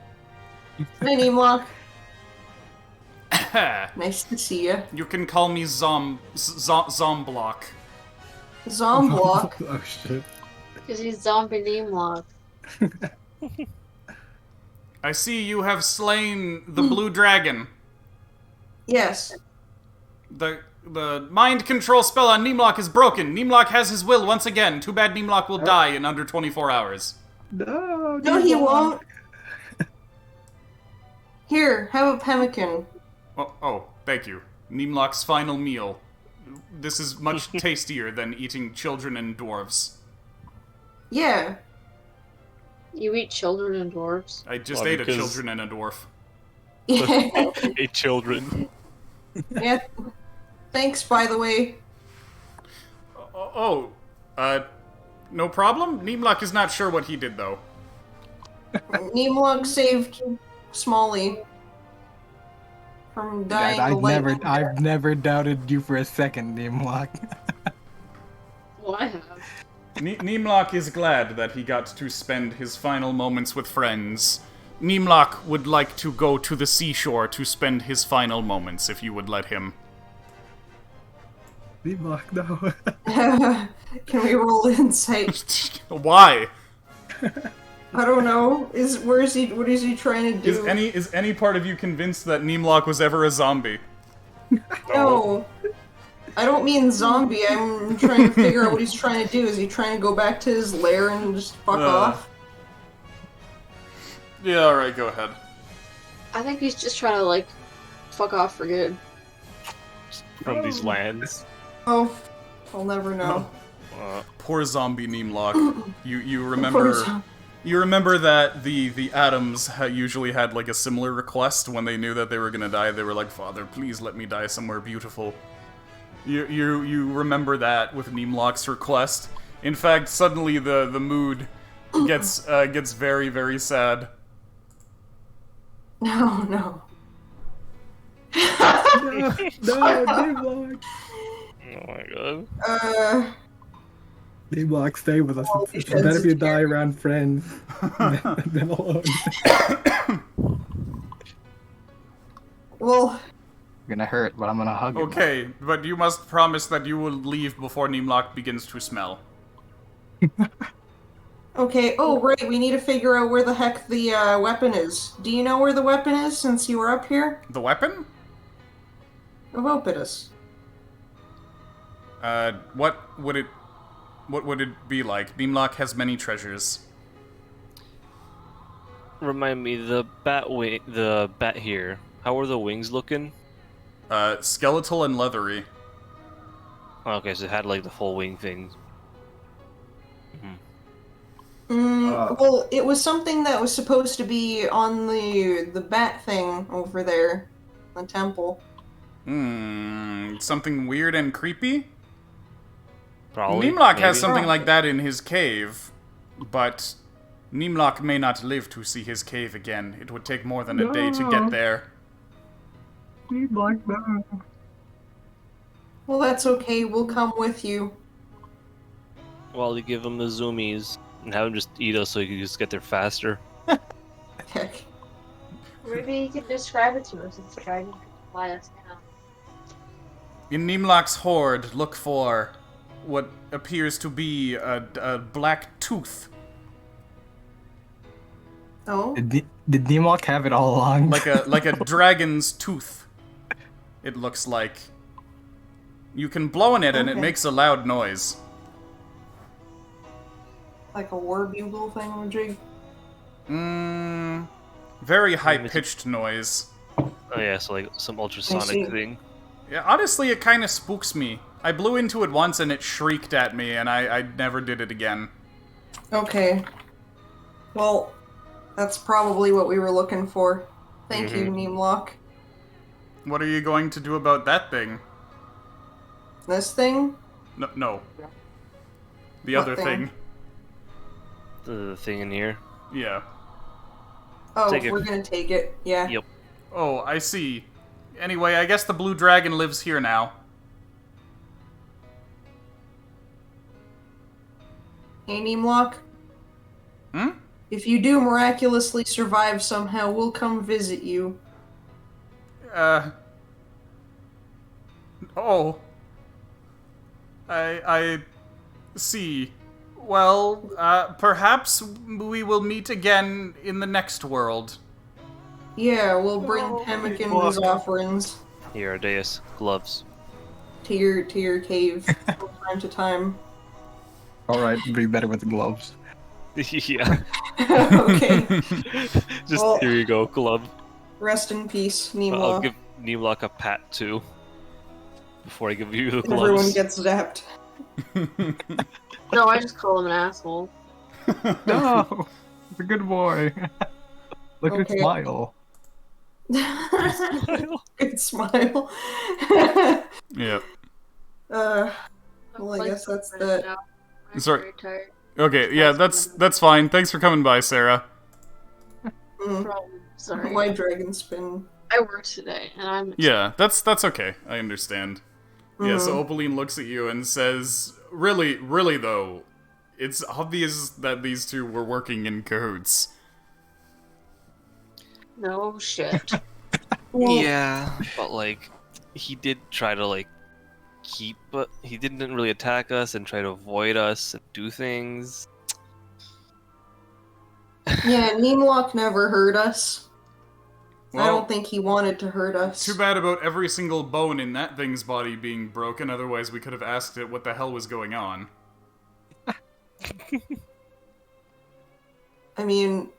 Hi, Neemlock. Nice to see you. You can call me Zomblock. Zomblock. Oh shit. because he's zombie name lock. I see you have slain the blue dragon. Yes. The mind control spell on Neemlock is broken. Neemlock has his will once again. Too bad Neemlock will die in under 24 hours. No, No, he won't. Here, have a pemmican. Oh, thank you. Neemlock's final meal. This is much tastier than eating children and dwarves. Yeah. You eat children and dwarves. I just Well, ate a because- children and a dwarf. Eight children. Yeah. Thanks, by the way. No problem? Neemlock is not sure what he did, though. Neemlock saved Smalley from dying. God, of lightning. I've never doubted you for a second, Neemlock. Well, I have. Neemlock is glad that he got to spend his final moments with friends. Neemlock would like to go to the seashore to spend his final moments, if you would let him. Neemlock, no. Can we roll insight? Why? I don't know. What is he trying to do? Is any part of you convinced that Neemlock was ever a zombie? No. I don't mean zombie. I'm trying to figure out what he's trying to do. Is he trying to go back to his lair and just fuck off? Yeah, alright, go ahead. I think he's just trying to, like, fuck off for good. From these lands. Oh, I'll never know. Poor zombie Neemlock. You Poor remember zombie. you remember that the Adams usually had like a similar request when they knew that they were gonna die. They were like, "Father, please let me die somewhere beautiful." You remember that with Neemlock's request. In fact, suddenly the mood gets very, very sad. No, no. No, D-Block. Oh my god. D-Block, stay with us. Oh, It's because better if you it's die scary. around friends than alone. Well, Gonna hurt, but I'm gonna hug him. Okay, but you must promise that you will leave before Nimlock begins to smell. okay. Oh, right. We need to figure out where the heck the weapon is. Do you know where the weapon is since you were up here? The weapon? Open us. What would it be like? Nimlock has many treasures. Remind me, the bat here. How are the wings looking? Skeletal and leathery. Okay, so it had like the full wing thing. Well, it was something that was supposed to be on the bat thing over there, the temple. Something weird and creepy? Probably. Nimlock has maybe. something like that in his cave, but Nimlock may not live to see his cave again. It would take more than a day to get there. D-Block, no. Well, that's okay. We'll come with you. Well, you give him the zoomies and have him just eat us so you can just get there faster. Heck. Maybe you could describe it to us and try to fly us down. In Nimlock's hoard, look for what appears to be a black tooth. Oh? Did D-Block have it all along? Like a dragon's tooth. It looks like. You can blow in it and it Okay. makes a loud noise. Like a war bugle thingamajig? Very high-pitched noise. Oh yeah, so like some see. ultrasonic thing. Yeah, honestly, it kind of spooks me. I blew into it once and it shrieked at me, and I never did it again. Okay. Well, that's probably what we were looking for. Thank you, Nimlock. What are you going to do about that thing? This thing? No. The What other thing? thing. The thing in here. Yeah. Oh, Take it. we're gonna take it. Yeah. Yep. Oh, I see. Anyway, I guess the blue dragon lives here now. Hey, Nimlock? Hmm? If you do miraculously survive somehow, we'll come visit you. Oh. I see. Well, perhaps we will meet again in the next world. Yeah, we'll bring Pemmican's offerings Here, Deus. Gloves. to your cave from time to time. Alright, be better with the gloves. Yeah. Okay. Just Well- here you go, glove. Rest in peace, I'll Nimlock. give Nimlock a pat too. Before I give you the And everyone gloves. gets zapped. No, I just call him an asshole. No! It's a good boy. Look at Okay. his smile. Good smile. Yeah. Well, I guess that's that. Now. I'm Sorry. very tired. Okay, yeah, that's fine. Thanks for coming by, Sarah. Mm. Problem. Sorry. Why dragon spin? I worked today, and I'm. Yeah, that's okay. I understand. Yeah, so Mm-hmm. Opaline looks at you and says, really though, it's obvious that these two were working in cahoots. No shit. Well, Yeah, but like, he did try to like keep, but he didn't really attack us and try to avoid us and do things. yeah, Nimlock never hurt us. I Well, don't think he wanted to hurt us. too bad about every single bone in that thing's body being broken, otherwise we could have asked it what the hell was going on. I mean,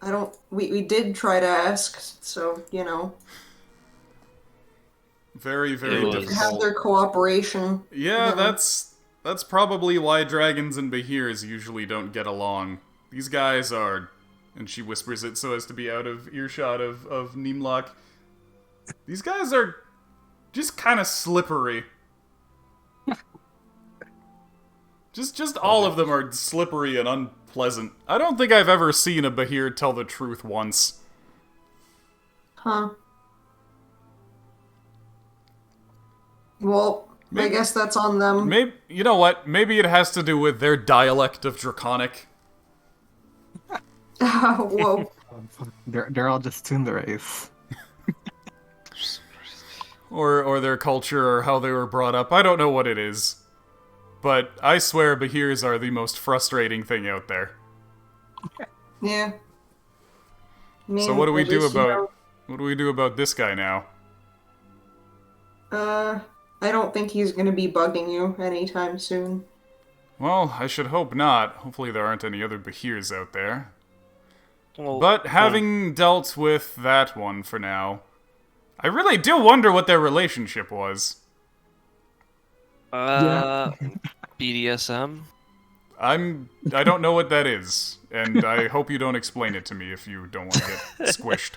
I don't. We did try to ask, so you know, Very, very It was- difficult. have their cooperation. Yeah, Yeah. that's probably why dragons and Behirs usually don't get along. These guys are, and she whispers it so as to be out of earshot of Nimlock. These guys are just kind of slippery. just all of them are slippery and pleasant. I don't think I've ever seen a Bahir tell the truth once. Huh. Well, I guess that's on them. Maybe, you know what? Maybe it has to do with their dialect of Draconic. Whoa. They're all just tsundere. Or their culture, or how they were brought up. I don't know what it is. But I swear Bahirs are the most frustrating thing out there. Yeah. So what do we do about... What do we do about this guy now? I don't think he's gonna be bugging you anytime soon. Well, I should hope not. Hopefully there aren't any other Bahirs out there. Well, But having dealt with that one for now, I really do wonder what their relationship was. BDSM? I don't know what that is, and I hope you don't explain it to me if you don't want to get squished.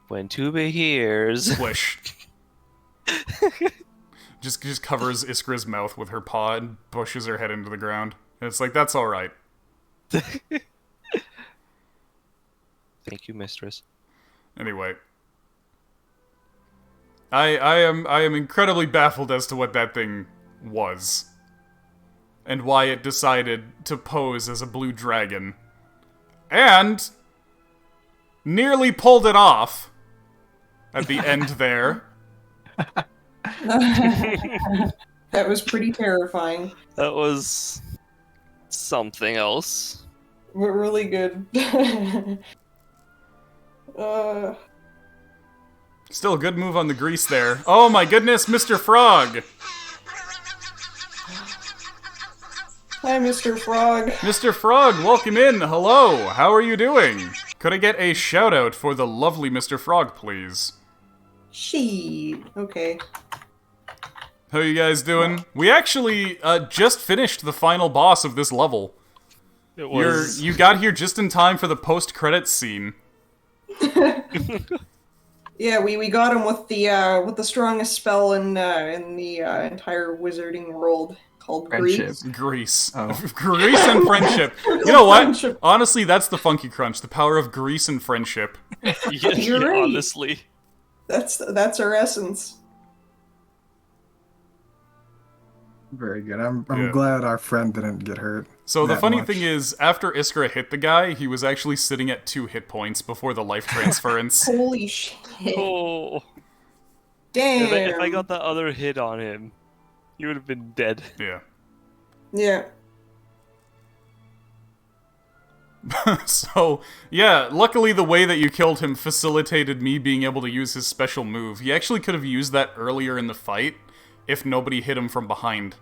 When two Bahirs. Squish. just covers Iskra's mouth with her paw and pushes her head into the ground. And it's like, that's alright. Thank you, mistress. Anyway. I am incredibly baffled as to what that thing was. And why it decided to pose as a blue dragon. And nearly pulled it off at the end there. That was pretty terrifying. That was something else. But really good. Still a good move on the grease there. Oh my goodness, Mr. Frog! Hi, Mr. Frog. Mr. Frog, welcome in. Hello, how are you doing? Could I get a shout out for the lovely Mr. Frog, please? Okay. How you guys doing? We actually just finished the final boss of this level. It was. You got here just in time for the post-credits scene. Yeah, we got him with the strongest spell in the entire wizarding world called Friendship. Grease. Grease. Oh. Grease and friendship. You know what? Friendship. Honestly, that's the Funky Crunch. The power of grease and friendship. You're right. Honestly. That's our essence. Very good. I'm Yeah. glad our friend didn't get hurt. So the that funny much. thing is, after Iskra hit the guy, he was actually sitting at 2 hit points before the life transference. Holy shit! Oh. Damn. If I got that other hit on him, he would have been dead. Yeah. Yeah. So, yeah, luckily the way that you killed him facilitated me being able to use his special move. He actually could have used that earlier in the fight if nobody hit him from behind.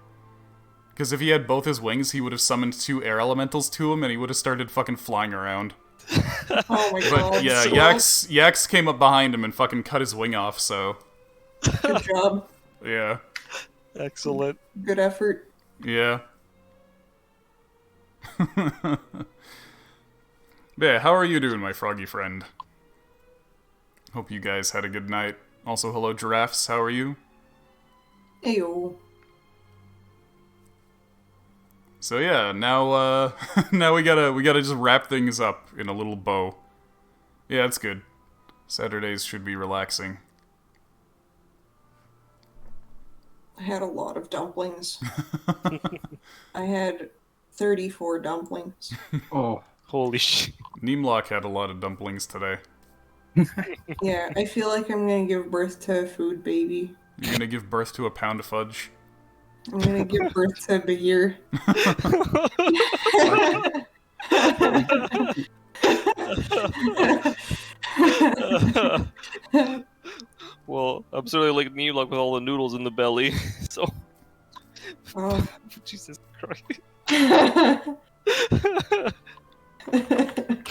Because if he had both his wings, he would have summoned 2 air elementals to him and he would have started fucking flying around. Oh my But god. yeah, so Yax came up behind him and fucking cut his wing off, so Good job. yeah. Excellent. Good effort. Yeah. Yeah, how are you doing, my froggy friend? Hope you guys had a good night. Also, hello, giraffes. How are you? Ayo. So yeah, now now we gotta just wrap things up in a little bow. Yeah, that's good. Saturdays should be relaxing. I had a lot of dumplings. I had 34 dumplings. Oh, Holy shit. Neemlock had a lot of dumplings today. Yeah, I feel like I'm gonna give birth to a food baby. You're gonna give birth to a pound of fudge. I'm gonna give birth to Bahir. Well, I'm certainly like Neemlock with all the noodles in the belly, so... Oh. Jesus Christ.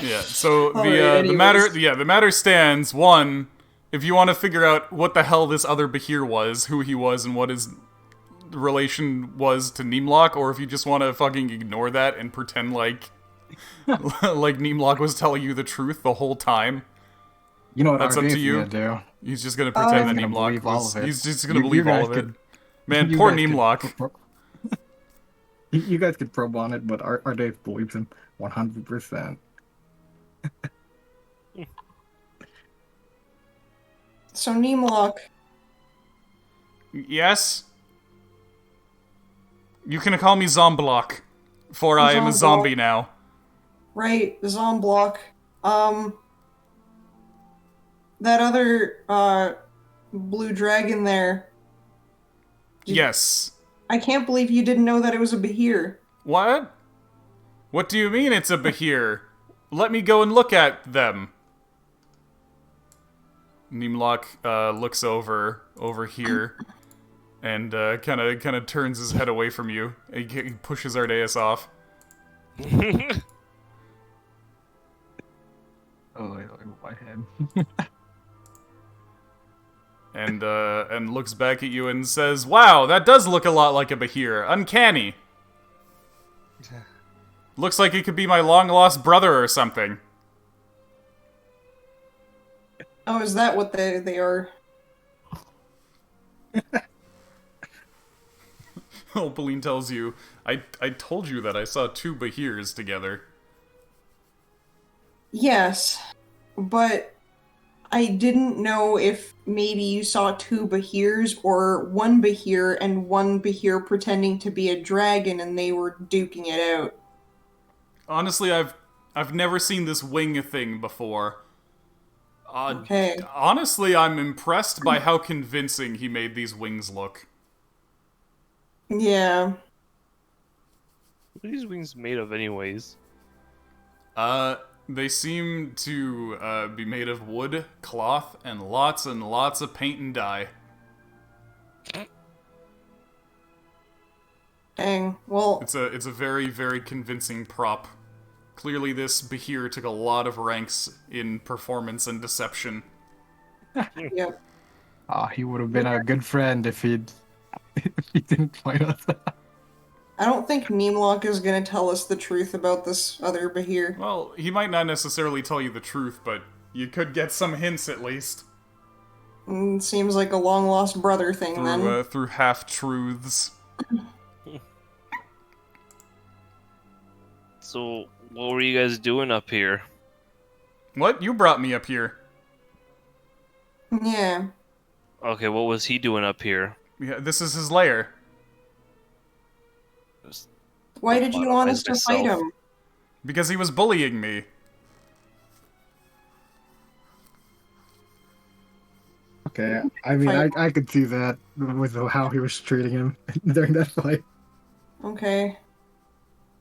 Yeah, so Alright, the matter stands. One, if you want to figure out what the hell this other Bahir was, who he was, and what his relation was to Neemlock, or if you just want to fucking ignore that and pretend like like Neemlock was telling you the truth the whole time. you know what That's up to RD's you. gonna do? He's just gonna pretend that He's gonna Neemlock believe all was. of it. He's just gonna You believe all guys of it. could- Man, you poor guys could- Neemlock. You guys could probe on it, but our Dave believes him 100%. So Neemlock, Yes? You can call me Zomblock, for I am a Zomblock. zombie now. right? Zomblock. That other blue dragon there. Yes. I can't believe you didn't know that it was a Behir. What? What do you mean it's a Behir? Let me go and look at them. Neemlock looks over here and kind of turns his head away from you. He pushes Ardeus off. Oh, my head. And looks back at you and says, "Wow, that does look a lot like a Behir. Uncanny. Looks like it could be my long-lost brother or something." Oh, is that what they are? Opaline tells you, I told you that I saw two Behirs together. Yes, but I didn't know if maybe you saw two Behirs or one Behir and one Behir pretending to be a dragon and they were duking it out. Honestly, I've never seen this wing thing before. Okay. Honestly, I'm impressed by how convincing he made these wings look. Yeah. What are these wings made of, anyways? They seem to be made of wood, cloth, and lots of paint and dye. Dang. Well, It's a very, very convincing prop. Clearly this Behir took a lot of ranks in performance and deception. yeah. He would have been a good friend if he didn't fight us. I don't think Neemlock is gonna tell us the truth about this other Behir. Well, he might not necessarily tell you the truth, but you could get some hints at least. Seems like a long lost brother thing then. Through half-truths. So, what were you guys doing up here? What? You brought me up here. Yeah. Okay, what was he doing up here? Yeah, this is his lair. Why did you want us to fight myself. him? Because he was bullying me. Okay, I mean, I could see that with how he was treating him during that fight. Okay.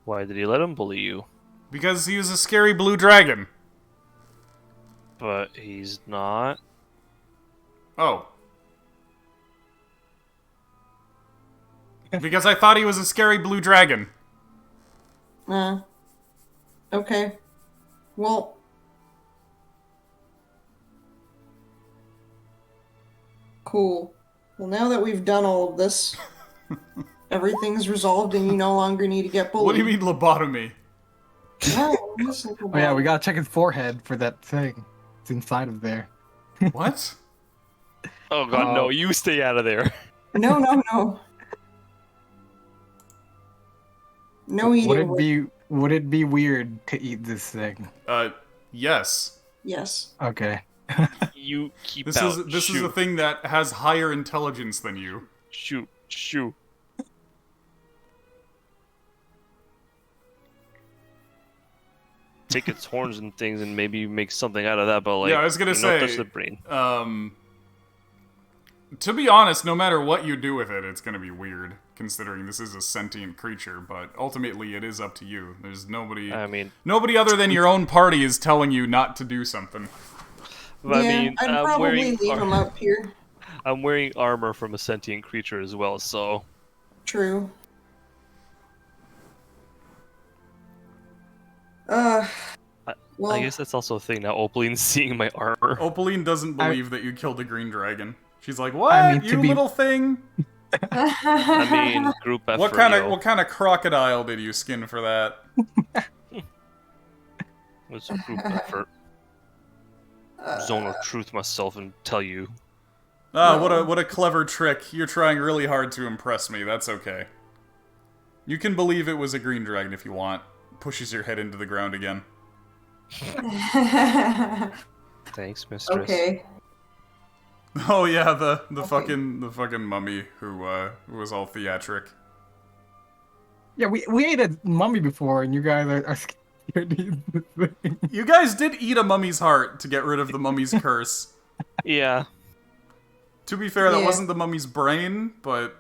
Why did he let him bully you? Because he was a scary blue dragon. But he's not. Oh. Because I thought he was a scary blue dragon. Okay. Well... Cool. Well, now that we've done all of this, everything's resolved and you no longer need to get bullied. What do you mean lobotomy? No, this is Oh yeah, we gotta check his forehead for that thing. It's inside of there. What? Oh god, no, you stay out of there. No. No eating. Would it be weird to eat this thing? Yes. Yes. Okay. You keep This out. is a thing that has higher intelligence than you. Shoot. Take its horns and things and maybe make something out of that, but like, Yeah, I was gonna don't say, touch the brain. To be honest, no matter what you do with it, it's gonna be weird, considering this is a sentient creature, but ultimately it is up to you. There's nobody... I mean... Nobody other than your own party is telling you not to do something. But Yeah, I mean, I'd probably leave him up here. I'm wearing armor from a sentient creature as well, so... True. Well, I guess that's also a thing now. Opaline's seeing my armor. Opaline doesn't believe that you killed a green dragon. She's like, "What? I mean, you little thing? I mean, group effort. What kind yo. of crocodile did you skin for that?" It's a group effort. Zone of truth myself and tell you. Ah, what a clever trick. You're trying really hard to impress me. That's okay. You can believe it was a green dragon if you want. Pushes your head into the ground again. Thanks, mistress. Okay. Oh yeah, the Okay. fucking mummy who was all theatric. Yeah, we ate a mummy before, and you guys are scared to eat the thing. You guys did eat a mummy's heart to get rid of the mummy's curse. Yeah. To be fair, that Yeah. wasn't the mummy's brain, but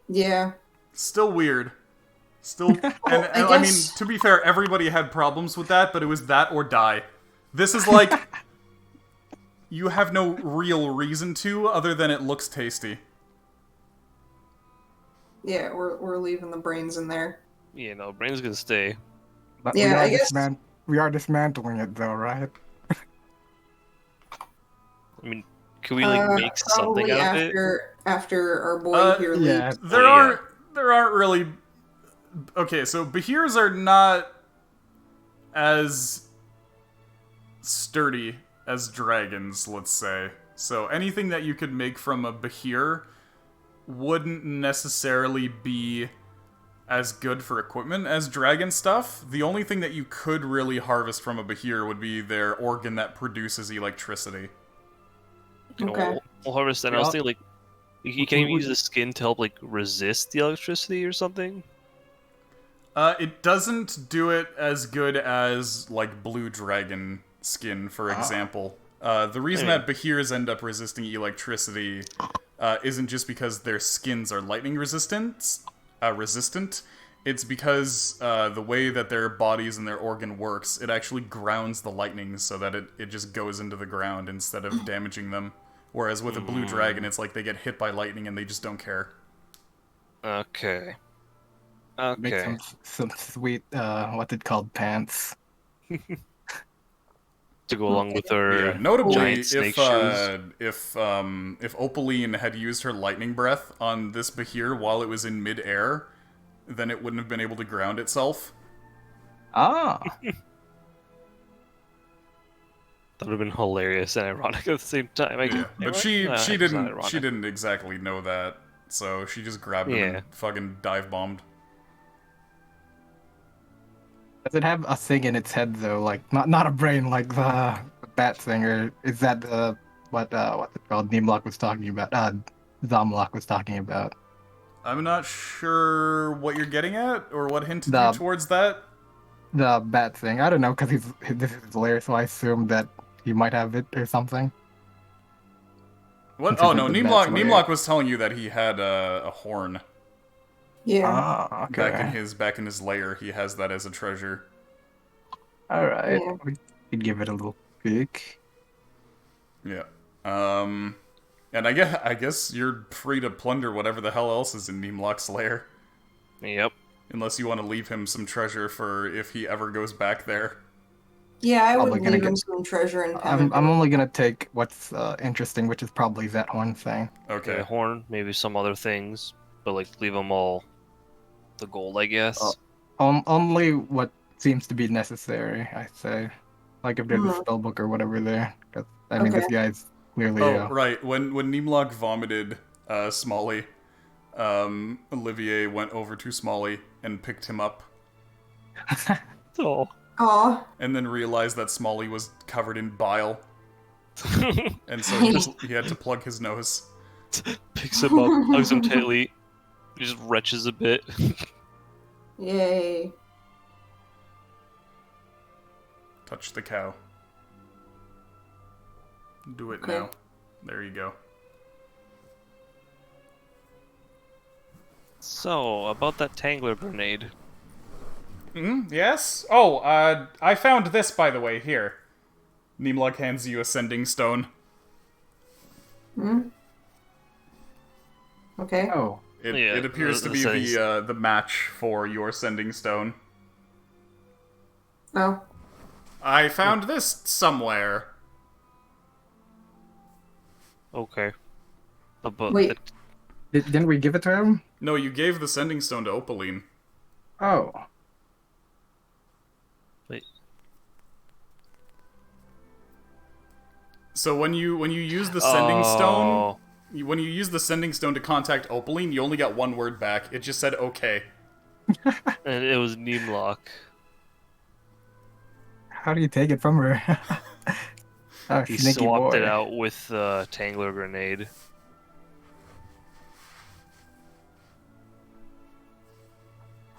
Yeah. still weird. Still, and I I mean, guess- to be fair, everybody had problems with that, but it was that or die. This is like, you have no real reason to, other than it looks tasty. Yeah, we're leaving the brains in there. Yeah, no, brain's gonna stay. But Yeah, I guess- we are dismantling it, though, right? I mean, can we like make something Probably out of it? after our boy here yeah. leaves. There aren't really. Okay, so Bahirs are not as sturdy as dragons, let's say. So anything that you could make from a Bahir wouldn't necessarily be as good for equipment as dragon stuff. The only thing that you could really harvest from a Bahir would be their organ that produces electricity. Okay. We'll harvest that. I Yeah. was thinking like, you can even use the skin to help like resist the electricity or something. It doesn't do it as good as, like, blue dragon skin, for example. The reason that Bahirs end up resisting electricity isn't just because their skins are lightning resistant. It's because the way that their bodies and their organ works, it actually grounds the lightning so that it just goes into the ground instead of damaging them. Whereas with a blue dragon, it's like they get hit by lightning and they just don't care. Okay. Make Okay. some sweet, what's it called, pants. To go along with our Yeah, notably, giant snake shoes. if Opaline had used her lightning breath on this Bahir while it was in midair, then it wouldn't have been able to ground itself. Ah, That would have been hilarious and ironic at the same time. I guess. But she It's not ironic. didn't exactly know that, so she just grabbed him Yeah. and fucking dive bombed. does it have a thing in its head though? Like not a brain like the bat thing, or is that what's it called? Neemlock was talking about. Zomlock was talking about. I'm not sure what you're getting at or what hinted The- you towards that. The bat thing. I don't know because this is his lair, so I assume that he might have it or something. What? Which Oh is no, the Neemlock best way. Neemlock was telling you that he had a horn Yeah. Ah, okay. back in his lair. He has that as a treasure. All right. Yeah. We could give it a little peek. Yeah. And I guess you're free to plunder whatever the hell else is in Neemlock's lair. Yep. Unless you want to leave him some treasure for if he ever goes back there. Yeah, I would Probably gonna leave him get- some treasure in I'm town. only gonna take what's interesting, which is probably that one thing. Okay. Okay. Horn, maybe some other things, but like leave them all the gold, I guess. Only what seems to be necessary, I say. Like if there's a Mhm. spell book or whatever there. 'Cause, I mean, this Okay. guy's clearly. Oh, right. When Neemlock vomited Smalley, Olivier went over to Smalley and picked him up, Oh. Aw. and then realized that Smalley was covered in bile, and so he had to plug his nose. Picks him up, hugs him tightly, he just retches a bit. Yay. Touch the cow. Do it Okay. now. There you go. So, about that Tangler grenade. Yes? Oh, I found this, by the way, here. Neemlock hands you a sending stone. Hmm? Okay. Oh, It appears to be the match for your sending stone. Oh. I found this somewhere. Okay. But Wait. didn't we give it to him? No, you gave the sending stone to Opaline. Oh, wait. So when you use the sending stone, when you use the sending stone to contact Opaline, you only got one word back. It just said okay. And it was Neemlock. How do you take it from her? Oh, He sneaky swapped boy. it out with Tangler Grenade.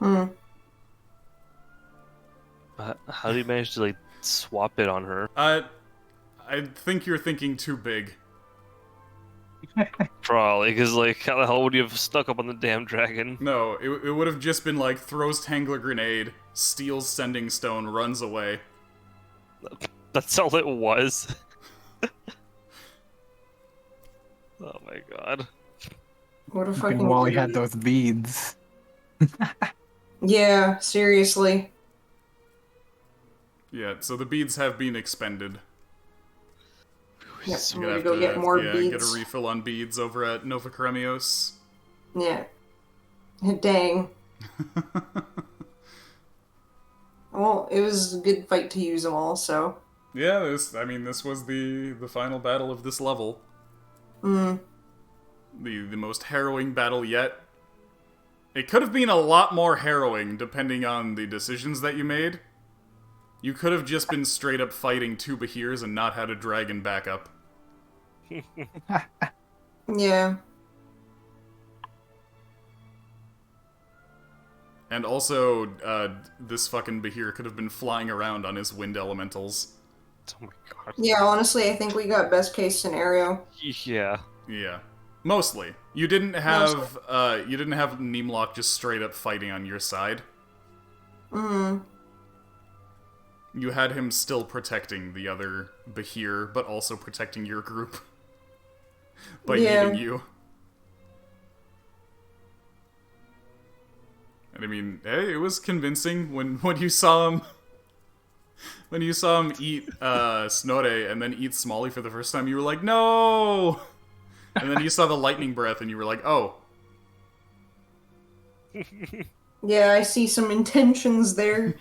How do you manage to, like, swap it on her? I think you're thinking too big. Probably, because, like, how the hell would you have stuck up on the damn dragon? No, it would have just been like, throws Tangler Grenade, steals Sending Stone, runs away. That's all it was. Oh my god. What a fucking Wally idiot. had those beads. Yeah, seriously. Yeah, so the beads have been expended. Yep, So I'm you're gonna gonna go have get more get beads. a refill on beads over at Nova Kremios. Yeah. Dang. Well, it was a good fight to use them all, so. Yeah, this was the final battle of this level. Mm. The most harrowing battle yet. It could have been a lot more harrowing depending on the decisions that you made. You could have just been straight up fighting two Bahirs and not had a dragon backup. Yeah. And also, this fucking Bahir could have been flying around on his wind elementals. Oh my god. Yeah, honestly, I think we got best case scenario. Yeah. Yeah. Mostly. You didn't have Neemlock just straight up fighting on your side. Mm. You had him still protecting the other Bahir, but also protecting your group. By Yeah. eating you. And I mean, hey, it was convincing when you saw him... When you saw him eat Snorre and then eat Smalley for the first time, you were like, no! And then you saw the lightning breath and you were like, oh. Yeah, I see some intentions there.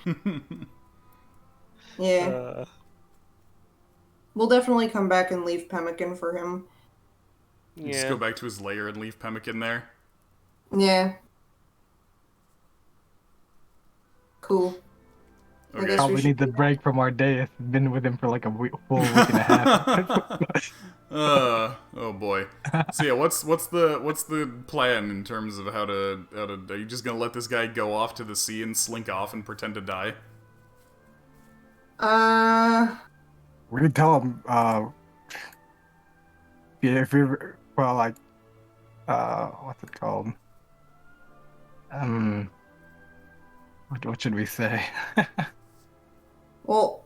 Yeah. We'll definitely come back and leave Pemmican for him. Just Yeah. go back to his lair and leave Pemmican there. Yeah. Cool. I Okay. guess Probably we should... need the break from our day. It's been with him for like a full week and a half. Oh boy. So yeah, what's the plan in terms of how to are you just gonna let this guy go off to the sea and slink off and pretend to die? We could tell him, yeah, if we well, like, what's it called? What should we say? Well...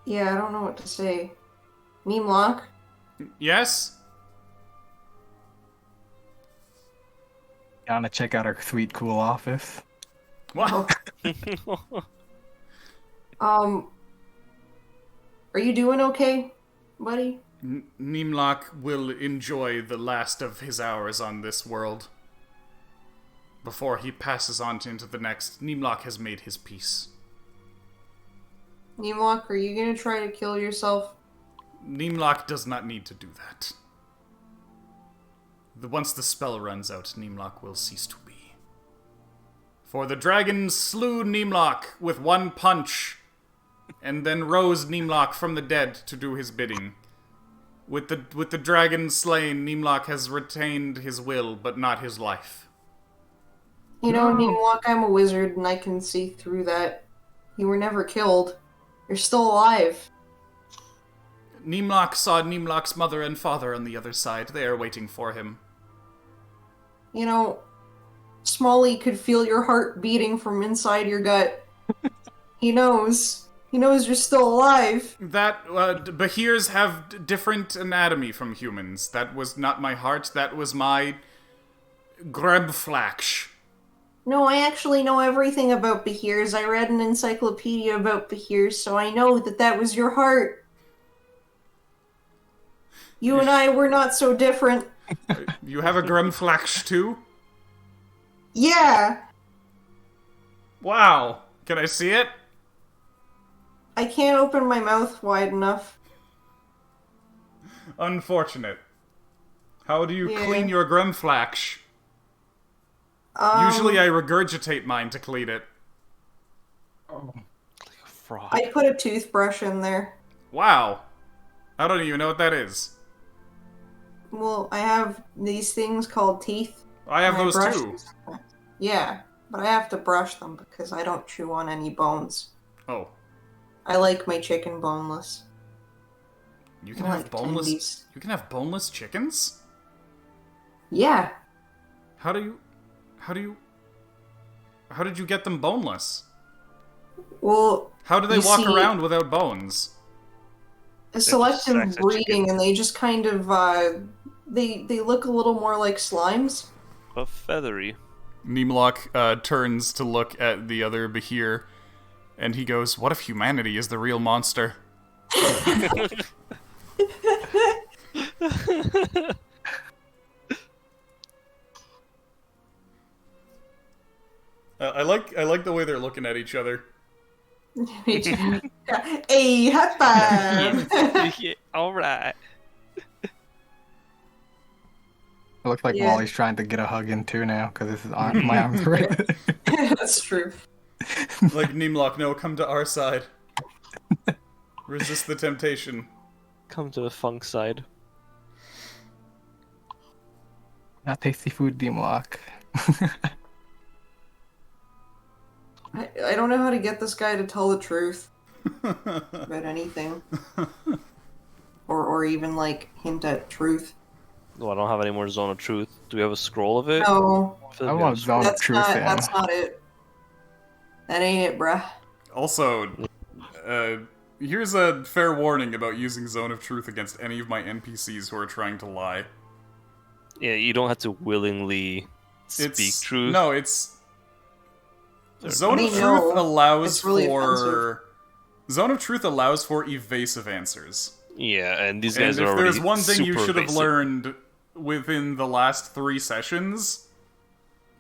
Yeah, I don't know what to say. Neemlock? Yes? You wanna check out our sweet, cool office? Wow. Are you doing okay, buddy? Neemlock will enjoy the last of his hours on this world. Before he passes on into the next, Neemlock has made his peace. Neemlock, are you gonna try to kill yourself? Neemlock does not need to do that. Once the spell runs out, Neemlock will cease to be. For the dragon slew Neemlock with one punch, and then rose Neemlock from the dead to do his bidding. With the dragon slain, Neemlock has retained his will, but not his life. You know, Neemlock, I'm a wizard and I can see through that. You were never killed. You're still alive. Neemlock saw Neemlock's mother and father on the other side. They are waiting for him. You know, Smalley could feel your heart beating from inside your gut. He knows. He knows you're still alive. That, Bahirs have different anatomy from humans. That was not my heart, that was my... Grebflax. No, I actually know everything about Bahirs. I read an encyclopedia about Bahirs, so I know that that was your heart. You and I were not so different. You have a Grebflax too? Yeah! Wow. Can I see it? I can't open my mouth wide enough. Unfortunate. How do you Yeah. clean your Grimflax? Usually I regurgitate mine to clean it. Oh. Like a frog. I put a toothbrush in there. Wow. I don't even know what that is. Well, I have these things called teeth. I have and those brush too. them. Yeah, but I have to brush them because I don't chew on any bones. Oh. I like my chicken boneless. You can I have like boneless. tendies. You can have boneless chickens? Yeah. How did you get them boneless? Well, How do they You walk see- around without bones? selective sacks of breeding, chicken. and they just kind of they look a little more like slimes. A feathery. Neemlock turns to look at the other Behir, and he goes, "What if humanity is the real monster?" I like the way they're looking at each other. Hey, high five! Yeah, alright. It looks like Yeah. Wally's trying to get a hug in too now because this is my arms right. That's true. Like, Neemlock, no, come to our side. Resist the temptation. Come to the funk side. Not tasty food, Deemlock. I don't know how to get this guy to tell the truth about anything. Or even, like, hint at truth. Oh, I don't have any more Zone of Truth. Do we have a scroll of it? No, I want Zone of that's Truth not, in. that's not it. That ain't it, bruh. Also, here's a fair warning about using Zone of Truth against any of my NPCs who are trying to lie. Yeah, you don't have to willingly speak truth. No, it's... Zone of We Truth know allows it's really for... Zone of Truth allows for evasive answers. Yeah, and these And guys are if already there's one thing you super should have evasive. learned within the last 3 sessions...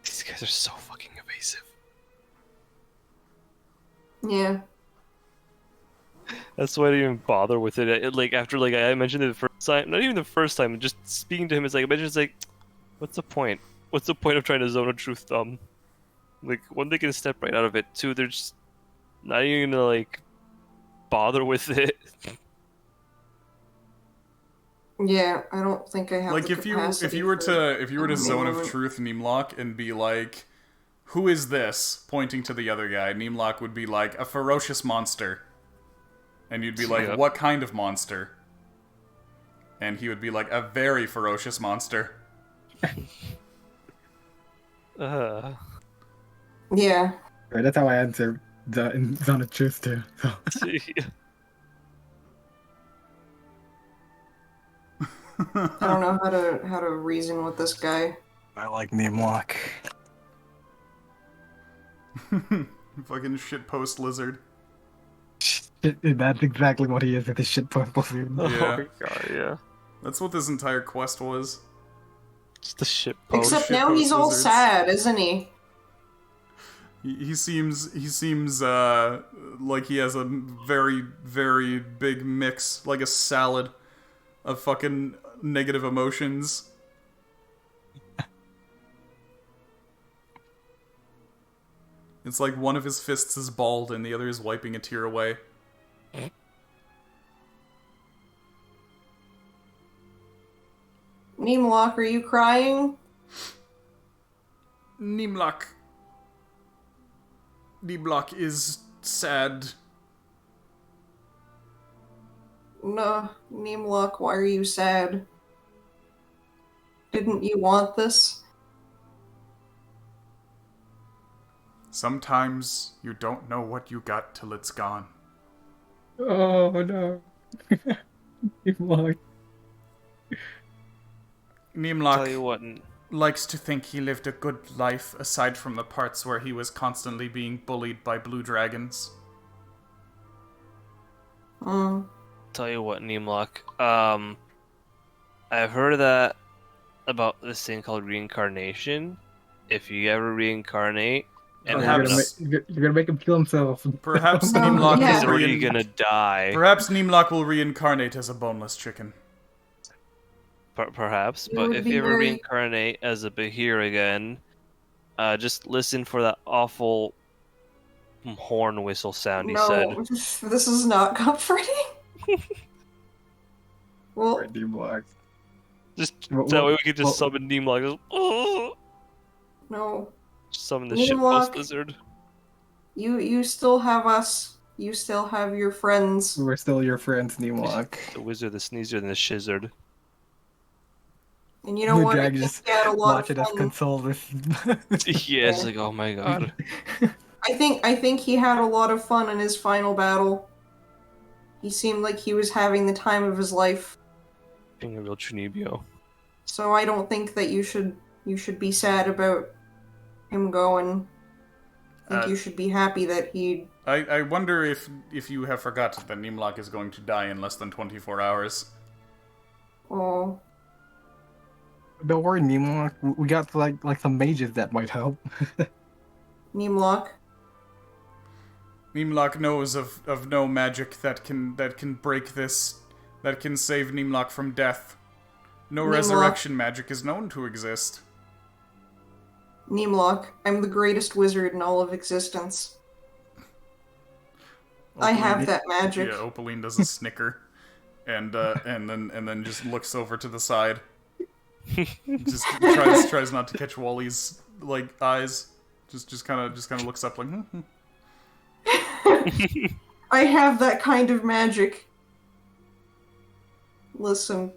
These guys are so fucking evasive. Yeah. That's why I didn't even bother with it. Like after like I mentioned it the first time, not even the first time, just speaking to him, it's like imagine it's like, what's the point? What's the point of trying to Zone of Truth them? Like one, they can step right out of it. Two, they're just not even gonna like bother with it. Yeah, I don't think I have Like the if you capacity were for- to Zone of Truth Neemlock and be like, "Who is this?" pointing to the other guy, Neemlock would be like, "A ferocious monster," and you'd be like, Yep. "What kind of monster?" And he would be like, "A very ferocious monster." Uh, Yeah. Right, that's how I answer in Zone of Truth too. So. I don't know how to reason with this guy. I like Neemlock. Fucking shitpost lizard. That's exactly what he is with his shit post. Yeah. Oh my god, yeah. That's what this entire quest was. Just the shit post. Except shit now he's post all lizards. sad, isn't he? He seems like he has a very, very big mix, like a salad of fucking negative emotions. It's like one of his fists is bald and the other is wiping a tear away. Neemlock, are you crying? Neemlock is sad. No, Neemlock, why are you sad? Didn't you want this? Sometimes you don't know what you got till it's gone. Oh no. Neemlock. Tell you Neemlock what, likes to think he lived a good life aside from the parts where he was constantly being bullied by blue dragons. tell you what, Neemlock. I've heard that about this thing called reincarnation. If you ever reincarnate And Perhaps- having You're gonna make him kill himself. Perhaps No, Nimlock yeah. he's will already gonna die. Perhaps Nimlock will reincarnate as a boneless chicken. Perhaps, It but would if be you ever very- reincarnate as a Bahir again, just listen for that awful horn whistle sound he said. No, this is not comforting. Well, Right, D-Block. Just Well, that way we could well- just summon Nimlock. Just, oh! no. Summon the Nimlock. shitpost lizard. You still have us. You still have your friends. We're still your friends, Nimlock. The wizard, the sneezer, and the shizard. And you know The what? I dragon think just he had a lot watch of it as fun. console this. Yeah, it's like, oh my god. I think he had a lot of fun in his final battle. He seemed like he was having the time of his life. Being a real Trinibio. So I don't think that you should be sad about him going. I think you should be happy that he. I wonder if you have forgot that Nimlock is going to die in less than 24 hours. Oh, Don't worry, Nimlock. We got like some mages that might help. Nimlock. Nimlock knows of no magic that can break this, that can save Nimlock from death. No Nimlock. resurrection magic is known to exist. Nimlock. I'm the greatest wizard in all of existence. I have that magic. Yeah, Opaline does a snicker, and then just looks over to the side. Just tries not to catch Wally's eyes. Just kind of looks up like. I have that kind of magic. Listen.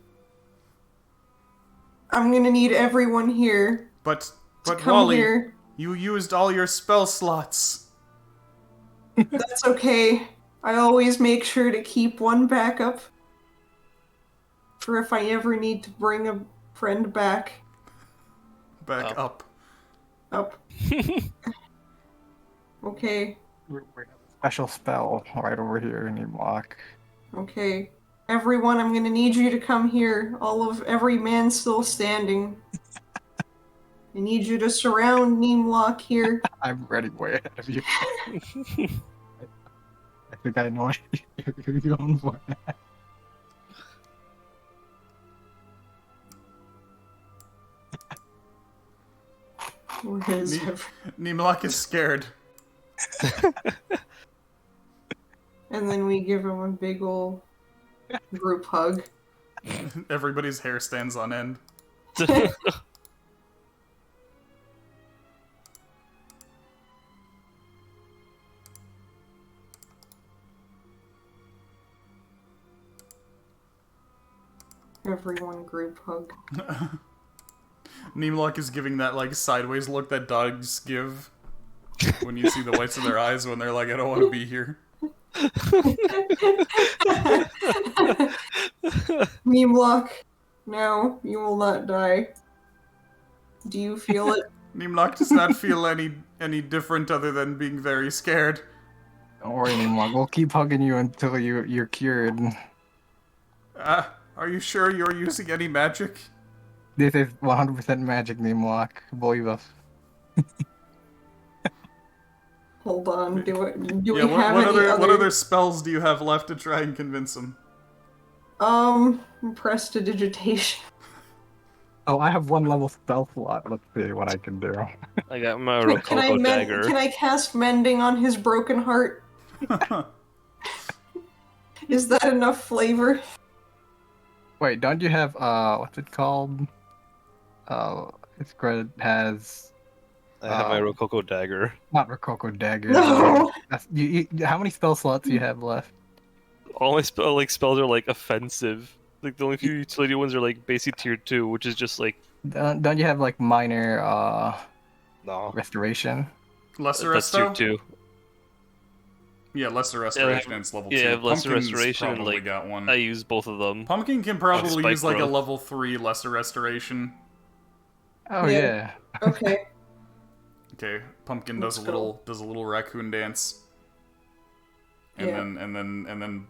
I'm gonna need everyone here But to come Wally, here. you used all your spell slots. That's okay. I always make sure to keep one backup for if I ever need to bring a friend back. Back up. Up. Okay. We have a special spell right over here, Nimlock. Okay. Everyone, I'm gonna need you to come here. Every man still standing. I need you to surround Nimlock here. I'm ready way ahead of you. I think I know what you're going for. Where is Ne- every- Nimlock is scared. And then we give him a big ol' group hug. Everybody's hair stands on end. Everyone group hug. Nimlock is giving that sideways look that dogs give when you see the whites of their eyes when they're like, I don't want to be here. Nimlock, no, you will not die. Do you feel it? Nimlock does not feel any different other than being very scared. Don't worry, Nimlock. We'll keep hugging you until you're cured. Are you sure you're using any magic? This is 100% magic, Nimlock. Believe us. Hold on. Do we Yeah, have what any other spells do you have left to try and convince him? Prestidigitation. Oh, I have one level spell slot. Let's see what I can do. I got my Can I Rococo dagger. can I cast mending on his broken heart? Is that enough flavor? Wait, don't you have what's it called? Its credit has I have my Rococo dagger. not Rococo dagger. No. How many spell slots do you have left? All my spells are offensive. The only few utility ones are basic tier 2, which is just Don't you have minor no. restoration? Lesser That's tier Resto? 2. Yeah, Lesser Restoration and it's level 2. Yeah, I have Lesser Pumpkin's Restoration and probably got one. I use both of them. Pumpkin can probably Spike use a growth. level 3 Lesser Restoration. Oh Yeah. yeah. Okay. Okay, Pumpkin does a Let's little raccoon dance. And Yeah. then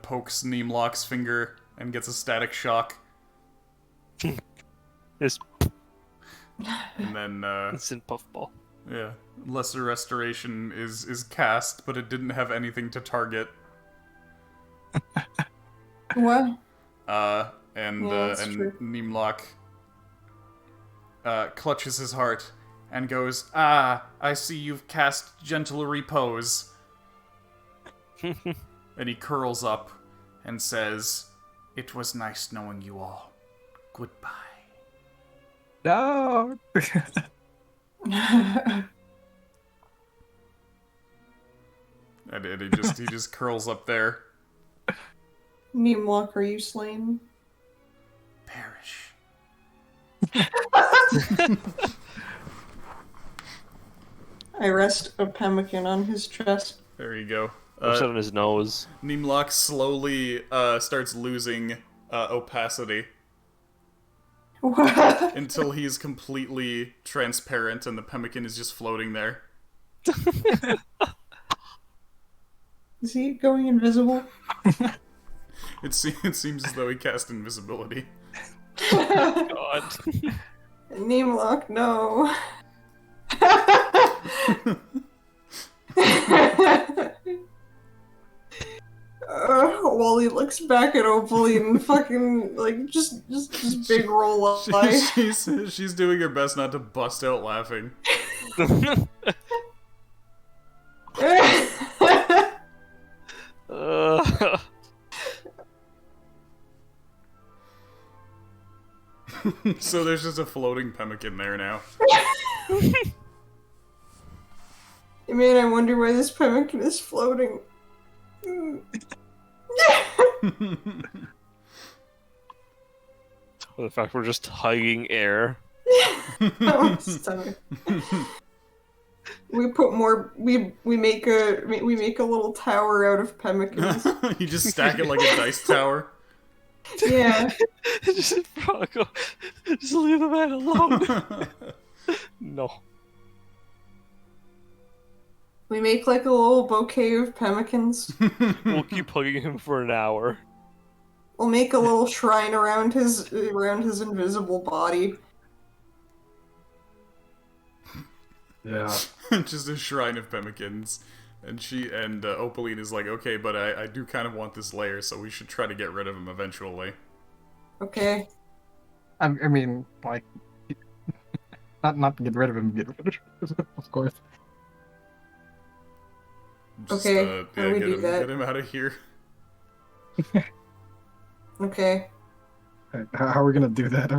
pokes Nimlock's finger and gets a static shock. It's And then instant puffball. Yeah. Lesser Restoration is cast, but it didn't have anything to target. What? And Yeah, that's true. Nimlock clutches his heart and goes, "Ah, I see you've cast Gentle Repose." And he curls up and says, "It was nice knowing you all. Goodbye." No. And he just curls up there. Nimlock, are you slain? Perish. I rest a pemmican on his chest. There you go. Push it on his nose. Nimlock slowly starts losing opacity What? until he's completely transparent and the pemmican is just floating there. Is he going invisible? It seems as though he cast invisibility. God. Nimlock, no. Wally looks back at Opaline and fucking like just big roll of eyes. She's doing her best not to bust out laughing. So there's just a floating pemmican there now. Man, I wonder why this pemmican is floating. The fact we're just hugging air. Oh, stomach. We put more. We make a little tower out of pemmicans. You just stack it like a dice tower. Yeah. Just leave the man alone. No. We make like a little bouquet of pemmicans. We'll keep hugging him for an hour. We'll make a little shrine around his invisible body. Yeah. Just a shrine of pemmicans. And Opaline is like, okay, but I do kind of want this layer, so we should try to get rid of him eventually. Okay. I mean, like, not to get rid of him, get rid of him, of course. Just, Okay, how do we do that? Get him out of here. Okay. How are we gonna do that?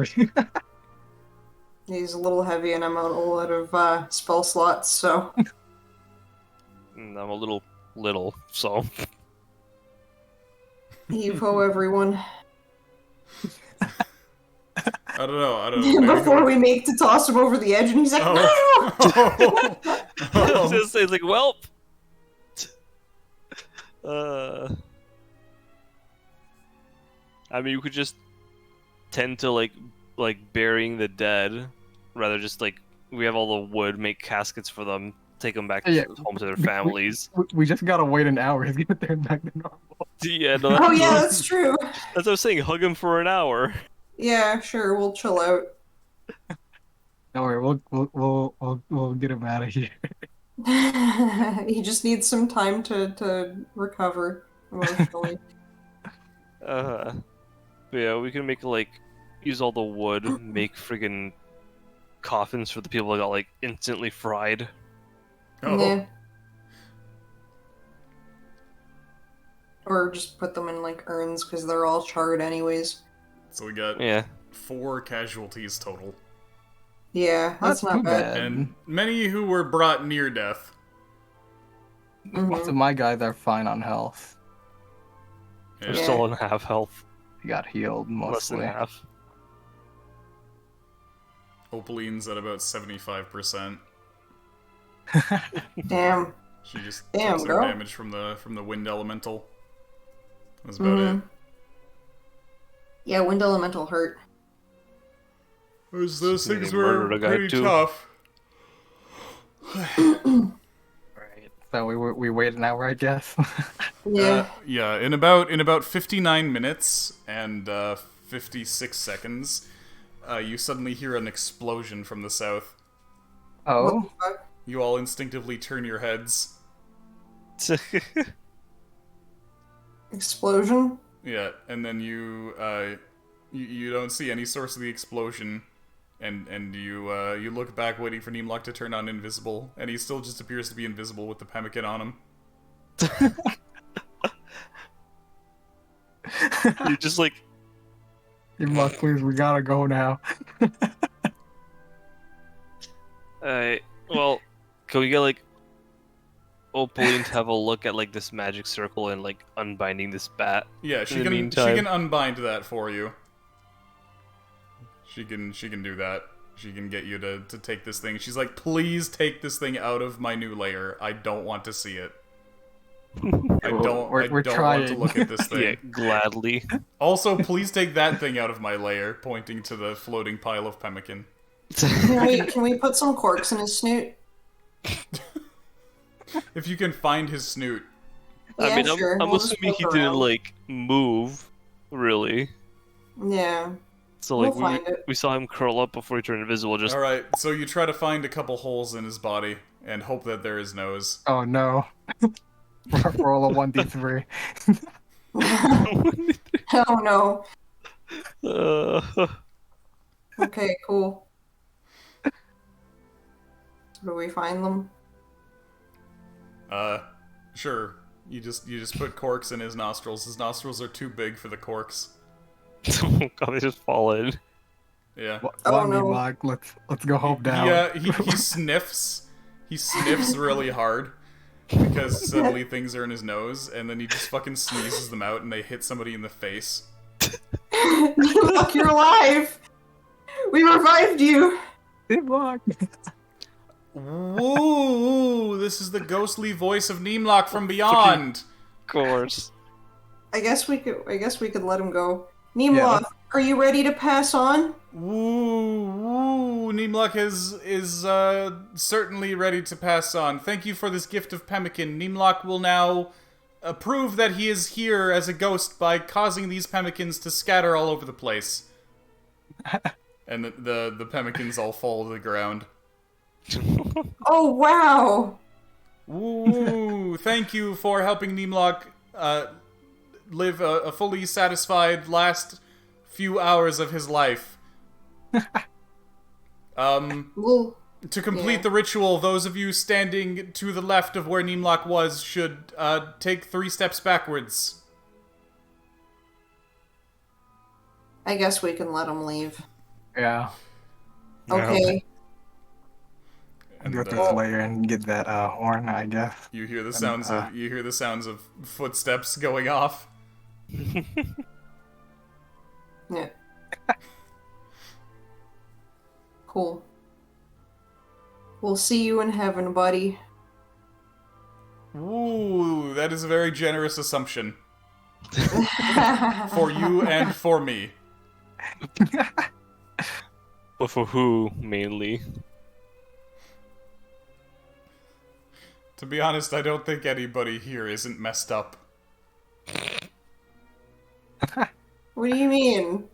He's a little heavy and I'm out of spell slots, so. I'm a little, so. Evo everyone. I don't know. Before we make to toss him over the edge and he's like, no! I was gonna say, it's like, well. I mean, you could just tend to like burying the dead, rather just like we have all the wood, make caskets for them, take them back home to their families. We just gotta wait an hour to get there and back to normal. Yeah, no, Oh yeah, that's true. that's what I was saying. Hug him for an hour. Yeah, sure, we'll chill out. Don't worry, we'll get him out of here. He just needs some time to recover emotionally. Yeah, we can make use all the wood, make friggin' coffins for the people that got instantly fried. Oh. Yeah. Or just put them in urns because they're all charred anyways. So we got 4 casualties total. Yeah, that's not too bad. And many who were brought near death. Most of my guys are fine on health. They're Yeah. still on half health. They got healed Less than mostly. half. Opaline's at about 75%. Damn. She just Damn, took some girl. damage from the wind elemental. That's about it. Yeah, wind elemental hurt. Those Just things really were murdered a guy, pretty too. tough. Right. So we wait an hour, I guess. Yeah. Yeah, in about 59 minutes and 56 seconds, you suddenly hear an explosion from the south. What Oh, the fuck? You all instinctively turn your heads. Explosion? Yeah, and then you don't see any source of the explosion, and you look back waiting for Neemlock to turn on invisible, and he still just appears to be invisible with the pemmican on him. You're just like, Neemlock, please, we gotta go now. alright, well, can we get like Opaline to have a look at like this magic circle and like unbinding this bat? Yeah, In she the can meantime- unbind that for you. She can do that. She can get you to take this thing. She's like, please take this thing out of my new lair. I don't want to see it. I don't We're want to trying. look at this thing. Yeah, gladly. Also, please take that thing out of my lair, pointing to the floating pile of pemmican. Can we put some corks in his snoot? If you can find his snoot. Yeah, I mean, sure. I'm We'll just assuming he poke didn't around. like move, really. Yeah. So like We'll find it. we saw him curl up before he turned invisible. Just Alright, so you try to find a couple holes in his body, and hope that they're his nose. Oh no. Roll a 1d3. Oh no. uh, Okay, cool. Do we find them? Sure. You just put corks in his nostrils. His nostrils are too big for the corks. oh god, they just fall in. Yeah. Oh, Come on, no. Neemlock, let's go hope down. He sniffs. He sniffs really hard because suddenly things are in his nose, and then he just fucking sneezes them out, and they hit somebody in the face. Look, you're alive! We revived you! Neemlock. Woo! This is the ghostly voice of Neemlock from beyond. Of course. I guess we could let him go. Neemlock, are you ready to pass on? Woo! Woo! Neemlock is certainly ready to pass on. Thank you for this gift of pemmican. Neemlock will now prove that he is here as a ghost by causing these pemmicans to scatter all over the place. And the pemmicans all fall to the ground. Oh, wow! Woo! Thank you for helping Neemlock live a fully satisfied last few hours of his life. Well, To complete Yeah. the ritual, those of you standing to the left of where Neemlock was should take 3 steps backwards. I guess we can let him leave. Yeah. Okay. And Go to his lair and get that horn, I guess. you hear the sounds of footsteps going off. Yeah. Cool. We'll see you in heaven, buddy. Ooh, that is a very generous assumption for you and for me. But for who mainly? To be honest, I don't think anybody here isn't messed up. What do you mean?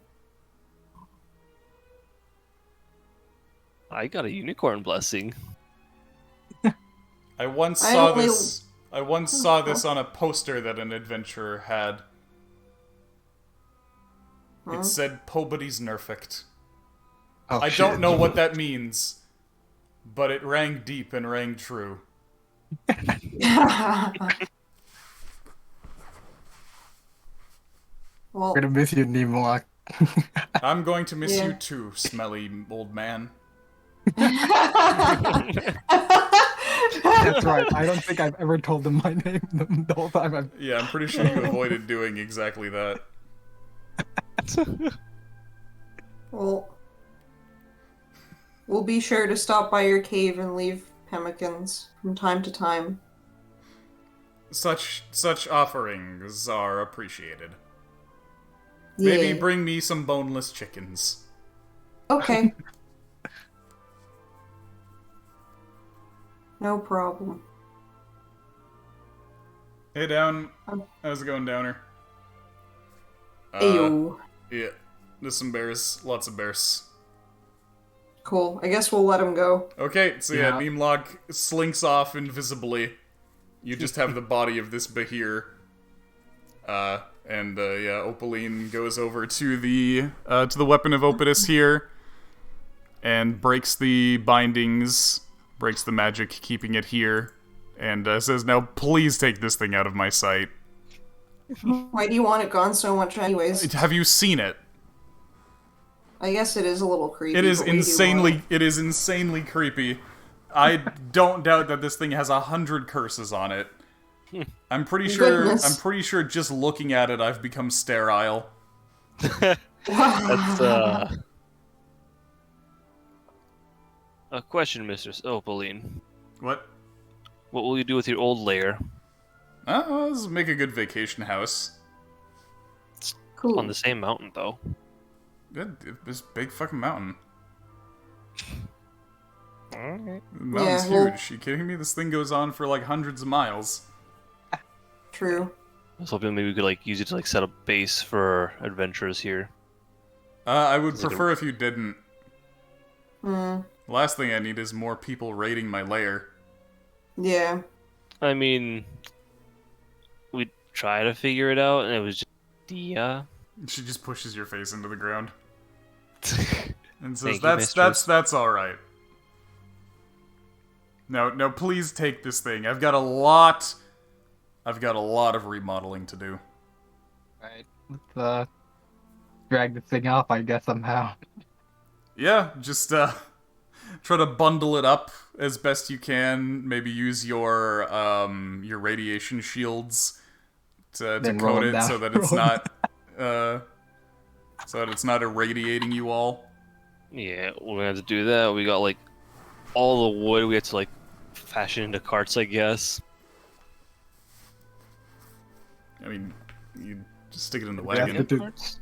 I got a unicorn blessing. I once I saw only- this. I once saw this on a poster that an adventurer had. Huh? It said "Pobody's Nerfect." Oh, I shit. don't know what that means, but it rang deep and rang true. Well, We're gonna miss you, Neemlock. I'm going to miss Yeah. you too, smelly old man. That's right. I don't think I've ever told them my name the whole time I've... Yeah, I'm pretty sure you avoided doing exactly that. well, we'll be sure to stop by your cave and leave pemmicans from time to time. Such offerings are appreciated. Maybe Yay. bring me some boneless chickens. Okay. No problem. Hey, Down. Oh. How's it going, Downer? Ayo. Yeah, there's some bears. Lots of bears. Cool. I guess we'll let him go. Okay, so yeah, Yeah. Neemlock slinks off invisibly. You just have the body of this Bahir. Yeah, Opaline goes over to the weapon of Opidus here, and breaks the bindings, breaks the magic, keeping it here, and says, "Now please take this thing out of my sight." Why do you want it gone so much anyways? Have you seen it? I guess it is a little creepy. It is but we do want insanely creepy. I don't doubt that this thing has 100 curses on it. I'm pretty sure just looking at it I've become sterile. it. That's a question, Mr. Opaline. What? What will you do with your old lair Let's make a good vacation house. Cool. on the same mountain, though? Good, this big fucking mountain. Alright. The mountain's Yeah, well- huge. You kidding me? This thing goes on for like hundreds of miles. True. I was hoping maybe we could use it to set up base for adventurers here. I would Is it a- prefer if you didn't. Hmm. Last thing I need is more people raiding my lair. Yeah. I mean, we try to figure it out, and it was just She just pushes your face into the ground and says, Thank you, "That's mistress." all right." No, please take this thing. I've got a lot of remodeling to do. Right. Let's drag this thing off, I guess, somehow. Yeah, just try to bundle it up as best you can. Maybe use your radiation shields to Then roll coat it it down. so that it's not irradiating you all. Yeah, we're gonna have to do that. We got all the wood we had to fashion into carts, I guess. I mean, you just stick it in the Yeah, wagon. but the- Carts?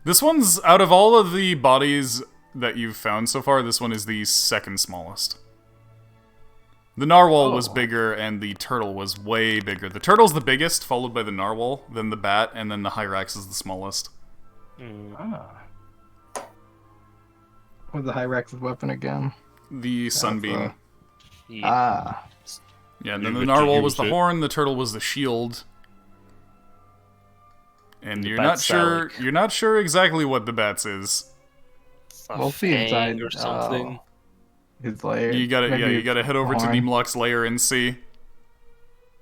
This one's, out of all of the bodies that you've found so far, this one is the second smallest. The narwhal was Oh. bigger, and the turtle was way bigger. The turtle's the biggest, followed by the narwhal, then the bat, and then the hyrax is the smallest. Hmm. Ah. What's the Hyrex's weapon again? The sunbeam. Yeah. Ah. Yeah, and then You the get to narwhal was use the it. horn, the turtle was the shield. And The you're not bat's sure phallic. you're not sure exactly what the bat's is. A We'll see fang inside. or something. His lair. You gotta Maybe you gotta head over to horn. Neemlock's lair and see.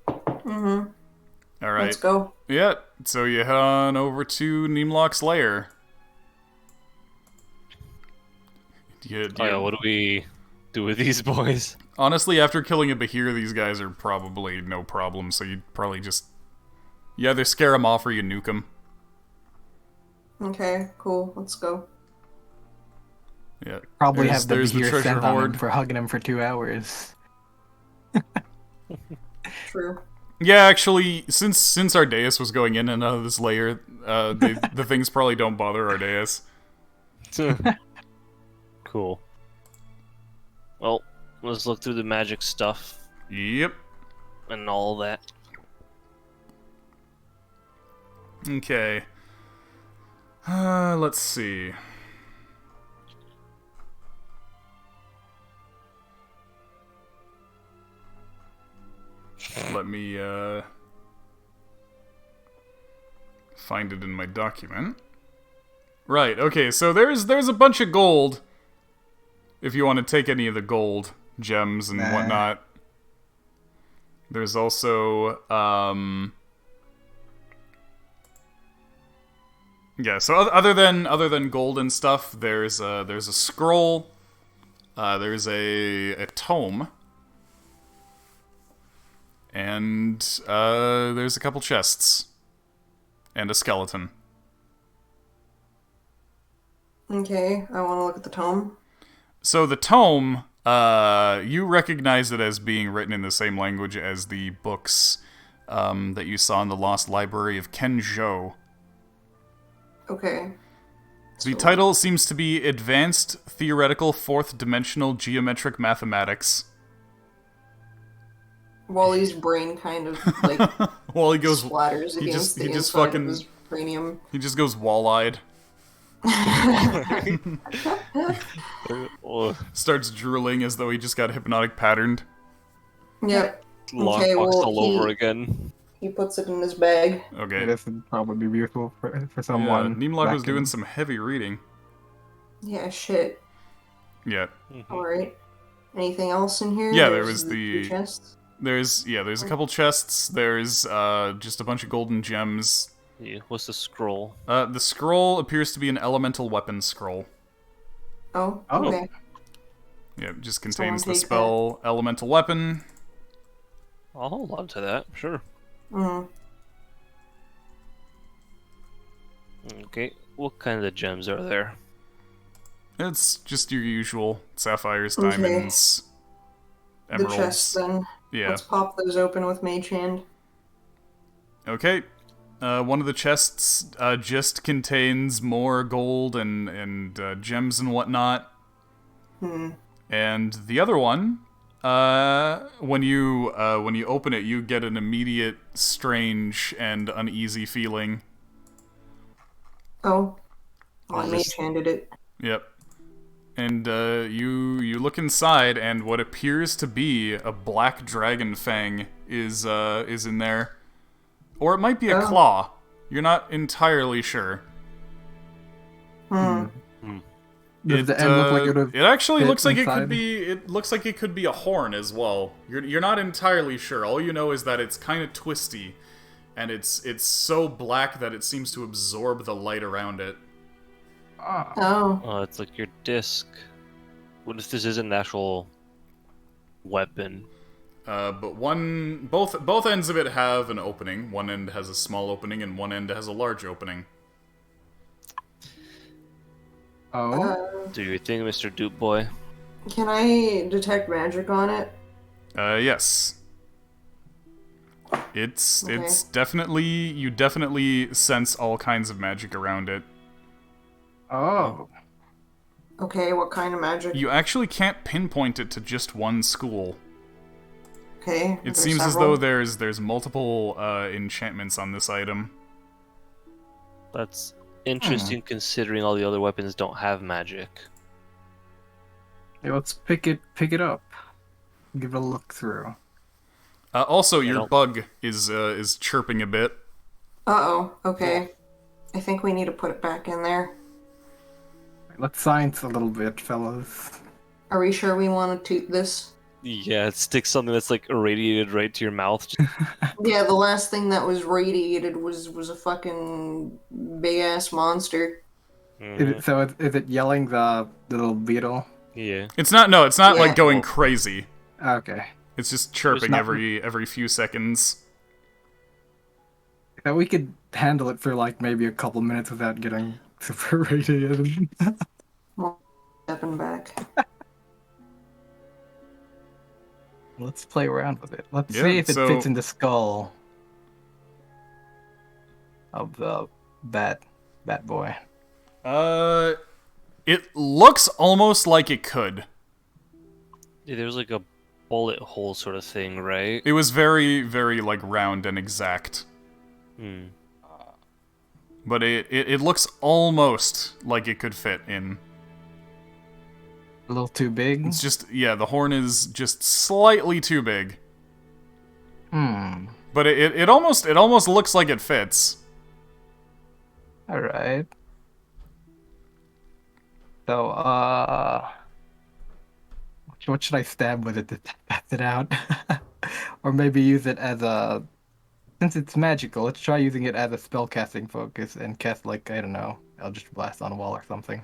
Mm-hmm. Alright. Let's go. Yeah, so you head on over to Neemlock's lair. Oh yeah, what do we do with these boys? Honestly, after killing a Bahir, these guys are probably no problem, so you'd probably just... You either scare them off or you nuke them. Okay, cool. Let's go. Yeah. Probably There's- have the there's the beer treasure sent on him hoard. for hugging him for 2 hours. True. Yeah, actually, since Ardeus was going in and out of this layer, the things probably don't bother Ardeus. Cool. Well, let's look through the magic stuff Yep. and all that. Okay. Let's see. Let me, find it in my document. Right, okay, so there's a bunch of gold. If you want to take any of the gold gems and Nah. whatnot. There's also, yeah, so other than gold and stuff, there's a scroll, there's a tome, and there's a couple chests, and a skeleton. Okay, I want to look at the tome. So the tome, you recognize it as being written in the same language as the books that you saw in the Lost Library of Kenjo. Okay. The So- title seems to be Advanced Theoretical Fourth Dimensional Geometric Mathematics. Wally's brain kind of like Well, he goes, splatters he against just- the he just inside fucking- of his cranium. he just goes wall-eyed. Oh, Starts drooling as though he just got hypnotic patterned. Yep. long Okay, box well, all over again. he puts it in his bag. Okay. This would probably be useful for Yeah, someone. Neemlog was back doing in- some heavy reading. Yeah, shit. Yeah. Mhm. Alright. Anything else in here? Yeah, there There's was two the- chests. There's a couple chests. There's just a bunch of golden gems. Yeah, what's the scroll? The scroll appears to be an elemental weapon scroll. Oh, Oh. okay. Yeah, it just Someone contains the take spell elemental weapon. I'll hold on to that, sure. Mm. Okay, what kind of gems are there? It's just your usual sapphires, Okay. diamonds, The emeralds. chests, then. Yeah. Let's pop those open with Mage Hand. Okay. One of the chests just contains more gold and gems and whatnot. And the other one, when you open it, you get an immediate strange and uneasy feeling. Oh. Well, I Is Mage this- Handed it. Yep. And you look inside, and what appears to be a black dragon fang is in there, or it might be a Oh. claw. You're not entirely sure. Hmm. Does the end look like it would it actually fit looks like it could inside? be. It looks like it could be a horn as well. You're not entirely sure. All you know is that it's kind of twisty, and it's so black that it seems to absorb the light around it. Ah, Oh. Oh, it's like your disc. What if this is an actual weapon? But both ends of it have an opening. One end has a small opening, and one end has a large opening. oh, Do your thing, Mr. Dupe Boy. Can I detect magic on it? Yes. It's Okay. you definitely sense all kinds of magic around it. oh. Okay, what kind of magic? You actually can't pinpoint it to just one school. Okay. It there's seems as several. though there's multiple enchantments on this item. That's interesting considering all the other weapons don't have magic. Yeah, let's pick it up. Give it a look through. Also, Yeah, your don't- bug is chirping a bit. Uh-oh. Okay. I think we need to put it back in there. Let's science a little bit, fellas. Are we sure we want to toot this? Yeah, it sticks something that's like irradiated right to your mouth. Yeah, the last thing that was radiated was a fucking big ass monster. Is it yelling the little beetle? Yeah. It's not Yeah. like going crazy. Okay. It's just chirping not- every few seconds. Yeah, we could handle it for like maybe a couple minutes without getting super radiated. Stepping back. Let's play around with it. Let's Yeah, see if it so- fits in the skull of the bat boy. It looks almost like it could. Yeah, there's like a bullet hole sort of thing, right? It was very, very like round and exact. Hmm. But it looks almost like it could fit in. A little too big. It's just, yeah, the horn is just slightly too big. Hmm. But it almost looks like it fits. All right. So, what should I stab with it to test it out? Or maybe use it as a... Since it's magical, let's try using it as a spellcasting focus and cast, like, I don't know, Eldritch Blast on a wall or something.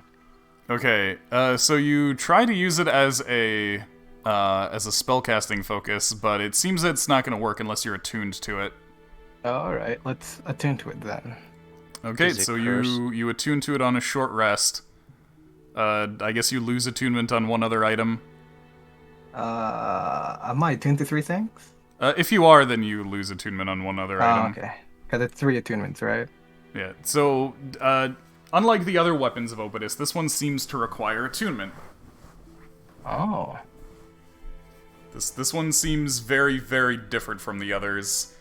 Okay, so you try to use it as a spellcasting focus, but it seems that it's not going to work unless you're attuned to it. Alright, let's attune to it then. Okay, Is it so cursed? you attune to it on a short rest. I guess you lose attunement on one other item. Am I attuned to 3 things? If you are, then you lose attunement on one other Oh, item. okay. Because it's 3 attunements, right? Yeah, so, unlike the other weapons of Opidus, this one seems to require attunement. Oh. This one seems very, very different from the others.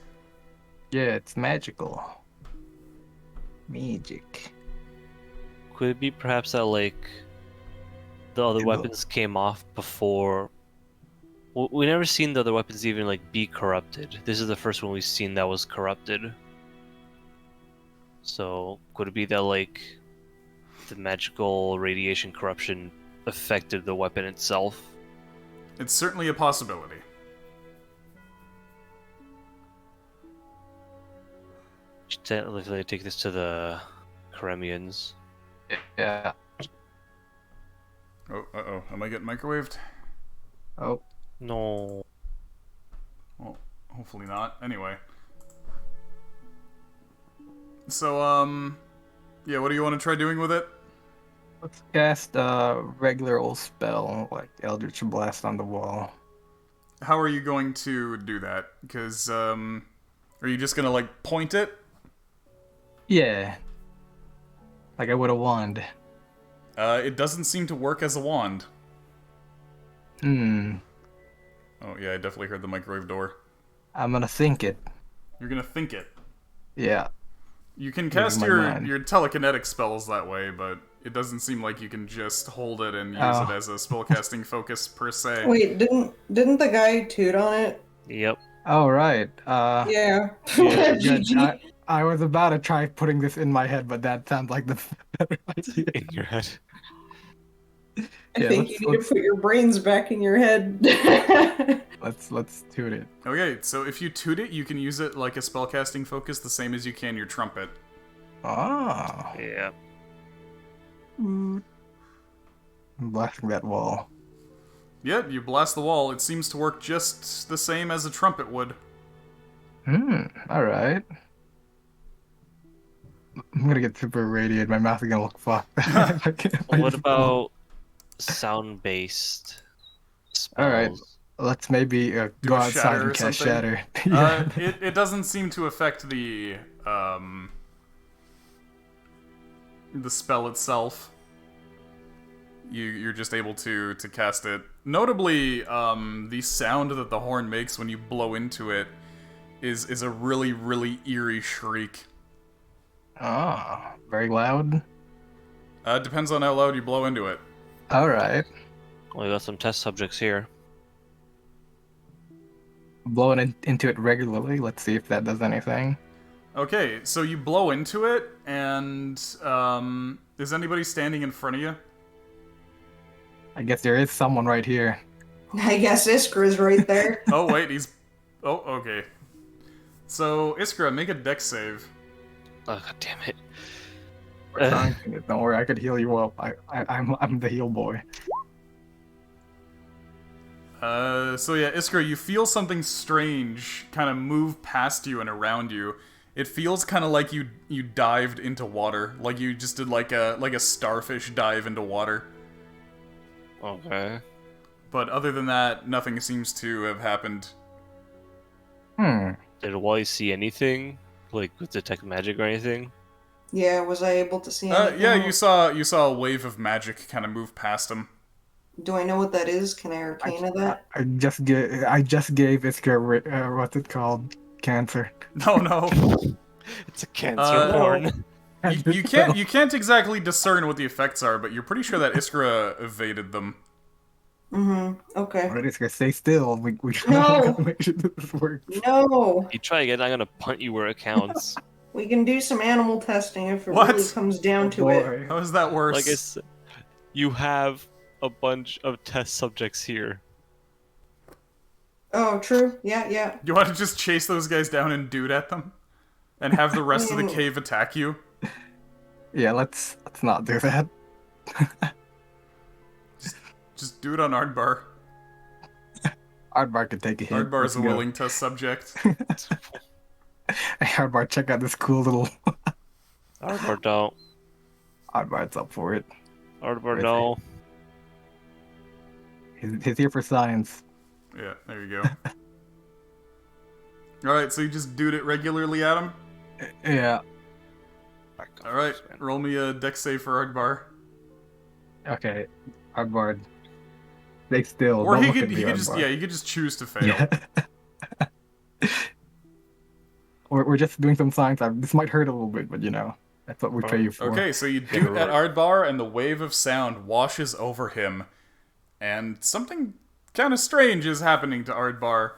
Yeah, it's magical. Magic. Could it be perhaps that like the other Ew. weapons came off before? We never seen the other weapons even like be corrupted. This is the first one we've seen that was corrupted. So could it be that like the magical radiation corruption affected the weapon itself? It's certainly a possibility. Should definitely take this to the Karemians. Yeah. Oh, uh-oh. Am I getting microwaved? Oh. No. Well, hopefully not. Anyway. So, yeah, what do you want to try doing with it? Let's cast a regular old spell, like Eldritch Blast on the wall. How are you going to do that? Because, are you just gonna, like, point it? Yeah. Like I would a wand. It doesn't seem to work as a wand. Hmm. Oh, yeah, I definitely heard the microwave door. I'm gonna think it. You're gonna think it. Yeah. You can Using cast my your mind. telekinetic spells that way, but it doesn't seem like you can just hold it and use Oh. it as a spellcasting focus per se. Wait, didn't the guy toot on it? Yep. Oh right. Yeah. Yeah, Good. GG. I was about to try putting this in my head, but that sounds like the better idea. In your head. I Yeah, think let's- you need to put your brains back in your head. Let's toot it. Okay, so if you toot it, you can use it like a spellcasting focus the same as you can your trumpet. Oh. Yeah. I'm blasting that wall. Yeah, you blast the wall. It seems to work just the same as a trumpet would. Alright. I'm gonna get super irradiated. My mouth is gonna look fucked. What about sound-based spells? Alright. Let's maybe go Do a outside shatter and or cast something? shatter. Yeah. It doesn't seem to affect the spell itself. You're just able to cast it. Notably, the sound that the horn makes when you blow into it is a really, really eerie shriek. Oh, very loud. Depends on how loud you blow into it. Alright. We got some test subjects here. Blowing into it regularly. Let's see if that does anything. Okay, so you blow into it, and is anybody standing in front of you? I guess there is someone right here. I guess Iskra's right there. Oh wait, he's. Oh, okay. So Iskra, make a dex save. Oh god damn it. We're trying to- Don't worry, I could heal you up. I'm the heal boy. So yeah, Iskra, you feel something strange kind of move past you and around you. It feels kind of like you dived into water, like you just did like a starfish dive into water. Okay. But other than that, nothing seems to have happened. Did Wally see anything? Like with detect magic or anything? Yeah, was I able to see anything? Yeah, you saw a wave of magic kind of move past him. Do I know what that is? Can I arcana that? I just gave Iska what's it called? Cancer. No. It's a cancer horn. You can't exactly discern what the effects are, but you're pretty sure that Iskra evaded them. Okay. Alright, Iska, stay still. We No. gotta make sure this works. No! You try again, I'm gonna punt you where it counts. We can do some animal testing if it What? really comes down to Oh, it. boy. How is that worse? Like I said, you have a bunch of test subjects here. Oh, true. Yeah. You want to just chase those guys down and dude at them? And have the rest of the Mm. cave attack you? Yeah, let's not do that. Just do it on Ardbar. Hardbar could take a hit. Ardbar's Let's a go. willing test subject. Hey, Hardbar, check out this cool little. Ardbar don't. Hardbar's up for it. Ardbar no. He's here for science. Yeah, there you go. Alright, so you just dude it regularly at him? Yeah. Alright, roll me a dex save for Ardbar. Okay. Hardbar. Stay still. Or Don't he look could, at me, he could just, Hardbar. yeah, you could just choose to fail. Yeah. we're just doing some science. This might hurt a little bit, but you know, That's what we pay you for. Okay, so you doot at Ardbar, and the wave of sound washes over him. And something kind of strange is happening to Ardbar.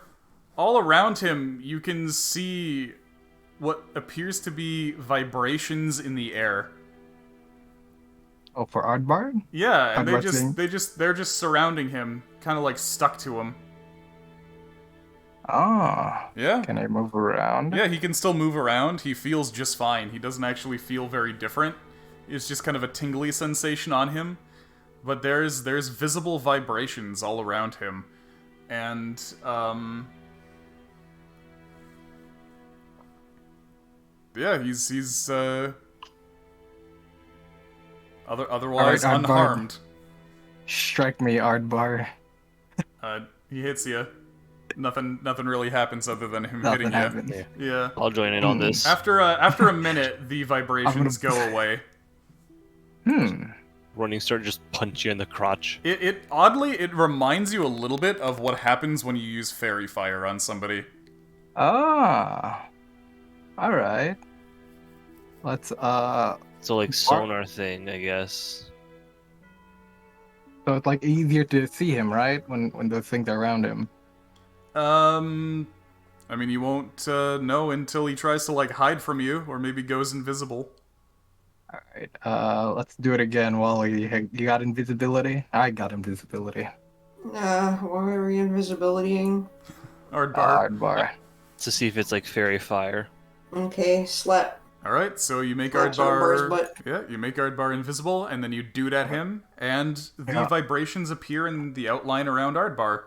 All around him, you can see what appears to be vibrations in the air. Oh, for Ardbar? Yeah, and Ardbar's they're just surrounding him, kind of like stuck to him. Ah. Yeah. Can I move around? Yeah, he can still move around. He feels just fine. He doesn't actually feel very different. It's just kind of a tingly sensation on him. But there's visible vibrations all around him. And, yeah, he's otherwise Alright, Ardbar. unharmed. Strike me, Ardbar. He hits you. Nothing really happens other than him Nothing hitting happens. you. Yeah. I'll join in on this. After a minute, the vibrations go away. Running start just punch you in the crotch. It oddly reminds you a little bit of what happens when you use fairy fire on somebody. Ah. Alright. Let's, So like sonar thing, I guess. So it's like easier to see him, right? When those things are around him. I mean, you won't know until he tries to like hide from you, or maybe goes invisible. Alright, let's do it again, Wally. You got invisibility? I got invisibility. Why are we invisibilitying? Ardbar. Ardbar. To see if it's like fairy fire. Okay, slap. Alright, so you make Slaps Ardbar's Ardbar. butt. Yeah, you make Ardbar invisible, and then you doot at him, and the Yeah. vibrations appear in the outline around Ardbar.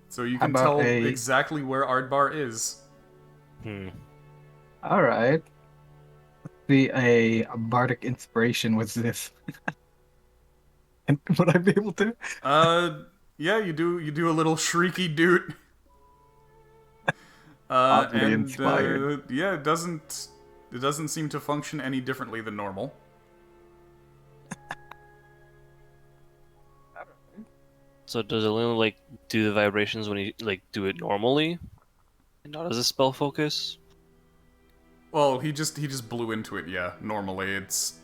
So you How can about tell a- exactly where Ardbar is. Alright. Let's see, a bardic inspiration was this. And would I be able to? Yeah, you do a little shrieky doot. Oddly inspired. Yeah, it doesn't seem to function any differently than normal. So does it only like do the vibrations when you like do it normally, and not as a spell focus? Well, he just blew into it. Yeah, normally it's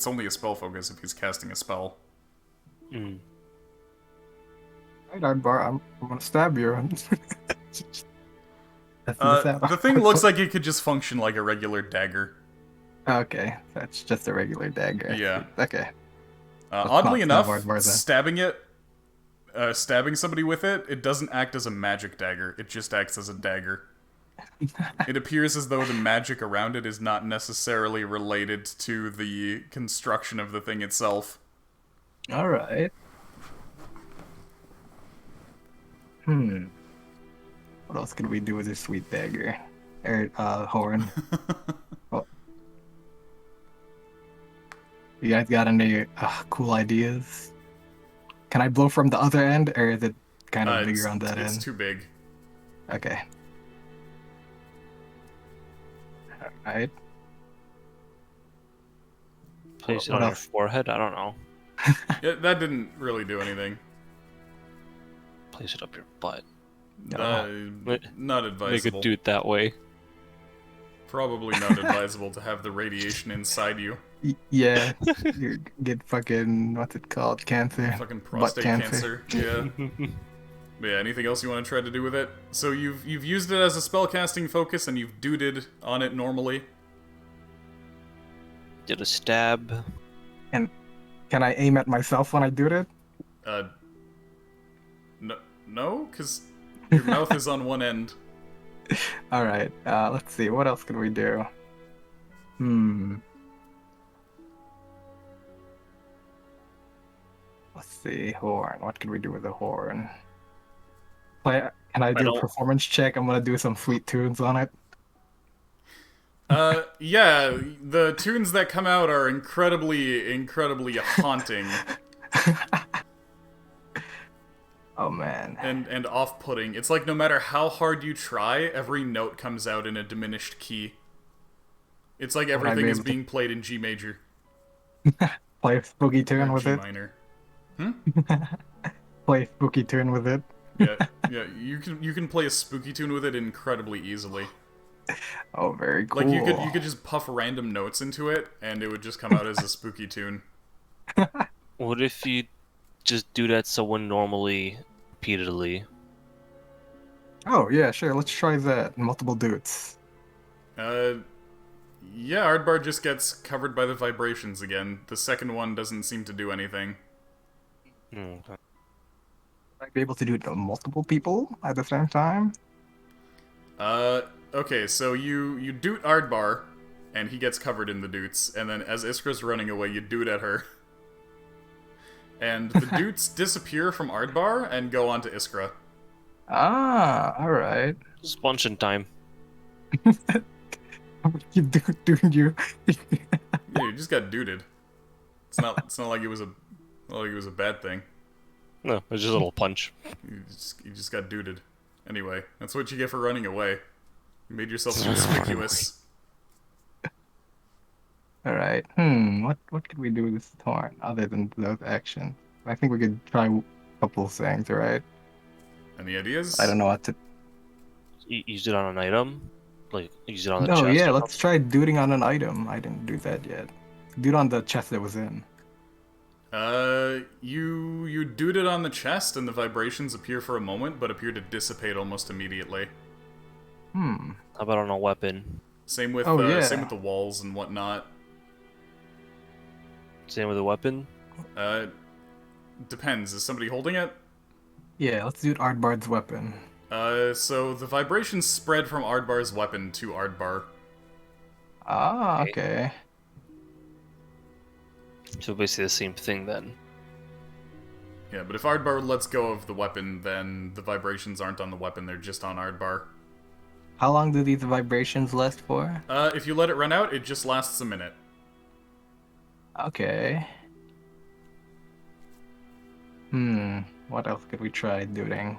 only a spell focus if he's casting a spell. Mm. Alright, Ardbar, I'm gonna stab you. That's The thing looks like it could just function like a regular dagger. Okay, that's just a regular dagger. Yeah. Okay. Oddly not enough, Ardbar then. stabbing somebody with it, it doesn't act as a magic dagger. It just acts as a dagger. It appears as though the magic around it is not necessarily related to the construction of the thing itself. Alright. What else could we do with this sweet dagger? Horn. Well, you guys got any cool ideas? Can I blow from the other end, or is it kind of bigger on that it's end? too big. Okay. Alright. Place it What on your else? forehead. I don't know. Yeah, that didn't really do anything. Place it up your butt. Not Make advisable. it do it that way. Probably not advisable to have the radiation inside you. Yeah. You get fucking, what's it called? Cancer. Fucking Butt prostate cancer. Yeah. But yeah, anything else you want to try to do with it? So you've used it as a spellcasting focus, and you've dooted on it normally. Did a stab. And can I aim at myself when I do it? No, because your mouth is on one end. Alright, let's see, what else could we do? Let's see, horn. What could we do with the horn? Can I do a don't- performance check? I'm gonna do some sweet tunes on it. Yeah, the tunes that come out are incredibly haunting Oh man. and off-putting. It's like no matter how hard you try, every note comes out in a diminished key. It's like everything is being played in G major. Play a spooky tune Or with G it. minor. Play a spooky tune with it. Yeah, you can play a spooky tune with it incredibly easily. Oh, very cool. Like you could just puff random notes into it, and it would just come out as a spooky tune. What if you just do that someone normally, repeatedly? Oh, yeah, sure. Let's try that. Multiple dudes. Yeah, Aardbar just gets covered by the vibrations again. The second one doesn't seem to do anything. Okay. Might I be able to do it to multiple people at the same time? Okay, so you doot Aardbar, and he gets covered in the doots, and then as Iskra's running away, you doot at her. And the doots disappear from Aardbar and go on to Iskra. Ah, alright. Just bunch in time. You doing you? Yeah, you just got dooted. It's not like it was a bad thing. No, it's just a little punch. You just got dooted. Anyway, that's what you get for running away. You made yourself conspicuous. Alright. What could we do this turn other than those actions? I think we could try a couple of things, right? Any ideas? I don't know what to. Use it on an item? Like, use it on the No, chest? yeah, or let's try duding on an item. I didn't do that yet. Dude on the chest that was in. You doot it on the chest, and the vibrations appear for a moment, but appear to dissipate almost immediately. Hmm. How about on a weapon? Same with yeah. same with the walls and whatnot. Same with a weapon? Depends. Is somebody holding it? Yeah, let's do Aardbard's weapon. So the vibrations spread from Aardbar's weapon to Aardbar. Ah, okay. So basically the same thing then. Yeah, but if Aardbar lets go of the weapon, then the vibrations aren't on the weapon, they're just on Aardbar. How long do these vibrations last for? If you let it run out, it just lasts a minute. Okay. What else could we try doing?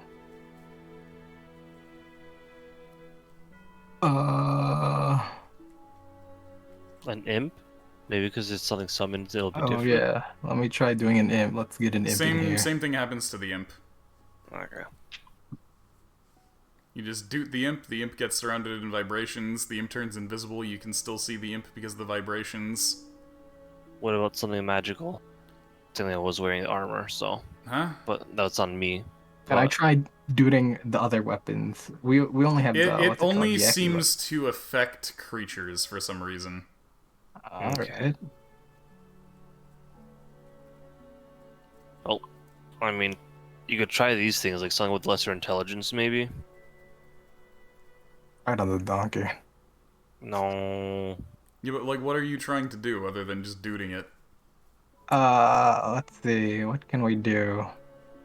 An imp? Maybe because it's something summoned, it'll be Oh different. yeah. Let me try doing an imp. Let's get an imp in here. Same thing happens to the imp. Okay. You just doot the imp gets surrounded in vibrations, the imp turns invisible, you can still see the imp because of the vibrations. What about something magical? Something I was wearing armor, so. Huh? But that's on me. And I But- tried doing the other weapons. We only have It what's it called? only The Aki seems to affect creatures for some reason. weapon. Alright. Well, I mean, you could try these things, like something with lesser intelligence, maybe? Right on the donkey. No. Yeah, but like, what are you trying to do other than just dooting it? Let's see. What can we do?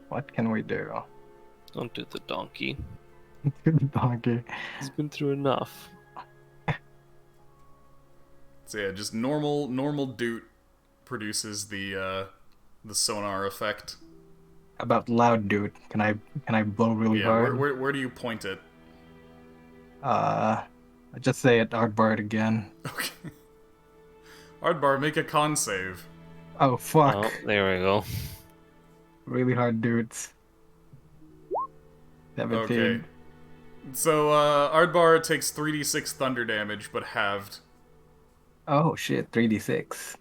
What can we do? Don't do the donkey. The donkey. He's been through enough. So yeah, just normal doot produces the sonar effect. About loud dude. Can I blow really Yeah, hard? where do you point it? I just say it Aardbard again. Okay. Aardbar, make a con save. Oh fuck. Oh, there we go. Really hard dudes. 17. Okay. So Aardbar takes 3d6 thunder damage, but halved. Oh shit, 3d6.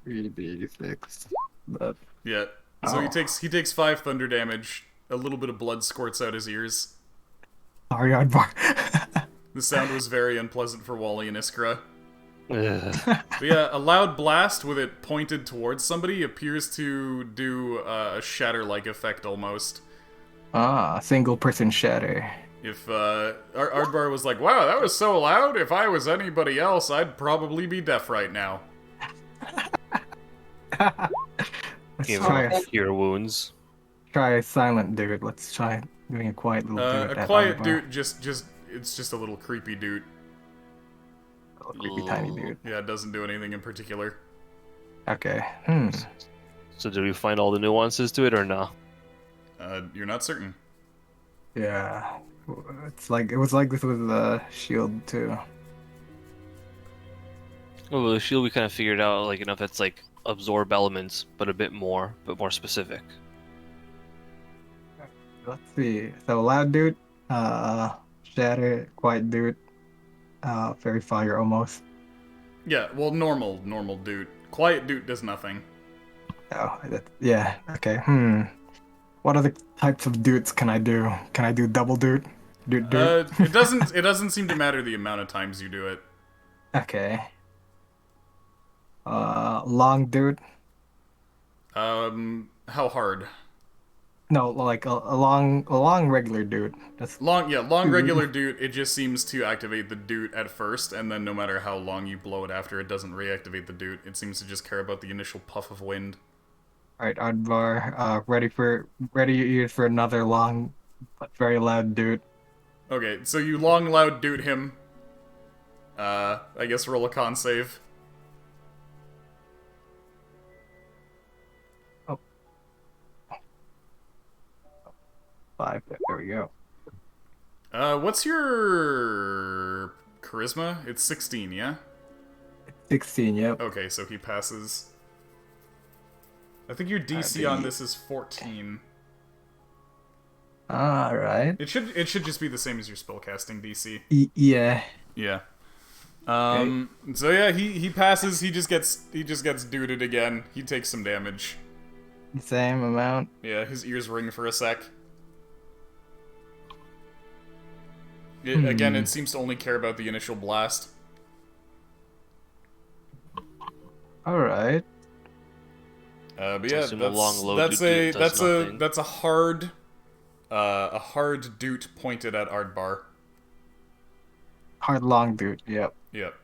3d6. But Yeah. So he Oh. takes 5 thunder damage. A little bit of blood squirts out his ears. sorry, Aardbard. The sound was very unpleasant for Wally and Iskra. Ugh. But yeah, a loud blast with it pointed towards somebody appears to do a shatter-like effect almost. Single person shatter. If Aardbar was like, "Wow, that was so loud. If I was anybody else, I'd probably be deaf right now." Let's Give try him cure wounds. a silent dude. Let's try doing a quiet little dude. A at quiet Aardbar. dude, it's just a little creepy dude. A creepy tiny dude. Yeah, it doesn't do anything in particular. Okay. So did we find all the nuances to it or no? You're not certain. Yeah. It was like this with the shield too. Well, with the shield we kind of figured out like enough that's like absorb elements, but a bit more specific. Let's see. So loud dude, shatter, quiet dude, fairy fire almost. Yeah, well, normal dude. Quiet dude does nothing. Oh, yeah. Okay. What other types of dudes can I do? Can I do double dude? Dude. It doesn't seem to matter the amount of times you do it. Okay. Long dude. How hard? No, like a long regular dude. That's Long regular dude, it just seems to activate the dude at first, and then no matter how long you blow it after, it doesn't reactivate the dude. It seems to just care about the initial puff of wind. all right. Oddvar, ready your ears for another long but very loud dude. Okay, so you long loud dude him. I guess roll a con save. Oh. 5. There we go. What's your charisma? It's 16, yeah? 16. Yep. Okay, so he passes. I think your DC on this is 14. All right. It should just be the same as your spellcasting DC. Yeah. Yeah. So yeah, he passes, he just gets duded again. He takes some damage. Same amount. Yeah, his ears ring for a sec. Again, it seems to only care about the initial blast. All right. But yeah, assume the long low does nothing. that's a hard doot pointed at Ardbar. Hard long dude. Yep. Yep.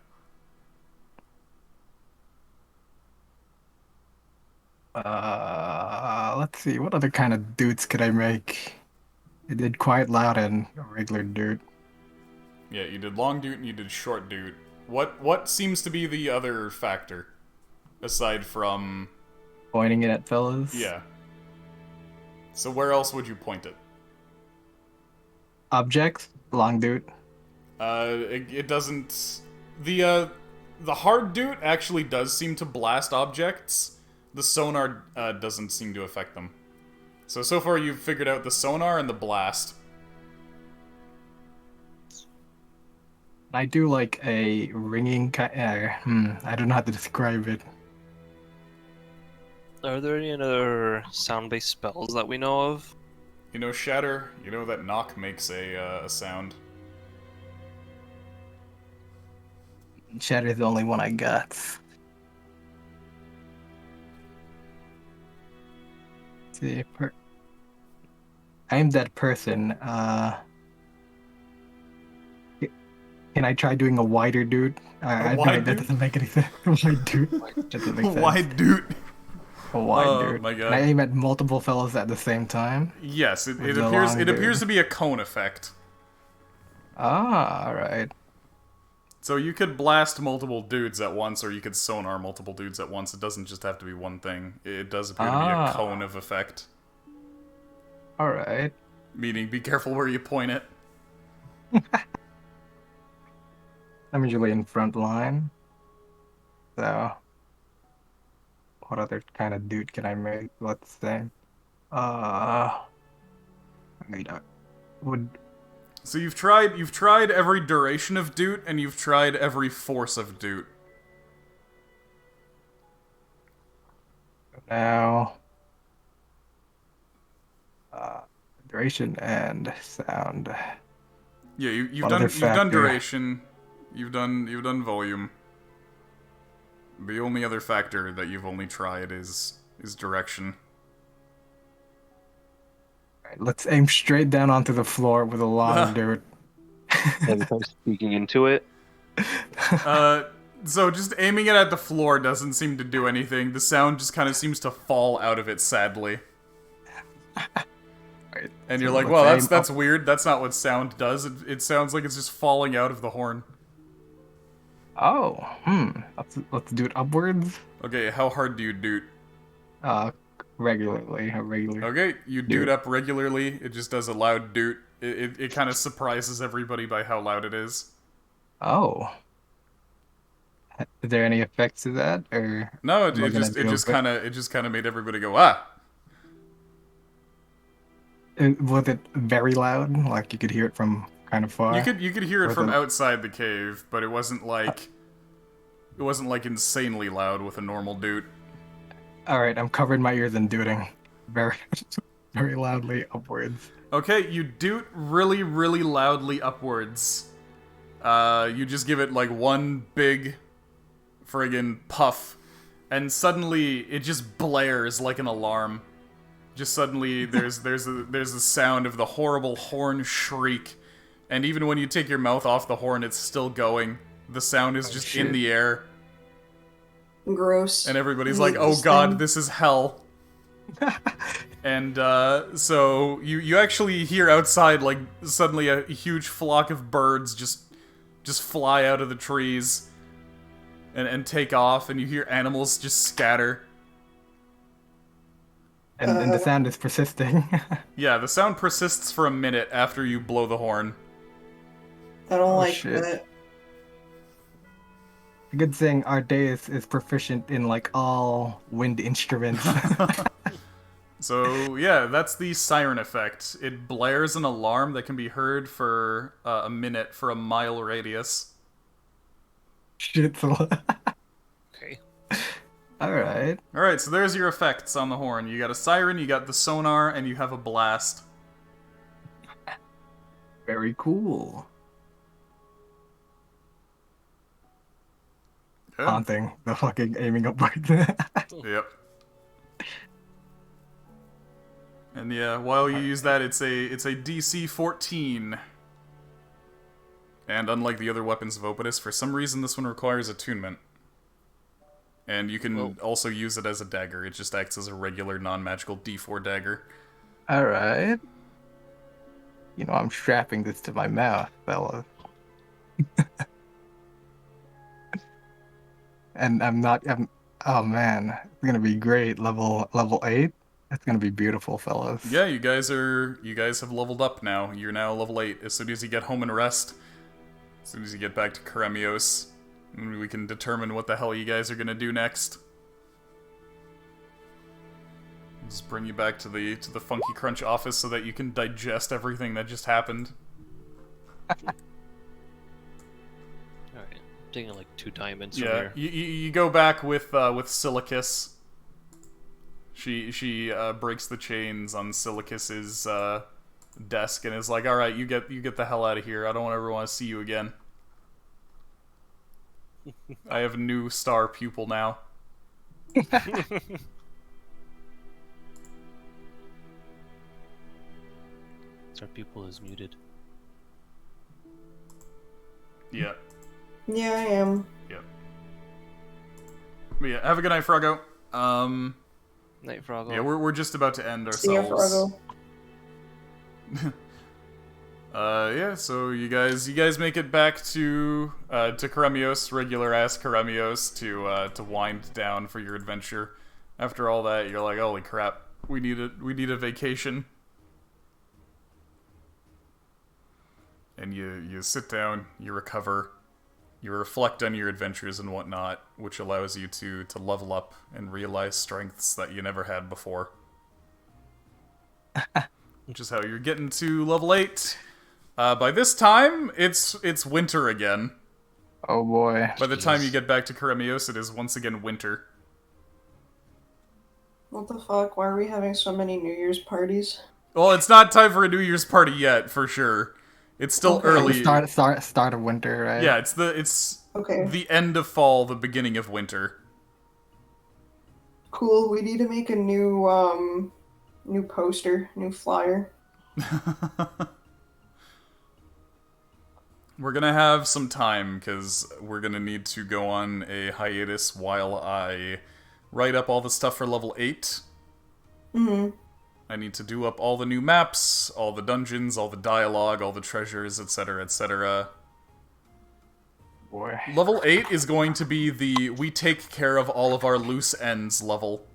Let's see. What other kind of dudes could I make? It did quite loud and a regular dude. Yeah, you did long doot and you did short doot. What seems to be the other factor aside from Pointing it at fellas. yeah? So where else would you point it? Objects. Long dude. It doesn't. The hard doot actually does seem to blast objects. The sonar doesn't seem to affect them. So far you've figured out the sonar and the blast. I do like a ringing kind. I don't know how to describe it. Are there any other sound-based spells that we know of? You know, shatter. You know that knock makes a sound. Shatter is the only one I got. Let's see. I'm that person. Can I try doing a wider dude? wide no, dude? that doesn't make any sense. Wide dude. That doesn't make sense. Wide doot. A wide Oh dude. my god. Can I aim at multiple fellows at the same time? Yes, it With the appears. long It appears dude. to be a cone effect. Ah, alright. So you could blast multiple dudes at once, or you could sonar multiple dudes at once. It doesn't just have to be one thing. It does appear to be a Ah. cone of effect. Alright. Meaning, be careful where you point it. I'm usually in front line. So, what other kind of dude can I make? Let's say. I mean, would So you've tried every duration of doot, and you've tried every force of doot. now. Duration and sound. Yeah, you've What done other you've done factor? duration, you've done volume. The only other factor that you've only tried is direction. Alright, let's aim straight down onto the floor with a long dude. Every time speaking into it. So just aiming it at the floor doesn't seem to do anything. The sound just kind of seems to fall out of it sadly. Right, And so you're like, let's well, aim that's up- weird. That's not what sound does. It sounds like it's just falling out of the horn. Oh, let's do it upwards. Okay, how hard do you doot? Regularly, a regular. Okay, you doot up regularly. It just does a loud doot. It kind of surprises everybody by how loud it is. Oh. Is there any effects to that, or No, am I gonna do it just kind of made everybody go ah. Was it very loud? Like you could hear it from kind of far? You could hear it Or from the- outside the cave, but it wasn't like insanely loud with a normal doot. All right, I'm covering my ears and dooting very, very loudly upwards. Okay, you doot really, really loudly upwards. You just give it like one big friggin' puff, and suddenly it just blares like an alarm. Just suddenly there's a sound of the horrible horn shriek, and even when you take your mouth off the horn, it's still going. The sound is just in shit. the air, Gross. and everybody's I like, hate "Oh this god, thing. this is hell." And so you actually hear outside like suddenly a huge flock of birds just fly out of the trees and take off, and you hear animals just scatter. And the sound is persisting. Yeah, the sound persists for a minute after you blow the horn. I don't Oh, like shit. that. A good thing our day is proficient in like all wind instruments. So yeah, that's the siren effect. It blares an alarm that can be heard for a minute for a mile radius. Shit. Okay. All right. Alright, so there's your effects on the horn. You got a siren, you got the sonar, and you have a blast. Very cool. Good. Haunting. The fucking aiming upwards. Yep. And yeah, while you use that, it's a DC 14. And unlike the other weapons of Opus, for some reason this one requires attunement. And you can Whoa. also use it as a dagger. It just acts as a regular non-magical D4 dagger. All right. You know, I'm strapping this to my mouth, fellas. And oh man, it's gonna be great. Level 8. It's gonna be beautiful, fellas. Yeah, you guys have leveled up now. You're now level 8. As soon as you get home and rest, as soon as you get back to Karemios, we can determine what the hell you guys are gonna do next. Just bring you back to the Funky Crunch office so that you can digest everything that just happened. Alright. Taking like 2 diamonds from Yeah, here. you go back with Silicus. She breaks the chains on Silicus's desk and is like, "All right, you get the hell out of here. I don't ever want to see you again. I have a new star pupil now." Our pupil is muted. Yeah, Yeah, I am. yeah. But yeah, have a good night, Froggo. Night Froggo. Yeah, we're just about to end See ya, ourselves. Froggo. Yeah, so you guys make it back to Karemios, regular ass Karemios, to wind down for your adventure. After all that, you're like, holy crap, we need a vacation. And you sit down, you recover, you reflect on your adventures and whatnot, which allows you to level up and realize strengths that you never had before. Which is how you're getting to level 8. By this time, it's winter again. Oh boy. By the time you get back to Karemios, it is once again winter. What the fuck? Why are we having so many New Year's parties? Well, it's not time for a New Year's party yet, for sure. It's still Okay. early. Start of winter, right? Yeah, it's Okay. the end of fall, the beginning of winter. Cool. We need to make a new poster, new flyer. We're gonna have some time, because we're gonna need to go on a hiatus while I write up all the stuff for level 8. Mm-hmm. I need to do up all the new maps, all the dungeons, all the dialogue, all the treasures, etc., etc. Boy. Level 8 is going to be the we take care of all of our loose ends level.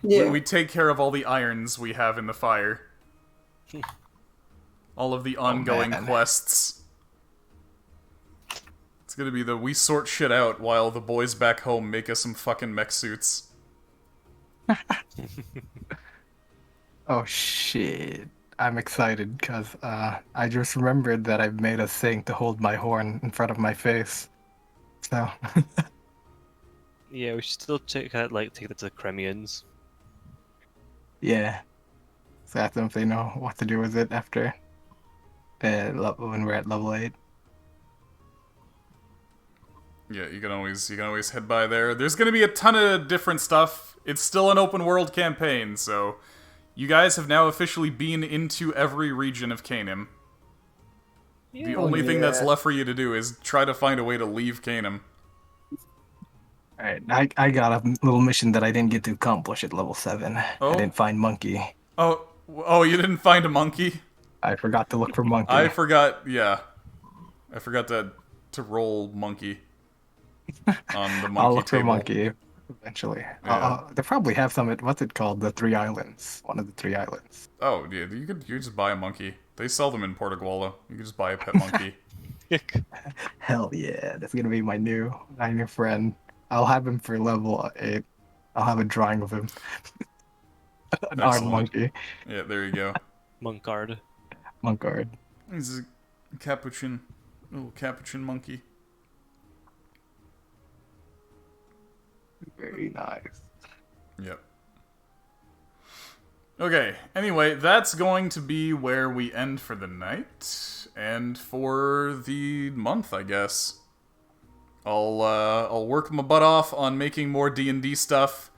Yeah. We take care of all the irons we have in the fire. All of the ongoing man. quests. It's gonna be the we sort shit out while the boys back home make us some fucking mech suits. Oh shit. I'm excited because I just remembered that I've made a thing to hold my horn in front of my face. So Yeah, we should still take that to the Cremians. yeah. So ask them if they know what to do with it after when we're at level 8. Yeah, you can always head by there. There's gonna be a ton of different stuff. It's still an open world campaign, so you guys have now officially been into every region of Canaan. The only thing that's left for you to do is try to find a way to leave Canaan. Alright, I got a little mission that I didn't get to accomplish at level 7. I Oh? didn't find Monkey. Oh, you didn't find a monkey? I forgot to look for Monkey. I forgot, yeah. I forgot to roll monkey on the monkey I'll look table. for Monkey eventually. They probably have some at, what's it called? The 3 islands. One of the 3 islands. Oh, yeah, you could just buy a monkey. They sell them in Portugualo. You could just buy a pet monkey. Hell yeah, that's gonna be my new friend. I'll have him for level 8. I'll have a drawing of him. An armed Excellent. monkey. Yeah, there you go. Monkard. Monkard. He's a little capuchin monkey. Very nice. Yep. Okay, anyway, that's going to be where we end for the night, and for the month, I guess. I'll work my butt off on making more D&D stuff.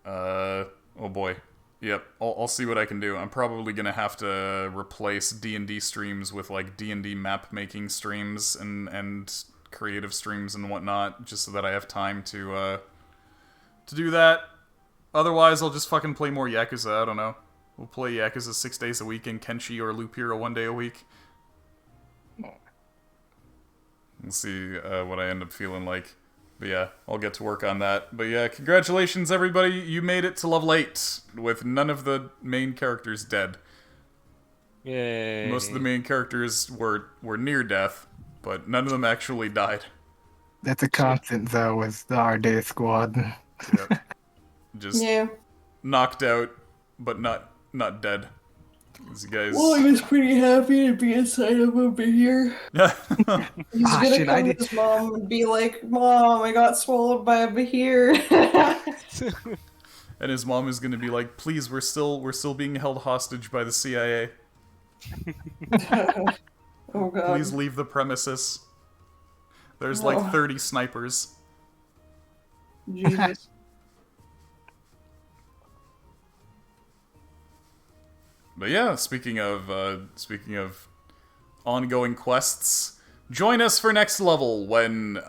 Oh boy. Yep, I'll see what I can do. I'm probably gonna have to replace D&D streams with, like, D&D map-making streams and creative streams and whatnot, just so that I have time to do that. Otherwise, I'll just fucking play more Yakuza, I don't know. We'll play Yakuza 6 days a week and Kenshi or Loop Hero 1 day a week. We'll see what I end up feeling like. But yeah, I'll get to work on that. But yeah, congratulations everybody, you made it to level 8 with none of the main characters dead. Yay. Most of the main characters were near death, but none of them actually died. That's a constant though with our day squad. Yep. Just Yeah. knocked out, but not dead. These guys. Well, he was pretty happy to be inside of over here. He's gonna shit, come to his mom and be like, "Mom, I got swallowed by a bahir." And his mom is gonna be like, "Please, we're still being held hostage by the CIA. Oh god. Please leave the premises. There's No. like 30 snipers." Jesus. But yeah, speaking of ongoing quests, join us for next level when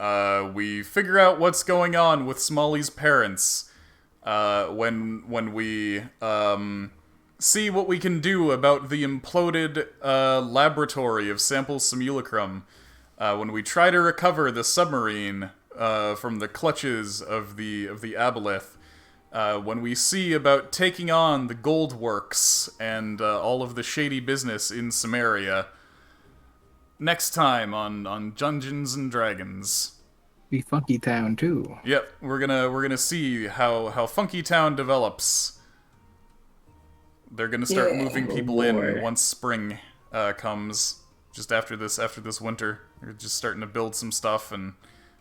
we figure out what's going on with Smalley's parents. When we see what we can do about the imploded laboratory of Sample Simulacrum. When we try to recover the submarine from the clutches of the Aboleth. When we see about taking on the gold works and all of the shady business in Samaria. Next time on Dungeons and Dragons. Be Funky Town too. Yep, we're gonna see how Funky Town develops. They're gonna start moving people in once spring comes. Just after this winter, they're just starting to build some stuff, and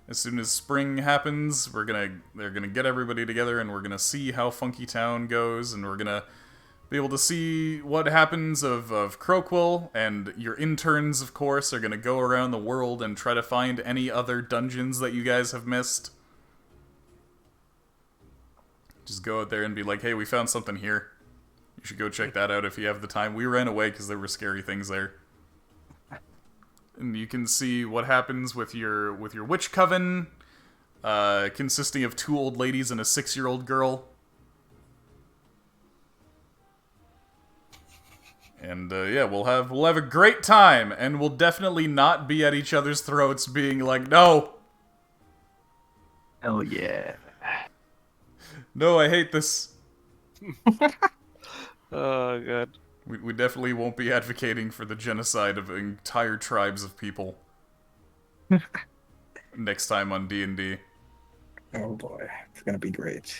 as soon as spring happens, they're gonna get everybody together, and we're gonna see how Funky Town goes, and we're gonna be able to see what happens of Croquill, and your interns, of course, are gonna go around the world and try to find any other dungeons that you guys have missed. Just go out there and be like, hey, we found something here. You should go check that out if you have the time. We ran away because there were scary things there. And you can see what happens with your witch coven, consisting of 2 old ladies and a 6-year-old girl. And yeah, we'll have a great time, and we'll definitely not be at each other's throats, being like, no, Hell yeah. no, I hate this. Oh god. We definitely won't be advocating for the genocide of entire tribes of people. Next time on D&D. Oh boy, it's gonna be great.